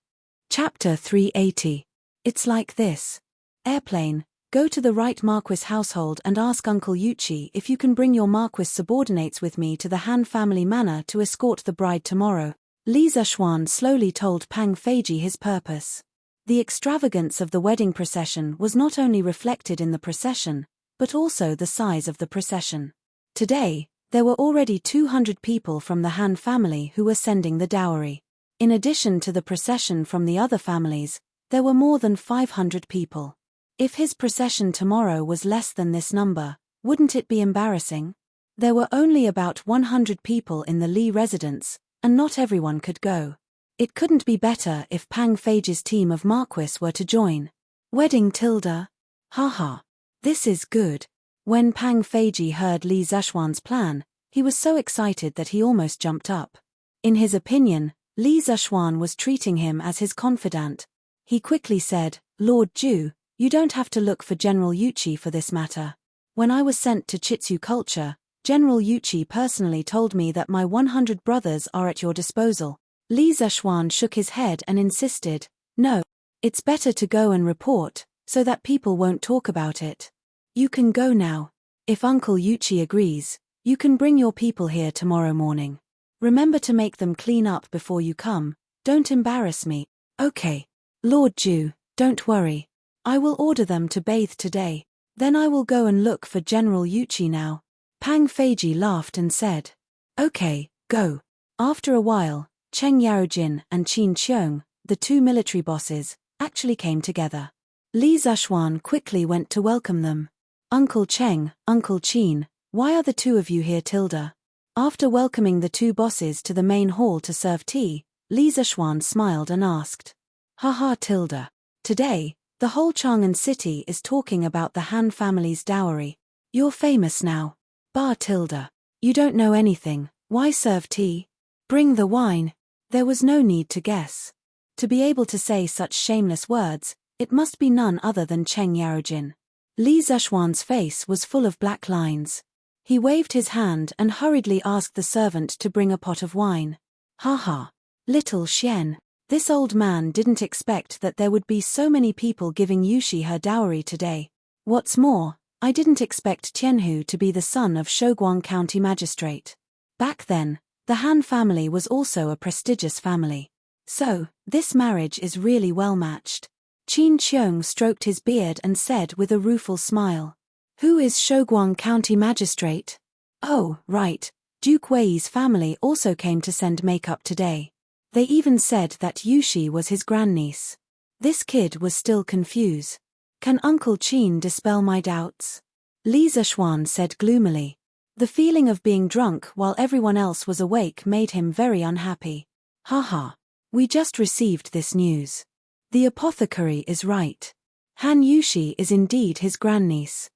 Chapter 380. It's like this. Airplane, go to the right Marquis household and ask Uncle Yuchi if you can bring your Marquis subordinates with me to the Han family manor to escort the bride tomorrow. Li Zishuan slowly told Pang Feiji his purpose. The extravagance of the wedding procession was not only reflected in the procession, but also the size of the procession. Today, there were already 200 people from the Han family who were sending the dowry. In addition to the procession from the other families, there were more than 500 people. If his procession tomorrow was less than this number, wouldn't it be embarrassing? There were only about 100 people in the Li residence, and not everyone could go. It couldn't be better if Pang Feiji's team of Marquis were to join. Wedding tilde? Haha. This is good. When Pang Feiji heard Li Zexuan's plan, he was so excited that he almost jumped up. In his opinion, Li Zexuan was treating him as his confidant. He quickly said, Lord Ju, you don't have to look for General Yuchi for this matter. When I was sent to Chitsu culture, General Yuchi personally told me that my 100 brothers are at your disposal. Li Zexuan shook his head and insisted, no, it's better to go and report, so that people won't talk about it. You can go now. If Uncle Yuchi agrees, you can bring your people here tomorrow morning. Remember to make them clean up before you come, don't embarrass me. Okay. Lord Ju, don't worry. I will order them to bathe today. Then I will go and look for General Yuchi now. Pang Feiji laughed and said, okay, go. After a while, Cheng Yaojin and Qin Qiong, the two military bosses, actually came together. Li Zexuan quickly went to welcome them. Uncle Cheng, Uncle Qin, why are the two of you here tilde? After welcoming the two bosses to the main hall to serve tea, Li Zexuan smiled and asked, haha tilde. Today, the whole Chang'an city is talking about the Han family's dowry. You're famous now. Bar tilde. You don't know anything, why serve tea? Bring the wine. There was no need to guess. To be able to say such shameless words, it must be none other than Cheng Yaojin. Li Zexuan's face was full of black lines. He waved his hand and hurriedly asked the servant to bring a pot of wine. Haha. Little Xian. This old man didn't expect that there would be so many people giving Yushi her dowry today. What's more, I didn't expect Tianhu to be the son of Shouguang County Magistrate. Back then, the Han family was also a prestigious family. So, this marriage is really well matched. Qin Qiong stroked his beard and said with a rueful smile, who is Shouguang County Magistrate? Oh, right, Duke Wei's family also came to send makeup today. They even said that Yushi was his grandniece. This kid was still confused. Can Uncle Qin dispel my doubts? Li Zexuan said gloomily. The feeling of being drunk while everyone else was awake made him very unhappy. Haha. We just received this news. The apothecary is right. Han Yushi is indeed his grandniece.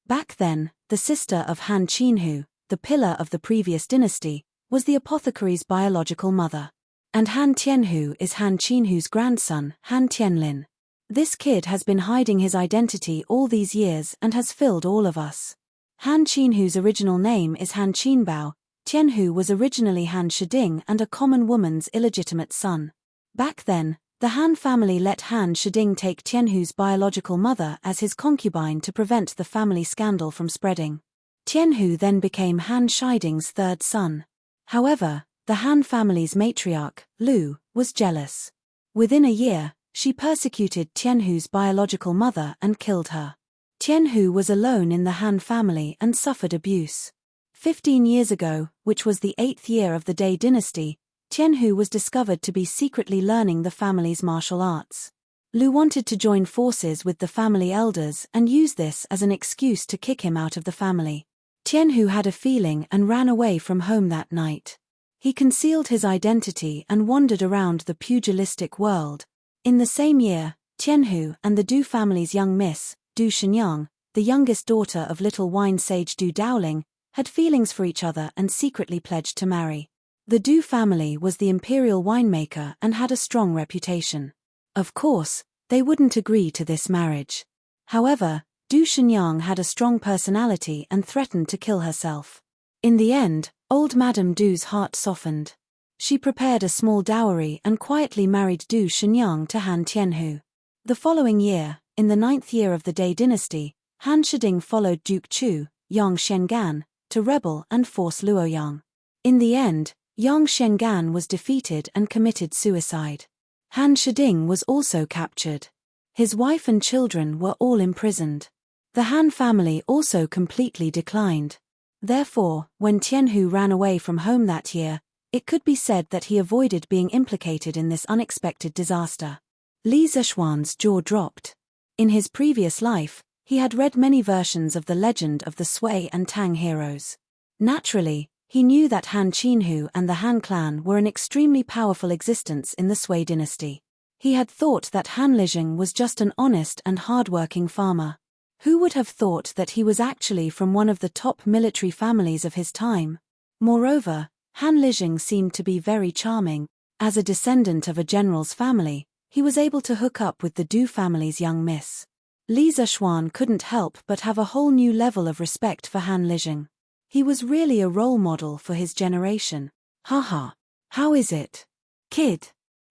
Back then, the sister of Han Qinhu, the pillar of the previous dynasty, was the apothecary's biological mother. And Han Tianhu is Han Qinhu's grandson, Han Tianlin. This kid has been hiding his identity all these years and has filled all of us. Han Qinhu's original name is Han Qinbao. Tianhu was originally Han Shiding and a common woman's illegitimate son. Back then, the Han family let Han Shiding take Tianhu's biological mother as his concubine to prevent the family scandal from spreading. Tianhu then became Han Shiding's third son. However, the Han family's matriarch, Lu, was jealous. Within a year, she persecuted Tianhu's biological mother and killed her. Tianhu was alone in the Han family and suffered abuse. 15 years ago, which was the 8th year of the Day dynasty, Tianhu was discovered to be secretly learning the family's martial arts. Lu wanted to join forces with the family elders and use this as an excuse to kick him out of the family. Tianhu had a feeling and ran away from home that night. He concealed his identity and wandered around the pugilistic world. In the same year, Tianhu and the Du family's young miss, Du Shenyang, the youngest daughter of little wine sage Du Dowling, had feelings for each other and secretly pledged to marry. The Du family was the imperial winemaker and had a strong reputation. Of course, they wouldn't agree to this marriage. However, Du Shenyang had a strong personality and threatened to kill herself. In the end, old Madame Du's heart softened. She prepared a small dowry and quietly married Du Shenyang to Han Tianhu. The following year, in the 9th year of the Day dynasty, Han Shiding followed Duke Chu, Yang Shengan, to rebel and force Luoyang. In the end, Yang Shengan was defeated and committed suicide. Han Shiding was also captured. His wife and children were all imprisoned. The Han family also completely declined. Therefore, when Tianhu ran away from home that year, It could be said that he avoided being implicated in this unexpected disaster. Li Zishuan's jaw dropped. In his previous life, he had read many versions of the legend of the Sui and Tang heroes. Naturally, he knew that Han Qinhu and the Han clan were an extremely powerful existence in the Sui dynasty. He had thought that Han Lijing was just an honest and hard-working farmer. Who would have thought that he was actually from one of the top military families of his time? Moreover, Han Lijing seemed to be very charming. As a descendant of a general's family, he was able to hook up with the Du family's young miss. Li Zishuan couldn't help but have a whole new level of respect for Han Lijing. He was really a role model for his generation. Haha. How is it, kid?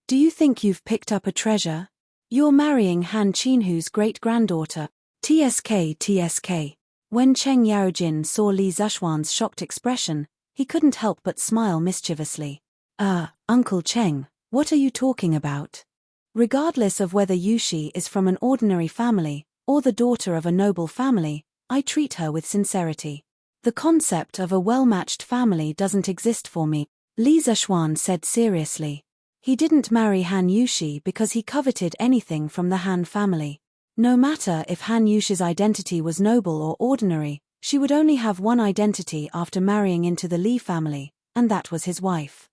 Do you think you've picked up a treasure? You're marrying Han Qinhu's great-granddaughter. TSK. When Cheng Yaojin saw Li Zishuan's shocked expression, he couldn't help but smile mischievously. Uncle Cheng, what are you talking about? Regardless of whether Yushi is from an ordinary family, or the daughter of a noble family, I treat her with sincerity. The concept of a well-matched family doesn't exist for me, Li Zishuan said seriously. He didn't marry Han Yushi because he coveted anything from the Han family. No matter if Han Yushi's identity was noble or ordinary, she would only have one identity after marrying into the Li family, and that was his wife.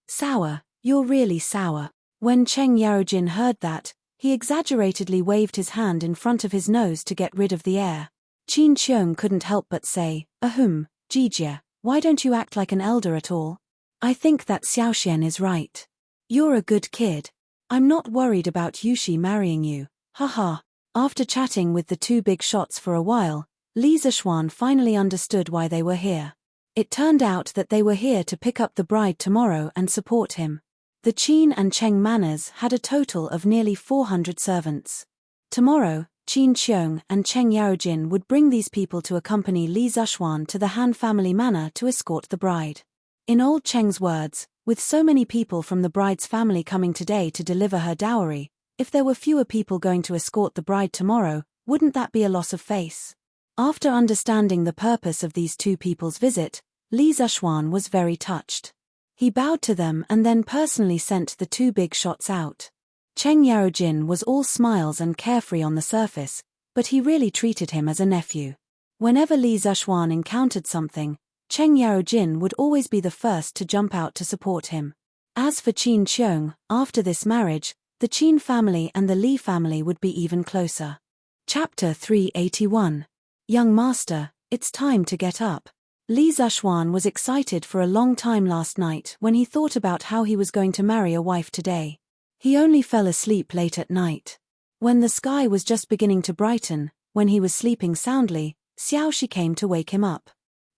Sour, you're really sour. When Cheng Yaojin heard that, he exaggeratedly waved his hand in front of his nose to get rid of the air. Qin Qiong couldn't help but say, Jijia, why don't you act like an elder at all? I think that Xiaoxian is right. You're a good kid. I'm not worried about Yushi marrying you, haha. After chatting with the two big shots for a while, Li Zishuan finally understood why they were here. It turned out that they were here to pick up the bride tomorrow and support him. The Qin and Cheng manors had a total of nearly 400 servants. Tomorrow, Qin Qiong and Cheng Yaojin would bring these people to accompany Li Zishuan to the Han family manor to escort the bride. In old Cheng's words, with so many people from the bride's family coming today to deliver her dowry, if there were fewer people going to escort the bride tomorrow, wouldn't that be a loss of face? After understanding the purpose of these two people's visit, Li Zishuan was very touched. He bowed to them and then personally sent the two big shots out. Cheng Yaojin was all smiles and carefree on the surface, but he really treated him as a nephew. Whenever Li Zishuan encountered something, Cheng Yaojin would always be the first to jump out to support him. As for Qin Qiong, after this marriage, the Qin family and the Li family would be even closer. Chapter 381. Young Master, it's time to get up. Li Zishuan was excited for a long time last night when he thought about how he was going to marry a wife today. He only fell asleep late at night. When the sky was just beginning to brighten, when he was sleeping soundly, Xiaoxi came to wake him up.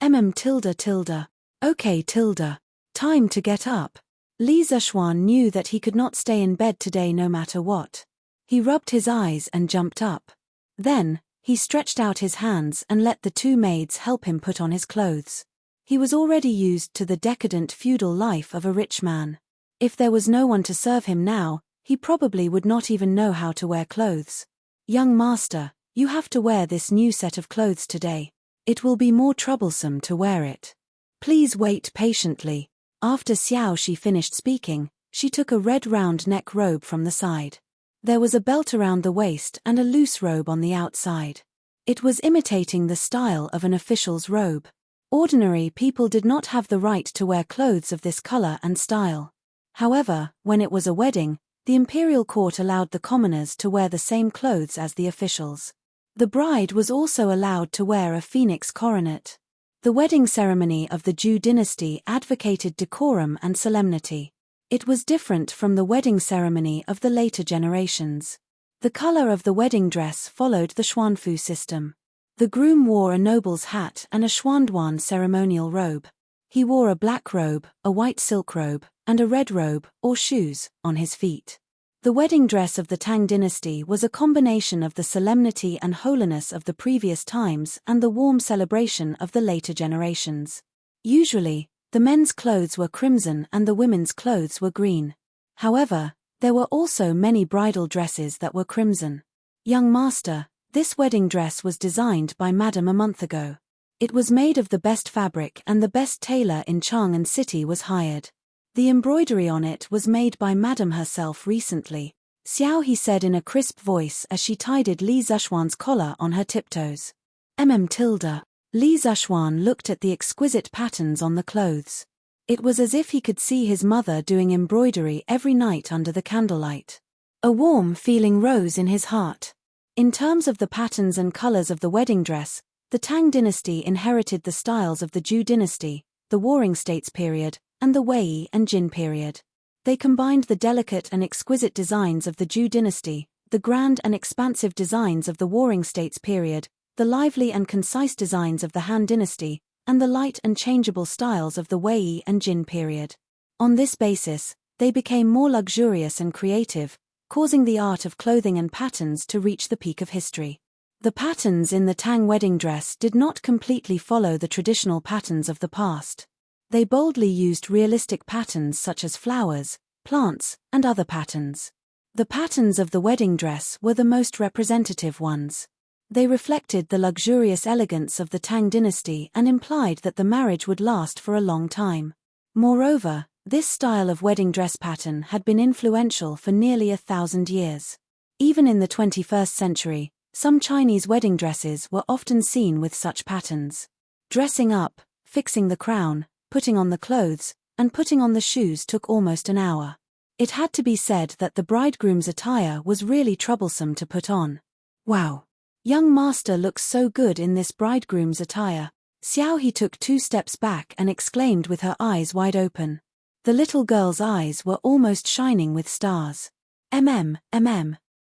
Okay, time to get up. Li Zishuan knew that he could not stay in bed today no matter what. He rubbed his eyes and jumped up. Then, he stretched out his hands and let the two maids help him put on his clothes. He was already used to the decadent feudal life of a rich man. If there was no one to serve him now, he probably would not even know how to wear clothes. Young master, you have to wear this new set of clothes today. It will be more troublesome to wear it. Please wait patiently. After Xiaoxi finished speaking, she took a red round neck robe from the side. There was a belt around the waist and a loose robe on the outside. It was imitating the style of an official's robe. Ordinary people did not have the right to wear clothes of this color and style. However, when it was a wedding, the imperial court allowed the commoners to wear the same clothes as the officials. The bride was also allowed to wear a phoenix coronet. The wedding ceremony of the Zhou dynasty advocated decorum and solemnity. It was different from the wedding ceremony of the later generations. The color of the wedding dress followed the xuanfu system. The groom wore a noble's hat and a xuanduan ceremonial robe. He wore a black robe, a white silk robe, and a red robe, or shoes, on his feet. The wedding dress of the Tang dynasty was a combination of the solemnity and holiness of the previous times and the warm celebration of the later generations. Usually, the men's clothes were crimson and the women's clothes were green. However, there were also many bridal dresses that were crimson. Young master, this wedding dress was designed by Madame a month ago. It was made of the best fabric and the best tailor in Chang'an City was hired. The embroidery on it was made by Madame herself recently. Xiao He said in a crisp voice as she tidied Li Zishuan's collar on her tiptoes. Tilde. Li Zishuan looked at the exquisite patterns on the clothes. It was as if he could see his mother doing embroidery every night under the candlelight. A warm feeling rose in his heart. In terms of the patterns and colors of the wedding dress, the Tang dynasty inherited the styles of the Zhou dynasty, the Warring States period, and the Wei and Jin period. They combined the delicate and exquisite designs of the Zhou dynasty, the grand and expansive designs of the Warring States period, the lively and concise designs of the Han dynasty, and the light and changeable styles of the Wei and Jin period. On this basis, they became more luxurious and creative, causing the art of clothing and patterns to reach the peak of history. The patterns in the Tang wedding dress did not completely follow the traditional patterns of the past. They boldly used realistic patterns such as flowers, plants, and other patterns. The patterns of the wedding dress were the most representative ones. They reflected the luxurious elegance of the Tang dynasty and implied that the marriage would last for a long time. Moreover, this style of wedding dress pattern had been influential for nearly 1,000 years. Even in the 21st century, some Chinese wedding dresses were often seen with such patterns. Dressing up, fixing the crown, putting on the clothes, and putting on the shoes took almost an hour. It had to be said that the bridegroom's attire was really troublesome to put on. Wow! Young master looks so good in this bridegroom's attire. Xiao He took 2 steps back and exclaimed with her eyes wide open. The little girl's eyes were almost shining with stars.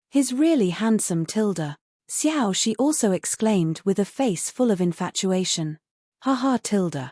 He's really handsome tilde. Xiao she also exclaimed with a face full of infatuation. Haha tilde.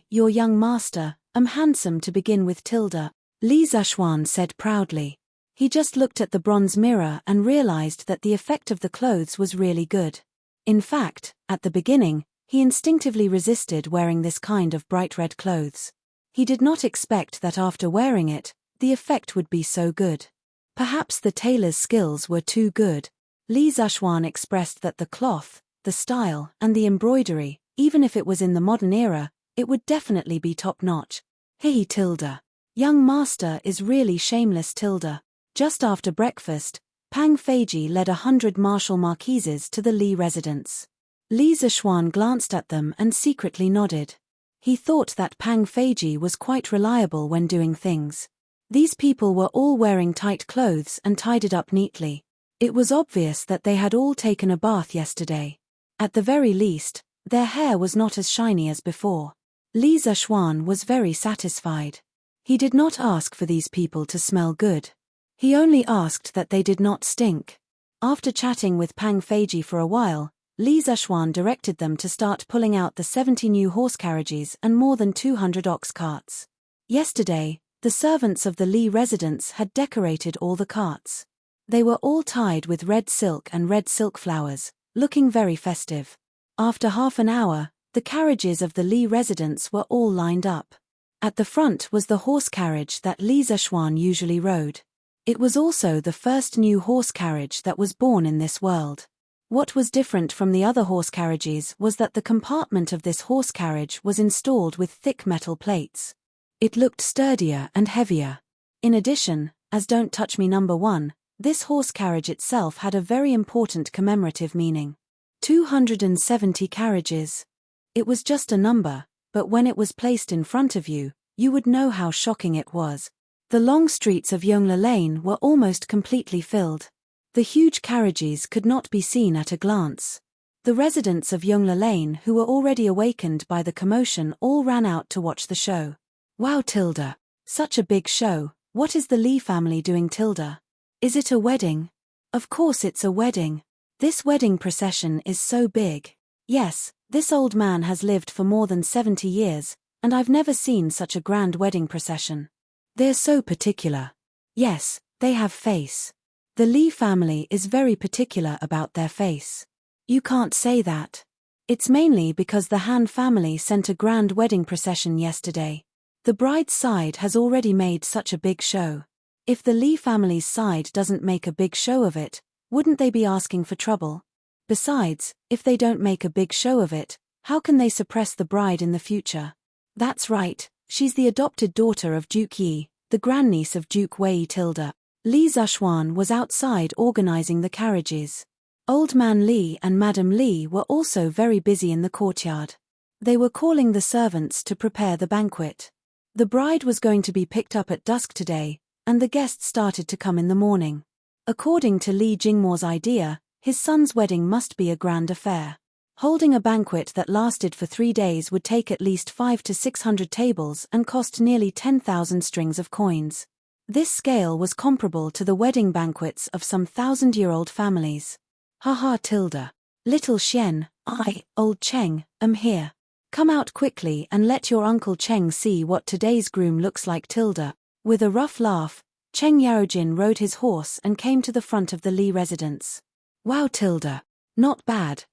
Your young master, handsome to begin with tilde. Li Zishuan said proudly. He just looked at the bronze mirror and realized that the effect of the clothes was really good. In fact, at the beginning, he instinctively resisted wearing this kind of bright red clothes. He did not expect that after wearing it, the effect would be so good. Perhaps the tailor's skills were too good. Li Zishuan expressed that the cloth, the style, and the embroidery, even if it was in the modern era, it would definitely be top-notch. Hey tilde. Young master is really shameless tilde. Just after breakfast, Pang Feiji led 100 martial marquises to the Li residence. Li Zishuan glanced at them and secretly nodded. He thought that Pang Feiji was quite reliable when doing things. These people were all wearing tight clothes and tidied up neatly. It was obvious that they had all taken a bath yesterday. At the very least, their hair was not as shiny as before. Li Zishuan was very satisfied. He did not ask for these people to smell good. He only asked that they did not stink. After chatting with Pang Feiji for a while, Li Zishuan directed them to start pulling out the 70 new horse carriages and more than 200 ox carts. Yesterday, the servants of the Li residence had decorated all the carts. They were all tied with red silk and red silk flowers, looking very festive. After half an hour, the carriages of the Li residence were all lined up. At the front was the horse carriage that Li Zishuan usually rode. It was also the first new horse carriage that was born in this world. What was different from the other horse carriages was that the compartment of this horse carriage was installed with thick metal plates. It looked sturdier and heavier. In addition, as Don't Touch Me number 1, this horse carriage itself had a very important commemorative meaning. 270 carriages. It was just a number, but when it was placed in front of you, you would know how shocking it was. The long streets of Yongle Lane were almost completely filled. The huge carriages could not be seen at a glance. The residents of Yongle Lane who were already awakened by the commotion all ran out to watch the show. Wow tilde. Such a big show, what is the Li family doing tilde? Is it a wedding? Of course it's a wedding. This wedding procession is so big. Yes, this old man has lived for more than 70 years, and I've never seen such a grand wedding procession. They're so particular. Yes, they have face. The Li family is very particular about their face. You can't say that. It's mainly because the Han family sent a grand wedding procession yesterday. The bride's side has already made such a big show. If the Li family's side doesn't make a big show of it, wouldn't they be asking for trouble? Besides, if they don't make a big show of it, How can they suppress the bride in the future? That's right, she's the adopted daughter of Duke Yi, the grandniece of Duke Wei Tilda. Li Zishuan was outside organizing the carriages. Old Man Li and Madam Li were also very busy in the courtyard. They were calling the servants to prepare the banquet. The bride was going to be picked up at dusk today, and the guests started to come in the morning. According to Li Jingmo's idea, his son's wedding must be a grand affair. Holding a banquet that lasted for 3 days would take at least 500 to 600 tables and cost nearly 10,000 strings of coins. This scale was comparable to the wedding banquets of some 1,000-year-old families. Haha Tilda. Little Xian, I, old Cheng, am here. Come out quickly and let your Uncle Cheng see what today's groom looks like Tilda. With a rough laugh, Cheng Yarojin rode his horse and came to the front of the Li residence. Wow Tilda. Not bad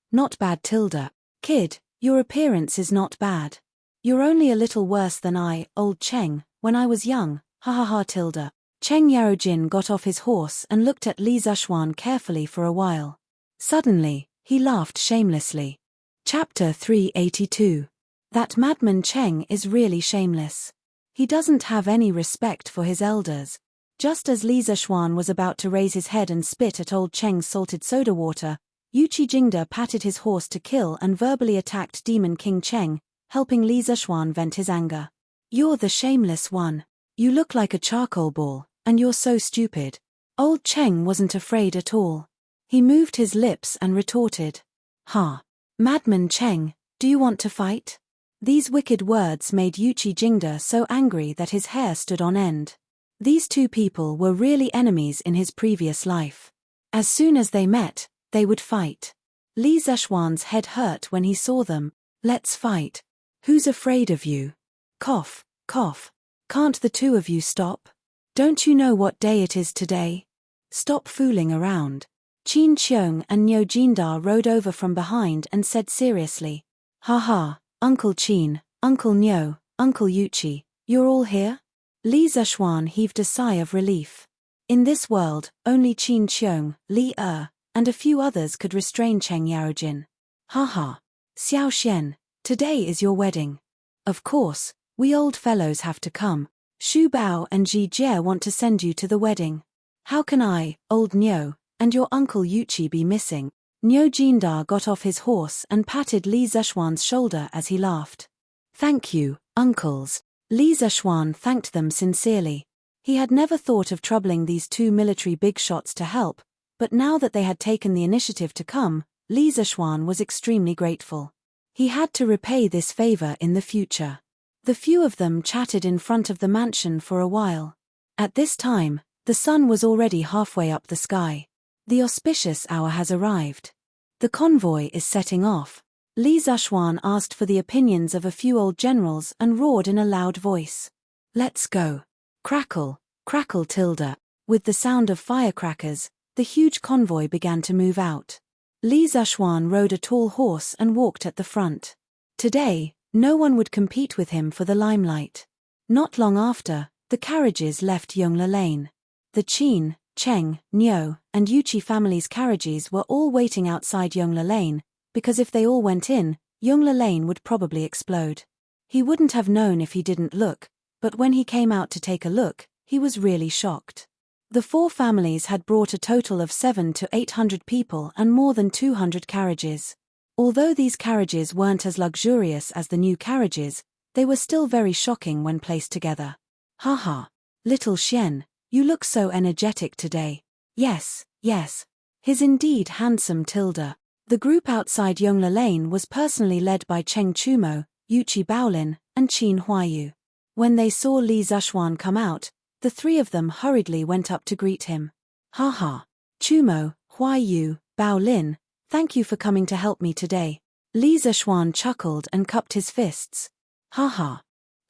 Tilda. Kid, your appearance is not bad. You're only a little worse than I, old Cheng, when I was young, ha ha ha Tilda. Cheng Yarojin got off his horse and looked at Li Zishuan carefully for a while. Suddenly, he laughed shamelessly. Chapter 382. That madman Cheng is really shameless. He doesn't have any respect for his elders. Just as Li Zishuan was about to raise his head and spit at old Cheng's salted soda water, Yuqi Jingda patted his horse to kill and verbally attacked Demon King Cheng, helping Li Zishuan vent his anger. You're the shameless one. You look like a charcoal ball, and you're so stupid. Old Cheng wasn't afraid at all. He moved his lips and retorted. Ha! Madman Cheng, do you want to fight? These wicked words made Yuqi Jingda so angry that his hair stood on end. These two people were really enemies in his previous life. As soon as they met, they would fight. Li Zishuan's head hurt when he saw them. Let's fight. Who's afraid of you? Cough, cough. Can't the two of you stop? Don't you know what day it is today? Stop fooling around. Qin Qiong and Niu Jindar rode over from behind and said seriously. Ha ha, Uncle Qin, Uncle Niu, Uncle Yuqi, you're all here? Li Zishuan heaved a sigh of relief. In this world, only Qin Qiong, Li and a few others could restrain Cheng Yarojin. Ha ha. Xiao Xian, today is your wedding. Of course, we old fellows have to come. Xu Bao and Ji Jie want to send you to the wedding. How can I, old Niu, and your uncle Yuqi be missing? Niu Jindar got off his horse and patted Li Zishuan's shoulder as he laughed. Thank you, uncles. Li Zishuan thanked them sincerely. He had never thought of troubling these two military big shots to help, but now that they had taken the initiative to come, Li Zishuan was extremely grateful. He had to repay this favor in the future. The few of them chatted in front of the mansion for a while. At this time, the sun was already halfway up the sky. The auspicious hour has arrived. The convoy is setting off. Li Zishuan asked for the opinions of a few old generals and roared in a loud voice. Let's go. Crackle, crackle Tilda. With the sound of firecrackers, the huge convoy began to move out. Li Zishuan rode a tall horse and walked at the front. Today, no one would compete with him for the limelight. Not long after, the carriages left Yongle Lane. The Qin, Cheng, Niu, and Yuqi families' carriages were all waiting outside Yongle Lane, because if they all went in, Yongle Lane would probably explode. He wouldn't have known if he didn't look, but when he came out to take a look, he was really shocked. The four families had brought a total of 700 to 800 people and more than 200 carriages. Although these carriages weren't as luxurious as the new carriages, they were still very shocking when placed together. Haha. Little Xian, you look so energetic today. Yes, yes. His indeed handsome Tilda. The group outside Yongle Lane was personally led by Cheng Chumo, Yuqi Baolin, and Qin Huayu. When they saw Li Zishuan come out, the three of them hurriedly went up to greet him. Haha. Chumo, Huayu, Baolin, thank you for coming to help me today. Li Zishuan chuckled and cupped his fists. Haha.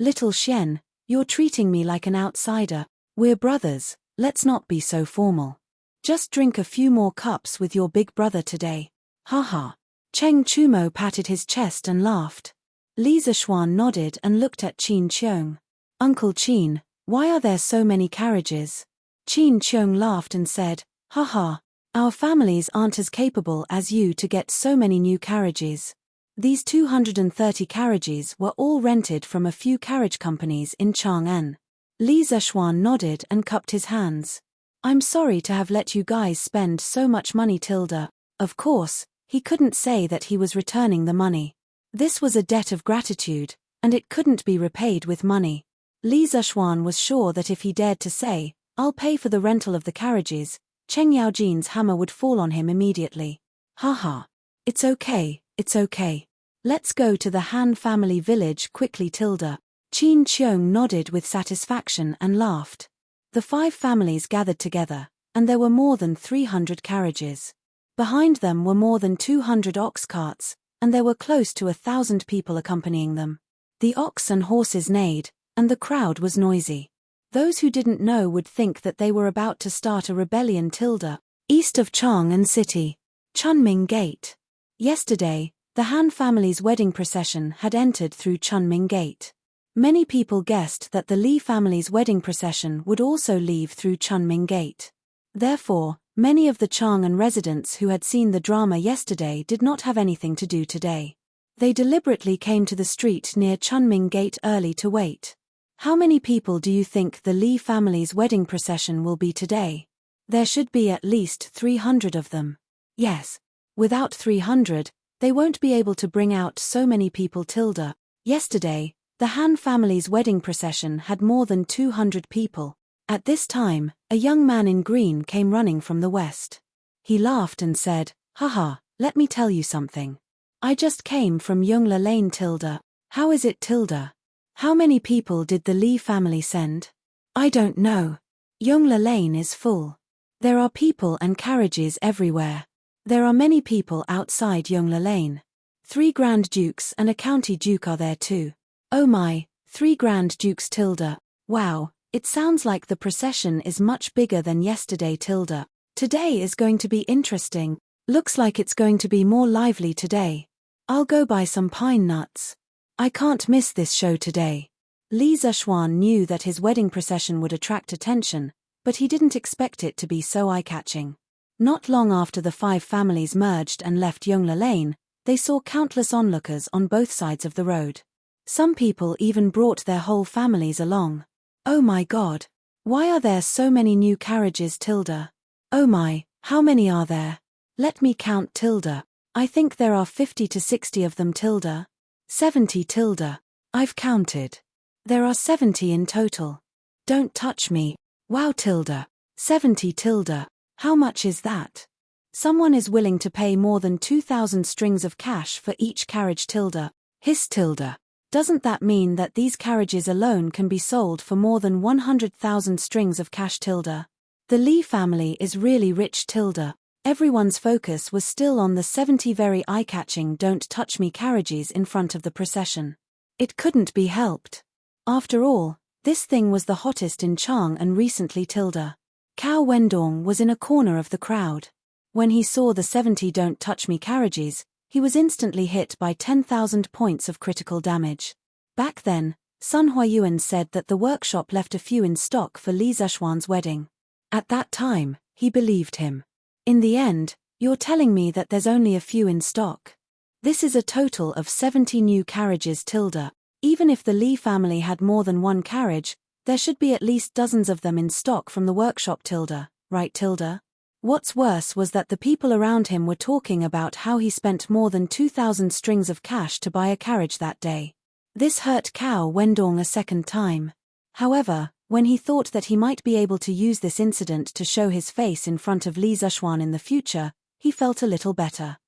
Little Xian, you're treating me like an outsider. We're brothers, let's not be so formal. Just drink a few more cups with your big brother today. Haha. Cheng Chumo patted his chest and laughed. Li Zishuan nodded and looked at Qin Qiong. Uncle Qin, why are there so many carriages? Qin Qiong laughed and said, Haha, our families aren't as capable as you to get so many new carriages. These 230 carriages were all rented from a few carriage companies in Chang'an. Li Zexuan nodded and cupped his hands. I'm sorry to have let you guys spend so much money, Tilda. Of course, he couldn't say that he was returning the money. This was a debt of gratitude, and it couldn't be repaid with money. Li Zexuan was sure that if he dared to say, I'll pay for the rental of the carriages, Cheng Yaojin's hammer would fall on him immediately. Haha. It's okay, it's okay. Let's go to the Han family village quickly, Tilda. Qin Qiong nodded with satisfaction and laughed. The 5 families gathered together, and there were more than 300 carriages. Behind them were more than 200 ox carts, and there were close to 1,000 people accompanying them. The ox and horses neighed, and the crowd was noisy. Those who didn't know would think that they were about to start a rebellion. Tilda. East of Chang'an City. Chunming Gate. Yesterday, the Han family's wedding procession had entered through Chunming Gate. Many people guessed that the Li family's wedding procession would also leave through Chunming Gate. Therefore, many of the Chang'an residents who had seen the drama yesterday did not have anything to do today. They deliberately came to the street near Chunming Gate early to wait. How many people do you think the Li family's wedding procession will be today? There should be at least 300 of them. Yes. Without 300, they won't be able to bring out so many people. Tilda. Yesterday, the Han family's wedding procession had more than 200 people. At this time, a young man in green came running from the west. He laughed and said, Haha, let me tell you something. I just came from Yongla Lane. Tilda. How is it, Tilda? How many people did the Li family send? I don't know. Yongla Lane is full. There are people and carriages everywhere. There are many people outside Yongla Lane. 3 Grand Dukes and a County Duke are there too. Oh my, 3 Grand Dukes. Tilda. Wow, it sounds like the procession is much bigger than yesterday. Tilda. Today is going to be interesting. Looks like it's going to be more lively today. I'll go buy some pine nuts. I can't miss this show today. Li Zexuan knew that his wedding procession would attract attention, but he didn't expect it to be so eye-catching. Not long after the 5 families merged and left Yongla Lane, they saw countless onlookers on both sides of the road. Some people even brought their whole families along. Oh my God! Why are there so many new carriages? Tilda. Oh my, how many are there? Let me count. Tilda. I think there are 50 to 60 of them. Tilda. 70. Tilda. I've counted. There are 70 in total. Don't touch me. Wow. Tilda. 70. Tilda. How much is that? Someone is willing to pay more than 2,000 strings of cash for each carriage. Tilda. Hiss. Tilda. Doesn't that mean that these carriages alone can be sold for more than 100,000 strings of cash? Tilda. The Li family is really rich. Tilda. Everyone's focus was still on the 70 very eye-catching "Don't Touch Me" carriages in front of the procession. It couldn't be helped. After all, this thing was the hottest in Chang'an recently. Tilda. Cao Wendong was in a corner of the crowd. When he saw the 70 "Don't Touch Me" carriages, he was instantly hit by 10,000 points of critical damage. Back then, Sun Huayuan said that the workshop left a few in stock for Li Zexuan's wedding. At that time, he believed him. In the end, you're telling me that there's only a few in stock? This is a total of 70 new carriages. Tilda. Even if the Li family had more than one carriage, there should be at least dozens of them in stock from the workshop. Tilda. Right? Tilda. What's worse was that the people around him were talking about how he spent more than 2,000 strings of cash to buy a carriage that day. This hurt Cao Wendong a second time. However, when he thought that he might be able to use this incident to show his face in front of Li Zexuan in the future, he felt a little better.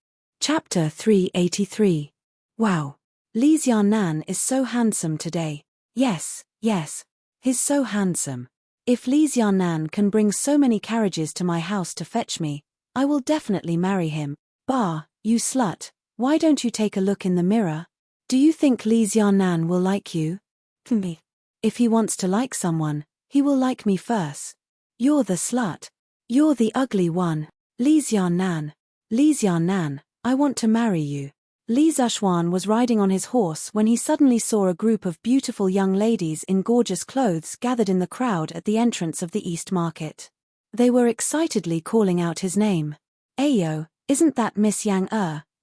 Chapter 383. Wow. Li Xiaonan is so handsome today. Yes, he's so handsome. If Li Xiaonan can bring so many carriages to my house to fetch me, I will definitely marry him. Bah, you slut, why don't you take a look in the mirror? Do you think Li Xiaonan will like you? Me. If he wants to like someone, he will like me first. You're the slut. You're the ugly one. Li Xiaonan, I want to marry you. Li Zexuan was riding on his horse when he suddenly saw a group of beautiful young ladies in gorgeous clothes gathered in the crowd at the entrance of the East Market. They were excitedly calling out his name. Ayo, isn't that Miss Yang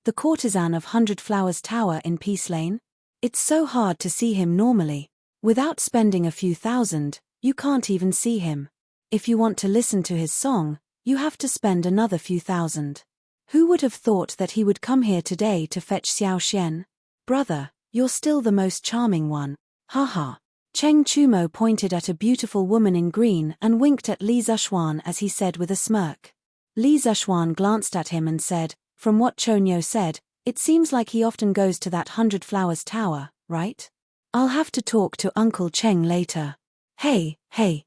the courtesan of 100 Flowers Tower in Peace Lane? It's so hard to see him normally. Without spending a few thousand, you can't even see him. If you want to listen to his song, you have to spend another few thousand. Who would have thought that he would come here today to fetch Xiao Xian? Brother, you're still the most charming one. Haha. Cheng Chumo pointed at a beautiful woman in green and winked at Li Zishuan as he said with a smirk. Li Zishuan glanced at him and said, from what Chonyo said, it seems like he often goes to that 100 Flowers Tower, right? I'll have to talk to Uncle Cheng later. Hey, Xiao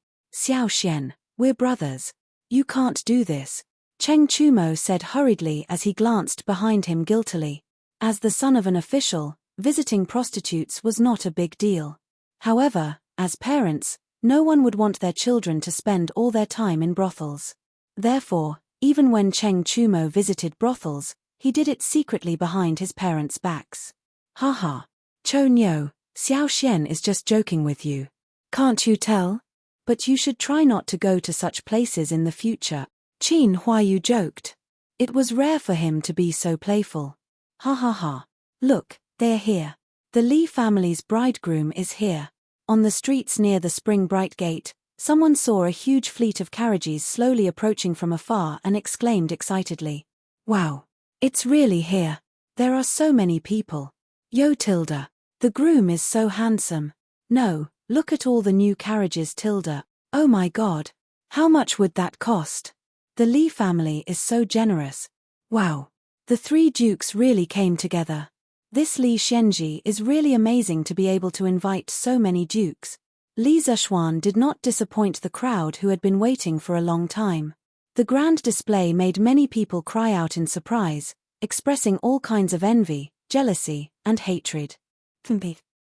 Xian, we're brothers. You can't do this. Cheng Chumo said hurriedly as he glanced behind him guiltily. As the son of an official, visiting prostitutes was not a big deal. However, as parents, no one would want their children to spend all their time in brothels. Therefore, even when Cheng Chumo visited brothels, he did it secretly behind his parents' backs. Haha. Chonyo, Xiao Xian is just joking with you. Can't you tell? But you should try not to go to such places in the future. Qin Huayu joked. It was rare for him to be so playful. Ha ha ha. Look, they're here. The Li family's bridegroom is here. On the streets near the Spring Bright Gate, someone saw a huge fleet of carriages slowly approaching from afar and exclaimed excitedly. Wow. It's really here. There are so many people. Yo Tilda. The groom is so handsome. No, look at all the new carriages Tilda. Oh my god. How much would that cost? The Li family is so generous. Wow. The three dukes really came together. This Li Xianji is really amazing to be able to invite so many dukes. Li Zishuan did not disappoint the crowd who had been waiting for a long time. The grand display made many people cry out in surprise, expressing all kinds of envy, jealousy, and hatred.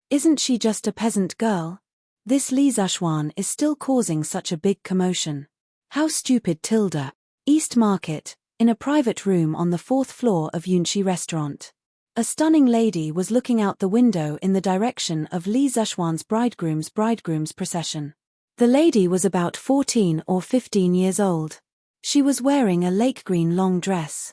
Isn't she just a peasant girl? This Li Zishuan is still causing such a big commotion. How stupid Tilda. East Market, in a private room on the 4th floor of Yunxi Restaurant. A stunning lady was looking out the window in the direction of Li Zishuan's bridegroom's procession. The lady was about 14 or 15 years old. She was wearing a lake green long dress.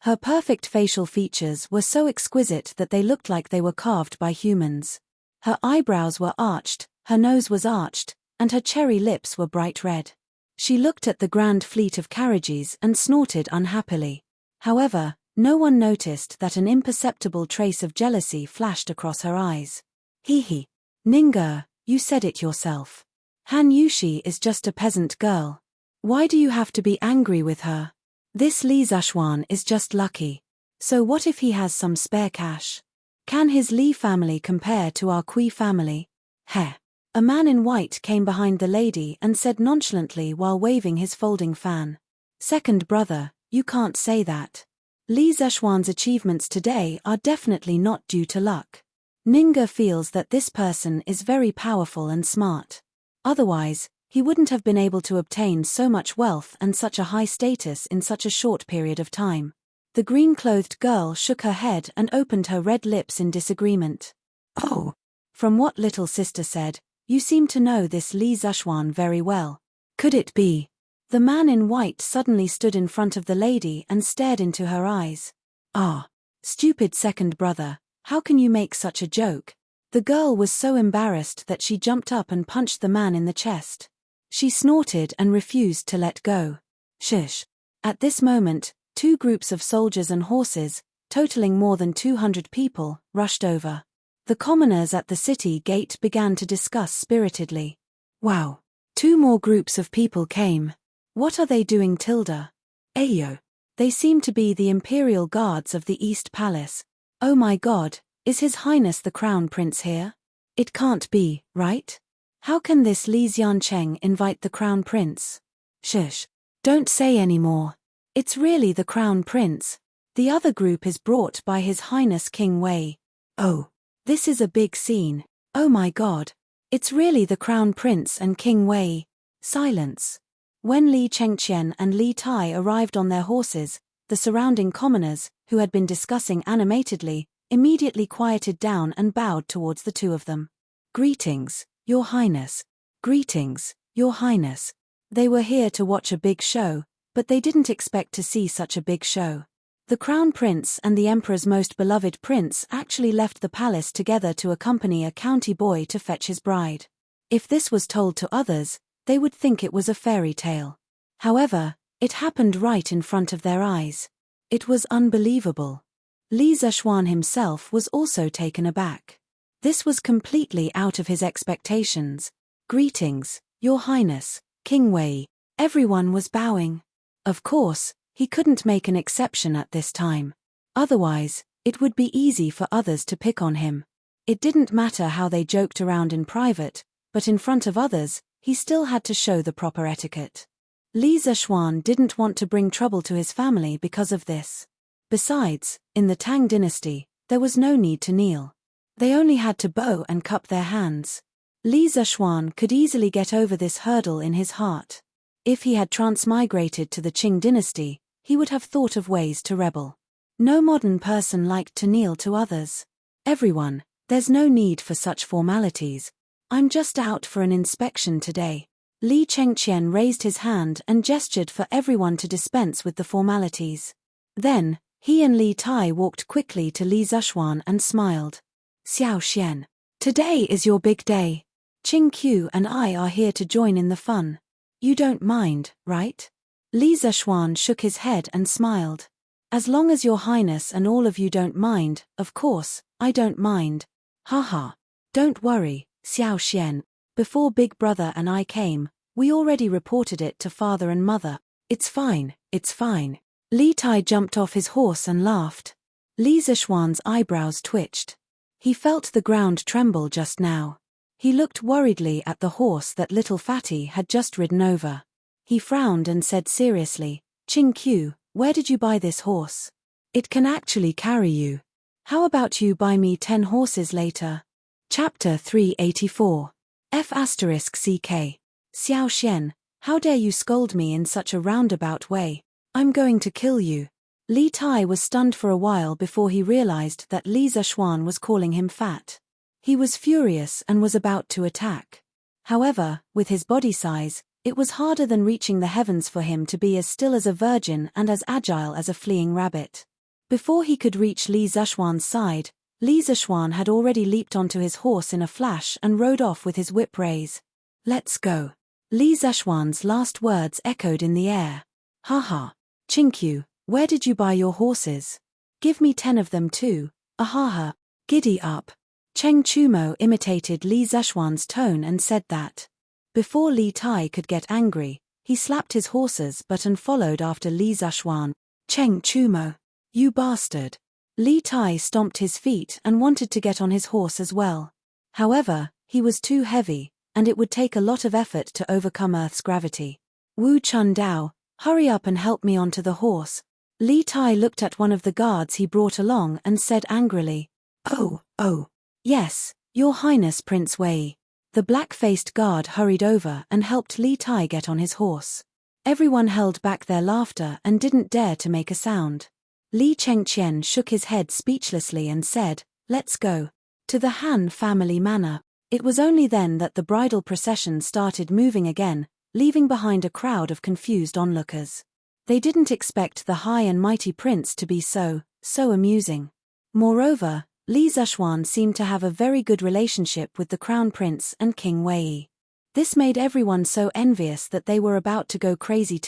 Her perfect facial features were so exquisite that they looked like they were carved by humans. Her eyebrows were arched, her nose was arched, and her cherry lips were bright red. She looked at the grand fleet of carriages and snorted unhappily. However, no one noticed that an imperceptible trace of jealousy flashed across her eyes. Hee. Ninga, you said it yourself. Han Yushi is just a peasant girl. Why do you have to be angry with her? This Li Zishuan is just lucky. So what if he has some spare cash? Can his Li family compare to our Kui family? Heh. A man in white came behind the lady and said nonchalantly while waving his folding fan. Second brother, you can't say that. Li Zishuan's achievements today are definitely not due to luck. Ninga feels that this person is very powerful and smart. Otherwise, he wouldn't have been able to obtain so much wealth and such a high status in such a short period of time. The green-clothed girl shook her head and opened her red lips in disagreement. Oh. From what little sister said, you seem to know this Li Zishuan very well. Could it be? The man in white suddenly stood in front of the lady and stared into her eyes. Ah. Stupid second brother, how can you make such a joke? The girl was so embarrassed that she jumped up and punched the man in the chest. She snorted and refused to let go. Shush. At this moment, 2 groups of soldiers and horses, totaling more than 200 people, rushed over. The commoners at the city gate began to discuss spiritedly. Wow. 2 more groups of people came. What are they doing Tilda? Ayo. They seem to be the Imperial Guards of the East Palace. Oh my god, is His Highness the Crown Prince here? It can't be, right? How can this Li Xiancheng invite the Crown Prince? Shush. Don't say any more. It's really the Crown Prince. The other group is brought by His Highness King Wei. Oh. This is a big scene. Oh my god. It's really the Crown Prince and King Wei. Silence. When Li Chengqian and Li Tai arrived on their horses, the surrounding commoners, who had been discussing animatedly, immediately quieted down and bowed towards the 2 of them. Greetings, Your Highness. Greetings, Your Highness. They were here to watch a big show, but they didn't expect to see such a big show. The crown prince and the emperor's most beloved prince actually left the palace together to accompany a county boy to fetch his bride. If this was told to others, they would think it was a fairy tale. However, it happened right in front of their eyes. It was unbelievable. Li Zishuan himself was also taken aback. This was completely out of his expectations. "Greetings, Your Highness, King Wei." Everyone was bowing. Of course, he couldn't make an exception at this time. Otherwise, it would be easy for others to pick on him. It didn't matter how they joked around in private, but in front of others, he still had to show the proper etiquette. Li Zishuan didn't want to bring trouble to his family because of this. Besides, in the Tang dynasty, there was no need to kneel. They only had to bow and cup their hands. Li Zishuan could easily get over this hurdle in his heart. If he had transmigrated to the Qing dynasty, he would have thought of ways to rebel. No modern person liked to kneel to others. "Everyone, there's no need for such formalities. I'm just out for an inspection today." Li Chengqian raised his hand and gestured for everyone to dispense with the formalities. Then, he and Li Tai walked quickly to Li Zishuan and smiled. "Xiao Xian, today is your big day. Qing Q and I are here to join in the fun. You don't mind, right?" Li Zishuan shook his head and smiled. "As long as Your Highness and all of you don't mind, of course, I don't mind. Haha. Don't worry, Xiao Xian. Before Big Brother and I came, we already reported it to Father and Mother. It's fine, it's fine." Li Tai jumped off his horse and laughed. Li Zishuan's eyebrows twitched. He felt the ground tremble just now. He looked worriedly at the horse that little Fatty had just ridden over. He frowned and said seriously, "Qing Q, where did you buy this horse? It can actually carry you. How about you buy me 10 horses later?" Chapter 384. F***CK. "Xiao Xian, how dare you scold me in such a roundabout way? I'm going to kill you." Li Tai was stunned for a while before he realized that Li Zishuan was calling him fat. He was furious and was about to attack. However, with his body size, it was harder than reaching the heavens for him to be as still as a virgin and as agile as a fleeing rabbit. Before he could reach Li Zishuan's side, Li Zishuan had already leaped onto his horse in a flash and rode off with his whip raise. "Let's go." Li Zishuan's last words echoed in the air. "Haha. Qingqiu, where did you buy your horses? Give me 10 of them too. Ahaha. Giddy up." Cheng Chumo imitated Li Zishuan's tone and said that. Before Li Tai could get angry, he slapped his horse's butt and followed after Li Zishuan. "Cheng Chumo, you bastard." Li Tai stomped his feet and wanted to get on his horse as well. However, he was too heavy, and it would take a lot of effort to overcome Earth's gravity. "Wu Chun Dao, hurry up and help me onto the horse." Li Tai looked at one of the guards he brought along and said angrily, Oh. Yes, Your Highness Prince Wei." The black-faced guard hurried over and helped Li Tai get on his horse. Everyone held back their laughter and didn't dare to make a sound. Li Chengqian shook his head speechlessly and said, "Let's go." To the Han family manor. It was only then that the bridal procession started moving again, leaving behind a crowd of confused onlookers. They didn't expect the high and mighty prince to be so amusing. Moreover, Li Zishuan seemed to have a very good relationship with the crown prince and King Wei. This made everyone so envious that they were about to go crazy.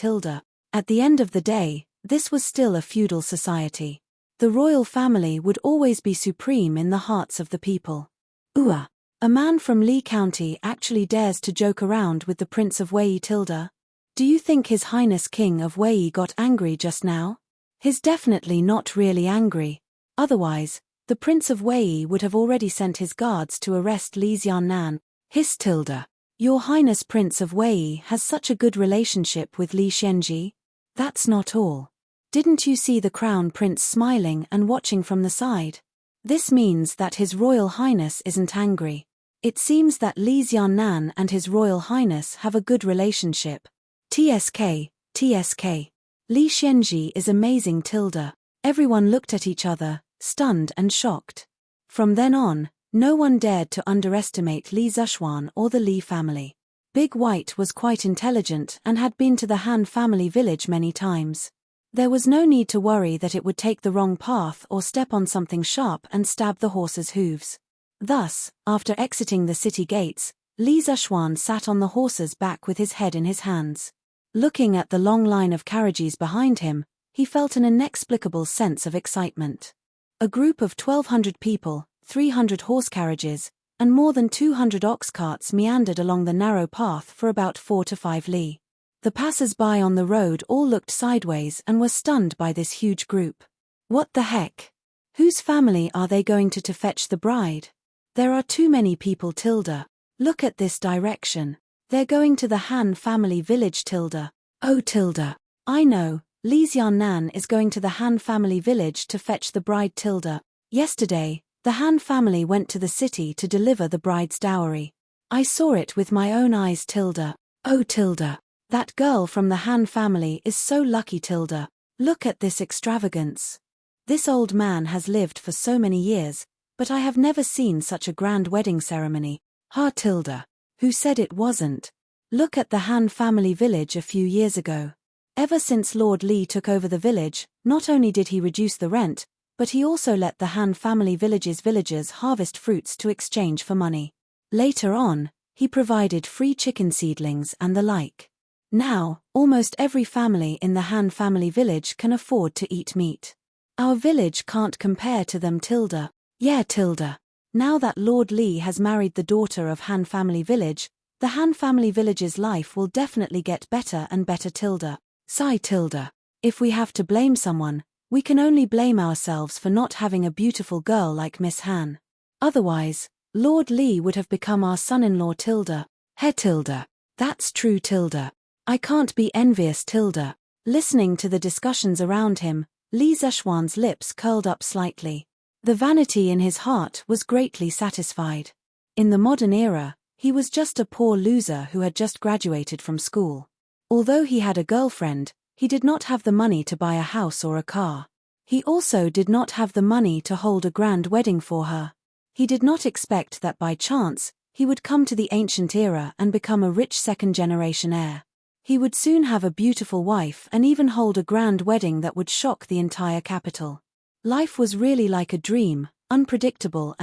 At the end of the day, this was still a feudal society. The royal family would always be supreme in the hearts of the people. A man from Li County actually dares to joke around with the Prince of Wei. Do you think His Highness King of Wei got angry just now? He's definitely not really angry. Otherwise, the Prince of Wei would have already sent his guards to arrest Li Xiannan. His Your Highness Prince of Wei has such a good relationship with Li Xianji. That's not all. Didn't you see the crown prince smiling and watching from the side? This means that His Royal Highness isn't angry. It seems that Li Xiannan and His Royal Highness have a good relationship. TSK. Li Xianji is amazing. Everyone looked at each other, stunned and shocked. From then on, no one dared to underestimate Li Zishuan or the Li family. Big White was quite intelligent and had been to the Han family village many times. There was no need to worry that it would take the wrong path or step on something sharp and stab the horse's hooves. Thus, after exiting the city gates, Li Zuxuan sat on the horse's back with his head in his hands. Looking at the long line of carriages behind him, he felt an inexplicable sense of excitement. A group of 1,200 people, 300 horse carriages, and more than 200 ox carts meandered along the narrow path for about 4 to 5 li. The passers-by on the road all looked sideways and were stunned by this huge group. What the heck? Whose family are they going to fetch the bride? There are too many people tilde. Look at this direction. They're going to the Han family village tilde. Oh tilde. I know, Li Xiannan is going to the Han family village to fetch the bride tilde. Yesterday, the Han family went to the city to deliver the bride's dowry. I saw it with my own eyes tilde. Oh tilde. That girl from the Han family is so lucky tilde. Look at this extravagance. This old man has lived for so many years, but I have never seen such a grand wedding ceremony. Ha tilde. Who said it wasn't? Look at the Han family village a few years ago. Ever since Lord Li took over the village, not only did he reduce the rent, but he also let the Han family villagers harvest fruits to exchange for money. Later on, he provided free chicken seedlings and the like. Now, almost every family in the Han family village can afford to eat meat. Our village can't compare to them tilde. Yeah tilde. Now that Lord Li has married the daughter of Han family village, the Han family village's life will definitely get better and better tilde. Sigh tilde. If we have to blame someone, we can only blame ourselves for not having a beautiful girl like Miss Han. Otherwise, Lord Li would have become our son-in-law tilde. He tilde. That's true tilde. I can't be envious tilde. Listening to the discussions around him, Li Zuxuan's lips curled up slightly. The vanity in his heart was greatly satisfied. In the modern era, he was just a poor loser who had just graduated from school. Although he had a girlfriend, he did not have the money to buy a house or a car. He also did not have the money to hold a grand wedding for her. He did not expect that by chance, he would come to the ancient era and become a rich second-generation heir. He would soon have a beautiful wife and even hold a grand wedding that would shock the entire capital. Life was really like a dream, unpredictable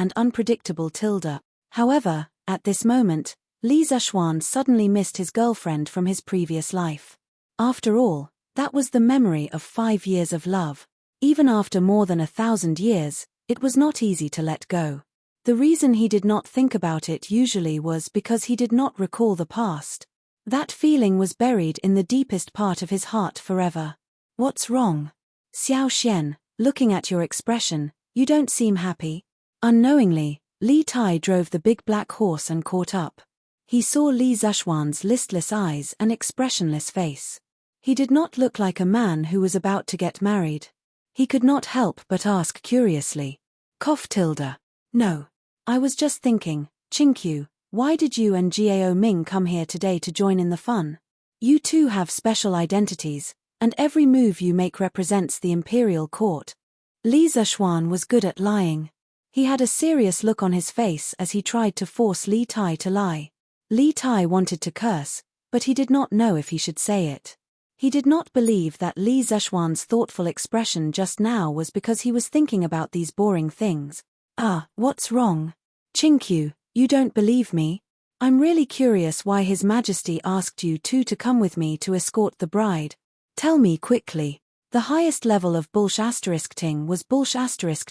tilde. However, at this moment, Li Zuxuan suddenly missed his girlfriend from his previous life. After all, that was the memory of 5 years of love. Even after more than 1,000 years, it was not easy to let go. The reason he did not think about it usually was because he did not recall the past. That feeling was buried in the deepest part of his heart forever. What's wrong? Xiao Xian, looking at your expression, you don't seem happy. Unknowingly, Li Tai drove the big black horse and caught up. He saw Li Zuxuan's listless eyes and expressionless face. He did not look like a man who was about to get married. He could not help but ask curiously. Cough tilde. No. I was just thinking, Qingqiu, why did you and Gao Ming come here today to join in the fun? You two have special identities, and every move you make represents the imperial court. Li Zuxuan was good at lying. He had a serious look on his face as he tried to force Li Tai to lie. Li Tai wanted to curse, but he did not know if he should say it. He did not believe that Li Zuxuan's thoughtful expression just now was because he was thinking about these boring things. Ah, what's wrong? Qingqiu, you don't believe me? I'm really curious why His Majesty asked you two to come with me to escort the bride. Tell me quickly. The highest level of Ting was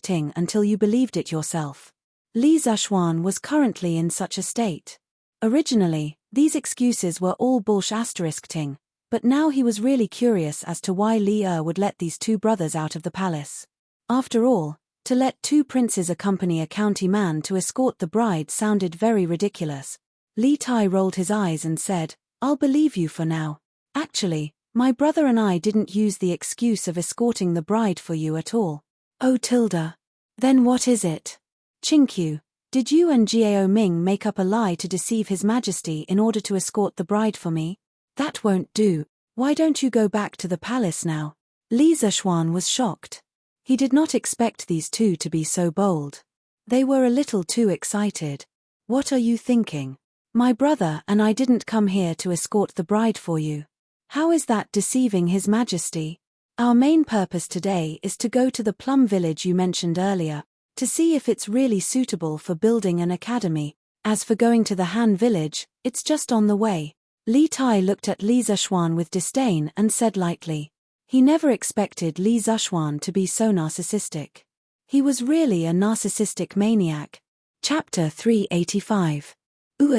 Ting until you believed it yourself. Li Zuxuan was currently in such a state. Originally, these excuses were all Ting, but now he was really curious as to why Li would let these two brothers out of the palace. After all, to let two princes accompany a county man to escort the bride sounded very ridiculous. Li Tai rolled his eyes and said, I'll believe you for now. Actually, my brother and I didn't use the excuse of escorting the bride for you at all. Oh tilde. Then what is it? Qingqiu, did you and Gao Ming make up a lie to deceive His Majesty in order to escort the bride for me? That won't do. Why don't you go back to the palace now? Li Zuxuan was shocked. He did not expect these two to be so bold. They were a little too excited. What are you thinking? My brother and I didn't come here to escort the bride for you. How is that deceiving His Majesty? Our main purpose today is to go to the plum village you mentioned earlier, to see if it's really suitable for building an academy. As for going to the Han village, it's just on the way. Li Tai looked at Li Zishuan with disdain and said lightly. He never expected Li Zishuan to be so narcissistic. He was really a narcissistic maniac. Chapter 385.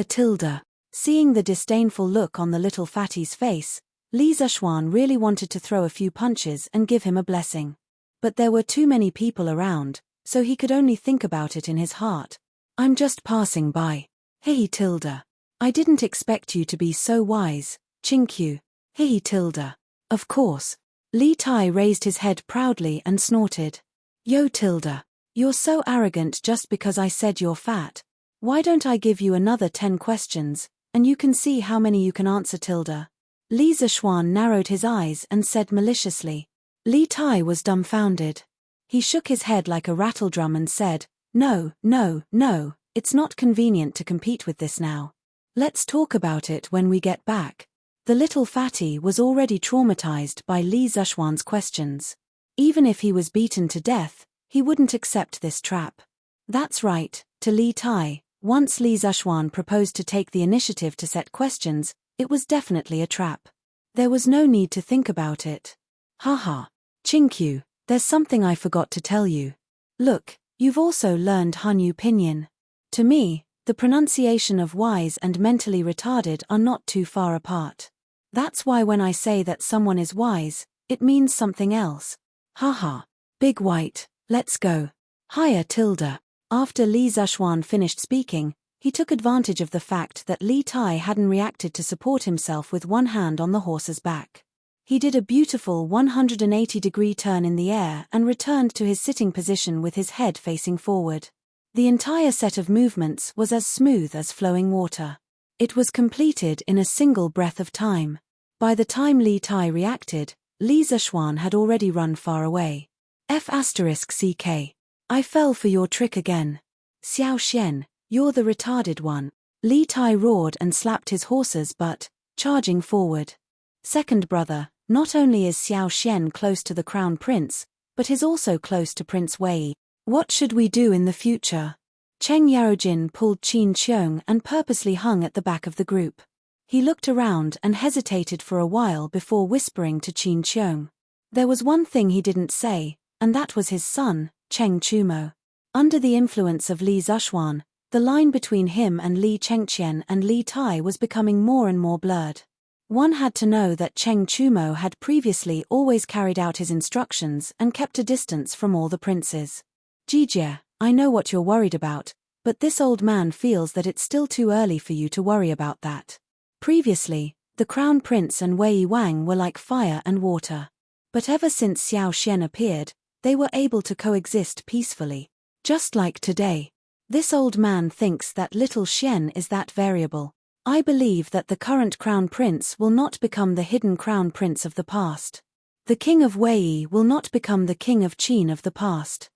Tilda. Seeing the disdainful look on the little fatty's face, Li Zishuan really wanted to throw a few punches and give him a blessing. But there were too many people around, so he could only think about it in his heart. I'm just passing by. Hey Tilda. I didn't expect you to be so wise, Chinkyu. Hey Tilda. Of course. Li Tai raised his head proudly and snorted. Yo Tilda. You're so arrogant just because I said you're fat. Why don't I give you another 10 questions, and you can see how many you can answer Tilda. Li Zishuan narrowed his eyes and said maliciously. Li Tai was dumbfounded. He shook his head like a rattledrum and said, No, it's not convenient to compete with this now. Let's talk about it when we get back. The little fatty was already traumatized by Li Zishuan's questions. Even if he was beaten to death, he wouldn't accept this trap. That's right, to Li Tai, once Li Zishuan proposed to take the initiative to set questions, it was definitely a trap. There was no need to think about it. Haha. Chinkyu, there's something I forgot to tell you. Look, you've also learned Hanyu Pinyin. To me, the pronunciation of wise and mentally retarded are not too far apart. That's why when I say that someone is wise, it means something else. Haha. Big White, let's go. Hiya Tilda. After Li Zishuan finished speaking, he took advantage of the fact that Li Tai hadn't reacted to support himself with one hand on the horse's back. He did a beautiful 180-degree turn in the air and returned to his sitting position with his head facing forward. The entire set of movements was as smooth as flowing water. It was completed in a single breath of time. By the time Li Tai reacted, Li Zishuan had already run far away. F***CK. I fell for your trick again. Xiao Xian, you're the retarded one. Li Tai roared and slapped his horse's butt, charging forward. Second brother, not only is Xiao Xian close to the crown prince, but he's also close to Prince Wei. What should we do in the future? Cheng Yarojin pulled Qin Qiong and purposely hung at the back of the group. He looked around and hesitated for a while before whispering to Qin Qiong. There was one thing he didn't say, and that was his son, Cheng Chumo. Under the influence of Li Zishuan, the line between him and Li Chengqian and Li Tai was becoming more and more blurred. One had to know that Cheng Chumo had previously always carried out his instructions and kept a distance from all the princes. Jijie, I know what you're worried about, but this old man feels that it's still too early for you to worry about that. Previously, the crown prince and Wei Wang were like fire and water. But ever since Xiao Xian appeared, they were able to coexist peacefully. Just like today. This old man thinks that little Xian is that variable. I believe that the current crown prince will not become the hidden crown prince of the past. The king of Wei will not become the king of Qin of the past.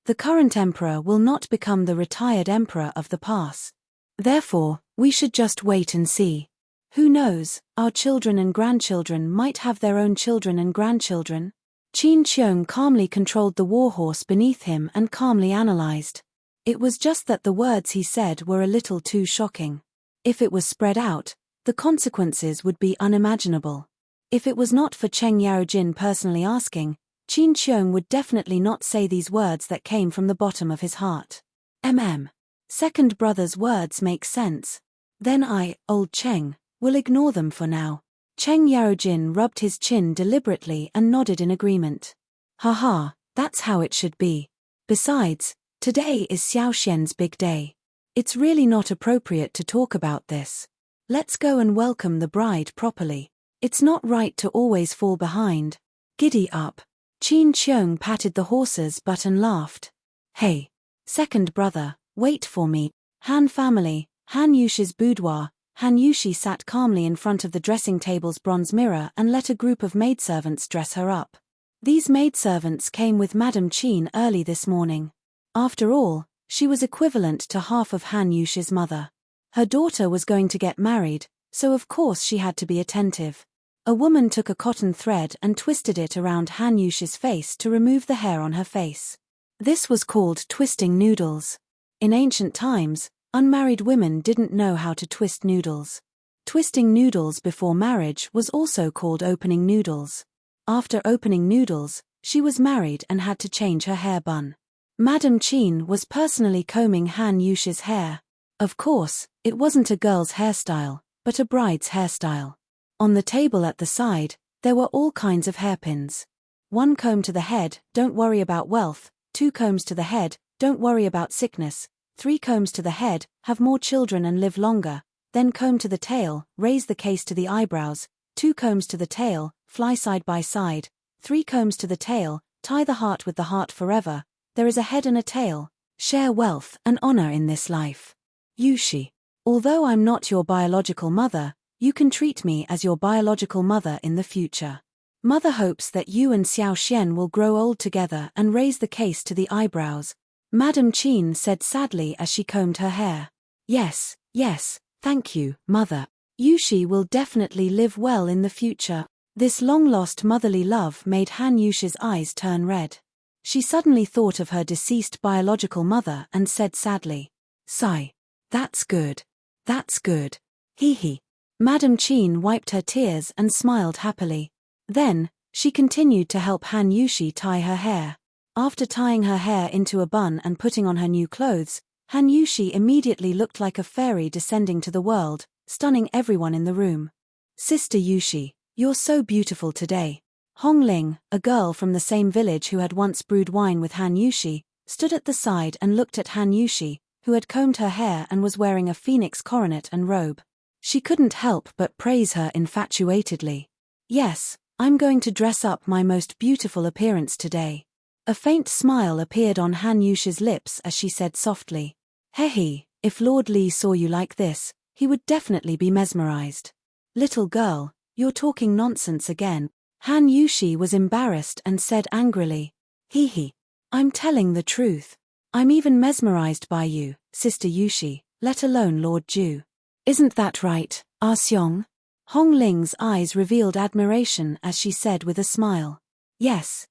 The current emperor will not become the retired emperor of the past. Therefore, we should just wait and see. Who knows, our children and grandchildren might have their own children and grandchildren. Qin Qiong calmly controlled the warhorse beneath him and calmly analyzed. It was just that the words he said were a little too shocking. If it was spread out, the consequences would be unimaginable. If it was not for Cheng Yarojin personally asking, Qin Qiong would definitely not say these words that came from the bottom of his heart. Second brother's words make sense. Then I, old Cheng, will ignore them for now. Cheng Yarojin rubbed his chin deliberately and nodded in agreement. Haha, that's how it should be. Besides, today is Xiao Xian's big day. It's really not appropriate to talk about this. Let's go and welcome the bride properly. It's not right to always fall behind. Giddy up. Qin Qiong patted the horse's butt and laughed. Hey. Second brother, wait for me. Han family, Han Yushi's boudoir. Han Yushi sat calmly in front of the dressing table's bronze mirror and let a group of maidservants dress her up. These maidservants came with Madame Qin early this morning. After all, she was equivalent to half of Han Yushi's mother. Her daughter was going to get married, so of course she had to be attentive. A woman took a cotton thread and twisted it around Han Yushi's face to remove the hair on her face. This was called twisting noodles. In ancient times, unmarried women didn't know how to twist noodles. Twisting noodles before marriage was also called opening noodles. After opening noodles, she was married and had to change her hair bun. Madame Qin was personally combing Han Yushi's hair. Of course, it wasn't a girl's hairstyle, but a bride's hairstyle. On the table at the side, there were all kinds of hairpins. 1 comb to the head, don't worry about wealth. 2 combs to the head, don't worry about sickness. 3 combs to the head, have more children and live longer. Then comb to the tail, raise the case to the eyebrows. 2 combs to the tail, fly side by side. 3 combs to the tail, tie the heart with the heart forever. There is a head and a tail. Share wealth and honor in this life. Yushi. Although I'm not your biological mother, you can treat me as your biological mother in the future. Mother hopes that you and Xiao Xian will grow old together and raise the case to the eyebrows. Madame Qin said sadly as she combed her hair. Yes, thank you, mother. Yushi will definitely live well in the future. This long-lost motherly love made Han Yushi's eyes turn red. She suddenly thought of her deceased biological mother and said sadly, "Sigh. That's good. That's good. Hee hee." Madame Qin wiped her tears and smiled happily. Then, she continued to help Han Yushi tie her hair. After tying her hair into a bun and putting on her new clothes, Han Yushi immediately looked like a fairy descending to the world, stunning everyone in the room. "Sister Yushi, you're so beautiful today." Hong Ling, a girl from the same village who had once brewed wine with Han Yushi, stood at the side and looked at Han Yushi, who had combed her hair and was wearing a phoenix coronet and robe. She couldn't help but praise her infatuatedly. "Yes, I'm going to dress up my most beautiful appearance today." A faint smile appeared on Han Yushi's lips as she said softly, "Hehe, if Lord Li saw you like this, he would definitely be mesmerized." "Little girl, you're talking nonsense again." Han Yushi was embarrassed and said angrily, "Hee, I'm telling the truth. I'm even mesmerized by you, Sister Yushi, let alone Lord Ju." "Isn't that right, Xiong?" Hong Ling's eyes revealed admiration as she said with a smile. Yes,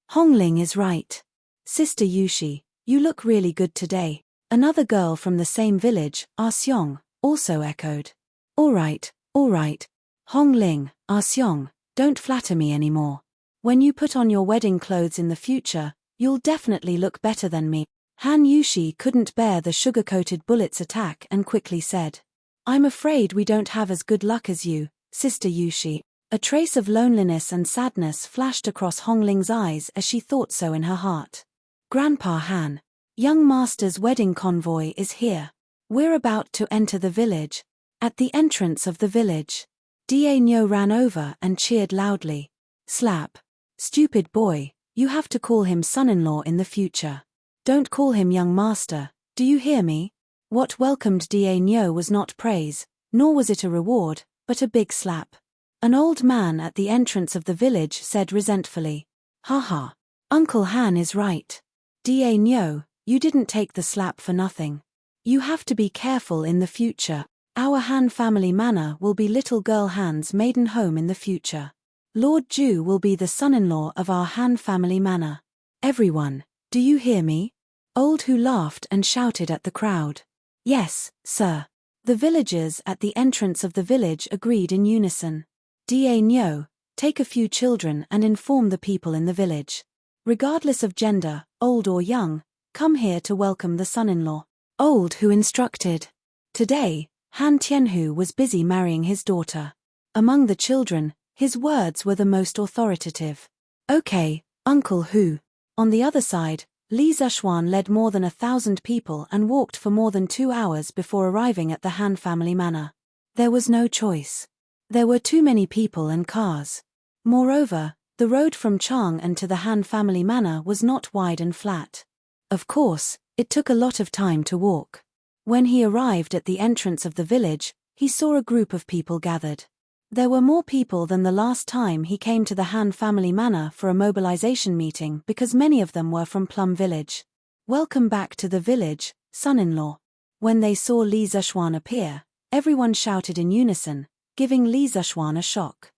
Hong Ling is right. Sister Yushi, you look really good today." Another girl from the same village, Xiong, also echoed. All right. Hong Ling, Xiong, don't flatter me anymore. When you put on your wedding clothes in the future, you'll definitely look better than me." Han Yushi couldn't bear the sugar-coated bullet's attack and quickly said, "I'm afraid we don't have as good luck as you, Sister Yushi." A trace of loneliness and sadness flashed across Hong Ling's eyes as she thought so in her heart. "Grandpa Han, young master's wedding convoy is here. We're about to enter the village." At the entrance of the village, Nyo ran over and cheered loudly. "Slap. Stupid boy, you have to call him son-in-law in the future. Don't call him young master, do you hear me?" What welcomed Nyo was not praise, nor was it a reward, but a big slap. An old man at the entrance of the village said resentfully, "Haha, Uncle Han is right. Nyo, you didn't take the slap for nothing. You have to be careful in the future. Our Han family manor will be little girl Han's maiden home in the future. Lord Ju will be the son-in-law of our Han family manor. Everyone, do you hear me?" Old Hu laughed and shouted at the crowd. "Yes, sir." The villagers at the entrance of the village agreed in unison. Nyo, take a few children and inform the people in the village. Regardless of gender, old or young, come here to welcome the son-in-law. Old Hu instructed. Today, Han Tianhu was busy marrying his daughter. Among the children, his words were the most authoritative. "Okay, Uncle Hu." On the other side, Li Zishuan led more than 1,000 people and walked for more than 2 hours before arriving at the Han family manor. There was no choice. There were too many people and cars. Moreover, the road from Chang'an to the Han family manor was not wide and flat. Of course, it took a lot of time to walk. When he arrived at the entrance of the village, he saw a group of people gathered. There were more people than the last time he came to the Han family manor for a mobilization meeting because many of them were from Plum Village. "Welcome back to the village, son-in-law." When they saw Li Zishuan appear, everyone shouted in unison, giving Li Zishuan a shock.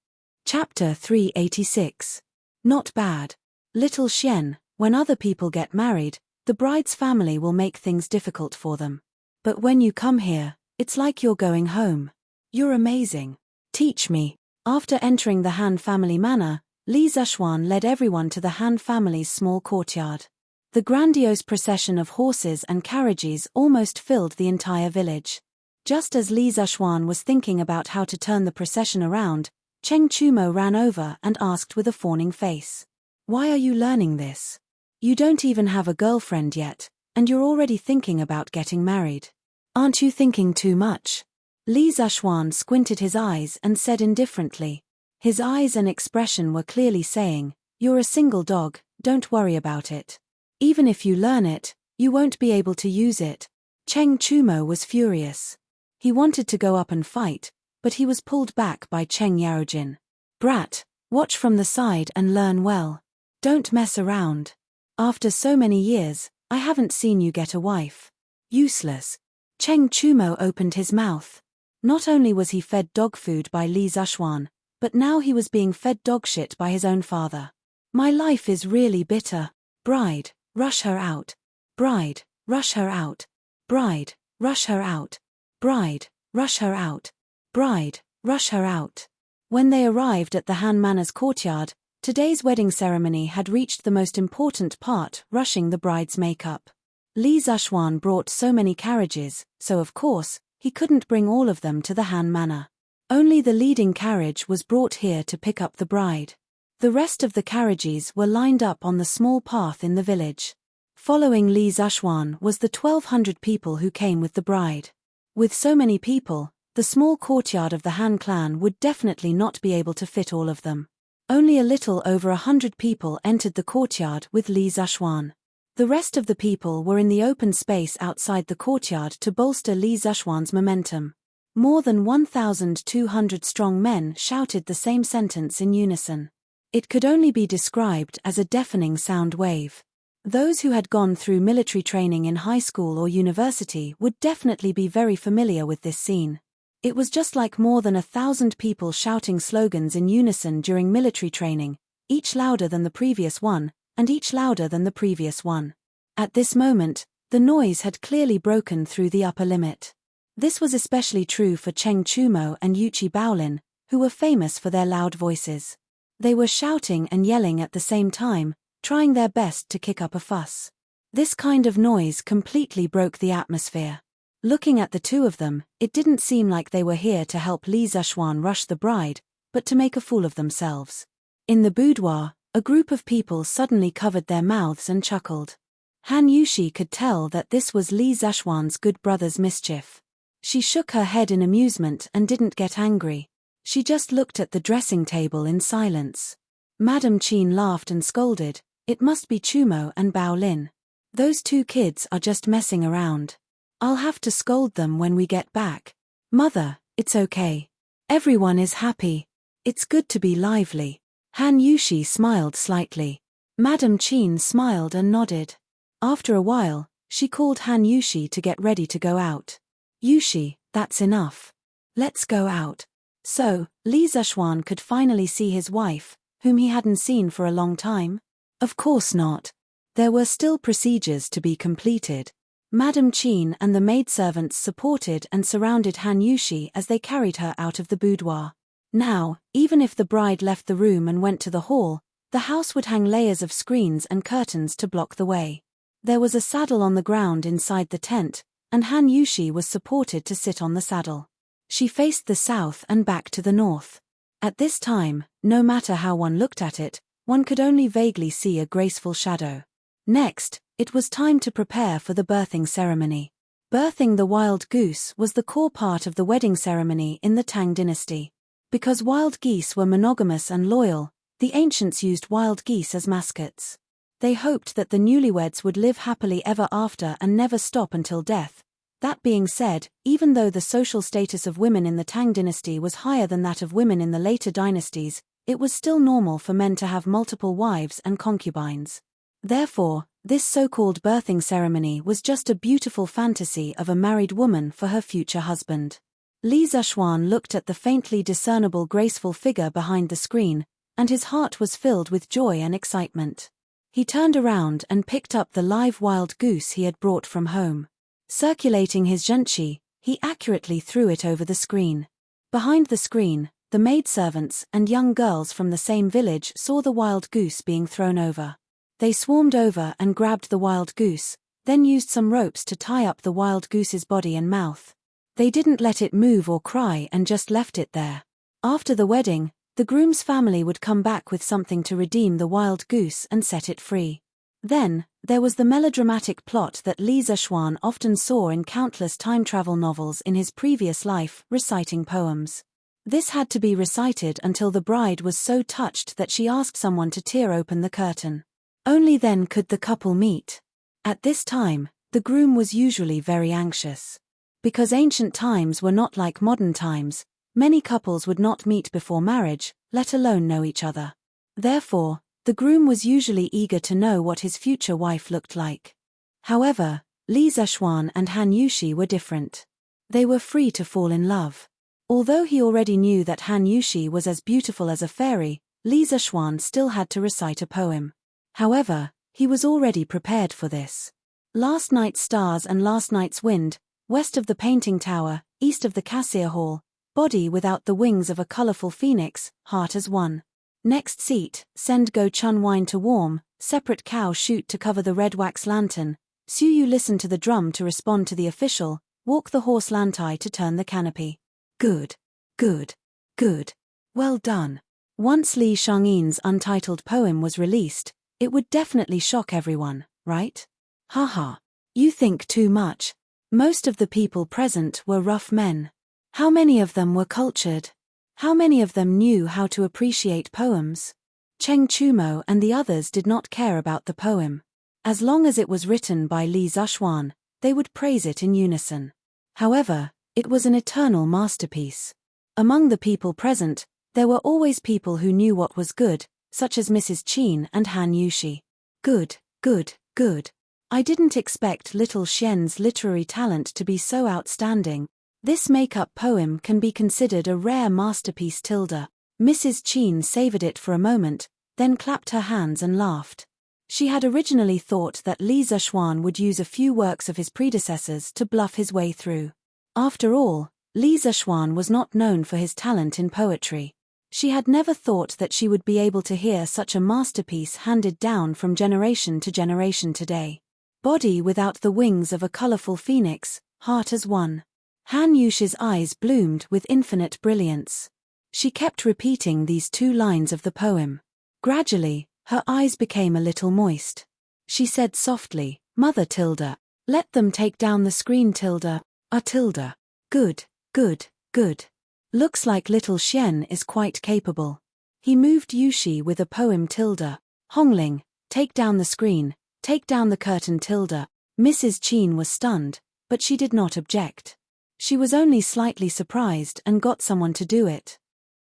Chapter 386. Not bad. Little Xian, when other people get married, the bride's family will make things difficult for them. But when you come here, it's like you're going home. You're amazing. Teach me. After entering the Han family manor, Li Zishuan led everyone to the Han family's small courtyard. The grandiose procession of horses and carriages almost filled the entire village. Just as Li Zishuan was thinking about how to turn the procession around, Cheng Chumo ran over and asked with a fawning face. Why are you learning this? You don't even have a girlfriend yet, and you're already thinking about getting married. Aren't you thinking too much? Li Zishuan squinted his eyes and said indifferently. His eyes and expression were clearly saying, "You're a single dog, don't worry about it. Even if you learn it, you won't be able to use it." Cheng Chumo was furious. He wanted to go up and fight, but he was pulled back by Cheng Yaojin. "Brat, watch from the side and learn well. Don't mess around. After so many years, I haven't seen you get a wife. Useless." Cheng Chumo opened his mouth. Not only was he fed dog food by Li Zishuan, but now he was being fed dog shit by his own father. My life is really bitter. Bride, rush her out. Bride, rush her out. Bride, rush her out. Bride, rush her out. Bride, rush her out. When they arrived at the Han Manor's courtyard, today's wedding ceremony had reached the most important part, rushing the bride's makeup. Li Zishuan brought so many carriages, so of course, he couldn't bring all of them to the Han Manor. Only the leading carriage was brought here to pick up the bride. The rest of the carriages were lined up on the small path in the village. Following Li Zishuan was the 1,200 people who came with the bride. With so many people, the small courtyard of the Han clan would definitely not be able to fit all of them. Only a little over 100 people entered the courtyard with Li Zishuan. The rest of the people were in the open space outside the courtyard to bolster Li Zishuan's momentum. More than 1,200 strong men shouted the same sentence in unison. It could only be described as a deafening sound wave. Those who had gone through military training in high school or university would definitely be very familiar with this scene. It was just like more than 1,000 people shouting slogans in unison during military training, each louder than the previous one, and each louder than the previous one. At this moment, the noise had clearly broken through the upper limit. This was especially true for Cheng Chumo and Yuchi Baolin, who were famous for their loud voices. They were shouting and yelling at the same time, trying their best to kick up a fuss. This kind of noise completely broke the atmosphere. Looking at the two of them, it didn't seem like they were here to help Li Zishuan rush the bride, but to make a fool of themselves. In the boudoir, a group of people suddenly covered their mouths and chuckled. Han Yushi could tell that this was Li Zishuan's good brother's mischief. She shook her head in amusement and didn't get angry. She just looked at the dressing table in silence. Madame Qin laughed and scolded, "It must be Chumo and Baolin. Those two kids are just messing around. I'll have to scold them when we get back. Mother, it's okay. Everyone is happy. It's good to be lively." Han Yushi smiled slightly. Madame Qin smiled and nodded. After a while, she called Han Yushi to get ready to go out. "Yushi, that's enough. Let's go out." So, Li Zishuan could finally see his wife, whom he hadn't seen for a long time? Of course not. There were still procedures to be completed. Madame Qin and the maidservants supported and surrounded Han Yushi as they carried her out of the boudoir. Now, even if the bride left the room and went to the hall, the house would hang layers of screens and curtains to block the way. There was a saddle on the ground inside the tent, and Han Yushi was supported to sit on the saddle. She faced the south and back to the north. At this time, no matter how one looked at it, one could only vaguely see a graceful shadow. Next, it was time to prepare for the birthing ceremony. Birthing the wild goose was the core part of the wedding ceremony in the Tang dynasty. Because wild geese were monogamous and loyal, the ancients used wild geese as mascots. They hoped that the newlyweds would live happily ever after and never stop until death. That being said, even though the social status of women in the Tang dynasty was higher than that of women in the later dynasties, it was still normal for men to have multiple wives and concubines. Therefore, this so-called birthing ceremony was just a beautiful fantasy of a married woman for her future husband. Li Zishuan looked at the faintly discernible graceful figure behind the screen, and his heart was filled with joy and excitement. He turned around and picked up the live wild goose he had brought from home. Circulating his zhenqi, he accurately threw it over the screen. Behind the screen, the maidservants and young girls from the same village saw the wild goose being thrown over. They swarmed over and grabbed the wild goose, then used some ropes to tie up the wild goose's body and mouth. They didn't let it move or cry and just left it there. After the wedding, the groom's family would come back with something to redeem the wild goose and set it free. Then, there was the melodramatic plot that Li Zishuan often saw in countless time travel novels in his previous life, reciting poems. This had to be recited until the bride was so touched that she asked someone to tear open the curtain. Only then could the couple meet. At this time, the groom was usually very anxious. Because ancient times were not like modern times, many couples would not meet before marriage, let alone know each other. Therefore, the groom was usually eager to know what his future wife looked like. However, Li Zishuan and Han Yushi were different. They were free to fall in love. Although he already knew that Han Yushi was as beautiful as a fairy, Li Zishuan still had to recite a poem. However, he was already prepared for this. Last night's stars and last night's wind, west of the painting tower, east of the cassia hall, body without the wings of a colorful phoenix, heart as one. Next seat, send go chun wine to warm, separate cow shoot to cover the red wax lantern, Suyu listen to the drum to respond to the official, walk the horse lantai to turn the canopy. Good. Good. Good. Well done. Once Li Shangyin's untitled poem was released, it would definitely shock everyone, right? Haha. You think too much. Most of the people present were rough men. How many of them were cultured? How many of them knew how to appreciate poems? Cheng Chumo and the others did not care about the poem. As long as it was written by Li Zishuan, they would praise it in unison. However, it was an eternal masterpiece. Among the people present, there were always people who knew what was good, such as Mrs. Qin and Han Yushi. Good, good, good. I didn't expect little Xian's literary talent to be so outstanding. This make-up poem can be considered a rare masterpiece. Mrs. Qin savored it for a moment, then clapped her hands and laughed. She had originally thought that Li Zishuan would use a few works of his predecessors to bluff his way through. After all, Li Zishuan was not known for his talent in poetry. She had never thought that she would be able to hear such a masterpiece handed down from generation to generation today. Body without the wings of a colorful phoenix, heart as one. Han Yushi's eyes bloomed with infinite brilliance. She kept repeating these two lines of the poem. Gradually, her eyes became a little moist. She said softly, Mother tilde, let them take down the screen tilde, tilde. Good, good, good. Looks like little Xian is quite capable. He moved Yushi with a poem tilde. Hongling, take down the screen, take down the curtain tilde. Mrs. Qin was stunned, but she did not object. She was only slightly surprised and got someone to do it.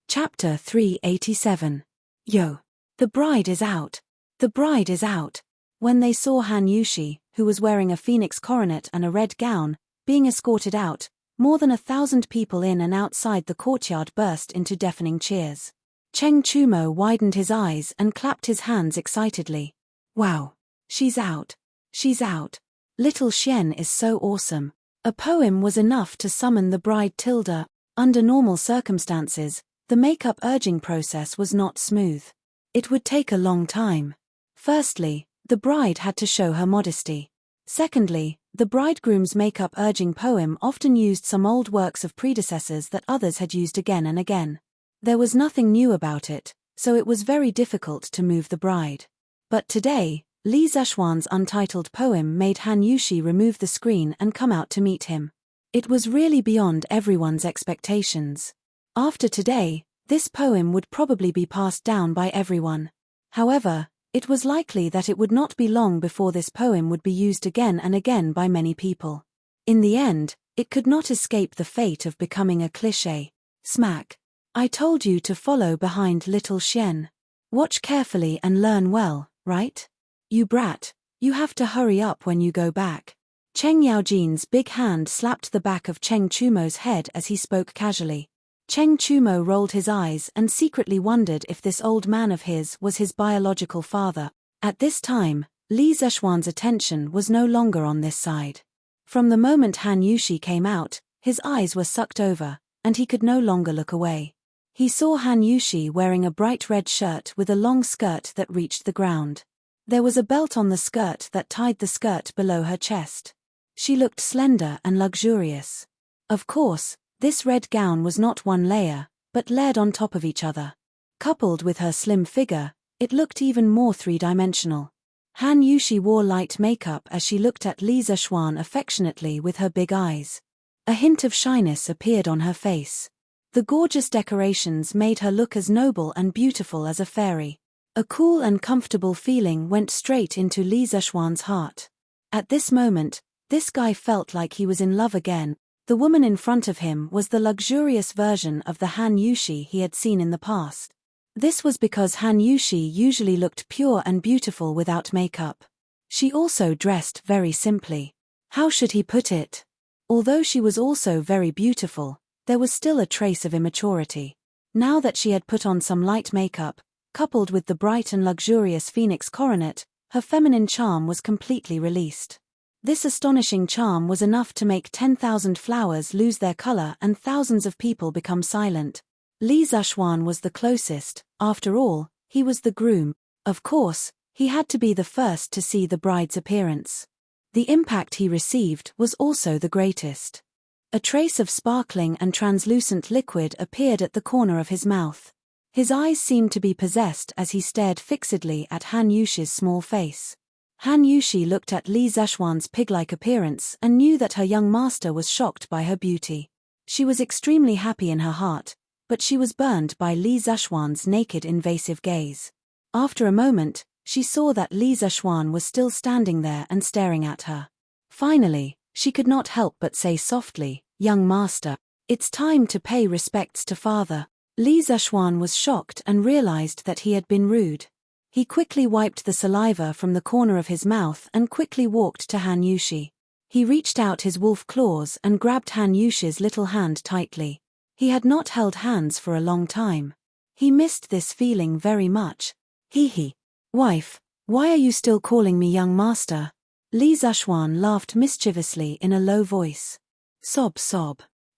Chapter 387. Yo! The bride is out! The bride is out! When they saw Han Yushi, who was wearing a phoenix coronet and a red gown, being escorted out, more than 1,000 people in and outside the courtyard burst into deafening cheers. Cheng Chumo widened his eyes and clapped his hands excitedly. Wow! She's out! She's out! Little Xian is so awesome! A poem was enough to summon the bride tilde. Under normal circumstances, the make-up urging process was not smooth. It would take a long time. Firstly, the bride had to show her modesty. Secondly, the bridegroom's make-up urging poem often used some old works of predecessors that others had used again and again. There was nothing new about it, so it was very difficult to move the bride. But today, Li Zishuan's untitled poem made Han Yushi remove the screen and come out to meet him. It was really beyond everyone's expectations. After today, this poem would probably be passed down by everyone. However, it was likely that it would not be long before this poem would be used again and again by many people. In the end, it could not escape the fate of becoming a cliché. Smack. I told you to follow behind little Xian. Watch carefully and learn well, right? You brat, you have to hurry up when you go back. Cheng Yaojin's big hand slapped the back of Cheng Chumo's head as he spoke casually. Cheng Chumo rolled his eyes and secretly wondered if this old man of his was his biological father. At this time, Li Zexuan's attention was no longer on this side. From the moment Han Yushi came out, his eyes were sucked over, and he could no longer look away. He saw Han Yushi wearing a bright red shirt with a long skirt that reached the ground. There was a belt on the skirt that tied the skirt below her chest. She looked slender and luxurious. Of course, this red gown was not one layer, but layered on top of each other. Coupled with her slim figure, it looked even more three-dimensional. Han Yushi wore light makeup as she looked at Li Zexuan affectionately with her big eyes. A hint of shyness appeared on her face. The gorgeous decorations made her look as noble and beautiful as a fairy. A cool and comfortable feeling went straight into Li Zexuan's heart. At this moment, this guy felt like he was in love again. The woman in front of him was the luxurious version of the Han Yushi he had seen in the past. This was because Han Yushi usually looked pure and beautiful without makeup. She also dressed very simply. How should he put it? Although she was also very beautiful, there was still a trace of immaturity. Now that she had put on some light makeup, coupled with the bright and luxurious phoenix coronet, her feminine charm was completely released. This astonishing charm was enough to make 10,000 flowers lose their color and thousands of people become silent. Li Zexuan was the closest. After all, he was the groom. Of course, he had to be the first to see the bride's appearance. The impact he received was also the greatest. A trace of sparkling and translucent liquid appeared at the corner of his mouth. His eyes seemed to be possessed as he stared fixedly at Han Yushi's small face. Han Yushi looked at Li Zexuan's pig-like appearance and knew that her young master was shocked by her beauty. She was extremely happy in her heart, but she was burned by Li Zexuan's naked invasive gaze. After a moment, she saw that Li Zexuan was still standing there and staring at her. Finally, she could not help but say softly, "Young master, it's time to pay respects to father." Li Zexuan was shocked and realized that he had been rude. He quickly wiped the saliva from the corner of his mouth and quickly walked to Han Yushi. He reached out his wolf claws and grabbed Han Yushi's little hand tightly. He had not held hands for a long time. He missed this feeling very much. Hee. Wife, why are you still calling me young master? Li Zexuan laughed mischievously in a low voice. Sob.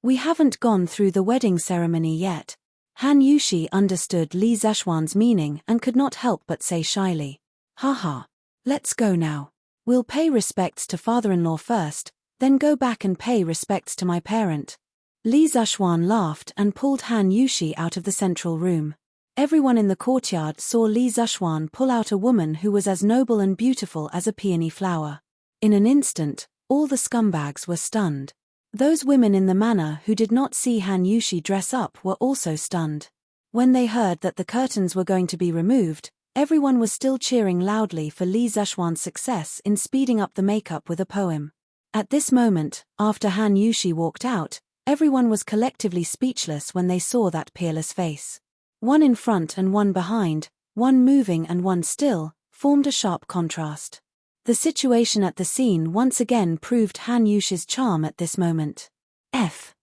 We haven't gone through the wedding ceremony yet. Han Yushi understood Li Zexuan's meaning and could not help but say shyly. Haha. Let's go now. We'll pay respects to father-in-law first, then go back and pay respects to my parent. Li Zexuan laughed and pulled Han Yushi out of the central room. Everyone in the courtyard saw Li Zexuan pull out a woman who was as noble and beautiful as a peony flower. In an instant, all the scumbags were stunned. Those women in the manor who did not see Han Yushi dress up were also stunned. When they heard that the curtains were going to be removed, everyone was still cheering loudly for Li Zexuan's success in speeding up the makeup with a poem. At this moment, after Han Yushi walked out, everyone was collectively speechless when they saw that peerless face. One in front and one behind, one moving and one still, formed a sharp contrast. The situation at the scene once again proved Han Yushi's charm at this moment. F***ck.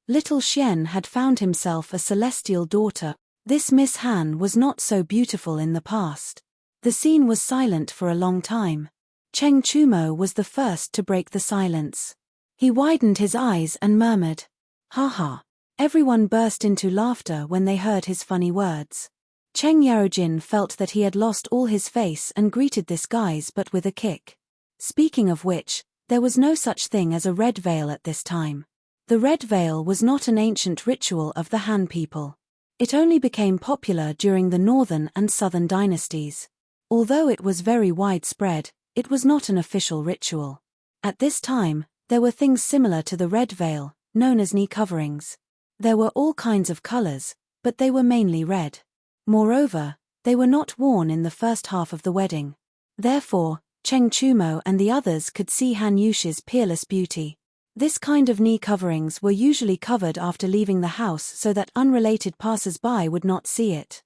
Little Xian had found himself a celestial daughter. This Miss Han was not so beautiful in the past. The scene was silent for a long time. Cheng Chumo was the first to break the silence. He widened his eyes and murmured, "Ha." Everyone burst into laughter when they heard his funny words. Cheng Yaojin felt that he had lost all his face and greeted this guise but with a kick. Speaking of which, there was no such thing as a red veil at this time. The red veil was not an ancient ritual of the Han people. It only became popular during the northern and southern dynasties. Although it was very widespread, it was not an official ritual. At this time, there were things similar to the red veil, known as knee coverings. There were all kinds of colors, but they were mainly red. Moreover, they were not worn in the first half of the wedding. Therefore, Cheng Chumo and the others could see Han Yushi's peerless beauty. This kind of knee coverings were usually covered after leaving the house so that unrelated passers-by would not see it.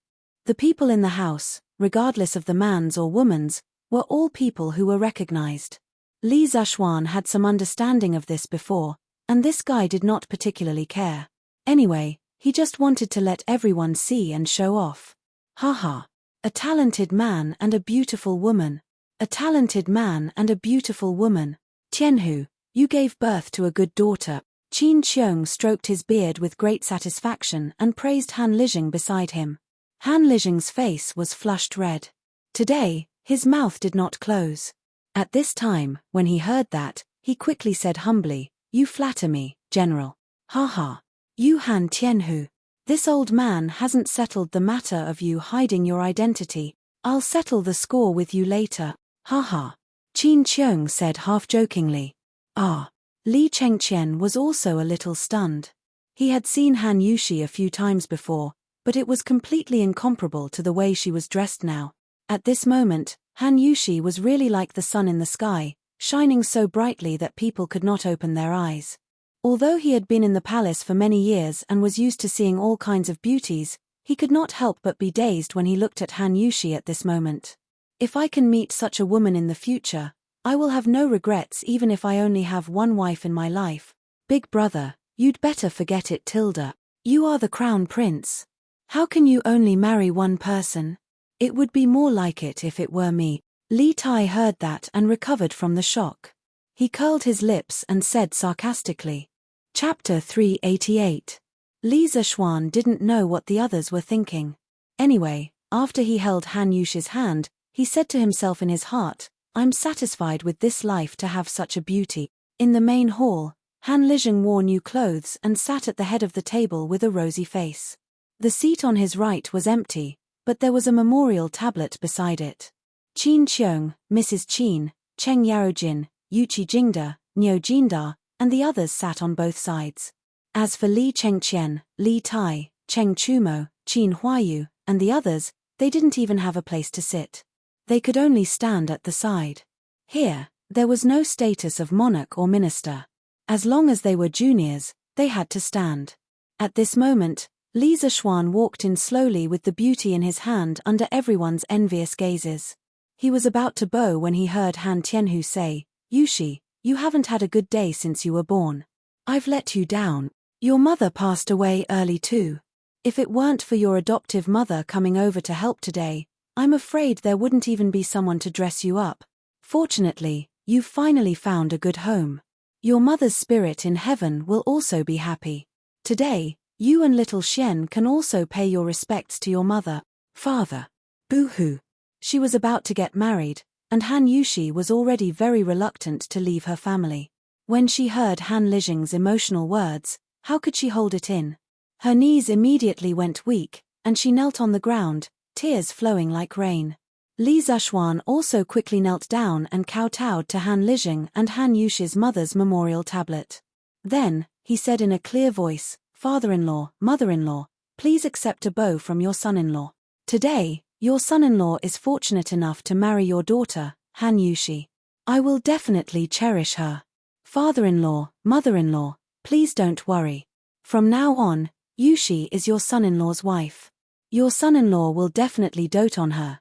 The people in the house, regardless of the man's or woman's, were all people who were recognized. Li Zishuan had some understanding of this before, and this guy did not particularly care. Anyway, he just wanted to let everyone see and show off. Haha. A talented man and a beautiful woman. A talented man and a beautiful woman. Tianhu, you gave birth to a good daughter. Qin Qiong stroked his beard with great satisfaction and praised Han Lijing beside him. Han Lijing's face was flushed red. Today, his mouth did not close. At this time, when he heard that, he quickly said humbly, "You flatter me, General." Haha. You Han Tianhu. This old man hasn't settled the matter of you hiding your identity. I'll settle the score with you later. Haha. Qin Qiong said half-jokingly. Ah. Li Chengqian was also a little stunned. He had seen Han Yushi a few times before, but it was completely incomparable to the way she was dressed now. At this moment, Han Yushi was really like the sun in the sky, shining so brightly that people could not open their eyes. Although he had been in the palace for many years and was used to seeing all kinds of beauties, he could not help but be dazed when he looked at Han Yushi at this moment. If I can meet such a woman in the future, I will have no regrets even if I only have one wife in my life. Big brother, you'd better forget it, Tilda. You are the crown prince. How can you only marry one person? It would be more like it if it were me. Li Tai heard that and recovered from the shock. He curled his lips and said sarcastically. Chapter 388. Li Zishuan didn't know what the others were thinking. Anyway, after he held Han Yushi's hand, he said to himself in his heart, I'm satisfied with this life to have such a beauty. In the main hall, Han Lijing wore new clothes and sat at the head of the table with a rosy face. The seat on his right was empty, but there was a memorial tablet beside it. Qin Qiong, Mrs. Qin, Cheng Yarojin, Yuqi Jingda, Niu Jindar, and the others sat on both sides. As for Li Chengqian, Li Tai, Cheng Chumo, Qin Huayu, and the others, they didn't even have a place to sit. They could only stand at the side. Here, there was no status of monarch or minister. As long as they were juniors, they had to stand. At this moment, Li Zishuan walked in slowly with the beauty in his hand under everyone's envious gazes. He was about to bow when he heard Han Tianhu say, Yushi, you haven't had a good day since you were born. I've let you down. Your mother passed away early too. If it weren't for your adoptive mother coming over to help today, I'm afraid there wouldn't even be someone to dress you up. Fortunately, you've finally found a good home. Your mother's spirit in heaven will also be happy. Today, you and little Xian can also pay your respects to your mother. Father. Boo-hoo. She was about to get married, and Han Yushi was already very reluctant to leave her family. When she heard Han Lijing's emotional words, how could she hold it in? Her knees immediately went weak, and she knelt on the ground, tears flowing like rain. Li Zishuan also quickly knelt down and kowtowed to Han Lijing and Han Yushi's mother's memorial tablet. Then, he said in a clear voice, Father-in-law, mother-in-law, please accept a bow from your son-in-law. Today, your son-in-law is fortunate enough to marry your daughter, Han Yushi. I will definitely cherish her. Father-in-law, mother-in-law, please don't worry. From now on, Yushi is your son-in-law's wife. Your son-in-law will definitely dote on her,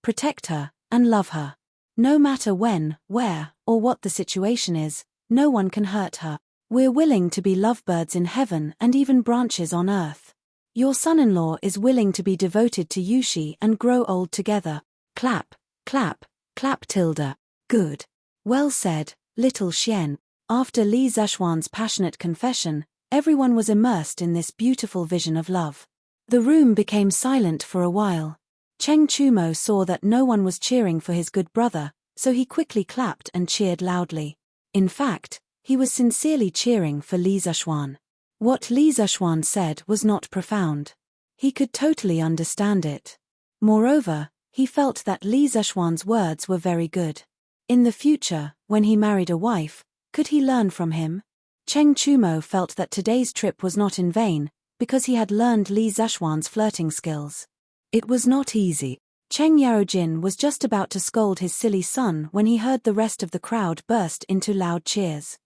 protect her, and love her. No matter when, where, or what the situation is, no one can hurt her. We're willing to be lovebirds in heaven and even branches on earth. Your son-in-law is willing to be devoted to Yushi and grow old together. Clap, clap, clap Tilda. Good. Well said, little Xian. After Li Zishuan's passionate confession, everyone was immersed in this beautiful vision of love. The room became silent for a while. Cheng Chumo saw that no one was cheering for his good brother, so he quickly clapped and cheered loudly. In fact, he was sincerely cheering for Li Zishuan. What Li Zishuan said was not profound. He could totally understand it. Moreover, he felt that Li Zishuan's words were very good. In the future, when he married a wife, could he learn from him? Cheng Chumo felt that today's trip was not in vain, because he had learned Li Zishuan's flirting skills. It was not easy. Cheng Yarojin was just about to scold his silly son when he heard the rest of the crowd burst into loud cheers.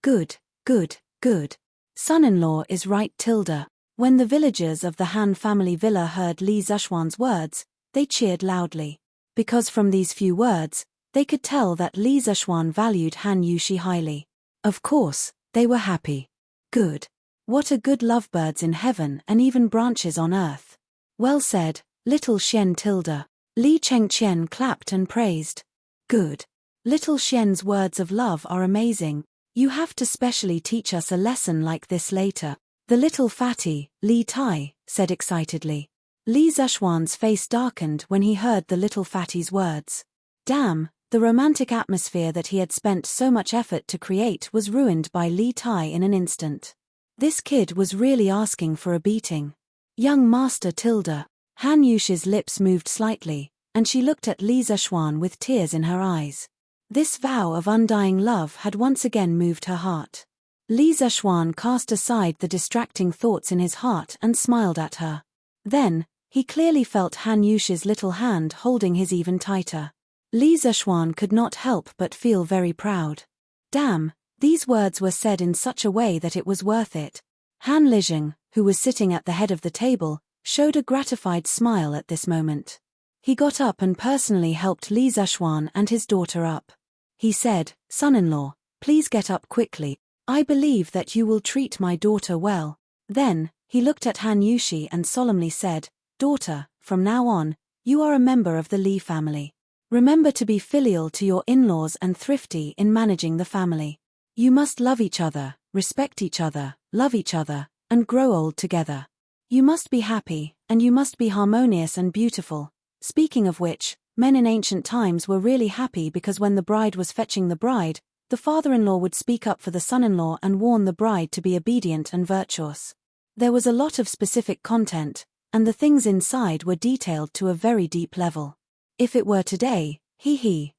Good, good, good. Son-in-law is right Tilda. When the villagers of the Han family villa heard Li Zishuan's words, they cheered loudly. Because from these few words, They could tell that Li Zishuan valued Han Yushi highly. Of course, they were happy. Good. What a good lovebirds in heaven and even branches on earth. Well said, little Xian tilde. Li Chengqian clapped and praised. Good. Little Xian's words of love are amazing. You have to specially teach us a lesson like this later. The little fatty, Li Tai, said excitedly. Li Zishuan's face darkened when he heard the little fatty's words. Damn, the romantic atmosphere that he had spent so much effort to create was ruined by Li Tai in an instant. This kid was really asking for a beating. Young Master tilde. Han Yushi's lips moved slightly, and she looked at Li Zishuan with tears in her eyes. This vow of undying love had once again moved her heart. Li Zishuan cast aside the distracting thoughts in his heart and smiled at her. Then, he clearly felt Han Yushi's little hand holding his even tighter. Li Zishuan could not help but feel very proud. Damn, these words were said in such a way that it was worth it. Han Lijing, who was sitting at the head of the table, showed a gratified smile at this moment. He got up and personally helped Li Zishuan and his daughter up. He said, "Son-in-law, please get up quickly. I believe that you will treat my daughter well." Then, he looked at Han Yushi and solemnly said, "Daughter, from now on, you are a member of the Li family. Remember to be filial to your in-laws and thrifty in managing the family. You must love each other, respect each other, love each other, and grow old together. You must be happy, and you must be harmonious and beautiful." Speaking of which, men in ancient times were really happy because when the bride was fetching the bride, the father-in-law would speak up for the son-in-law and warn the bride to be obedient and virtuous. There was a lot of specific content, and the things inside were detailed to a very deep level. If it were today,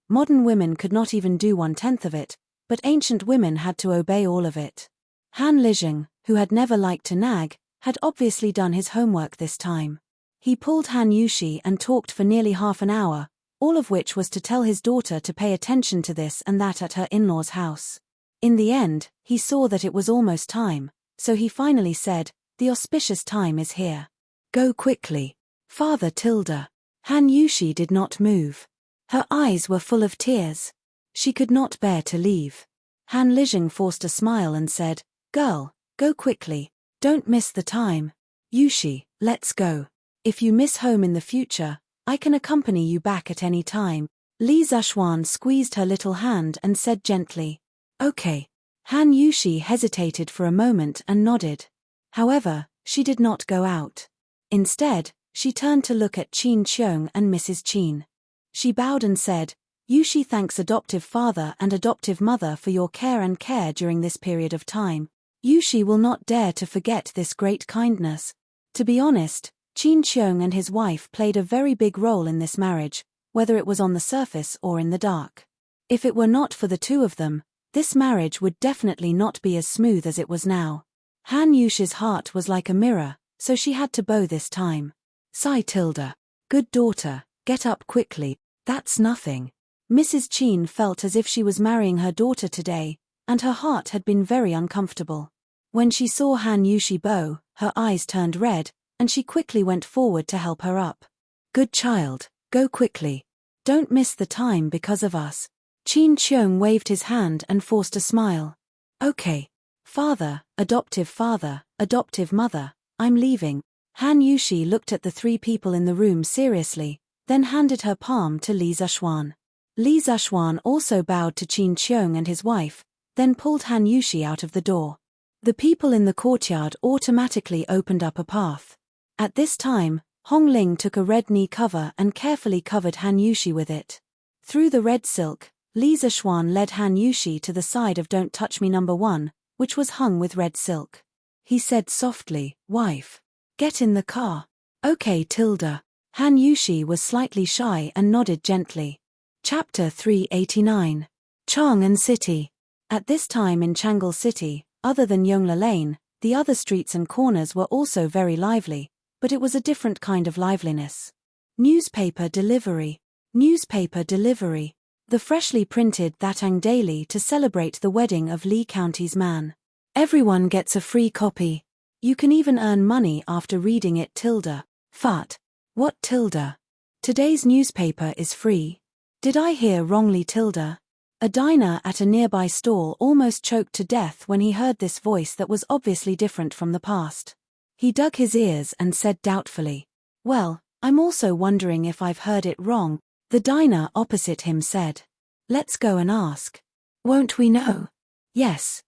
modern women could not even do 1/10 of it, but ancient women had to obey all of it. Han Lijing, who had never liked to nag, had obviously done his homework this time. He pulled Han Yushi and talked for nearly half an hour, all of which was to tell his daughter to pay attention to this and that at her in-law's house. In the end, he saw that it was almost time, so he finally said, "The auspicious time is here. Go quickly." Father tilde. Han Yushi did not move. Her eyes were full of tears. She could not bear to leave. Han Lijing forced a smile and said, "Girl, go quickly. Don't miss the time. Yushi, let's go. If you miss home in the future, I can accompany you back at any time." Li Zishuan squeezed her little hand and said gently, "Okay." Han Yushi hesitated for a moment and nodded. However, she did not go out. Instead, she turned to look at Qin Qiong and Mrs. Qin. She bowed and said, "Yushi thanks adoptive father and adoptive mother for your care during this period of time. Yushi will not dare to forget this great kindness." To be honest, Qin Qiong and his wife played a very big role in this marriage, whether it was on the surface or in the dark. If it were not for the two of them, this marriage would definitely not be as smooth as it was now. Han Yushi's heart was like a mirror, so she had to bow this time. Sigh tilde. Good daughter, get up quickly, that's nothing. Mrs. Qin felt as if she was marrying her daughter today, and her heart had been very uncomfortable. When she saw Han Yushi bow, her eyes turned red, and she quickly went forward to help her up. Good child, go quickly. Don't miss the time because of us. Qin Qiong waved his hand and forced a smile. Okay. Father, adoptive mother, I'm leaving. Han Yushi looked at the three people in the room seriously, then handed her palm to Li Zishuan. Li Zishuan also bowed to Qin Qiong and his wife, then pulled Han Yushi out of the door. The people in the courtyard automatically opened up a path. At this time, Hong Ling took a red knee cover and carefully covered Han Yushi with it. Through the red silk, Li Zishuan led Han Yushi to the side of Don't Touch Me number 1, which was hung with red silk. He said softly, "Wife, get in the car." Okay tilde. Han Yushi was slightly shy and nodded gently. Chapter 389. Chang'an City. At this time in Chang'an City, other than Yongla Lane, the other streets and corners were also very lively, but it was a different kind of liveliness. Newspaper delivery. Newspaper delivery. The freshly printed Thatang Daily to celebrate the wedding of Lee County's man. Everyone gets a free copy. You can even earn money after reading it tilde. Fat. What tilde? Today's newspaper is free. Did I hear wrongly, Tilda? A diner at a nearby stall almost choked to death when he heard this voice that was obviously different from the past. He dug his ears and said doubtfully, "Well, I'm also wondering if I've heard it wrong." The diner opposite him said, "Let's go and ask. Won't we know?" Yes,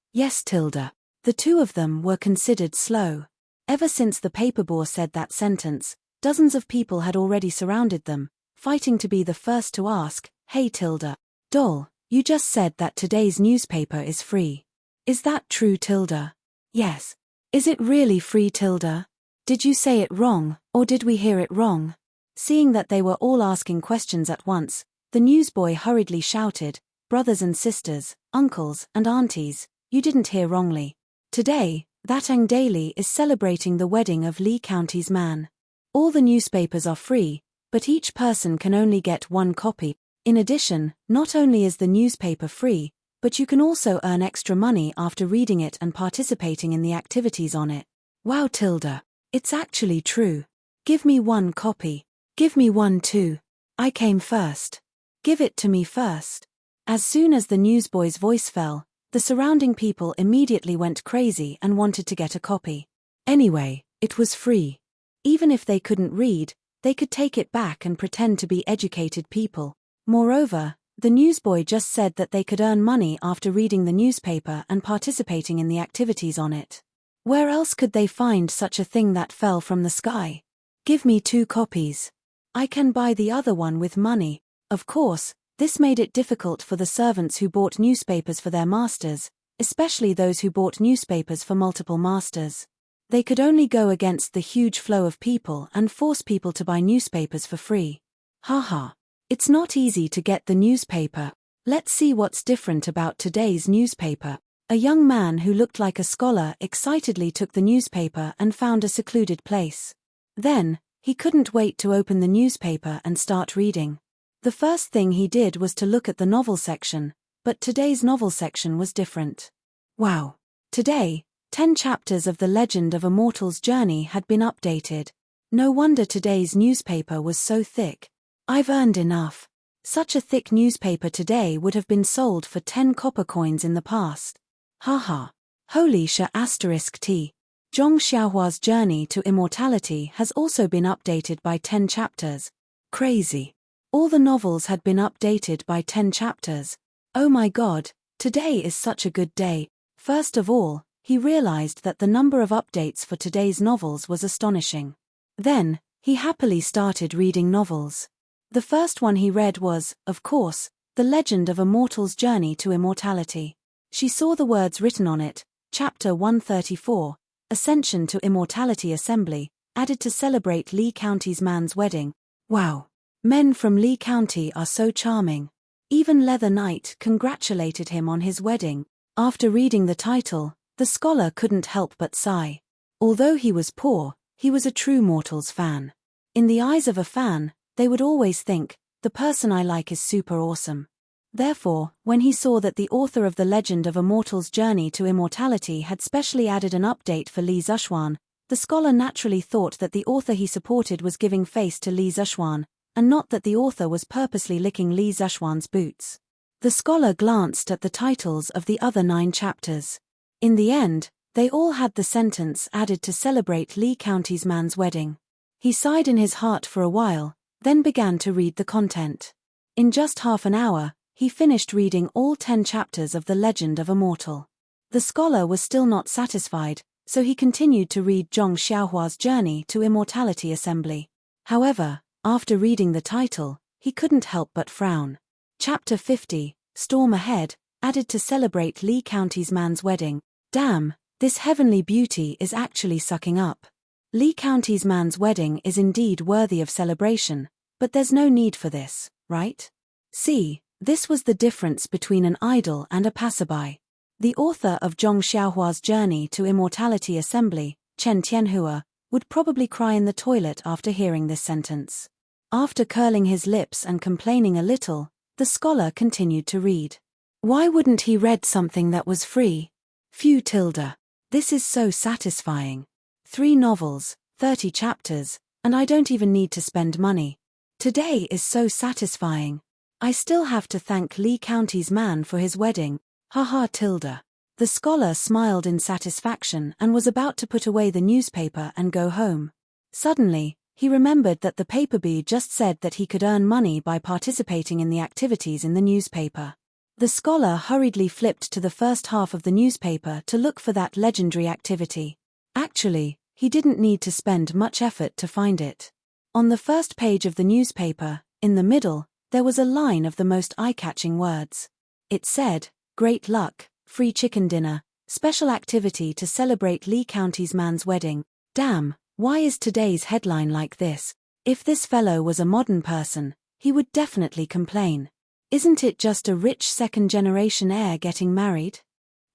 Tilda. The two of them were considered slow. Ever since the paperboy said that sentence, dozens of people had already surrounded them, fighting to be the first to ask, "Hey Tilda. Doll, you just said that today's newspaper is free. Is that true, Tilda?" "Yes." "Is it really free, Tilda? Did you say it wrong, or did we hear it wrong?" Seeing that they were all asking questions at once, the newsboy hurriedly shouted, "Brothers and sisters, uncles and aunties, you didn't hear wrongly. Today, that Ang Daily is celebrating the wedding of Lee County's man. All the newspapers are free, but each person can only get one copy. In addition, not only is the newspaper free, but you can also earn extra money after reading it and participating in the activities on it." "Wow, Tilda. It's actually true. Give me one copy. Give me one too. I came first. Give it to me first." As soon as the newsboy's voice fell, the surrounding people immediately went crazy and wanted to get a copy. Anyway, it was free. Even if they couldn't read, they could take it back and pretend to be educated people. Moreover, the newsboy just said that they could earn money after reading the newspaper and participating in the activities on it. Where else could they find such a thing that fell from the sky? "Give me 2 copies. I can buy the other one with money." Of course, this made it difficult for the servants who bought newspapers for their masters, especially those who bought newspapers for multiple masters. They could only go against the huge flow of people and force people to buy newspapers for free. Haha. It's not easy to get the newspaper. Let's see what's different about today's newspaper. A young man who looked like a scholar excitedly took the newspaper and found a secluded place. Then, he couldn't wait to open the newspaper and start reading. The first thing he did was to look at the novel section, but today's novel section was different. Wow. Today, 10 chapters of The Legend of a Mortal's Journey had been updated. No wonder today's newspaper was so thick. I've earned enough. Such a thick newspaper today would have been sold for 10 copper coins in the past. Haha. Holy sh**. Zhong Xiaohua's Journey to Immortality has also been updated by 10 chapters. Crazy. All the novels had been updated by 10 chapters. Oh my god, today is such a good day. First of all, he realized that the number of updates for today's novels was astonishing. Then, he happily started reading novels. The first one he read was, of course, The Legend of a Mortal's Journey to Immortality. She saw the words written on it, Chapter 134, Ascension to Immortality Assembly, added to celebrate Lee County's man's wedding. Wow. Men from Lee County are so charming. Even Leather Knight congratulated him on his wedding. After reading the title, the scholar couldn't help but sigh. Although he was poor, he was a true Mortals fan. In the eyes of a fan, they would always think, the person I like is super awesome. Therefore, when he saw that the author of The Legend of a Mortal's Journey to Immortality had specially added an update for Li Zishuan, the scholar naturally thought that the author he supported was giving face to Li Zishuan, and not that the author was purposely licking Li Zishuan's boots. The scholar glanced at the titles of the other 9 chapters. In the end, they all had the sentence added to celebrate Lee County's man's wedding. He sighed in his heart for a while, then began to read the content. In just half an hour, he finished reading all 10 chapters of The Legend of a Mortal. The scholar was still not satisfied, so he continued to read Zhong Xiaohua's Journey to Immortality Assembly. However, after reading the title, he couldn't help but frown. Chapter 50, Storm Ahead, added to celebrate Lee County's man's wedding. Damn, this heavenly beauty is actually sucking up. Lee County's man's wedding is indeed worthy of celebration, but there's no need for this, right? See, this was the difference between an idol and a passerby. The author of Zhong Xiaohua's Journey to Immortality Assembly, Chen Tianhua, would probably cry in the toilet after hearing this sentence. After curling his lips and complaining a little, the scholar continued to read. Why wouldn't he read something that was free? Phew tilde. This is so satisfying. 3 novels, 30 chapters, and I don't even need to spend money. Today is so satisfying. I still have to thank Lee County's man for his wedding. Haha Tilda. The scholar smiled in satisfaction and was about to put away the newspaper and go home. Suddenly, he remembered that the paperbee just said that he could earn money by participating in the activities in the newspaper. The scholar hurriedly flipped to the first half of the newspaper to look for that legendary activity. Actually, he didn't need to spend much effort to find it. On the first page of the newspaper, in the middle, there was a line of the most eye-catching words. It said, "Great luck, free chicken dinner, special activity to celebrate Lee County's man's wedding." Damn, why is today's headline like this? If this fellow was a modern person, he would definitely complain. Isn't it just a rich second-generation heir getting married?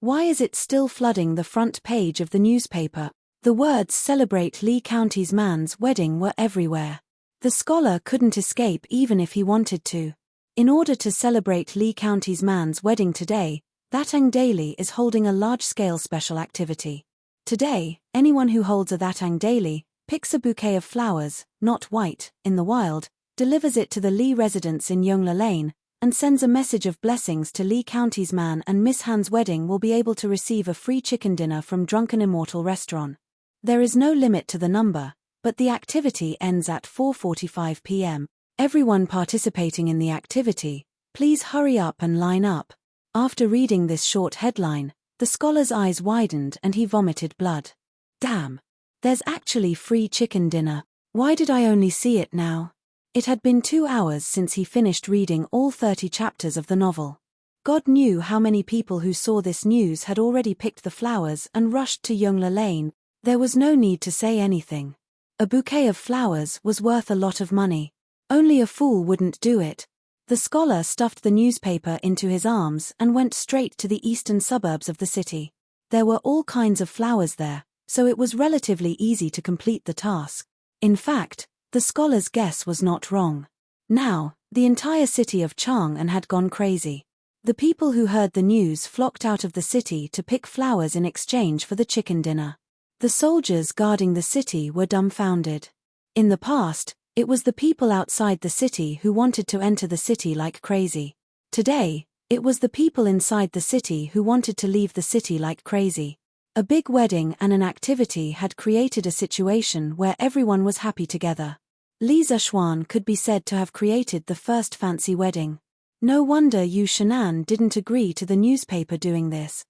Why is it still flooding the front page of the newspaper? The words "celebrate Lee County's man's wedding" were everywhere. The scholar couldn't escape even if he wanted to. In order to celebrate Lee County's man's wedding today, Thatang Daily is holding a large-scale special activity. Today, anyone who holds a Thatang Daily, picks a bouquet of flowers, not white, in the wild, delivers it to the Lee residence in Yongla Lane, and sends a message of blessings to Lee County's man and Miss Han's wedding will be able to receive a free chicken dinner from Drunken Immortal Restaurant. There is no limit to the number, but the activity ends at 4:45 p.m. Everyone participating in the activity, please hurry up and line up. After reading this short headline, the scholar's eyes widened and he vomited blood. Damn! There's actually free chicken dinner. Why did I only see it now? It had been 2 hours since he finished reading all 30 chapters of the novel. God knew how many people who saw this news had already picked the flowers and rushed to Yongla Lane. There was no need to say anything. A bouquet of flowers was worth a lot of money. Only a fool wouldn't do it. The scholar stuffed the newspaper into his arms and went straight to the eastern suburbs of the city. There were all kinds of flowers there, so it was relatively easy to complete the task. In fact, the scholar's guess was not wrong. Now, the entire city of Chang'an had gone crazy. The people who heard the news flocked out of the city to pick flowers in exchange for the chicken dinner. The soldiers guarding the city were dumbfounded. In the past, it was the people outside the city who wanted to enter the city like crazy. Today, it was the people inside the city who wanted to leave the city like crazy. A big wedding and an activity had created a situation where everyone was happy together. Li Zishuan could be said to have created the first fancy wedding. No wonder Yu Shenan didn't agree to the newspaper doing this.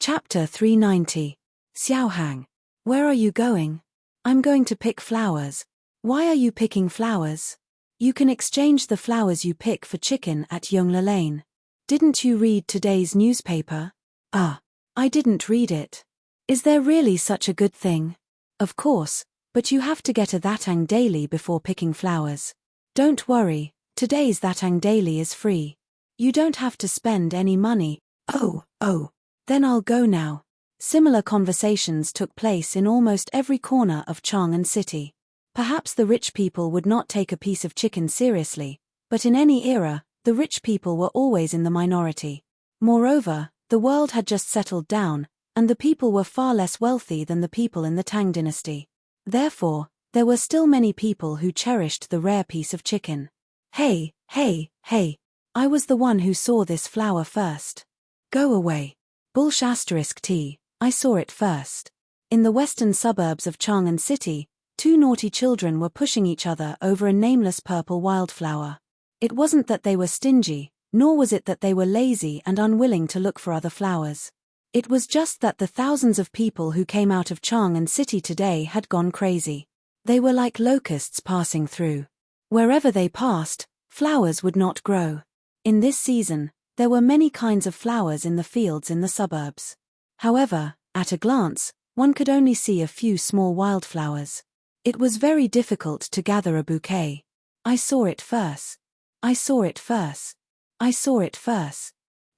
Chapter 390. Xiaohang. Where are you going? I'm going to pick flowers. Why are you picking flowers? You can exchange the flowers you pick for chicken at Yongla Lane. Didn't you read today's newspaper? I didn't read it. Is there really such a good thing? Of course, but you have to get a Thatang Daily before picking flowers. Don't worry, today's Thatang Daily is free. You don't have to spend any money. Oh, then I'll go now. Similar conversations took place in almost every corner of Chang'an City. Perhaps the rich people would not take a piece of chicken seriously, but in any era, the rich people were always in the minority. Moreover, the world had just settled down, and the people were far less wealthy than the people in the Tang dynasty. Therefore, there were still many people who cherished the rare piece of chicken. Hey, I was the one who saw this flower first. Go away. *T, I saw it first. In the western suburbs of Chang'an City, 2 naughty children were pushing each other over a nameless purple wildflower. It wasn't that they were stingy, nor was it that they were lazy and unwilling to look for other flowers. It was just that the thousands of people who came out of Chang'an City today had gone crazy. They were like locusts passing through. Wherever they passed, flowers would not grow. In this season, there were many kinds of flowers in the fields in the suburbs. However, at a glance, one could only see a few small wildflowers. It was very difficult to gather a bouquet. I saw it first.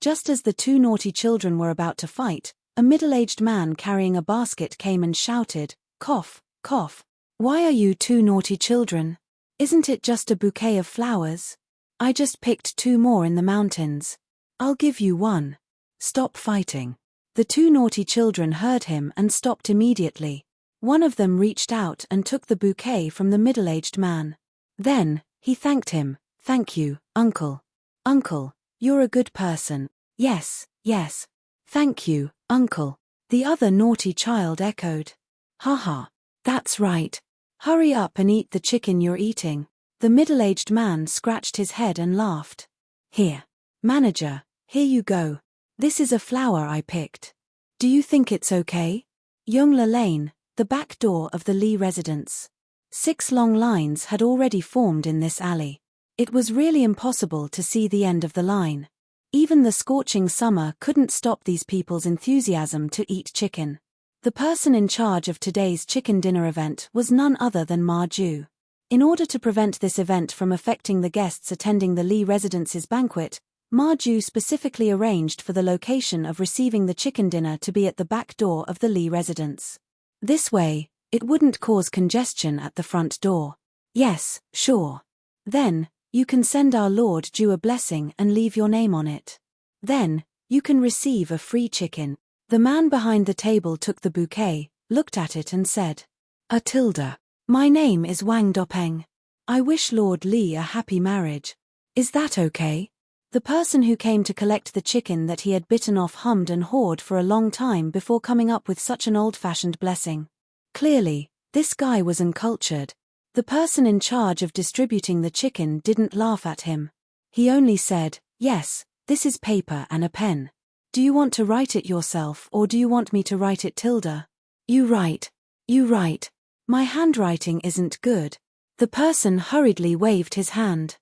Just as the 2 naughty children were about to fight, a middle-aged man carrying a basket came and shouted, "Cough, cough. Why are you 2 naughty children? Isn't it just a bouquet of flowers? I just picked 2 more in the mountains. I'll give you 1. Stop fighting." The 2 naughty children heard him and stopped immediately. One of them reached out and took the bouquet from the middle-aged man. Then, he thanked him. "Thank you, uncle. Uncle, you're a good person. Yes, yes. Thank you, Uncle. The other naughty child echoed. Haha. That's right. Hurry up and eat the chicken you're eating. The middle-aged man scratched his head and laughed. Here. Manager, here you go. This is a flower I picked. Do you think it's okay? Yongla Lane, the back door of the Lee residence. 6 long lines had already formed in this alley. It was really impossible to see the end of the line. Even the scorching summer couldn't stop these people's enthusiasm to eat chicken. The person in charge of today's chicken dinner event was none other than Ma Ju. In order to prevent this event from affecting the guests attending the Lee residence's banquet, Ma Ju specifically arranged for the location of receiving the chicken dinner to be at the back door of the Lee residence. This way, it wouldn't cause congestion at the front door. Yes, sure. Then, you can send our Lord Ju a blessing and leave your name on it. Then, you can receive a free chicken. The man behind the table took the bouquet, looked at it and said, Tilda. My name is Wang Dopeng. I wish Lord Lee a happy marriage. Is that okay? The person who came to collect the chicken that he had bitten off hummed and hawed for a long time before coming up with such an old-fashioned blessing. Clearly, this guy was uncultured. The person in charge of distributing the chicken didn't laugh at him. He only said, Yes, this is paper and a pen. Do you want to write it yourself or do you want me to write it, Tilda? You write. You write. My handwriting isn't good. The person hurriedly waved his hand.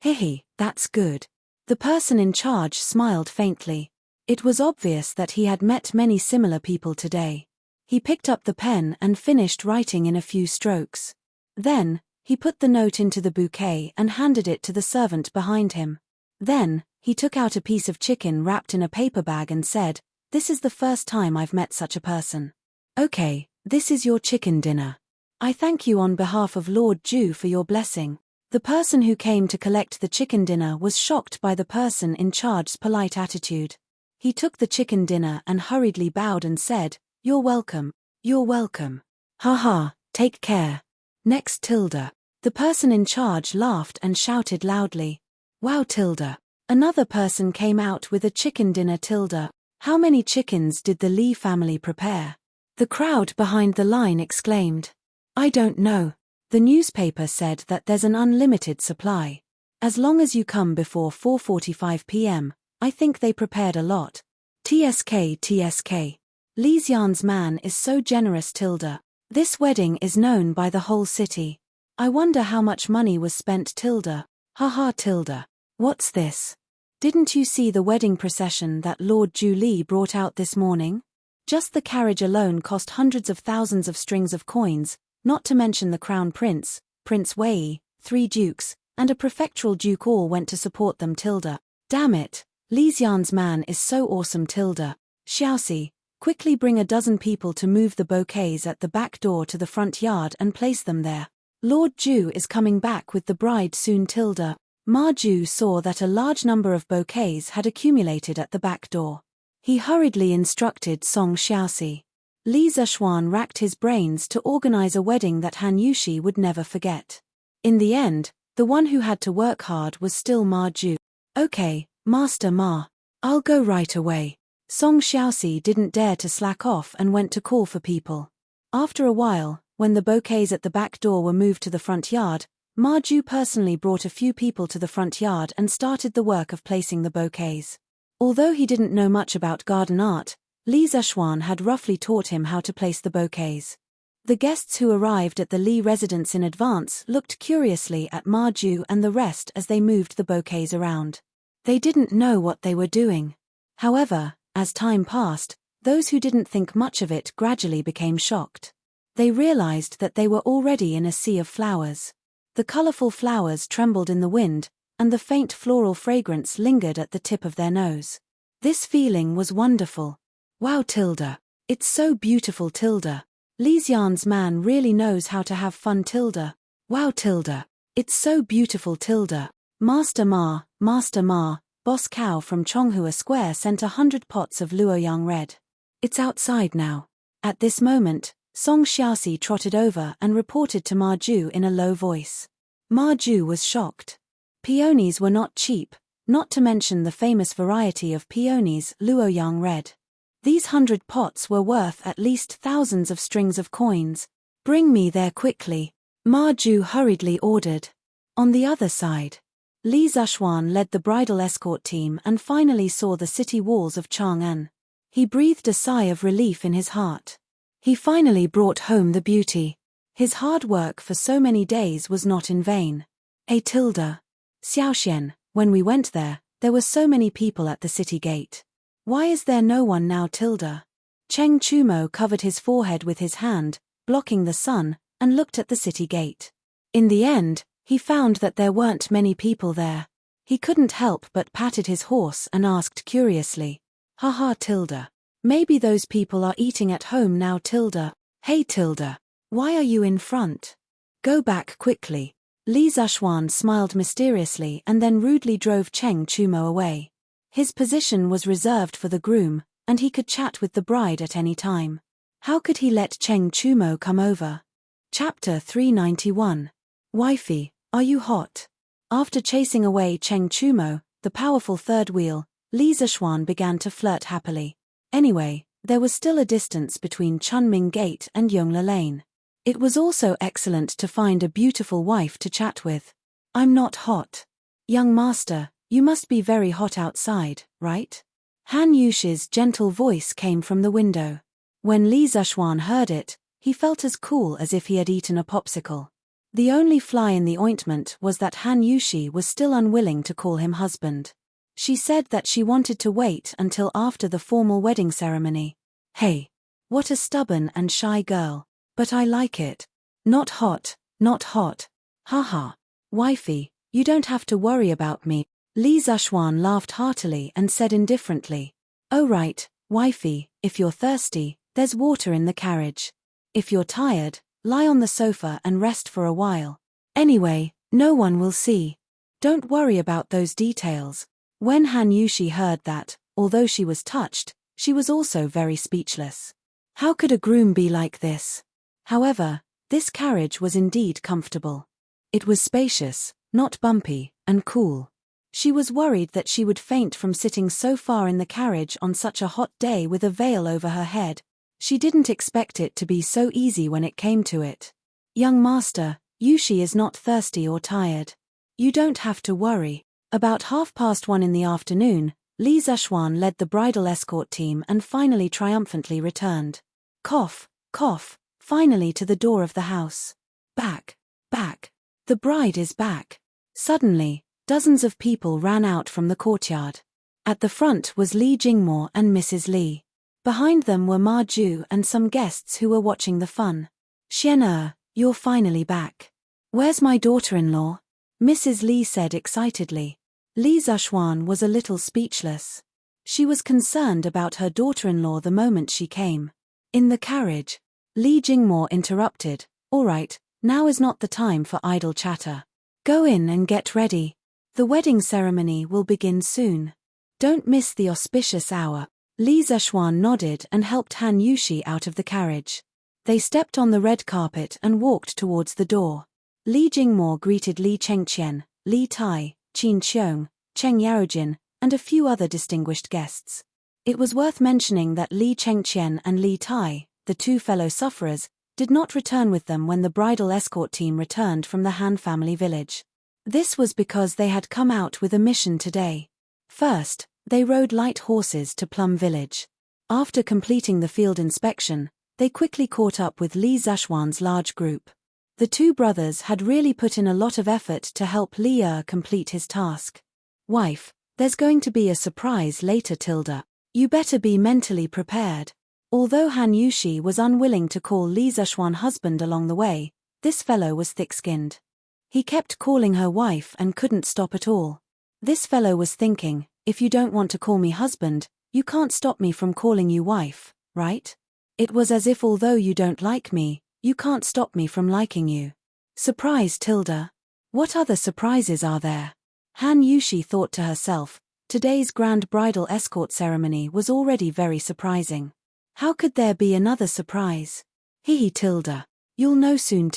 Hehe, that's good. The person in charge smiled faintly. It was obvious that he had met many similar people today. He picked up the pen and finished writing in a few strokes. Then, he put the note into the bouquet and handed it to the servant behind him. Then, he took out a piece of chicken wrapped in a paper bag and said, This is the first time I've met such a person. Okay, this is your chicken dinner. I thank you on behalf of Lord Ju for your blessing. The person who came to collect the chicken dinner was shocked by the person in charge's polite attitude. He took the chicken dinner and hurriedly bowed and said, You're welcome. You're welcome. Ha, take care. Next, Tilda. The person in charge laughed and shouted loudly. Wow, Tilda. Another person came out with a chicken dinner, Tilda. How many chickens did the Lee family prepare? The crowd behind the line exclaimed. I don't know. The newspaper said that there's an unlimited supply. As long as you come before 4:45 p.m., I think they prepared a lot. TSK. Lee Xian's man is so generous, Tilda. This wedding is known by the whole city. I wonder how much money was spent, Tilda. Haha, Tilda. What's this? Didn't you see the wedding procession that Lord Ju Li brought out this morning? Just the carriage alone cost hundreds of thousands of strings of coins, not to mention the crown prince, Prince Wei, 3 dukes, and a prefectural duke all went to support them, Tilda. Damn it, Li Xian's man is so awesome, Tilda. Xiaoxi, quickly bring a dozen people to move the bouquets at the back door to the front yard and place them there. Lord Ju is coming back with the bride soon, Tilda. Ma Ju saw that a large number of bouquets had accumulated at the back door. He hurriedly instructed Song Xiaoxi. Li Zishuan racked his brains to organize a wedding that Han Yushi would never forget. In the end, the one who had to work hard was still Ma Ju. Okay, Master Ma. I'll go right away. Song Xiaoxi didn't dare to slack off and went to call for people. After a while, when the bouquets at the back door were moved to the front yard, Ma Ju personally brought a few people to the front yard and started the work of placing the bouquets. Although he didn't know much about garden art, Li Zishuan had roughly taught him how to place the bouquets. The guests who arrived at the Li residence in advance looked curiously at Ma Ju and the rest as they moved the bouquets around. They didn't know what they were doing. However, as time passed, those who didn't think much of it gradually became shocked. They realized that they were already in a sea of flowers. The colorful flowers trembled in the wind, and the faint floral fragrance lingered at the tip of their nose. This feeling was wonderful. Wow, Tilda. It's so beautiful, Tilda. Li Xian's man really knows how to have fun, Tilda. Wow, Tilda. It's so beautiful, Tilda. Master Ma, Boss Cow from Chonghua Square sent 100 pots of Luoyang red. It's outside now. At this moment, Song Xiaoxi trotted over and reported to Ma Ju in a low voice. Ma Ju was shocked. Peonies were not cheap, not to mention the famous variety of peonies Luoyang red. These 100 pots were worth at least thousands of strings of coins. "Bring me there quickly," Ma Ju hurriedly ordered. On the other side, Li Zishuan led the bridal escort team and finally saw the city walls of Chang'an. He breathed a sigh of relief in his heart. He finally brought home the beauty. His hard work for so many days was not in vain. Xiaoxian, when we went there were so many people at the city gate. Why is there no one now? Cheng Chumo covered his forehead with his hand, blocking the sun, and looked at the city gate. In the end, he found that there weren't many people there. He couldn't help but patted his horse and asked curiously, "Haha, maybe those people are eating at home now, Hey, why are you in front? Go back quickly." Li Zishuan smiled mysteriously and then rudely drove Cheng Chumo away. His position was reserved for the groom, and he could chat with the bride at any time. How could he let Cheng Chumo come over? Chapter 391. Wifey, are you hot? After chasing away Cheng Chumo, the powerful third wheel, Li Zishuan began to flirt happily. Anyway, there was still a distance between Chunming Gate and Yongle Lane. It was also excellent to find a beautiful wife to chat with. "I'm not hot. Young master, you must be very hot outside, right?" Han Yushi's gentle voice came from the window. When Li Zishuan heard it, he felt as cool as if he had eaten a popsicle. The only fly in the ointment was that Han Yushi was still unwilling to call him husband. She said that she wanted to wait until after the formal wedding ceremony. Hey, what a stubborn and shy girl. But I like it. Not hot, not hot. Haha. Wifey, you don't have to worry about me. Li Zishuan laughed heartily and said indifferently, "Oh right, wifey, if you're thirsty, there's water in the carriage. If you're tired, lie on the sofa and rest for a while. Anyway, no one will see. Don't worry about those details." When Han Yushi heard that, although she was touched, she was also very speechless. How could a groom be like this? However, this carriage was indeed comfortable. It was spacious, not bumpy, and cool. She was worried that she would faint from sitting so far in the carriage on such a hot day with a veil over her head. She didn't expect it to be so easy when it came to it. "Young master, Yushi is not thirsty or tired. You don't have to worry." About 1:30 in the afternoon, Li Zishuan led the bridal escort team and finally triumphantly returned. Cough, cough. Finally to the door of the house. "Back, back. The bride is back." Suddenly, dozens of people ran out from the courtyard. At the front was Li Jingmo and Mrs. Li. Behind them were Ma Ju and some guests who were watching the fun. "Xian, you're finally back. Where's my daughter-in-law?" Mrs. Li said excitedly. Li Zishuan was a little speechless. She was concerned about her daughter-in-law the moment she came. In the carriage, Li Jingmo interrupted, "All right, now is not the time for idle chatter. Go in and get ready. The wedding ceremony will begin soon. Don't miss the auspicious hour." Li Zishuan nodded and helped Han Yushi out of the carriage. They stepped on the red carpet and walked towards the door. Li Jingmo greeted Li Chengqian, Li Tai, Qin Xiong, Cheng Yaojin, and a few other distinguished guests. It was worth mentioning that Li Chengqian and Li Tai, the two fellow sufferers, did not return with them when the bridal escort team returned from the Han family village. This was because they had come out with a mission today. First, they rode light horses to Plum Village. After completing the field inspection, they quickly caught up with Li Zishuan's large group. The two brothers had really put in a lot of effort to help Li complete his task. "Wife, there's going to be a surprise later, You better be mentally prepared." Although Han Yushi was unwilling to call Li Zishuan husband along the way, this fellow was thick-skinned. He kept calling her wife and couldn't stop at all. This fellow was thinking, if you don't want to call me husband, you can't stop me from calling you wife, right? It was as if although you don't like me, you can't stop me from liking you. Surprise, What other surprises are there? Han Yushi thought to herself, today's grand bridal escort ceremony was already very surprising. How could there be another surprise? You'll know soon,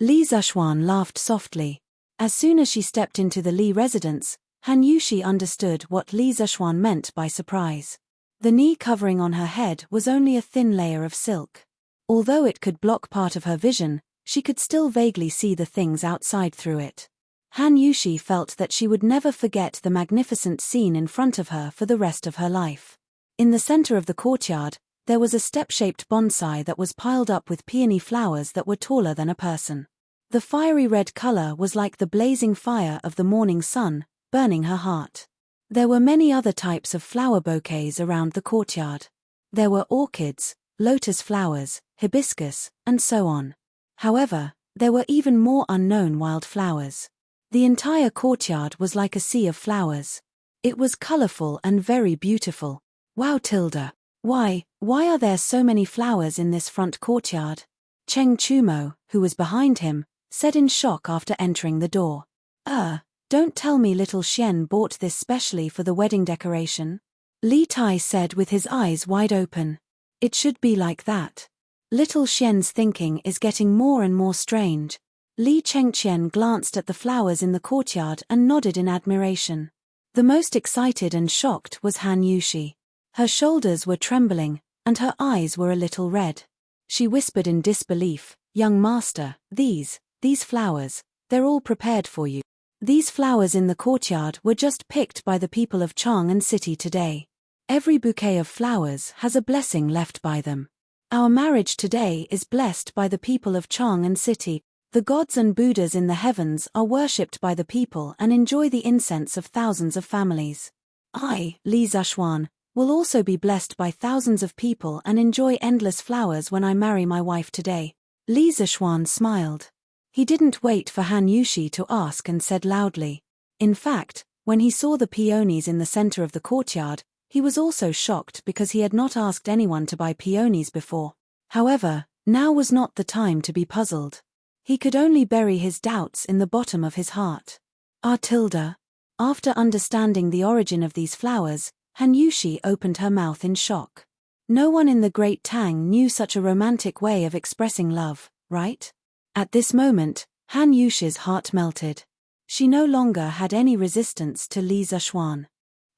Li Zishuan laughed softly. As soon as she stepped into the Li residence, Han Yushi understood what Li Zexuan meant by surprise. The knee covering on her head was only a thin layer of silk. Although it could block part of her vision, she could still vaguely see the things outside through it. Han Yushi felt that she would never forget the magnificent scene in front of her for the rest of her life. In the center of the courtyard, there was a step-shaped bonsai that was piled up with peony flowers that were taller than a person. The fiery red color was like the blazing fire of the morning sun, burning her heart. There were many other types of flower bouquets around the courtyard. There were orchids, lotus flowers, hibiscus, and so on. However, there were even more unknown wild flowers. The entire courtyard was like a sea of flowers. It was colorful and very beautiful. Wow, Tilda. Why are there so many flowers in this front courtyard? Cheng Chumo, who was behind him, said in shock after entering the door. Don't tell me little Xian bought this specially for the wedding decoration? Li Tai said with his eyes wide open. It should be like that. Little Xian's thinking is getting more and more strange. Li Chengqian glanced at the flowers in the courtyard and nodded in admiration. The most excited and shocked was Han Yushi. Her shoulders were trembling, and her eyes were a little red. She whispered in disbelief, "Young master, these flowers, they're all prepared for you." These flowers in the courtyard were just picked by the people of Chang'an City today. Every bouquet of flowers has a blessing left by them. Our marriage today is blessed by the people of Chang'an City. The gods and Buddhas in the heavens are worshipped by the people and enjoy the incense of thousands of families. I, Li Zexuan, will also be blessed by thousands of people and enjoy endless flowers when I marry my wife today. Li Zexuan smiled. He didn't wait for Han Yushi to ask and said loudly. In fact, when he saw the peonies in the center of the courtyard, he was also shocked because he had not asked anyone to buy peonies before. However, now was not the time to be puzzled. He could only bury his doubts in the bottom of his heart. Tilda. After understanding the origin of these flowers, Han Yushi opened her mouth in shock. No one in the Great Tang knew such a romantic way of expressing love, right? At this moment, Han Yushi's heart melted. She no longer had any resistance to Li Zexuan.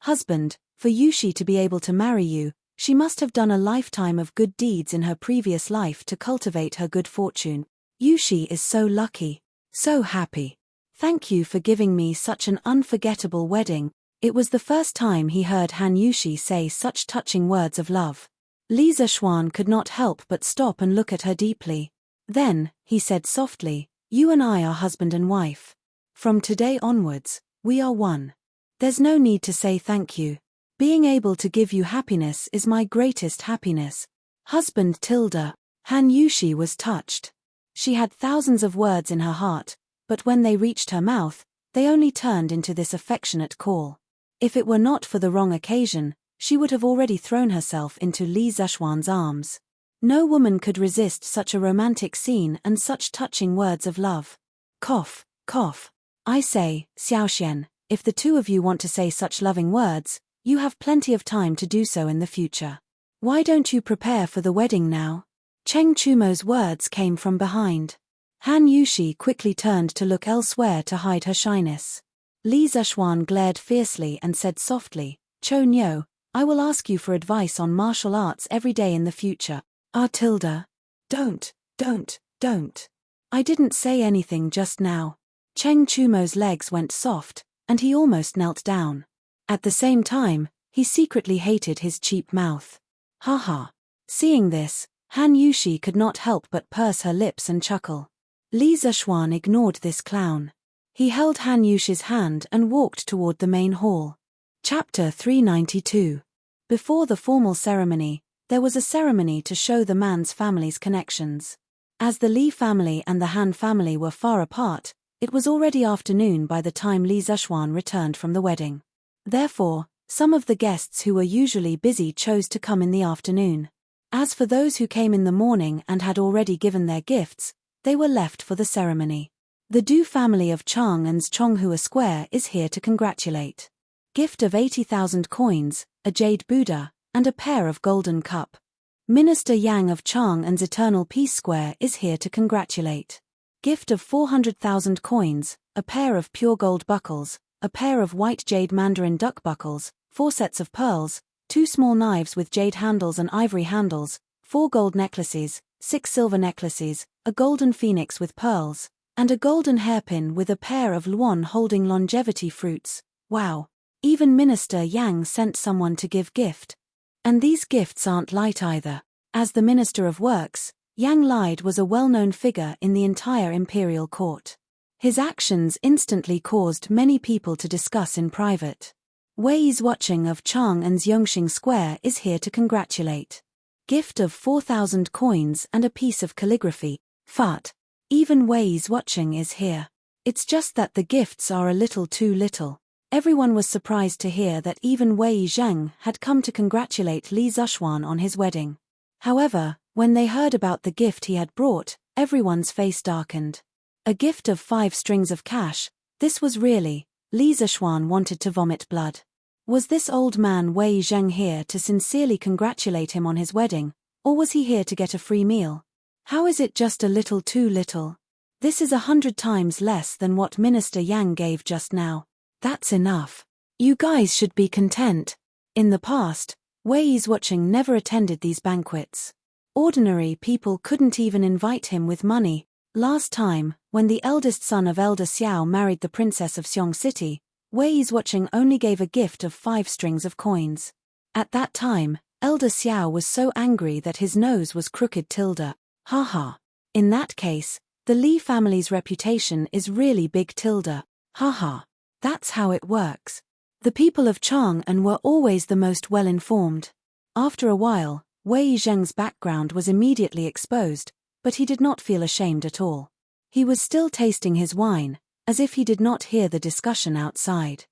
Husband, for Yushi to be able to marry you, she must have done a lifetime of good deeds in her previous life to cultivate her good fortune. Yushi is so lucky, so happy. Thank you for giving me such an unforgettable wedding. It was the first time he heard Han Yushi say such touching words of love. Li Zexuan could not help but stop and look at her deeply. Then, he said softly, "You and I are husband and wife. From today onwards, we are one. There's no need to say thank you. Being able to give you happiness is my greatest happiness. Husband Tilda." Han Yushi was touched. She had thousands of words in her heart, but when they reached her mouth, they only turned into this affectionate call. If it were not for the wrong occasion, she would have already thrown herself into Li Zexuan's arms. No woman could resist such a romantic scene and such touching words of love. Cough, cough. I say, Xiaoxian, if the two of you want to say such loving words, you have plenty of time to do so in the future. Why don't you prepare for the wedding now? Cheng Chumo's words came from behind. Han Yushi quickly turned to look elsewhere to hide her shyness. Li Zexuan glared fiercely and said softly, "Cho Nyo, I will ask you for advice on martial arts every day in the future." Tilda. Don't. I didn't say anything just now. Cheng Chumo's legs went soft, and he almost knelt down. At the same time, he secretly hated his cheap mouth. Ha. Seeing this, Han Yushi could not help but purse her lips and chuckle. Li Zexuan ignored this clown. He held Han Yushi's hand and walked toward the main hall. Chapter 392. Before the formal ceremony, there was a ceremony to show the man's family's connections. As the Li family and the Han family were far apart, it was already afternoon by the time Li Zexuan returned from the wedding. Therefore, some of the guests who were usually busy chose to come in the afternoon. As for those who came in the morning and had already given their gifts, they were left for the ceremony. The Du family of Chang'an's Chonghua Square is here to congratulate. Gift of 80,000 coins, a jade Buddha, and a pair of golden cup. Minister Yang of Chang'an's Eternal Peace Square is here to congratulate. Gift of 400,000 coins, a pair of pure gold buckles, a pair of white jade mandarin duck buckles, 4 sets of pearls, 2 small knives with jade handles and ivory handles, 4 gold necklaces, 6 silver necklaces, a golden phoenix with pearls, and a golden hairpin with a pair of luan holding longevity fruits. Wow! Even Minister Yang sent someone to give gift. And these gifts aren't light either. As the Minister of Works, Yang Lide was a well-known figure in the entire imperial court. His actions instantly caused many people to discuss in private. Wei's watching of Chang and Xiongxing Square is here to congratulate. Gift of 4,000 coins and a piece of calligraphy. Fart. Even Wei's watching is here. It's just that the gifts are a little too little. Everyone was surprised to hear that even Wei Zheng had come to congratulate Li Zishuan on his wedding. However, when they heard about the gift he had brought, everyone's face darkened. A gift of 5 strings of cash. This was really, Li Zishuan wanted to vomit blood. Was this old man Wei Zheng here to sincerely congratulate him on his wedding, or was he here to get a free meal? How is it just a little too little? This is 100 times less than what Minister Yang gave just now. That's enough. You guys should be content. In the past, Wei's watching never attended these banquets. Ordinary people couldn't even invite him with money. Last time, when the eldest son of Elder Xiao married the princess of Xiong City, Wei's watching only gave a gift of 5 strings of coins. At that time, Elder Xiao was so angry that his nose was crooked. Haha. In that case, the Li family's reputation is really big. Haha. That's how it works. The people of Chang'an were always the most well-informed. After a while, Wei Zheng's background was immediately exposed, but he did not feel ashamed at all. He was still tasting his wine, as if he did not hear the discussion outside.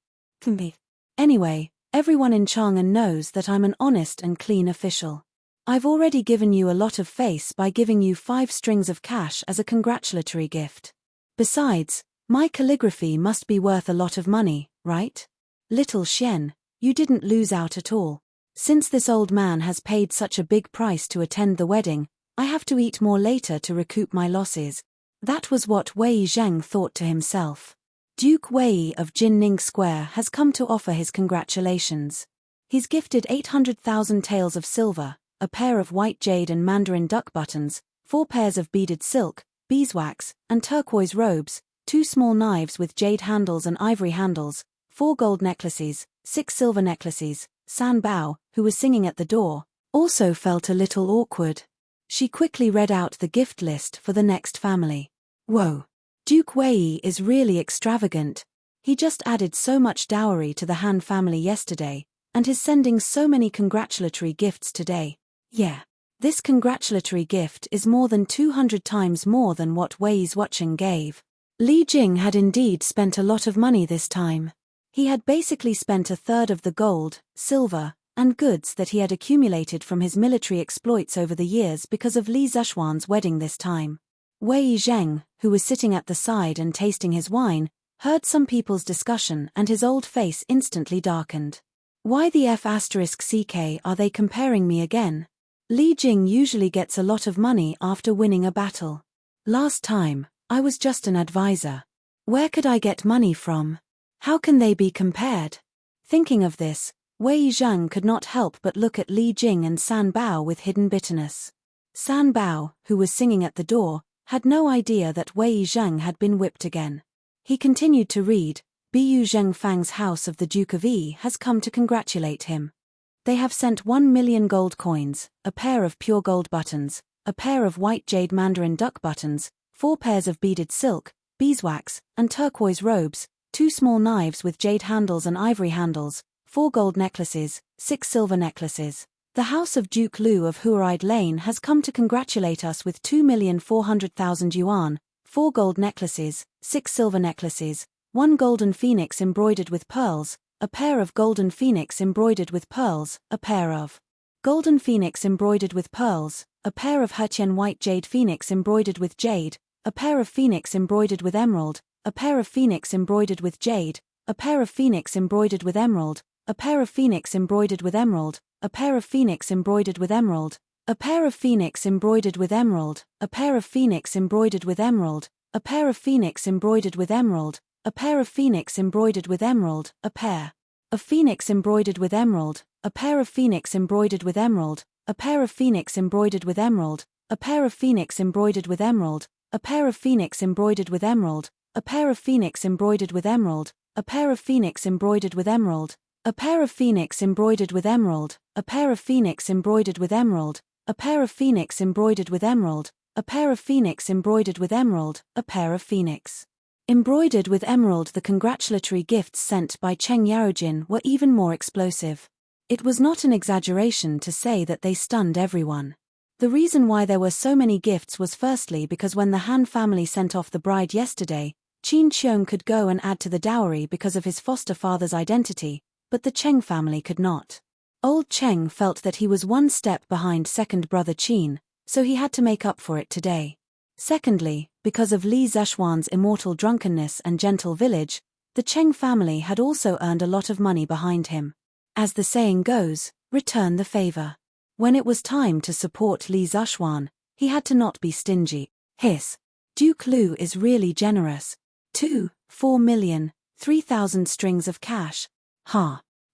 Anyway, everyone in Chang'an knows that I'm an honest and clean official. I've already given you a lot of face by giving you 5 strings of cash as a congratulatory gift. Besides, my calligraphy must be worth a lot of money, right? Little Xian, you didn't lose out at all. Since this old man has paid such a big price to attend the wedding, I have to eat more later to recoup my losses. That was what Wei Zheng thought to himself. Duke Wei of Jinning Square has come to offer his congratulations. He's gifted 800,000 taels of silver, a pair of white jade and mandarin duck buttons, 4 pairs of beaded silk, beeswax, and turquoise robes, 2 small knives with jade handles and ivory handles, 4 gold necklaces, 6 silver necklaces. San Bao, who was singing at the door, also felt a little awkward. She quickly read out the gift list for the next family. Whoa! Duke Wei is really extravagant. He just added so much dowry to the Han family yesterday, and is sending so many congratulatory gifts today. Yeah. This congratulatory gift is more than 200 times more than what Wei's watching gave. Li Jing had indeed spent a lot of money this time. He had basically spent a third of the gold, silver, and goods that he had accumulated from his military exploits over the years because of Li Zishuan's wedding this time. Wei Zheng, who was sitting at the side and tasting his wine, heard some people's discussion and his old face instantly darkened. Why the F***ck are they comparing me again? Li Jing usually gets a lot of money after winning a battle. Last time, I was just an advisor. Where could I get money from? How can they be compared? Thinking of this, Wei Zheng could not help but look at Li Jing and San Bao with hidden bitterness. San Bao, who was singing at the door, had no idea that Wei Zheng had been whipped again. He continued to read, Bu Zhengfang's house of the Duke of Yi has come to congratulate him. They have sent 1 million gold coins, a pair of pure gold buttons, a pair of white jade mandarin duck buttons, 4 pairs of beaded silk, beeswax, and turquoise robes, 2 small knives with jade handles and ivory handles, 4 gold necklaces, 6 silver necklaces. The house of Duke Lu of Huaride Lane has come to congratulate us with 2,400,000 yuan, 4 gold necklaces, 6 silver necklaces, 1 golden phoenix embroidered with pearls, a pair of golden phoenix embroidered with pearls, a pair of golden phoenix embroidered with pearls, a pair of Hetian white jade phoenix embroidered with jade, a pair of phoenix embroidered with emerald, a pair of phoenix embroidered with jade, a pair of phoenix embroidered with emerald, a pair of phoenix embroidered with emerald, a pair of phoenix embroidered with emerald, a pair of phoenix embroidered with emerald, a pair of phoenix embroidered with emerald, a pair of phoenix embroidered with emerald, a pair of phoenix embroidered with emerald, a pair of phoenix embroidered with emerald, a pair of phoenix embroidered with emerald, a pair of phoenix embroidered with emerald, a pair of phoenix embroidered with emerald, a pair of phoenix embroidered with emerald, a pair of phoenix embroidered with emerald, a pair of phoenix embroidered with emerald, a pair of phoenix embroidered with emerald, a pair of phoenix embroidered with emerald, a pair of phoenix embroidered with emerald, a pair of phoenix embroidered with emerald, a pair of phoenix embroidered with emerald. The congratulatory gifts sent by Cheng Yarojin were even more explosive. It was not an exaggeration to say that they stunned everyone. The reason why there were so many gifts was firstly because when the Han family sent off the bride yesterday, Qin Qiong could go and add to the dowry because of his foster father's identity, but the Cheng family could not. Old Cheng felt that he was one step behind second brother Qin, so he had to make up for it today. Secondly, because of Li Zishuan's immortal drunkenness and gentle village, the Cheng family had also earned a lot of money behind him. As the saying goes, return the favor. When it was time to support Li Zishuan, he had to not be stingy. His Duke Lu is really generous. 4 million, 3,000 strings of cash.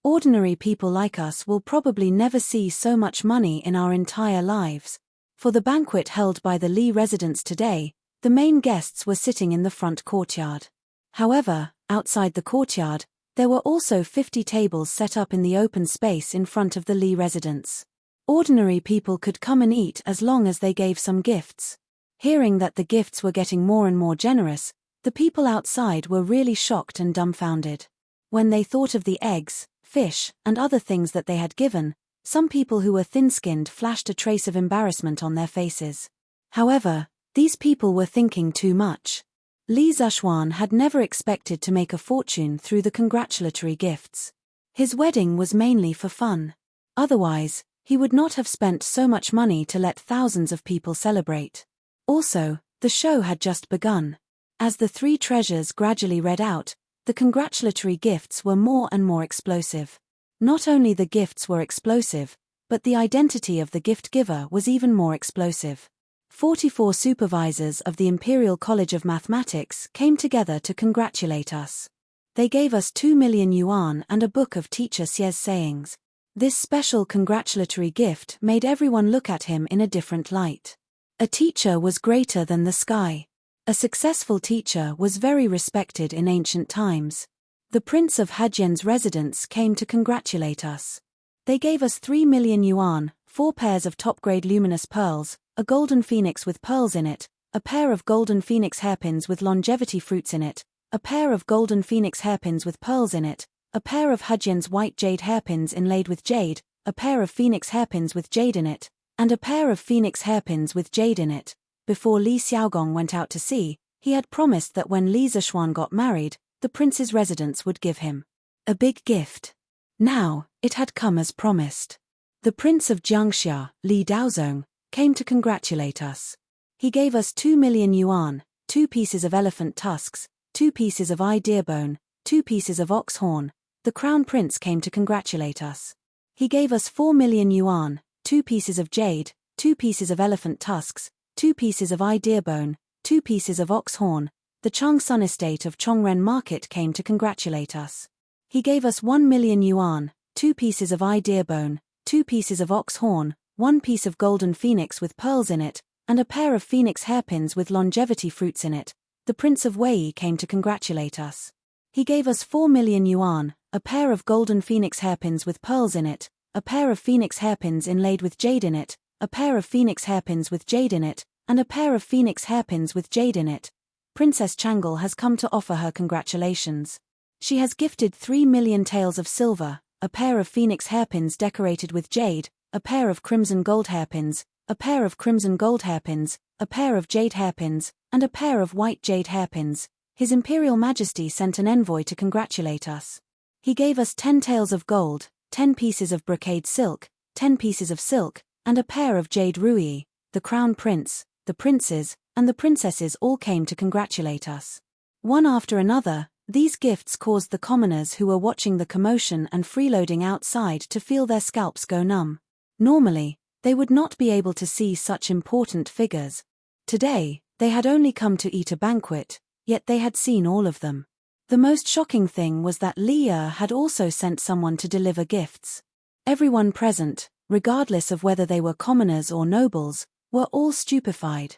Ordinary people like us will probably never see so much money in our entire lives. For the banquet held by the Li residence today, the main guests were sitting in the front courtyard. However, outside the courtyard, there were also 50 tables set up in the open space in front of the Li residence. Ordinary people could come and eat as long as they gave some gifts. Hearing that the gifts were getting more and more generous, the people outside were really shocked and dumbfounded. When they thought of the eggs, fish, and other things that they had given, some people who were thin-skinned flashed a trace of embarrassment on their faces. However, these people were thinking too much. Li Zishuan had never expected to make a fortune through the congratulatory gifts. His wedding was mainly for fun. Otherwise, he would not have spent so much money to let thousands of people celebrate. Also, the show had just begun. As the three treasures gradually read out, the congratulatory gifts were more and more explosive. Not only the gifts were explosive, but the identity of the gift giver was even more explosive. 44 supervisors of the Imperial College of Mathematics came together to congratulate us. They gave us 2 million yuan and a book of teacher Xie's sayings. This special congratulatory gift made everyone look at him in a different light. A teacher was greater than the sky. A successful teacher was very respected in ancient times. The Prince of Hajian's residence came to congratulate us. They gave us 3 million yuan, 4 pairs of top-grade luminous pearls, a golden phoenix with pearls in it, a pair of golden phoenix hairpins with longevity fruits in it, a pair of golden phoenix hairpins with pearls in it, a pair of Hajian's white jade hairpins inlaid with jade, a pair of phoenix hairpins with jade in it, and a pair of phoenix hairpins with jade in it. Before Li Xiaogong went out to sea, he had promised that when Li Zishuan got married, the prince's residence would give him a big gift. Now, it had come as promised. The Prince of Jiangxia, Li Daozong, came to congratulate us. He gave us 2 million yuan, 2 pieces of elephant tusks, 2 pieces of eye deer bone, 2 pieces of ox horn. The Crown Prince came to congratulate us. He gave us 4 million yuan, 2 pieces of jade, 2 pieces of elephant tusks, 2 pieces of eye deer bone, 2 pieces of ox horn. The Changsun estate of Chongren Market came to congratulate us. He gave us 1 million yuan, 2 pieces of eye deer bone, 2 pieces of ox horn, 1 piece of golden phoenix with pearls in it, and a pair of phoenix hairpins with longevity fruits in it. The Prince of Wei came to congratulate us. He gave us 4 million yuan, a pair of golden phoenix hairpins with pearls in it, a pair of phoenix hairpins inlaid with jade in it, a pair of phoenix hairpins with jade in it, and a pair of phoenix hairpins with jade in it. Princess Changle has come to offer her congratulations. She has gifted 3 million taels of silver, a pair of phoenix hairpins decorated with jade, a pair of crimson gold hairpins, a pair of crimson gold hairpins, a pair of jade hairpins, and a pair of white jade hairpins. His Imperial Majesty sent an envoy to congratulate us. He gave us 10 taels of gold, 10 pieces of brocade silk, 10 pieces of silk, and a pair of jade ruyi. The Crown Prince, the princes, and the princesses all came to congratulate us. One after another, these gifts caused the commoners who were watching the commotion and freeloading outside to feel their scalps go numb. Normally, they would not be able to see such important figures. Today, they had only come to eat a banquet, yet they had seen all of them. The most shocking thing was that Li had also sent someone to deliver gifts. Everyone present, regardless of whether they were commoners or nobles, were all stupefied.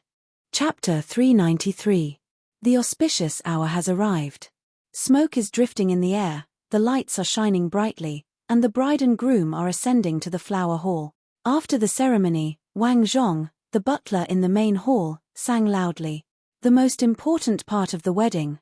Chapter 393. The auspicious hour has arrived. Smoke is drifting in the air, the lights are shining brightly, and the bride and groom are ascending to the flower hall. After the ceremony, Wang Zhong, the butler in the main hall, sang loudly. The most important part of the wedding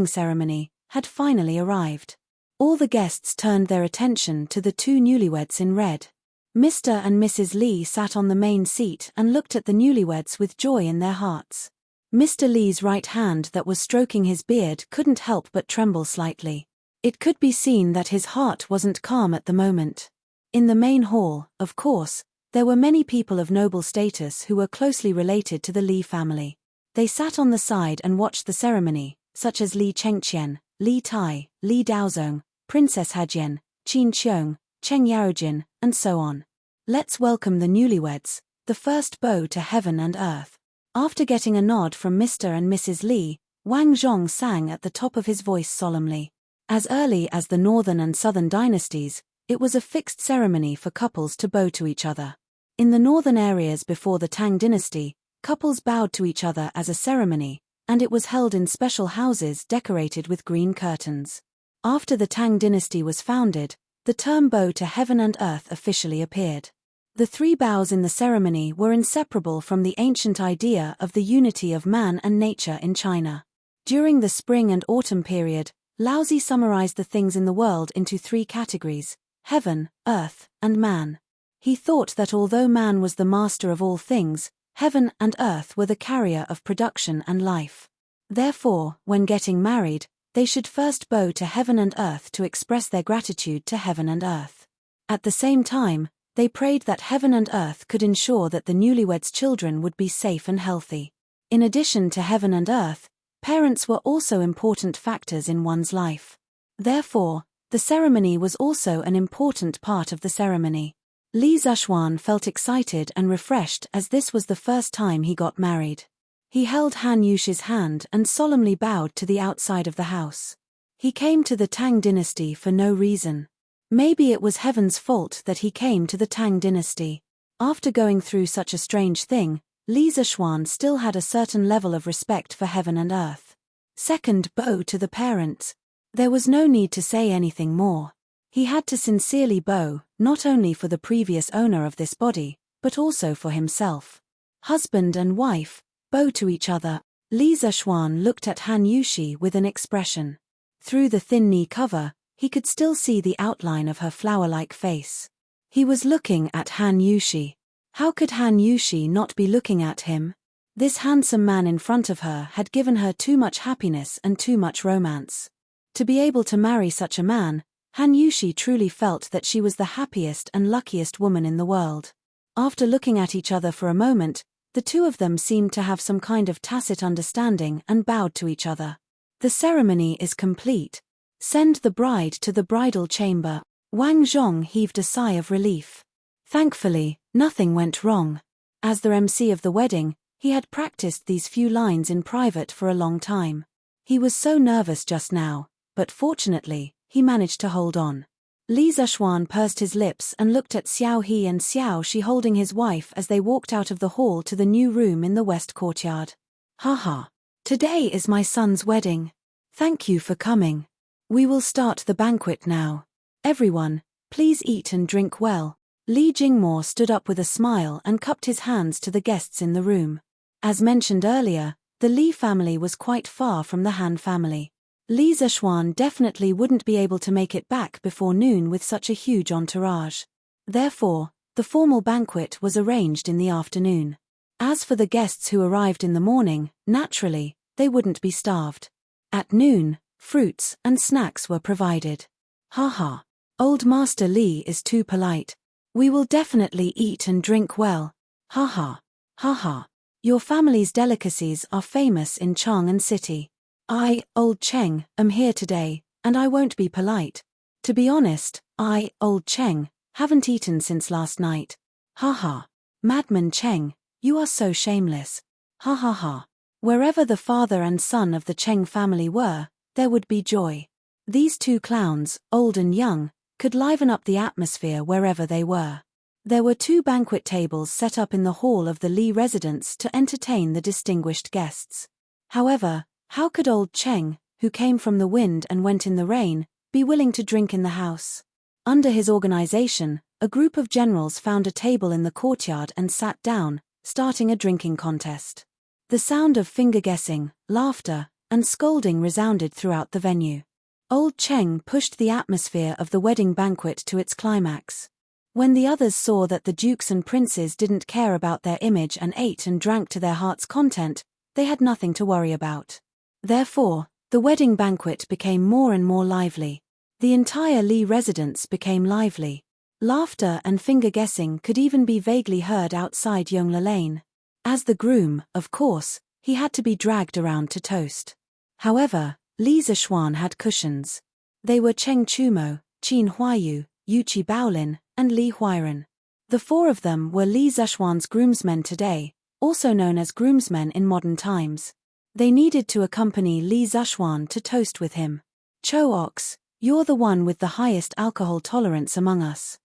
ceremony, had finally arrived. All the guests turned their attention to the two newlyweds in red. Mr. and Mrs. Li sat on the main seat and looked at the newlyweds with joy in their hearts. Mr. Li's right hand that was stroking his beard couldn't help but tremble slightly. It could be seen that his heart wasn't calm at the moment. In the main hall, of course, there were many people of noble status who were closely related to the Li family. They sat on the side and watched the ceremony, such as Li Chengqian, Li Tai, Li Daozong, Princess Hajian, Qin Qiong, Cheng Yaojin, and so on. Let's welcome the newlyweds, the first bow to heaven and earth. After getting a nod from Mr. and Mrs. Li, Wang Zhong sang at the top of his voice solemnly. As early as the northern and southern dynasties, it was a fixed ceremony for couples to bow to each other. In the northern areas before the Tang dynasty, couples bowed to each other as a ceremony, and it was held in special houses decorated with green curtains. After the Tang dynasty was founded, the term bow to heaven and earth officially appeared. The three bows in the ceremony were inseparable from the ancient idea of the unity of man and nature in China. During the spring and autumn period, Laozi summarized the things in the world into three categories: heaven, earth, and man. He thought that although man was the master of all things, heaven and earth were the carrier of production and life. Therefore, when getting married, they should first bow to heaven and earth to express their gratitude to heaven and earth. At the same time, they prayed that heaven and earth could ensure that the newlyweds' children would be safe and healthy. In addition to heaven and earth, parents were also important factors in one's life. Therefore, the ceremony was also an important part of the ceremony. Li Zishuan felt excited and refreshed as this was the first time he got married. He held Han Yushi's hand and solemnly bowed to the outside of the house. He came to the Tang dynasty for no reason. Maybe it was heaven's fault that he came to the Tang dynasty. After going through such a strange thing, Li Zishuan still had a certain level of respect for heaven and earth. Second, bow to the parents. There was no need to say anything more. He had to sincerely bow, not only for the previous owner of this body, but also for himself. Husband and wife, bow to each other. Li Zishuan looked at Han Yushi with an expression. Through the thin knee cover, he could still see the outline of her flower-like face. He was looking at Han Yushi. How could Han Yushi not be looking at him? This handsome man in front of her had given her too much happiness and too much romance. To be able to marry such a man, Han Yushi truly felt that she was the happiest and luckiest woman in the world. After looking at each other for a moment, the two of them seemed to have some kind of tacit understanding and bowed to each other. The ceremony is complete. Send the bride to the bridal chamber. Wang Zhong heaved a sigh of relief. Thankfully, nothing went wrong. As the MC of the wedding, he had practiced these few lines in private for a long time. He was so nervous just now, but fortunately, he managed to hold on. Li Zishuan pursed his lips and looked at Xiao He and Xiao Shi holding his wife as they walked out of the hall to the new room in the west courtyard. Haha. Today is my son's wedding. Thank you for coming. We will start the banquet now. Everyone, please eat and drink well. Li Jingmo stood up with a smile and cupped his hands to the guests in the room. As mentioned earlier, the Li family was quite far from the Han family. Li Zishuan definitely wouldn't be able to make it back before noon with such a huge entourage. Therefore, the formal banquet was arranged in the afternoon. As for the guests who arrived in the morning, naturally, they wouldn't be starved. At noon, fruits and snacks were provided. Haha. Old Master Li is too polite. We will definitely eat and drink well. Haha. Haha. Your family's delicacies are famous in Chang'an City. I, Old Cheng, am here today, and I won't be polite. To be honest, I, Old Cheng, haven't eaten since last night. Haha. Madman Cheng, you are so shameless. Ha ha ha. Wherever the father and son of the Cheng family were, there would be joy. These two clowns, old and young, could liven up the atmosphere wherever they were. There were 2 banquet tables set up in the hall of the Li residence to entertain the distinguished guests. However, how could old Cheng, who came from the wind and went in the rain, be willing to drink in the house? Under his organization, a group of generals found a table in the courtyard and sat down, starting a drinking contest. The sound of finger-guessing, laughter, and scolding resounded throughout the venue. Old Cheng pushed the atmosphere of the wedding banquet to its climax. When the others saw that the dukes and princes didn't care about their image and ate and drank to their heart's content, they had nothing to worry about. Therefore, the wedding banquet became more and more lively. The entire Li residence became lively. Laughter and finger-guessing could even be vaguely heard outside Yongle Lane. As the groom, of course, he had to be dragged around to toast. However, Li Zishuan had cushions. They were Cheng Chumo, Qin Huayu, Yuqi Baolin, and Li Huiren. The 4 of them were Li Zishuan's groomsmen today, also known as groomsmen in modern times. They needed to accompany Li Zishuan to toast with him. Cho Ox, you're the one with the highest alcohol tolerance among us.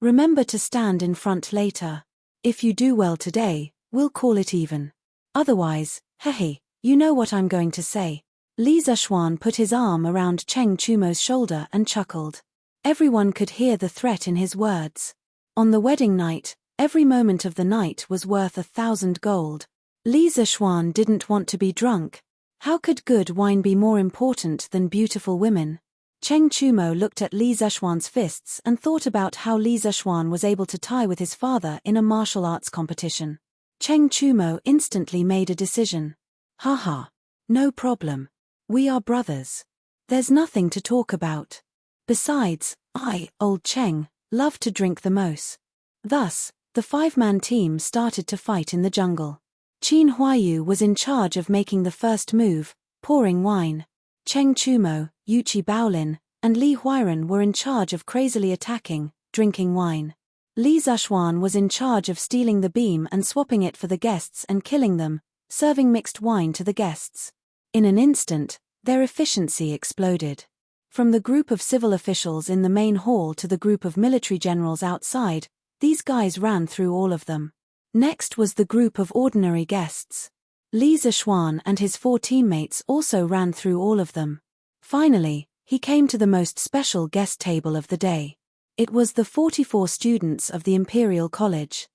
Remember to stand in front later. If you do well today, we'll call it even. Otherwise, hehe, you know what I'm going to say. Li Zishuan put his arm around Cheng Chumo's shoulder and chuckled. Everyone could hear the threat in his words. On the wedding night, every moment of the night was worth 1,000 gold. Li Zishuan didn't want to be drunk. How could good wine be more important than beautiful women? Cheng Chumo looked at Li Zishuan's fists and thought about how Li Zishuan was able to tie with his father in a martial arts competition. Cheng Chumo instantly made a decision. Haha. No problem. We are brothers. There's nothing to talk about. Besides, I, old Cheng, love to drink the most. Thus, the 5-man team started to fight in the jungle. Qin Huayu was in charge of making the first move, pouring wine. Cheng Chumo, Yuqi Baolin, and Li Huiren were in charge of crazily attacking, drinking wine. Li Zishuan was in charge of stealing the beam and swapping it for the guests and killing them, serving mixed wine to the guests. In an instant, their efficiency exploded. From the group of civil officials in the main hall to the group of military generals outside, these guys ran through all of them. Next was the group of ordinary guests. Li Zishuan and his 4 teammates also ran through all of them. Finally, he came to the most special guest table of the day. It was the 44 students of the Imperial College.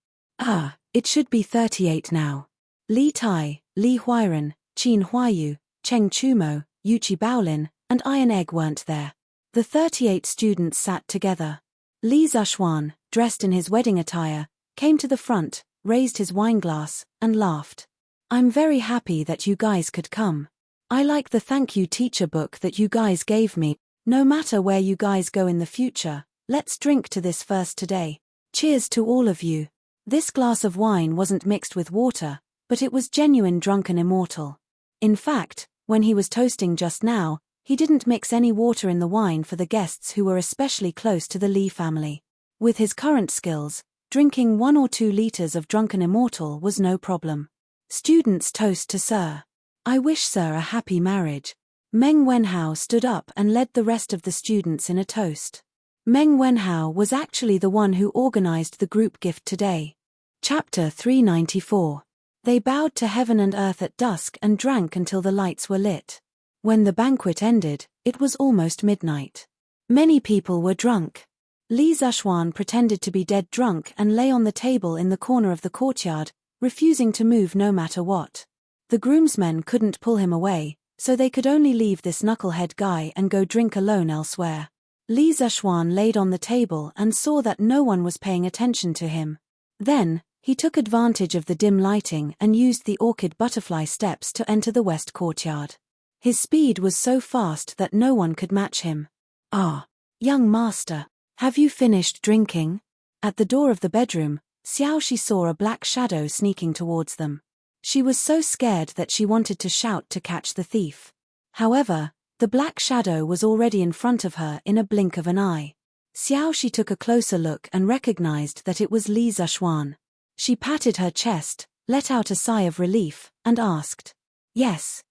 It should be 38 now. Li Tai, Li Huiren, Qin Huayu, Cheng Chumo, Yuqi Baolin, and Iron Egg weren't there. The 38 students sat together. Li Zishuan, dressed in his wedding attire, came to the front, raised his wineglass, and laughed. I'm very happy that you guys could come. I like the thank you teacher book that you guys gave me. No matter where you guys go in the future, let's drink to this first today. Cheers to all of you. This glass of wine wasn't mixed with water, but it was genuine drunken immortal. In fact, when he was toasting just now, he didn't mix any water in the wine for the guests who were especially close to the Li family. With his current skills, drinking 1 or 2 liters of drunken immortal was no problem. Students toast to Sir. I wish Sir a happy marriage. Meng Wenhao stood up and led the rest of the students in a toast. Meng Wenhao was actually the one who organized the group gift today. Chapter 394. They bowed to heaven and earth at dusk and drank until the lights were lit. When the banquet ended, it was almost midnight. Many people were drunk. Li Zishuan pretended to be dead drunk and lay on the table in the corner of the courtyard, refusing to move no matter what. The groomsmen couldn't pull him away, so they could only leave this knucklehead guy and go drink alone elsewhere. Li Zishuan laid on the table and saw that no one was paying attention to him. Then, he took advantage of the dim lighting and used the orchid butterfly steps to enter the west courtyard. His speed was so fast that no one could match him. Young master, have you finished drinking? At the door of the bedroom, Xiaoxi saw a black shadow sneaking towards them. She was so scared that she wanted to shout to catch the thief. However, the black shadow was already in front of her in a blink of an eye. Xiaoxi took a closer look and recognized that it was Li Zishuan. She patted her chest, let out a sigh of relief, and asked, Yes,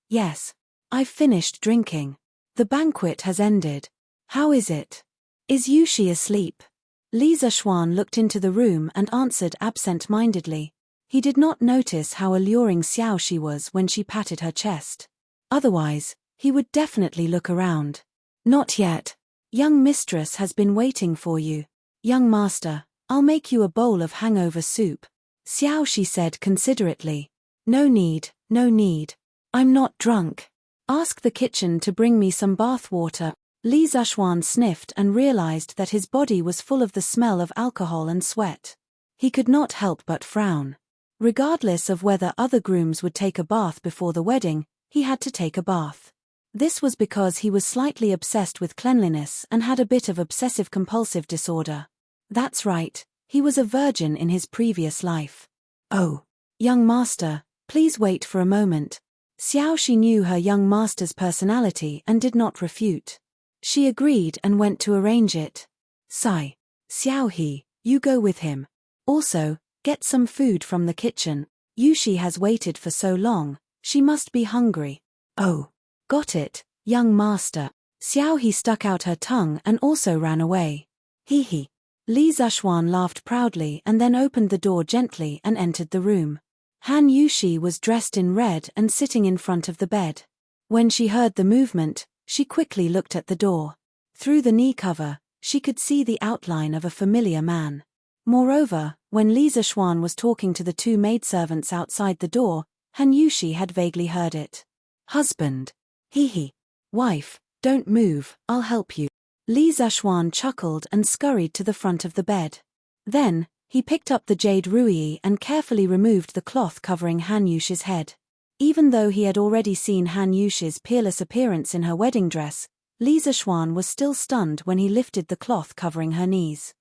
I've finished drinking. The banquet has ended. How is it? Is Yushi asleep? Li Zishuan looked into the room and answered absent-mindedly. He did not notice how alluring Xiao she was when she patted her chest. Otherwise, he would definitely look around. Not yet. Young mistress has been waiting for you. Young master, I'll make you a bowl of hangover soup. Xiao she said considerately. No need, no need. I'm not drunk. Ask the kitchen to bring me some bath water. Li Zishuan sniffed and realized that his body was full of the smell of alcohol and sweat. He could not help but frown. Regardless of whether other grooms would take a bath before the wedding, he had to take a bath. This was because he was slightly obsessed with cleanliness and had a bit of obsessive-compulsive disorder. That's right, he was a virgin in his previous life. Oh, young master, please wait for a moment. Xiao she knew her young master's personality and did not refute. She agreed and went to arrange it. Sigh. Xiao he, you go with him. Also, get some food from the kitchen. Yushi has waited for so long, she must be hungry. Oh. Got it, young master. Xiao he stuck out her tongue and also ran away. Hee hee. Li Zishuan laughed proudly and then opened the door gently and entered the room. Han Yushi was dressed in red and sitting in front of the bed. When she heard the movement, she quickly looked at the door. Through the knee cover, she could see the outline of a familiar man. Moreover, when Li Zishuan was talking to the two maidservants outside the door, Han Yushi had vaguely heard it. Husband. Hee hee. Wife, don't move, I'll help you. Li Zishuan chuckled and scurried to the front of the bed. Then, he picked up the jade ruyi and carefully removed the cloth covering Han Yushi's head. Even though he had already seen Han Yushi's peerless appearance in her wedding dress, Li Zishuan was still stunned when he lifted the cloth covering her knees.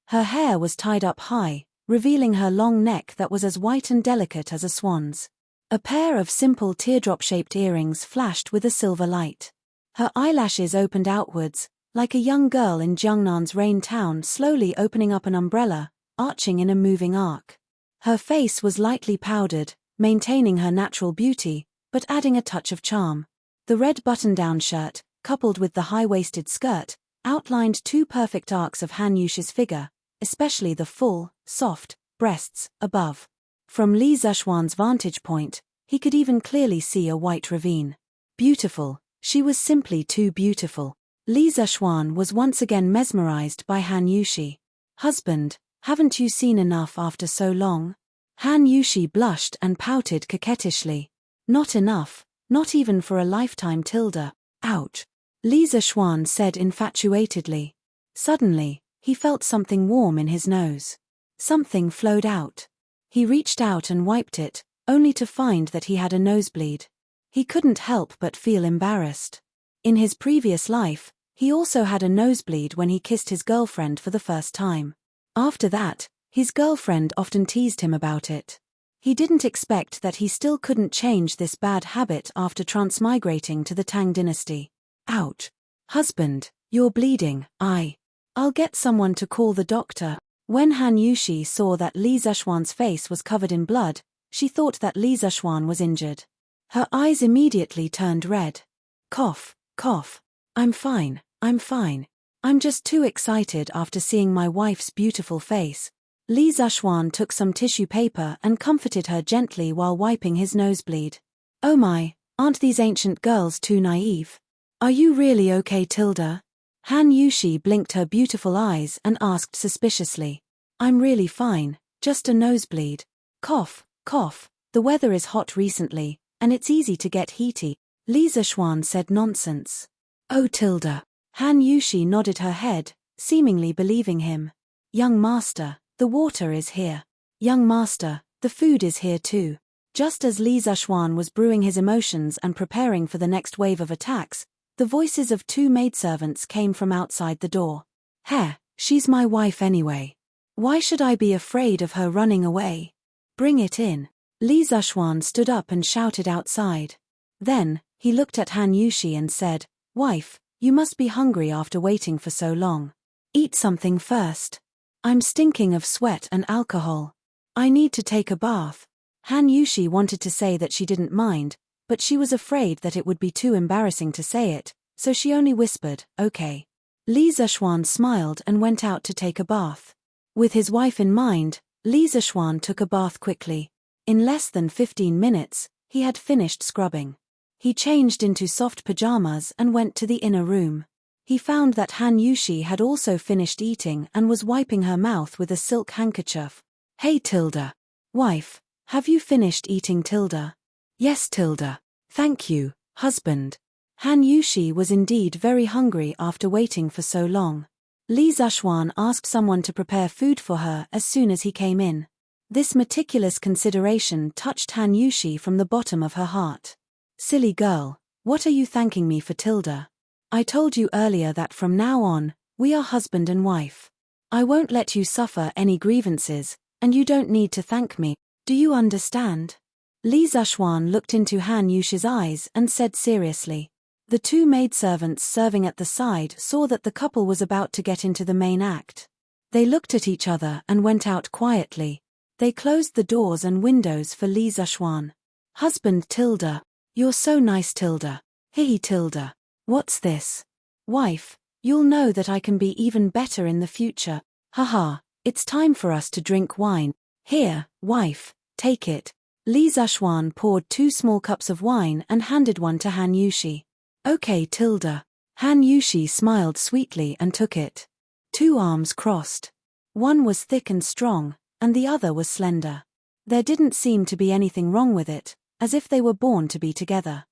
Her hair was tied up high, revealing her long neck that was as white and delicate as a swan's. A pair of simple teardrop-shaped earrings flashed with a silver light. Her eyelashes opened outwards, like a young girl in Jiangnan's rain town slowly opening up an umbrella, arching in a moving arc. Her face was lightly powdered, maintaining her natural beauty, but adding a touch of charm. The red button-down shirt, coupled with the high-waisted skirt, outlined two perfect arcs of Han Yushi's figure, especially the full, soft, breasts, above. From Li Zishuan's vantage point, he could even clearly see a white ravine. Beautiful, she was simply too beautiful. Li Zishuan was once again mesmerized by Han Yushi. Husband, haven't you seen enough after so long? Han Yushi blushed and pouted coquettishly. Not enough, not even for a lifetime tilde. Ouch. Li Zishuan said infatuatedly. Suddenly, he felt something warm in his nose. Something flowed out. He reached out and wiped it, only to find that he had a nosebleed. He couldn't help but feel embarrassed. In his previous life, he also had a nosebleed when he kissed his girlfriend for the first time. After that, his girlfriend often teased him about it. He didn't expect that he still couldn't change this bad habit after transmigrating to the Tang dynasty. Ouch. Husband, you're bleeding. I'll get someone to call the doctor. When Han Yushi saw that Li Zishuan's face was covered in blood, she thought that Li Zishuan was injured. Her eyes immediately turned red. Cough, cough. I'm fine, I'm fine. I'm just too excited after seeing my wife's beautiful face. Li Zishuan took some tissue paper and comforted her gently while wiping his nosebleed. Oh my, aren't these ancient girls too naive? Are you really okay, Tilda? Han Yushi blinked her beautiful eyes and asked suspiciously. I'm really fine, just a nosebleed. Cough, cough, the weather is hot recently, and it's easy to get heaty. Li Zishuan said nonsense. Oh Tilda. Han Yushi nodded her head, seemingly believing him. Young master, the water is here. Young master, the food is here too. Just as Li Zishuan was brewing his emotions and preparing for the next wave of attacks, the voices of two maidservants came from outside the door. Heh, she's my wife anyway. Why should I be afraid of her running away? Bring it in. Li Zishuan stood up and shouted outside. Then, he looked at Han Yushi and said, Wife, you must be hungry after waiting for so long. Eat something first. I'm stinking of sweat and alcohol. I need to take a bath. Han Yushi wanted to say that she didn't mind, but she was afraid that it would be too embarrassing to say it, so she only whispered, okay. Li Zishuan smiled and went out to take a bath. With his wife in mind, Li Zishuan took a bath quickly. In less than 15 minutes, he had finished scrubbing. He changed into soft pajamas and went to the inner room. He found that Han Yushi had also finished eating and was wiping her mouth with a silk handkerchief. Hey Tilda. Wife, have you finished eating Tilda? Yes Tilda. Thank you, husband. Han Yushi was indeed very hungry after waiting for so long. Li Zishuan asked someone to prepare food for her as soon as he came in. This meticulous consideration touched Han Yushi from the bottom of her heart. Silly girl, what are you thanking me for Tilda? I told you earlier that from now on, we are husband and wife. I won't let you suffer any grievances, and you don't need to thank me. Do you understand? Li Zishuan looked into Han Yushi's eyes and said seriously. The two maidservants serving at the side saw that the couple was about to get into the main act. They looked at each other and went out quietly. They closed the doors and windows for Li Zishuan. Husband Tilda. You're so nice Tilda. Hee Tilda. What's this? Wife, you'll know that I can be even better in the future. Haha, it's time for us to drink wine. Here, wife, take it. Li Zishuan poured 2 small cups of wine and handed one to Han Yushi. Okay Tilda. Han Yushi smiled sweetly and took it. 2 arms crossed. One was thick and strong, and the other was slender. There didn't seem to be anything wrong with it, as if they were born to be together.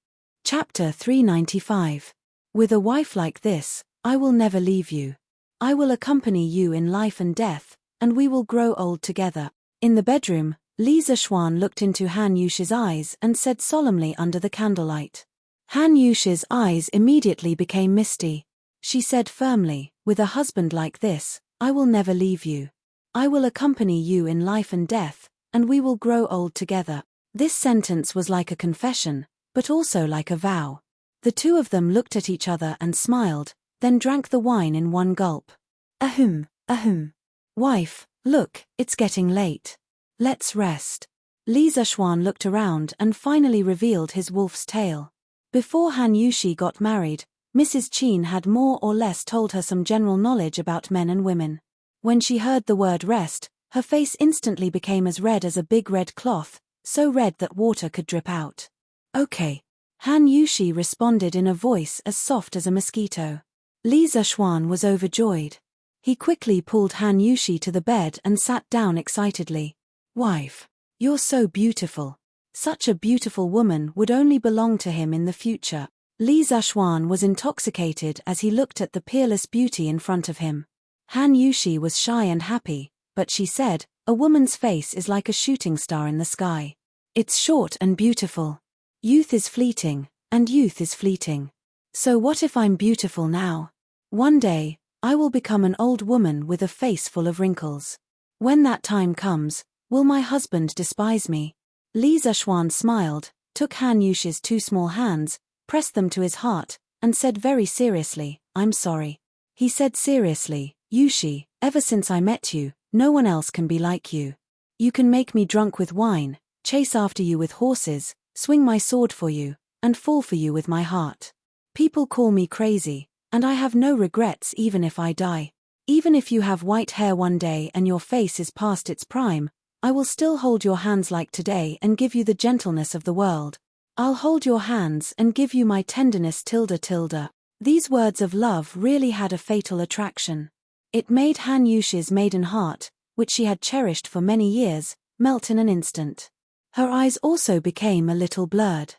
Chapter 395. With a wife like this, I will never leave you. I will accompany you in life and death, and we will grow old together. In the bedroom, Li Zishuan looked into Han Yushi's eyes and said solemnly under the candlelight. Han Yushi's eyes immediately became misty. She said firmly, with a husband like this, I will never leave you. I will accompany you in life and death, and we will grow old together. This sentence was like a confession, but also like a vow. The two of them looked at each other and smiled, then drank the wine in one gulp. Ahem, ahem. Wife, look, it's getting late. Let's rest. Li Zishuan looked around and finally revealed his wolf's tail. Before Han Yushi got married, Mrs. Qin had more or less told her some general knowledge about men and women. When she heard the word rest, her face instantly became as red as a big red cloth, so red that water could drip out. Okay. Han Yushi responded in a voice as soft as a mosquito. Li Zishuan was overjoyed. He quickly pulled Han Yushi to the bed and sat down excitedly. Wife, you're so beautiful. Such a beautiful woman would only belong to him in the future. Li Zishuan was intoxicated as he looked at the peerless beauty in front of him. Han Yushi was shy and happy, but she said, a woman's face is like a shooting star in the sky. It's short and beautiful. Youth is fleeting, and youth is fleeting. So what if I'm beautiful now? One day, I will become an old woman with a face full of wrinkles. When that time comes, will my husband despise me? Li Zishuan smiled, took Han Yushi's 2 small hands, pressed them to his heart, and said very seriously, I'm sorry. He said seriously, Yushi, ever since I met you, no one else can be like you. You can make me drunk with wine, chase after you with horses, swing my sword for you, and fall for you with my heart. People call me crazy, and I have no regrets even if I die. Even if you have white hair one day and your face is past its prime, I will still hold your hands like today and give you the gentleness of the world. I'll hold your hands and give you my tenderness Tilda. These words of love really had a fatal attraction. It made Han Yushi's maiden heart, which she had cherished for many years, melt in an instant. Her eyes also became a little blurred.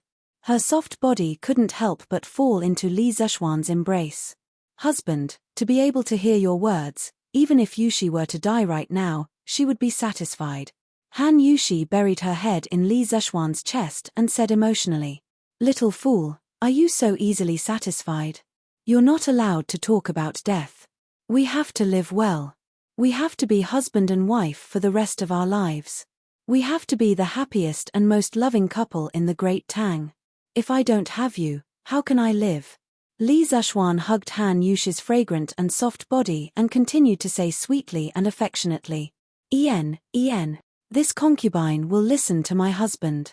Her soft body couldn't help but fall into Li Zishuan's embrace. Husband, to be able to hear your words, even if Yushi were to die right now, she would be satisfied. Han Yushi buried her head in Li Zishuan's chest and said emotionally, Little fool, are you so easily satisfied? You're not allowed to talk about death. We have to live well. We have to be husband and wife for the rest of our lives. We have to be the happiest and most loving couple in the Great Tang. If I don't have you, how can I live? Li Zishuan hugged Han Yushi's fragrant and soft body and continued to say sweetly and affectionately, Ian, this concubine will listen to my husband.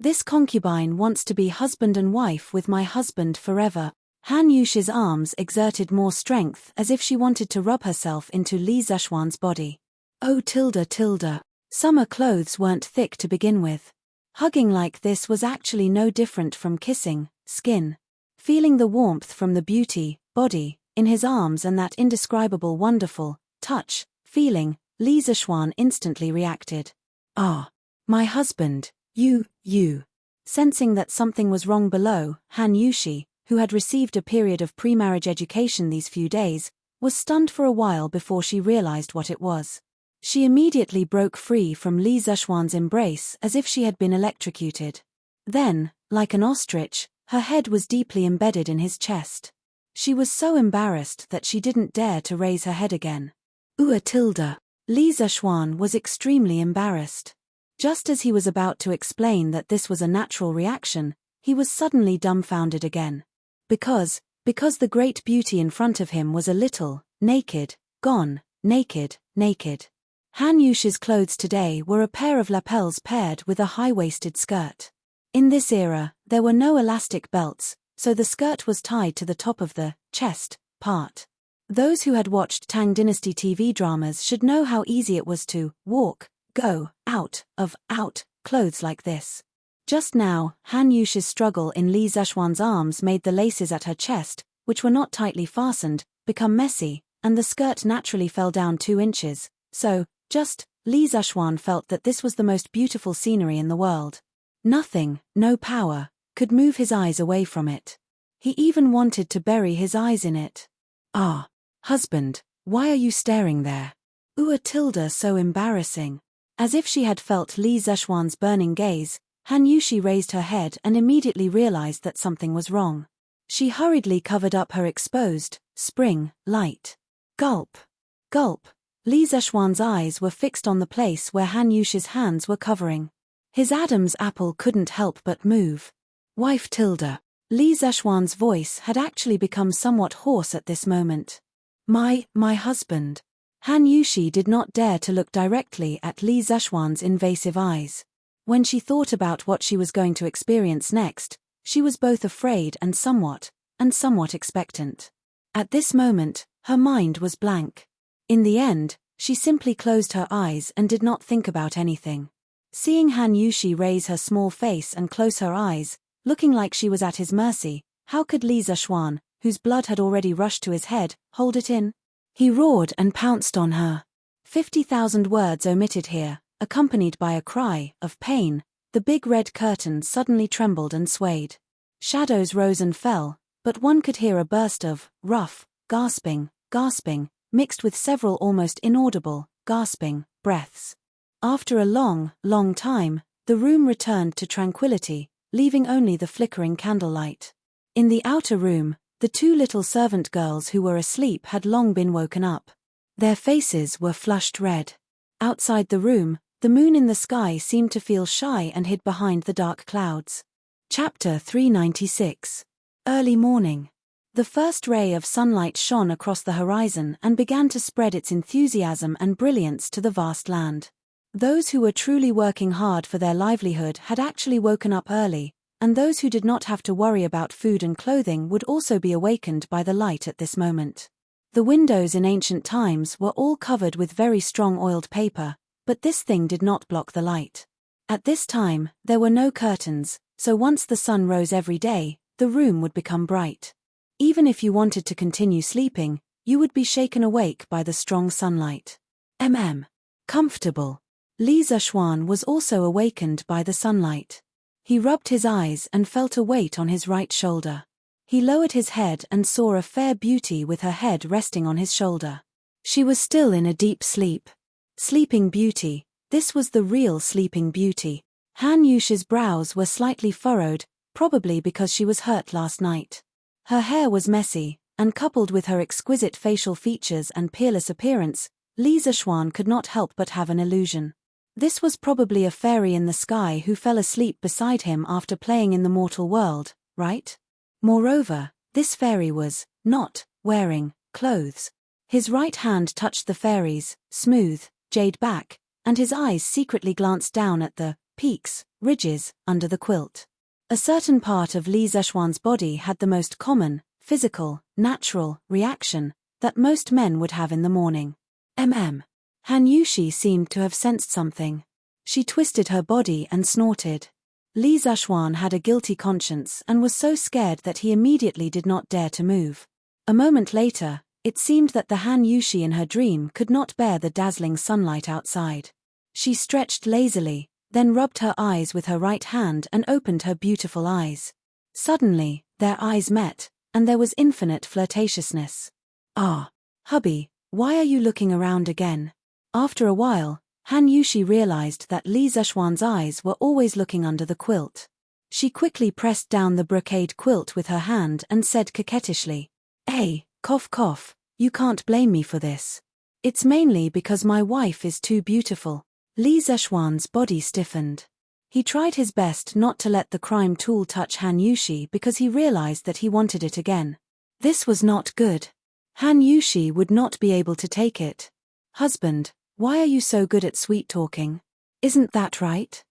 This concubine wants to be husband and wife with my husband forever. Han Yushi's arms exerted more strength as if she wanted to rub herself into Li Zeshuan's body. Oh tilde. Summer clothes weren't thick to begin with. Hugging like this was actually no different from kissing skin. Feeling the warmth from the beauty, body, in his arms and that indescribable wonderful touch, feeling, Li Zeshuan instantly reacted. Ah. My husband, you. Sensing that something was wrong below, Han Yushi, who had received a period of pre-marriage education these few days, was stunned for a while before she realized what it was. She immediately broke free from Li Zeshuan's embrace as if she had been electrocuted. Then, like an ostrich, her head was deeply embedded in his chest. She was so embarrassed that she didn't dare to raise her head again. Tilde. Li Zeshuan was extremely embarrassed. Just as he was about to explain that this was a natural reaction, he was suddenly dumbfounded again. Because the great beauty in front of him was a little, naked, gone, naked. Han Yushi's clothes today were a pair of lapels paired with a high-waisted skirt. In this era, there were no elastic belts, so the skirt was tied to the top of the chest part. Those who had watched Tang Dynasty TV dramas should know how easy it was to go out clothes like this. Just now, Han Yushi's struggle in Li Zeshuan's arms made the laces at her chest, which were not tightly fastened, become messy, and the skirt naturally fell down 2 inches, so, Li Zeshuan felt that this was the most beautiful scenery in the world. Nothing, no power, could move his eyes away from it. He even wanted to bury his eyes in it. Ah, husband, why are you staring there? Tilde so embarrassing. As if she had felt Li Zeshuan's burning gaze, Han Yushi raised her head and immediately realized that something was wrong. She hurriedly covered up her exposed, spring, light. Gulp. Li Zeshuan's eyes were fixed on the place where Han Yushi's hands were covering. His Adam's apple couldn't help but move. Wife tilde. Li Zeshuan's voice had actually become somewhat hoarse at this moment. My husband. Han Yushi did not dare to look directly at Li Zeshuan's invasive eyes. When she thought about what she was going to experience next, she was both afraid and somewhat expectant. At this moment, her mind was blank. In the end, she simply closed her eyes and did not think about anything. Seeing Han Yushi raise her small face and close her eyes, looking like she was at his mercy, how could Li Zeshuan, whose blood had already rushed to his head, hold it in? He roared and pounced on her. 50,000 words omitted here, accompanied by a cry of pain. The big red curtain suddenly trembled and swayed. Shadows rose and fell, but one could hear a burst of rough, gasping, mixed with several almost inaudible, gasping, breaths. After a long time, the room returned to tranquility, leaving only the flickering candlelight. In the outer room, the 2 little servant girls who were asleep had long been woken up. Their faces were flushed red. Outside the room, the moon in the sky seemed to feel shy and hid behind the dark clouds. Chapter 396. Early morning. The first ray of sunlight shone across the horizon and began to spread its enthusiasm and brilliance to the vast land. Those who were truly working hard for their livelihood had actually woken up early, and those who did not have to worry about food and clothing would also be awakened by the light at this moment. The windows in ancient times were all covered with very strong oiled paper, but this thing did not block the light. At this time, there were no curtains, so once the sun rose every day, the room would become bright. Even if you wanted to continue sleeping, you would be shaken awake by the strong sunlight. Comfortable. Li Zeshuan was also awakened by the sunlight. He rubbed his eyes and felt a weight on his right shoulder. He lowered his head and saw a fair beauty with her head resting on his shoulder. She was still in a deep sleep. Sleeping Beauty, this was the real Sleeping Beauty. Han Yushi's brows were slightly furrowed, probably because she was hurt last night. Her hair was messy, and coupled with her exquisite facial features and peerless appearance, Li Zeshuan could not help but have an illusion. This was probably a fairy in the sky who fell asleep beside him after playing in the mortal world, right? Moreover, this fairy was not wearing clothes. His right hand touched the fairy's smooth, jade back, and his eyes secretly glanced down at the peaks, ridges, under the quilt. A certain part of Li Zeshuan's body had the most common, physical, natural reaction that most men would have in the morning. Han Yushi seemed to have sensed something. She twisted her body and snorted. Li Zishuan had a guilty conscience and was so scared that he immediately did not dare to move. A moment later, it seemed that the Han Yushi in her dream could not bear the dazzling sunlight outside. She stretched lazily, then rubbed her eyes with her right hand and opened her beautiful eyes. Suddenly, their eyes met, and there was infinite flirtatiousness. "Ah, hubby, why are you looking around again?" After a while, Han Yushi realized that Li Zishuan's eyes were always looking under the quilt. She quickly pressed down the brocade quilt with her hand and said coquettishly, "Hey, cough cough, you can't blame me for this. It's mainly because my wife is too beautiful." Li Zishuan's body stiffened. He tried his best not to let the crime tool touch Han Yushi because he realized that he wanted it again. This was not good. Han Yushi would not be able to take it. "Husband, why are you so good at sweet-talking? Isn't that right?"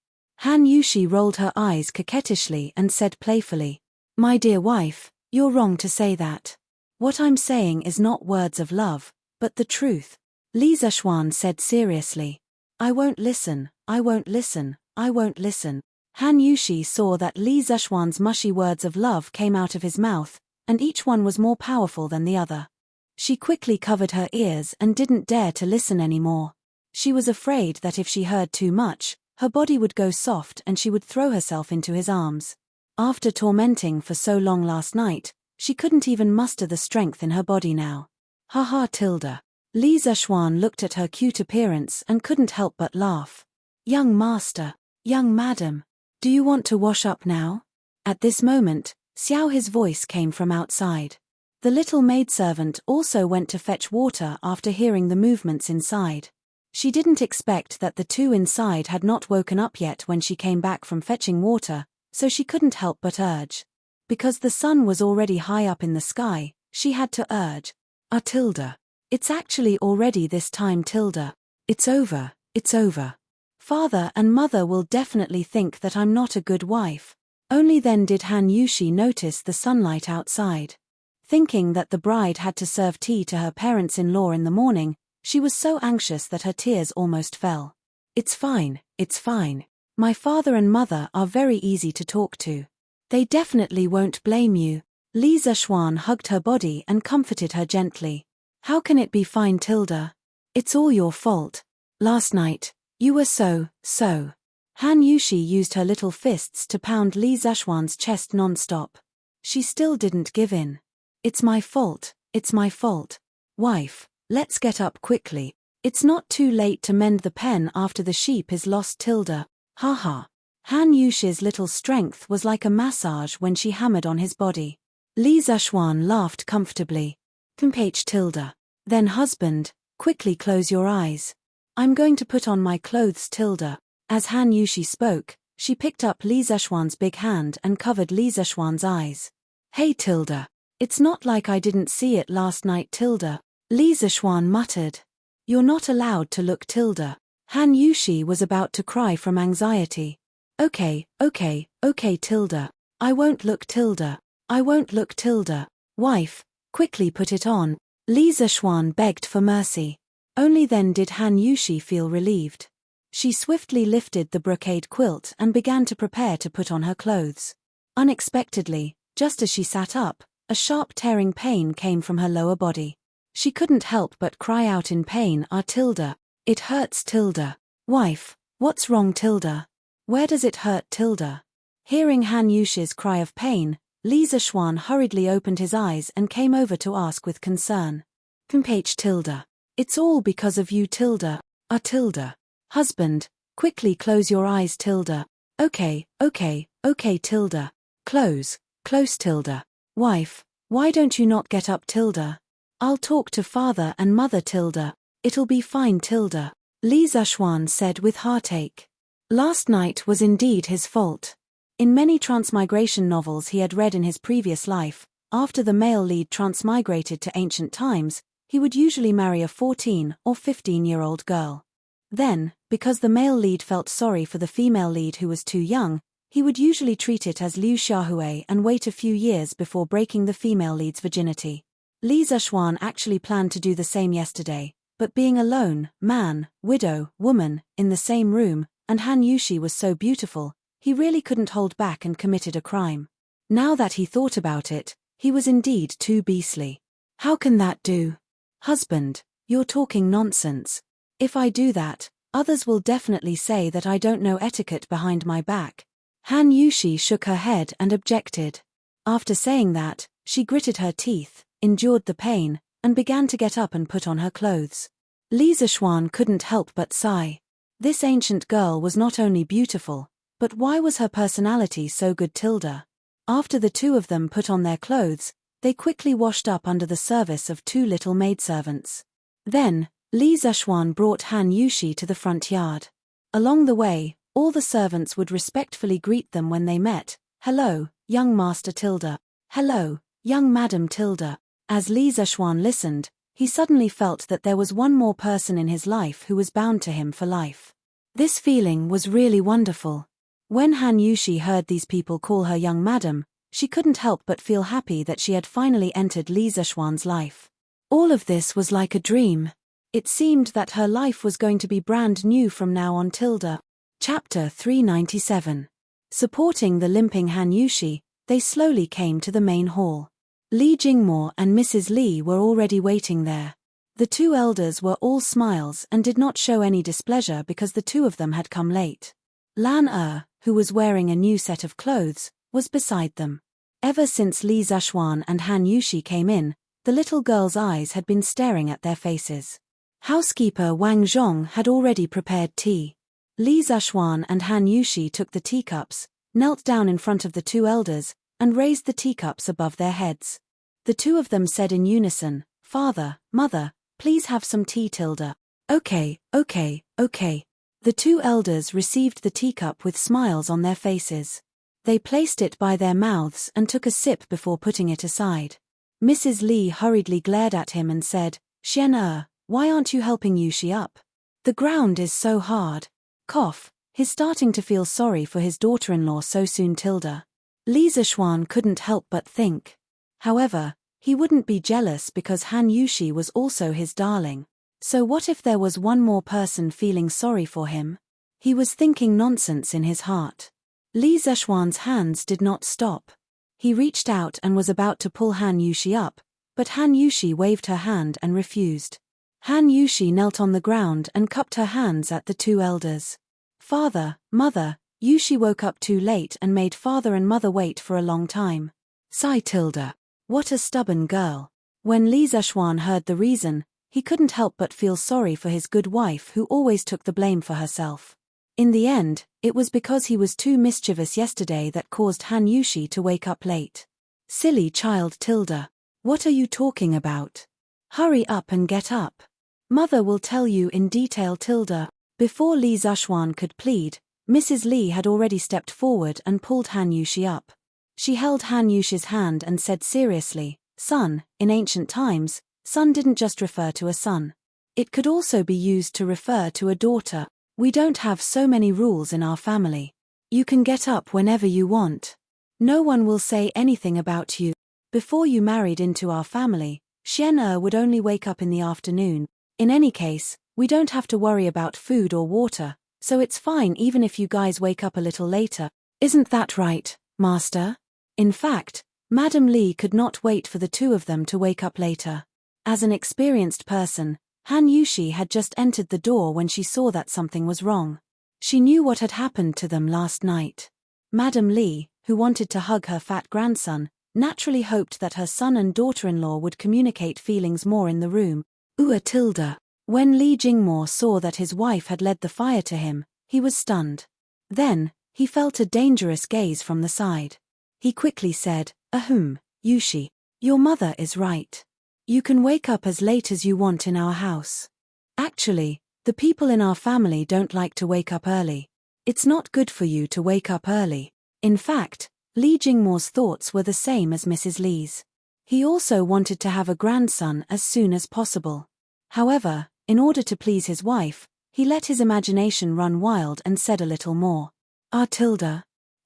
Han Yushi rolled her eyes coquettishly and said playfully, "My dear wife, you're wrong to say that. What I'm saying is not words of love, but the truth." Li Zishuan said seriously, "I won't listen, I won't listen, I won't listen." Han Yushi saw that Li Zishuan's mushy words of love came out of his mouth, and each one was more powerful than the other. She quickly covered her ears and didn't dare to listen anymore. She was afraid that if she heard too much, her body would go soft and she would throw herself into his arms. After tormenting for so long last night, she couldn't even muster the strength in her body now. "Haha Tilda." Li Zishuan looked at her cute appearance and couldn't help but laugh. "Young master, young madam, do you want to wash up now?" At this moment, Xiao's voice came from outside. The little maidservant also went to fetch water after hearing the movements inside. She didn't expect that the two inside had not woken up yet when she came back from fetching water, so she couldn't help but urge. Because the sun was already high up in the sky, she had to urge, "Ah Tilda. It's actually already this time Tilda. It's over, it's over. Father and mother will definitely think that I'm not a good wife." Only then did Han Yushi notice the sunlight outside. Thinking that the bride had to serve tea to her parents-in-law in the morning, she was so anxious that her tears almost fell. It's fine, it's fine. My father and mother are very easy to talk to. They definitely won't blame you." Li Zishuan hugged her body and comforted her gently. "How can it be fine Tilda? It's all your fault. Last night, you were so. Han Yushi used her little fists to pound Li Zishuan's chest non-stop. She still didn't give in. "It's my fault, it's my fault. Wife, let's get up quickly. It's not too late to mend the pen after the sheep is lost Tilda. Haha." Han Yushi's little strength was like a massage when she hammered on his body. Li Zishuan laughed comfortably. "Compage Tilda. Then husband, quickly close your eyes. I'm going to put on my clothes Tilda." As Han Yushi spoke, she picked up Li Zishuan's big hand and covered Li Zishuan's eyes. "Hey Tilda. It's not like I didn't see it last night Tilda." Li Zishuan muttered. "You're not allowed to look Tilda." Han Yushi was about to cry from anxiety. Okay Tilda. I won't look Tilda. I won't look Tilda." "Wife, quickly put it on." Li Zishuan begged for mercy. Only then did Han Yushi feel relieved. She swiftly lifted the brocade quilt and began to prepare to put on her clothes. Unexpectedly, just as she sat up, a sharp tearing pain came from her lower body. She couldn't help but cry out in pain, "Ah Tilda. It hurts Tilda." "Wife, what's wrong Tilda? Where does it hurt Tilda?" Hearing Han Yushi's cry of pain, Li Zishuan hurriedly opened his eyes and came over to ask with concern. "Compage Tilda. It's all because of you Tilda. Ah Tilda. Husband, quickly close your eyes Tilda." Okay Tilda. Close Tilda." "Wife, why don't you not get up Tilda? I'll talk to father and mother Tilda. It'll be fine Tilda." Li Zishuan said with heartache. Last night was indeed his fault. In many transmigration novels he had read in his previous life, after the male lead transmigrated to ancient times, he would usually marry a 14 or 15-year-old girl. Then, because the male lead felt sorry for the female lead who was too young, He would usually treat it as Liu Xiaohui and wait a few years before breaking the female lead's virginity. Li Zishuan actually planned to do the same yesterday, but being alone, man, widow, woman, in the same room, and Han Yushi was so beautiful, he really couldn't hold back and committed a crime. Now that he thought about it, he was indeed too beastly. How can that do? Husband, you're talking nonsense. If I do that, others will definitely say that I don't know etiquette behind my back. Han Yushi shook her head and objected. After saying that, she gritted her teeth, endured the pain, and began to get up and put on her clothes. Li Zishuan couldn't help but sigh. This ancient girl was not only beautiful, but why was her personality so good? After the two of them put on their clothes, they quickly washed up under the service of two little maidservants. Then, Li Zishuan brought Han Yushi to the front yard. Along the way, all the servants would respectfully greet them when they met. Hello, young Master . Hello, young Madam . As Li Zishuan listened, he suddenly felt that there was one more person in his life who was bound to him for life. This feeling was really wonderful. When Han Yushi heard these people call her young madam, she couldn't help but feel happy that she had finally entered Li Zishuan's life. All of this was like a dream. It seemed that her life was going to be brand new from now on . Chapter 397. Supporting the limping Han Yushi, they slowly came to the main hall. Li Jingmo and Mrs. Li were already waiting there. The two elders were all smiles and did not show any displeasure because the two of them had come late. Lan who was wearing a new set of clothes, was beside them. Ever since Li Zishuan and Han Yushi came in, the little girl's eyes had been staring at their faces. Housekeeper Wang Zhong had already prepared tea. Li Zishuan and Han Yushi took the teacups, knelt down in front of the two elders, and raised the teacups above their heads. The two of them said in unison, "Father, Mother, please have some tea." Okay. The two elders received the teacup with smiles on their faces. They placed it by their mouths and took a sip before putting it aside. Mrs. Li hurriedly glared at him and said, "Xian, why aren't you helping Yushi up? The ground is so hard." Cough, he's starting to feel sorry for his daughter-in-law so soon. Li Zishuan couldn't help but think. However, he wouldn't be jealous because Han Yushi was also his darling. So what if there was one more person feeling sorry for him? He was thinking nonsense in his heart. Li Zishuan's hands did not stop. He reached out and was about to pull Han Yushi up, but Han Yushi waved her hand and refused. Han Yushi knelt on the ground and cupped her hands at the two elders. "Father, Mother, Yushi woke up too late and made father and mother wait for a long time." Sigh. What a stubborn girl. When Li Zishuan heard the reason, he couldn't help but feel sorry for his good wife who always took the blame for herself. In the end, it was because he was too mischievous yesterday that caused Han Yushi to wake up late. Silly child. What are you talking about? Hurry up and get up. Mother will tell you in detail. Before Li Zishuan could plead, Mrs. Li had already stepped forward and pulled Han Yushi up. She held Han Yushi's hand and said seriously, "Son, in ancient times, son didn't just refer to a son. It could also be used to refer to a daughter. We don't have so many rules in our family. You can get up whenever you want. No one will say anything about you. Before you married into our family, Xian would only wake up in the afternoon. In any case, we don't have to worry about food or water, so it's fine even if you guys wake up a little later. Isn't that right, Master?" In fact, Madam Li could not wait for the two of them to wake up later. As an experienced person, Han Yushi had just entered the door when she saw that something was wrong. She knew what had happened to them last night. Madam Li, who wanted to hug her fat grandson, naturally hoped that her son and daughter-in-law would communicate feelings more in the room. When Li Jingmo saw that his wife had led the fire to him, he was stunned. Then, he felt a dangerous gaze from the side. He quickly said, Yushi, your mother is right. You can wake up as late as you want in our house. Actually, the people in our family don't like to wake up early. It's not good for you to wake up early." In fact, Li Jingmo's thoughts were the same as Mrs. Li's. He also wanted to have a grandson as soon as possible. However, in order to please his wife, he let his imagination run wild and said a little more.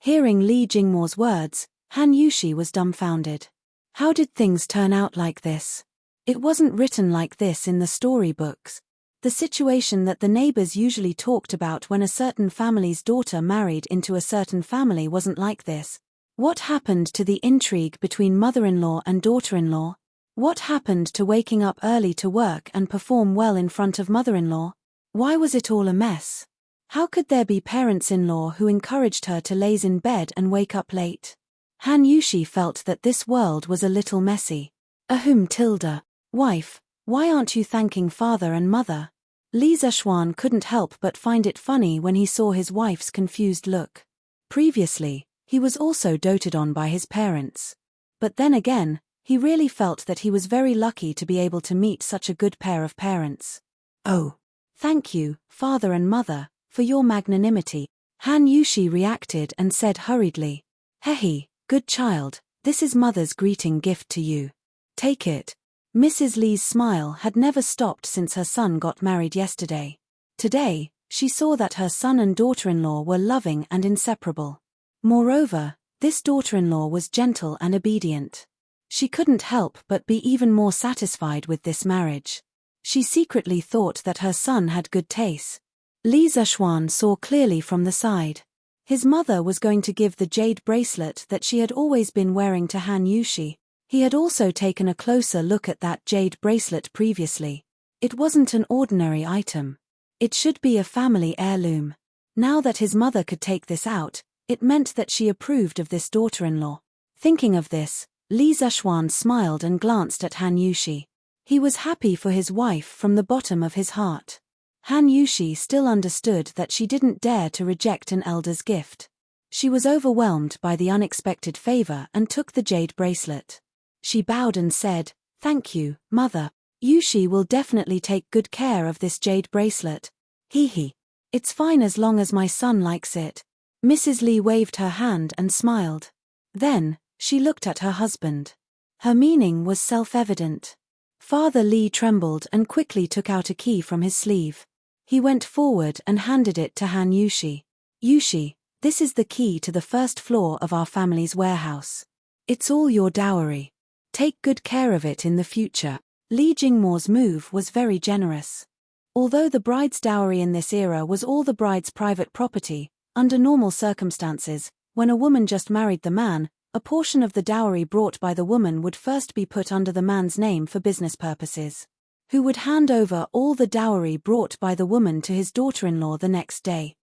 Hearing Li Jingmo's words, Han Yushi was dumbfounded. How did things turn out like this? It wasn't written like this in the storybooks. The situation that the neighbors usually talked about when a certain family's daughter married into a certain family wasn't like this. What happened to the intrigue between mother-in-law and daughter-in-law? What happened to waking up early to work and perform well in front of mother-in-law? Why was it all a mess? How could there be parents-in-law who encouraged her to laze in bed and wake up late? Han Yushi felt that this world was a little messy. Tilda. Wife, why aren't you thanking father and mother? Li Zexuan couldn't help but find it funny when he saw his wife's confused look. Previously, he was also doted on by his parents. But then again, he really felt that he was very lucky to be able to meet such a good pair of parents. Oh. Thank you, father and mother, for your magnanimity. Han Yushi reacted and said hurriedly. Hehe, good child, this is mother's greeting gift to you. Take it. Mrs. Li's smile had never stopped since her son got married yesterday. Today, she saw that her son and daughter-in-law were loving and inseparable. Moreover, this daughter-in-law was gentle and obedient. She couldn't help but be even more satisfied with this marriage. She secretly thought that her son had good taste. Li Zexuan saw clearly from the side. His mother was going to give the jade bracelet that she had always been wearing to Han Yushi. He had also taken a closer look at that jade bracelet previously. It wasn't an ordinary item. It should be a family heirloom. Now that his mother could take this out, it meant that she approved of this daughter-in-law. Thinking of this, Li Zexuan smiled and glanced at Han Yushi. He was happy for his wife from the bottom of his heart. Han Yushi still understood that she didn't dare to reject an elder's gift. She was overwhelmed by the unexpected favor and took the jade bracelet. She bowed and said, "Thank you, mother. Yushi will definitely take good care of this jade bracelet. Hee. It's fine as long as my son likes it." Mrs. Li waved her hand and smiled. Then, she looked at her husband. Her meaning was self-evident. Father Li trembled and quickly took out a key from his sleeve. He went forward and handed it to Han Yushi. "Yushi, this is the key to the first floor of our family's warehouse. It's all your dowry. Take good care of it in the future." Li Jingmo's move was very generous. Although the bride's dowry in this era was all the bride's private property, under normal circumstances, when a woman just married the man, a portion of the dowry brought by the woman would first be put under the man's name for business purposes, who would hand over all the dowry brought by the woman to his daughter-in-law the next day.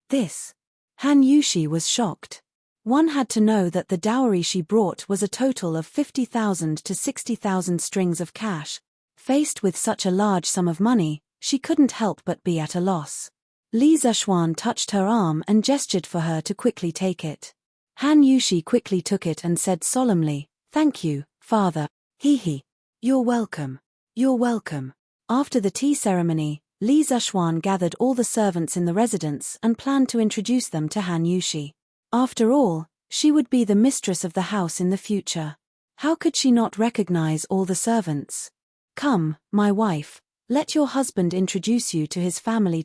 This. Han Yushi was shocked. One had to know that the dowry she brought was a total of 50,000 to 60,000 strings of cash. Faced with such a large sum of money, she couldn't help but be at a loss. Li Zexuan touched her arm and gestured for her to quickly take it. Han Yushi quickly took it and said solemnly, "Thank you, father." Hee. You're welcome. You're welcome. After the tea ceremony, Li Zexuan gathered all the servants in the residence and planned to introduce them to Han Yushi. After all, she would be the mistress of the house in the future. How could she not recognize all the servants? "Come, my wife, let your husband introduce you to his family.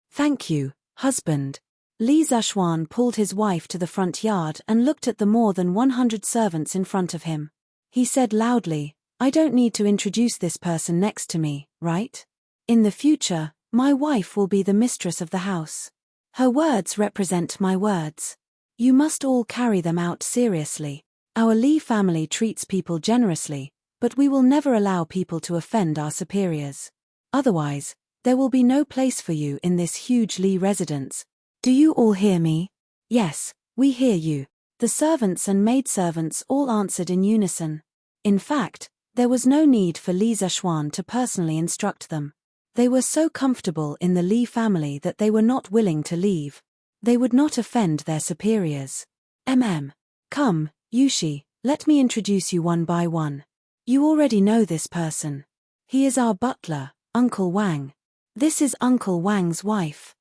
Thank you, husband." Li Zexuan pulled his wife to the front yard and looked at the more than 100 servants in front of him. He said loudly, "I don't need to introduce this person next to me, right? In the future, my wife will be the mistress of the house. Her words represent my words. You must all carry them out seriously. Our Li family treats people generously, but we will never allow people to offend our superiors. Otherwise, there will be no place for you in this huge Li residence. Do you all hear me?" "Yes, we hear you." The servants and maidservants all answered in unison. In fact, there was no need for Li Zexuan to personally instruct them. They were so comfortable in the Li family that they were not willing to leave. They would not offend their superiors. Come, Yushi, let me introduce you one by one. You already know this person. He is our butler, Uncle Wang. This is Uncle Wang's wife.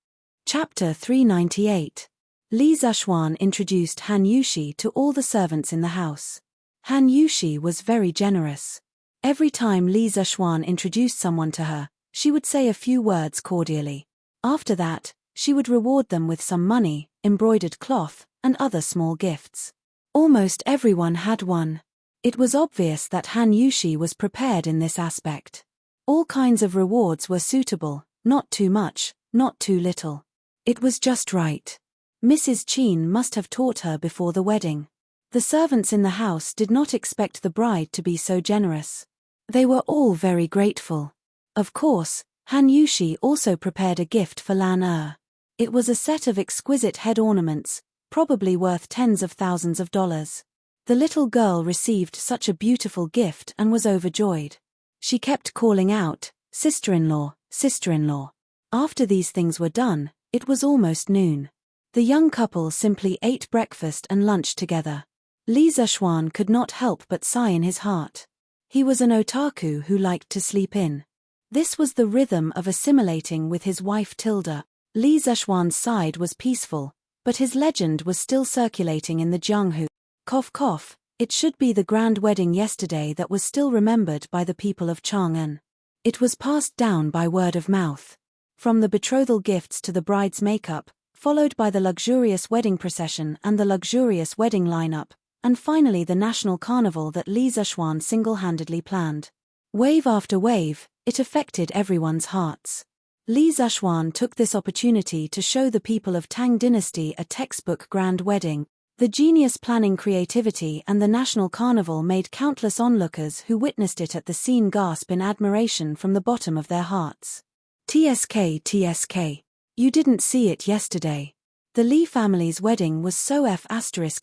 Chapter 398. Li Zexuan introduced Han Yushi to all the servants in the house. Han Yushi was very generous. Every time Li Zexuan introduced someone to her, she would say a few words cordially. After that, She would reward them with some money, embroidered cloth, and other small gifts. Almost everyone had one. It was obvious that Han Yushi was prepared in this aspect. All kinds of rewards were suitable, not too much, not too little. It was just right. Mrs. Qin must have taught her before the wedding. The servants in the house did not expect the bride to be so generous. They were all very grateful. Of course, Han Yushi also prepared a gift for Lan Er. It was a set of exquisite head ornaments, probably worth tens of thousands of dollars. The little girl received such a beautiful gift and was overjoyed. She kept calling out, "Sister-in-law, sister-in-law." After these things were done, it was almost noon. The young couple simply ate breakfast and lunch together. Li Zexuan could not help but sigh in his heart. He was an otaku who liked to sleep in. This was the rhythm of assimilating with his wife Tilda. Li Zexuan's side was peaceful, but his legend was still circulating in the Jianghu. Cough cough, it should be the grand wedding yesterday that was still remembered by the people of Chang'an. It was passed down by word of mouth. From the betrothal gifts to the bride's makeup, followed by the luxurious wedding procession and the luxurious wedding lineup, and finally the national carnival that Li Zexuan single-handedly planned. Wave after wave, it affected everyone's hearts. Li Zexuan took this opportunity to show the people of Tang Dynasty a textbook grand wedding. The genius planning creativity and the national carnival made countless onlookers who witnessed it at the scene gasp in admiration from the bottom of their hearts. TSK. You didn't see it yesterday. The Li family's wedding was so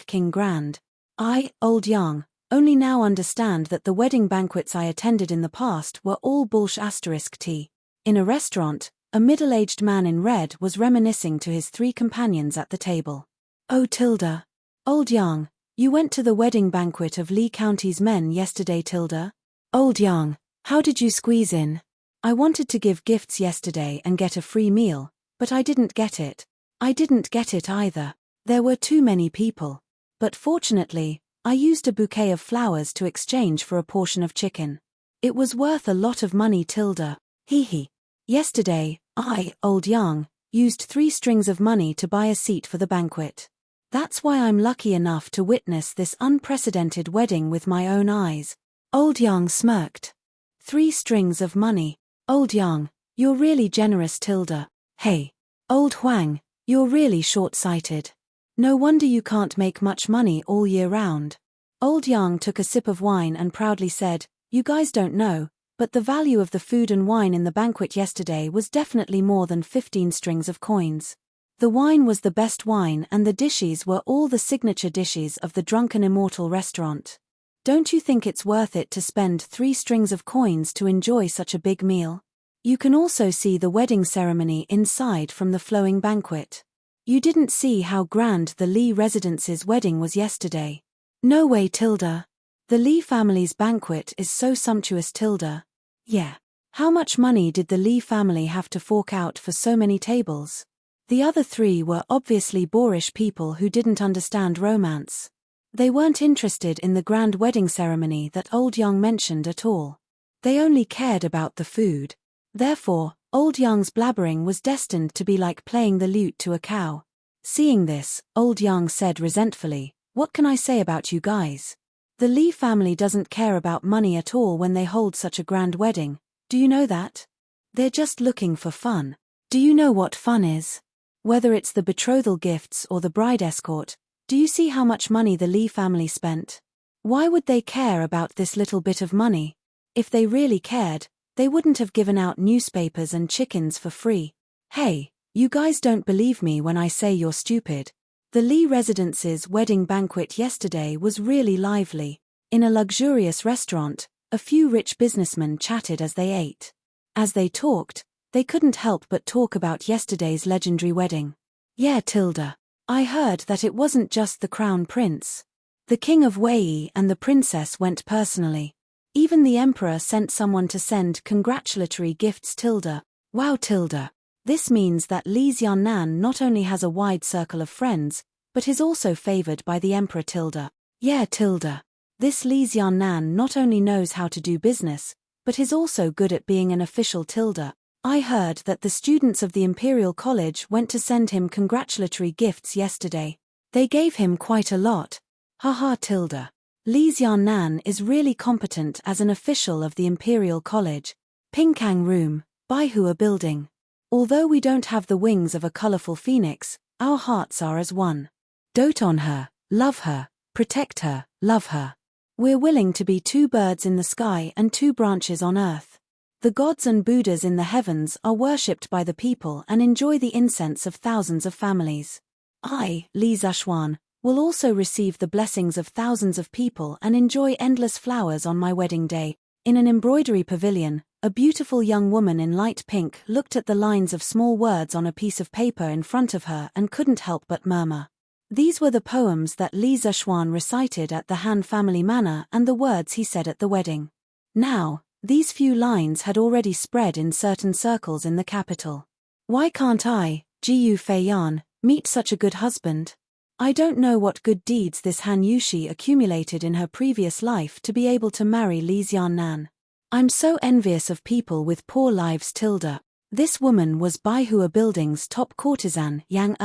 King grand. I, old Yang, only now understand that the wedding banquets I attended in the past were all *T. In a restaurant, a middle-aged man in red was reminiscing to his three companions at the table. "Oh Tilda. Old Yang, you went to the wedding banquet of Li County's men yesterday Tilda? Old Yang, how did you squeeze in? I wanted to give gifts yesterday and get a free meal, but I didn't get it. I didn't get it either. There were too many people. But fortunately, I used a bouquet of flowers to exchange for a portion of chicken. It was worth a lot of money Tilda. Hee. Yesterday, I, old Yang, used 3 strings of money to buy a seat for the banquet. That's why I'm lucky enough to witness this unprecedented wedding with my own eyes." Old Yang smirked. 3 strings of money. Old Yang, you're really generous Tilda. Hey. Old Huang, you're really short-sighted. No wonder you can't make much money all year round. Old Yang took a sip of wine and proudly said, "You guys don't know, but the value of the food and wine in the banquet yesterday was definitely more than 15 strings of coins. The wine was the best wine and the dishes were all the signature dishes of the Drunken Immortal restaurant. Don't you think it's worth it to spend 3 strings of coins to enjoy such a big meal? You can also see the wedding ceremony inside from the flowing banquet. You didn't see how grand the Li residence's wedding was yesterday. No way Tilda. The Li family's banquet is so sumptuous Tilda. Yeah. How much money did the Li family have to fork out for so many tables? The other 3 were obviously boorish people who didn't understand romance. They weren't interested in the grand wedding ceremony that old Yang mentioned at all. They only cared about the food. Therefore, old Yang's blabbering was destined to be like playing the lute to a cow. Seeing this, old Yang said resentfully, "What can I say about you guys? The Li family doesn't care about money at all when they hold such a grand wedding, do you know that? They're just looking for fun. Do you know what fun is? Whether it's the betrothal gifts or the bride escort, do you see how much money the Li family spent? Why would they care about this little bit of money? If they really cared, they wouldn't have given out newspapers and chickens for free. Hey, you guys don't believe me when I say you're stupid. The Li residence's wedding banquet yesterday was really lively. In a luxurious restaurant, a few rich businessmen chatted as they ate. As they talked, they couldn't help but talk about yesterday's legendary wedding. Yeah Tilda. I heard that it wasn't just the crown prince. The king of Wei and the princess went personally. Even the emperor sent someone to send congratulatory gifts Tilda. Wow Tilda. This means that Li Xiannan not only has a wide circle of friends, but is also favored by the emperor Tilda. Yeah Tilda. This Li Xiannan not only knows how to do business, but is also good at being an official Tilda. I heard that the students of the Imperial College went to send him congratulatory gifts yesterday. They gave him quite a lot. Haha tilde. Li Xiaonan is really competent as an official of the Imperial College. Pinkang Room, Baihua Building. Although we don't have the wings of a colorful phoenix, our hearts are as one. Dote on her, love her, protect her, love her. We're willing to be 2 birds in the sky and 2 branches on earth. The gods and Buddhas in the heavens are worshipped by the people and enjoy the incense of thousands of families. I, Li Zishuan, will also receive the blessings of thousands of people and enjoy endless flowers on my wedding day. In an embroidery pavilion, a beautiful young woman in light pink looked at the lines of small words on a piece of paper in front of her and couldn't help but murmur. These were the poems that Li Zishuan recited at the Han family manor and the words he said at the wedding. Now, these few lines had already spread in certain circles in the capital. Why can't I, Jiu Feiyan, meet such a good husband? I don't know what good deeds this Han Yushi accumulated in her previous life to be able to marry Li Xiaonan. I'm so envious of people with poor lives tilde. This woman was Baihua Building's top courtesan, Yang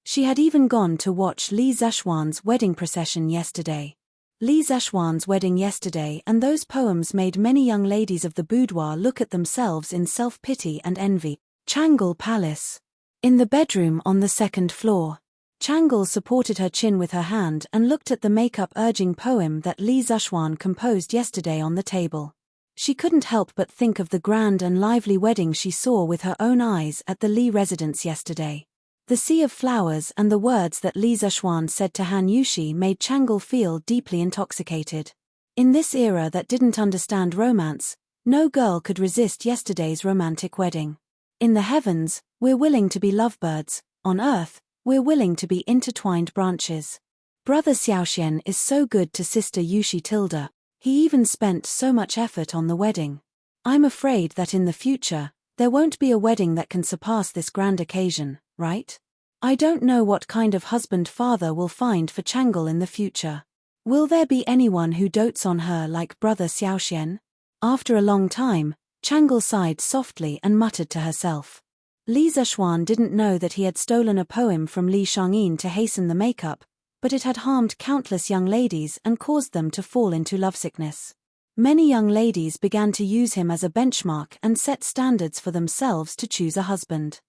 She had even gone to watch Li Zishuan's wedding procession yesterday. Li Zishuan's wedding yesterday and those poems made many young ladies of the boudoir look at themselves in self-pity and envy. Changle Palace. In the bedroom on the 2nd floor. Changle supported her chin with her hand and looked at the makeup-urging poem that Li Zishuan composed yesterday on the table. She couldn't help but think of the grand and lively wedding she saw with her own eyes at the Li residence yesterday. The sea of flowers and the words that Li Zishuan said to Han Yushi made Changle feel deeply intoxicated. In this era that didn't understand romance, no girl could resist yesterday's romantic wedding. In the heavens, we're willing to be lovebirds. On earth, we're willing to be intertwined branches. Brother Xiaoxian is so good to sister Yushi tilde. He even spent so much effort on the wedding. I'm afraid that in the future, there won't be a wedding that can surpass this grand occasion, right? I don't know what kind of husband father will find for Changle in the future. Will there be anyone who dotes on her like Brother Xiaoxian? After a long time, Changle sighed softly and muttered to herself. Li Zishuan didn't know that he had stolen a poem from Li Shangyin to hasten the makeup, but it had harmed countless young ladies and caused them to fall into lovesickness. Many young ladies began to use him as a benchmark and set standards for themselves to choose a husband.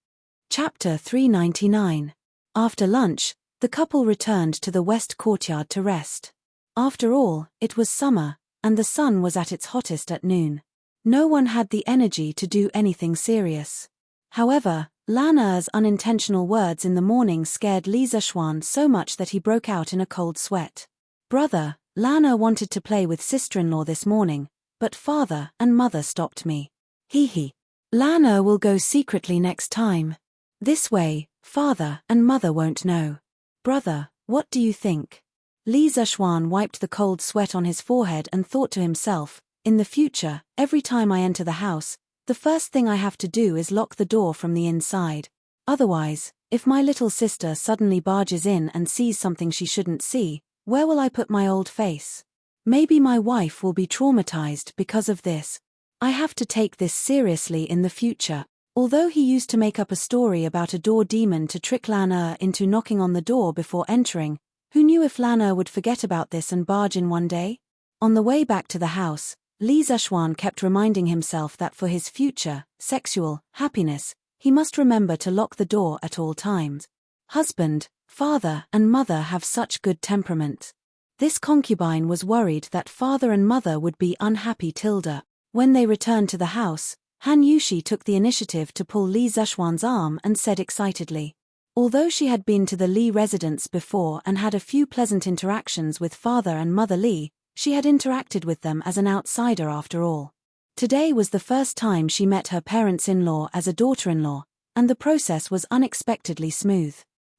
Chapter 399. After lunch, the couple returned to the west courtyard to rest. After all, it was summer, and the sun was at its hottest at noon. No one had the energy to do anything serious. However, Lan Er's unintentional words in the morning scared Li Zishuan so much that he broke out in a cold sweat. Brother, Lan Er wanted to play with sister-in-law this morning, but father and mother stopped me. Hee. Lan Er will go secretly next time. This way, father and mother won't know. Brother, what do you think? Li Zishuan wiped the cold sweat on his forehead and thought to himself, in the future, every time I enter the house, the first thing I have to do is lock the door from the inside. Otherwise, if my little sister suddenly barges in and sees something she shouldn't see, where will I put my old face? Maybe my wife will be traumatized because of this. I have to take this seriously in the future. Although he used to make up a story about a door demon to trick Lan Er into knocking on the door before entering, who knew if Lan Er would forget about this and barge in one day? On the way back to the house, Li Zishuan kept reminding himself that for his future, sexual, happiness, he must remember to lock the door at all times. Husband, father and mother have such good temperament. This concubine was worried that father and mother would be unhappy tilde. When they returned to the house, Han Yushi took the initiative to pull Li Zishuan's arm and said excitedly. Although she had been to the Li residence before and had a few pleasant interactions with father and mother Li, she had interacted with them as an outsider after all. Today was the first time she met her parents-in-law as a daughter-in-law, and the process was unexpectedly smooth.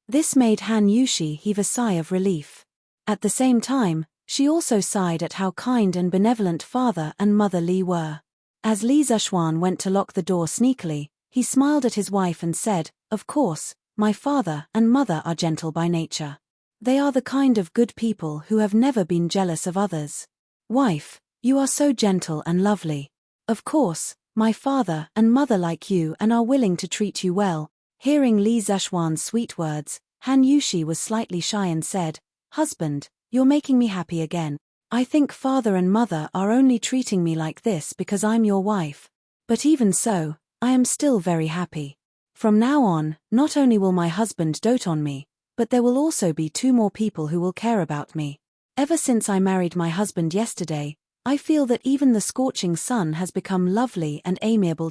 This made Han Yushi heave a sigh of relief. At the same time, she also sighed at how kind and benevolent father and mother Li were. As Li Zishuan went to lock the door sneakily, he smiled at his wife and said, "Of course, my father and mother are gentle by nature. They are the kind of good people who have never been jealous of others. Wife, you are so gentle and lovely. Of course, My father and mother like you and are willing to treat you well." Hearing Li Zeshuan's sweet words, Han Yushi was slightly shy and said, "Husband, you're making me happy again. I think father and mother are only treating me like this because I'm your wife. But even so, I am still very happy. From now on, not only will my husband dote on me, but there will also be 2 more people who will care about me. Ever since I married my husband yesterday, I feel that even the scorching sun has become lovely and amiable."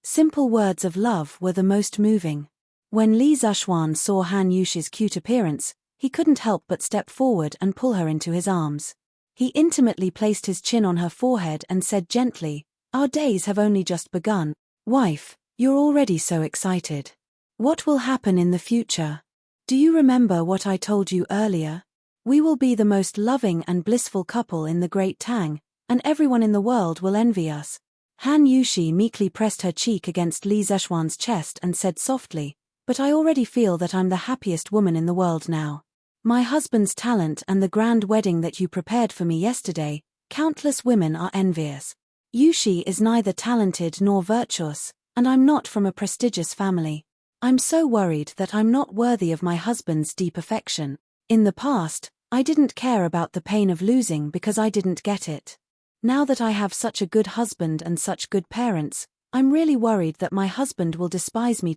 Simple words of love were the most moving. When Li Zeshuan saw Han Yushi's cute appearance, he couldn't help but step forward and pull her into his arms. He intimately placed his chin on her forehead and said gently, "Our days have only just begun. Wife, you're already so excited. What will happen in the future? Do you remember what I told you earlier? We will be the most loving and blissful couple in the Great Tang, and everyone in the world will envy us." Han Yushi meekly pressed her cheek against Li Zeshuan's chest and said softly, "But I already feel that I'm the happiest woman in the world now. My husband's talent and the grand wedding that you prepared for me yesterday, countless women are envious. Yushi is neither talented nor virtuous, and I'm not from a prestigious family. I'm so worried that I'm not worthy of my husband's deep affection. In the past, I didn't care about the pain of losing because I didn't get it. Now that I have such a good husband and such good parents, I'm really worried that my husband will despise me.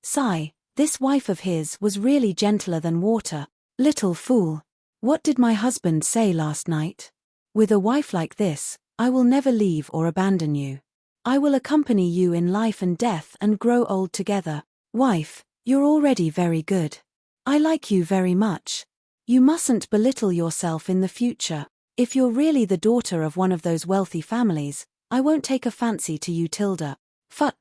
Sigh, this wife of his was really gentler than water. Little fool. What did my husband say last night? With a wife like this, I will never leave or abandon you. I will accompany you in life and death and grow old together. Wife, you're already very good. I like you very much. You mustn't belittle yourself in the future. If you're really the daughter of one of those wealthy families, I won't take a fancy to you. Phut.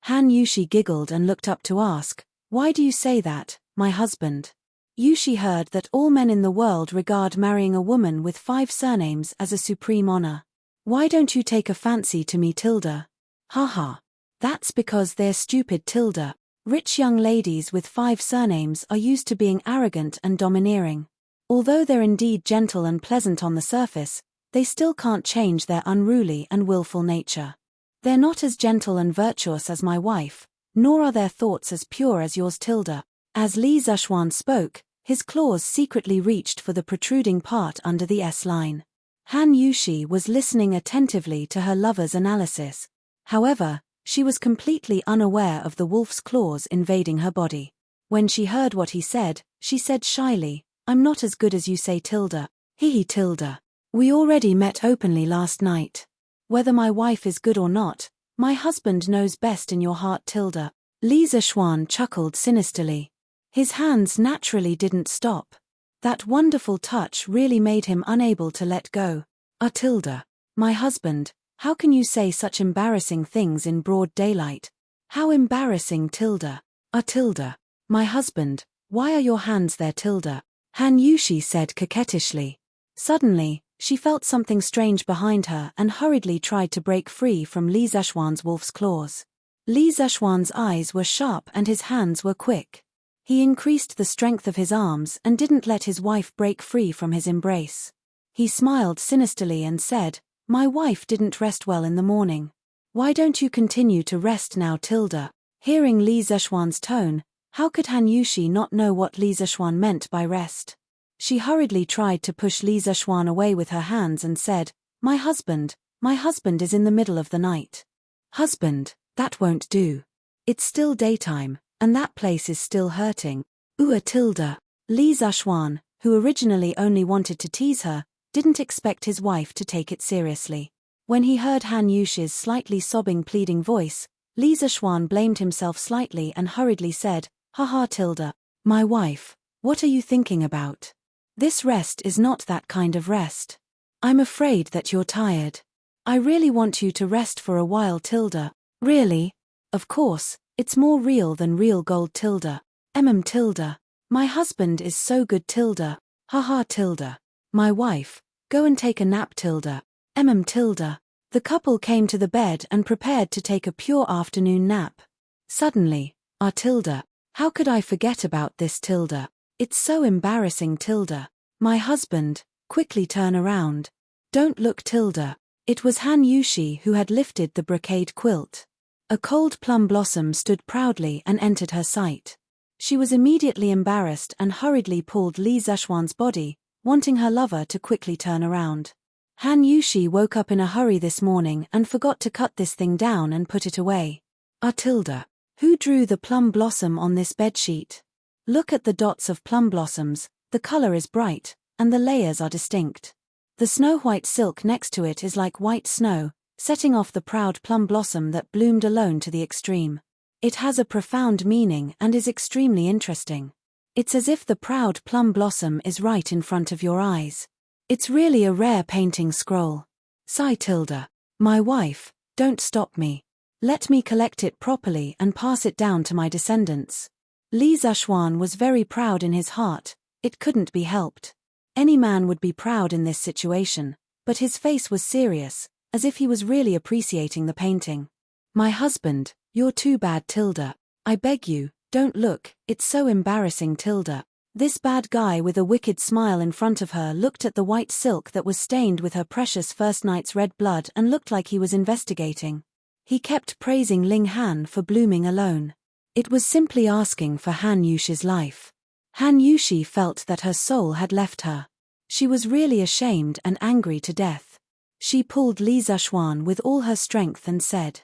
Han Yushi giggled and looked up to ask, "Why do you say that, my husband?" Yushi heard that all men in the world regard marrying a woman with 5 surnames as a supreme honor. "Why don't you take a fancy to me? Haha. That's because they're stupid. Rich young ladies with 5 surnames are used to being arrogant and domineering. Although they're indeed gentle and pleasant on the surface, they still can't change their unruly and willful nature. They're not as gentle and virtuous as my wife, nor are their thoughts as pure as yours. As Li Zeshuan spoke, his claws secretly reached for the protruding part under the S-line. Han Yushi was listening attentively to her lover's analysis. However, she was completely unaware of the wolf's claws invading her body. When she heard what he said, she said shyly, "I'm not as good as you say. Hee. We already met openly last night. Whether my wife is good or not, my husband knows best in your heart. Li Zeshuan chuckled sinisterly. His hands naturally didn't stop. That wonderful touch really made him unable to let go. My husband, how can you say such embarrassing things in broad daylight? How embarrassing. My husband, why are your hands there? Han Yushi said coquettishly. Suddenly, she felt something strange behind her and hurriedly tried to break free from Li Zeshuan's wolf's claws. Li Zeshuan's eyes were sharp and his hands were quick. He increased the strength of his arms and didn't let his wife break free from his embrace. He smiled sinisterly and said, "My wife didn't rest well in the morning. Why don't you continue to rest now? Hearing Li Zeshuan's tone, how could Han Yushi not know what Li Zeshuan meant by rest? She hurriedly tried to push Li Zeshuan away with her hands and said, my husband is in the middle of the night." "Husband, that won't do. It's still daytime, and that place is still hurting." Li Zeshuan, who originally only wanted to tease her, didn't expect his wife to take it seriously. When he heard Han Yushi's slightly sobbing pleading voice, Li Zeshuan blamed himself slightly and hurriedly said, "Haha. My wife, what are you thinking about? This rest is not that kind of rest. I'm afraid that you're tired. I really want you to rest for a while. Really? Of course, it's more real than real gold. My husband is so good. Haha. My wife, go and take a nap. The couple came to the bed and prepared to take a pure afternoon nap. Suddenly, how could I forget about this? It's so embarrassing. My husband, quickly turn around. Don't look. It was Han Yushi who had lifted the brocade quilt. A cold plum blossom stood proudly and entered her sight. She was immediately embarrassed and hurriedly pulled Li Zexuan's body, wanting her lover to quickly turn around. Han Yushi woke up in a hurry this morning and forgot to cut this thing down and put it away. Tilda. Who drew the plum blossom on this bedsheet? Look at the dots of plum blossoms, the color is bright, and the layers are distinct. The snow-white silk next to it is like white snow, setting off the proud plum blossom that bloomed alone to the extreme. It has a profound meaning and is extremely interesting. It's as if the proud plum blossom is right in front of your eyes. It's really a rare painting scroll. Sigh Tilda. My wife, don't stop me. Let me collect it properly and pass it down to my descendants. Li Zexuan was very proud in his heart, it couldn't be helped. Any man would be proud in this situation, but his face was serious, as if he was really appreciating the painting. My husband, you're too bad Tilda. I beg you, don't look, it's so embarrassing Tilda. This bad guy with a wicked smile in front of her looked at the white silk that was stained with her precious first night's red blood and looked like he was investigating. He kept praising Ling Han for blooming alone. It was simply asking for Han Yushi's life. Han Yushi felt that her soul had left her. She was really ashamed and angry to death. She pulled Li Zexuan with all her strength and said,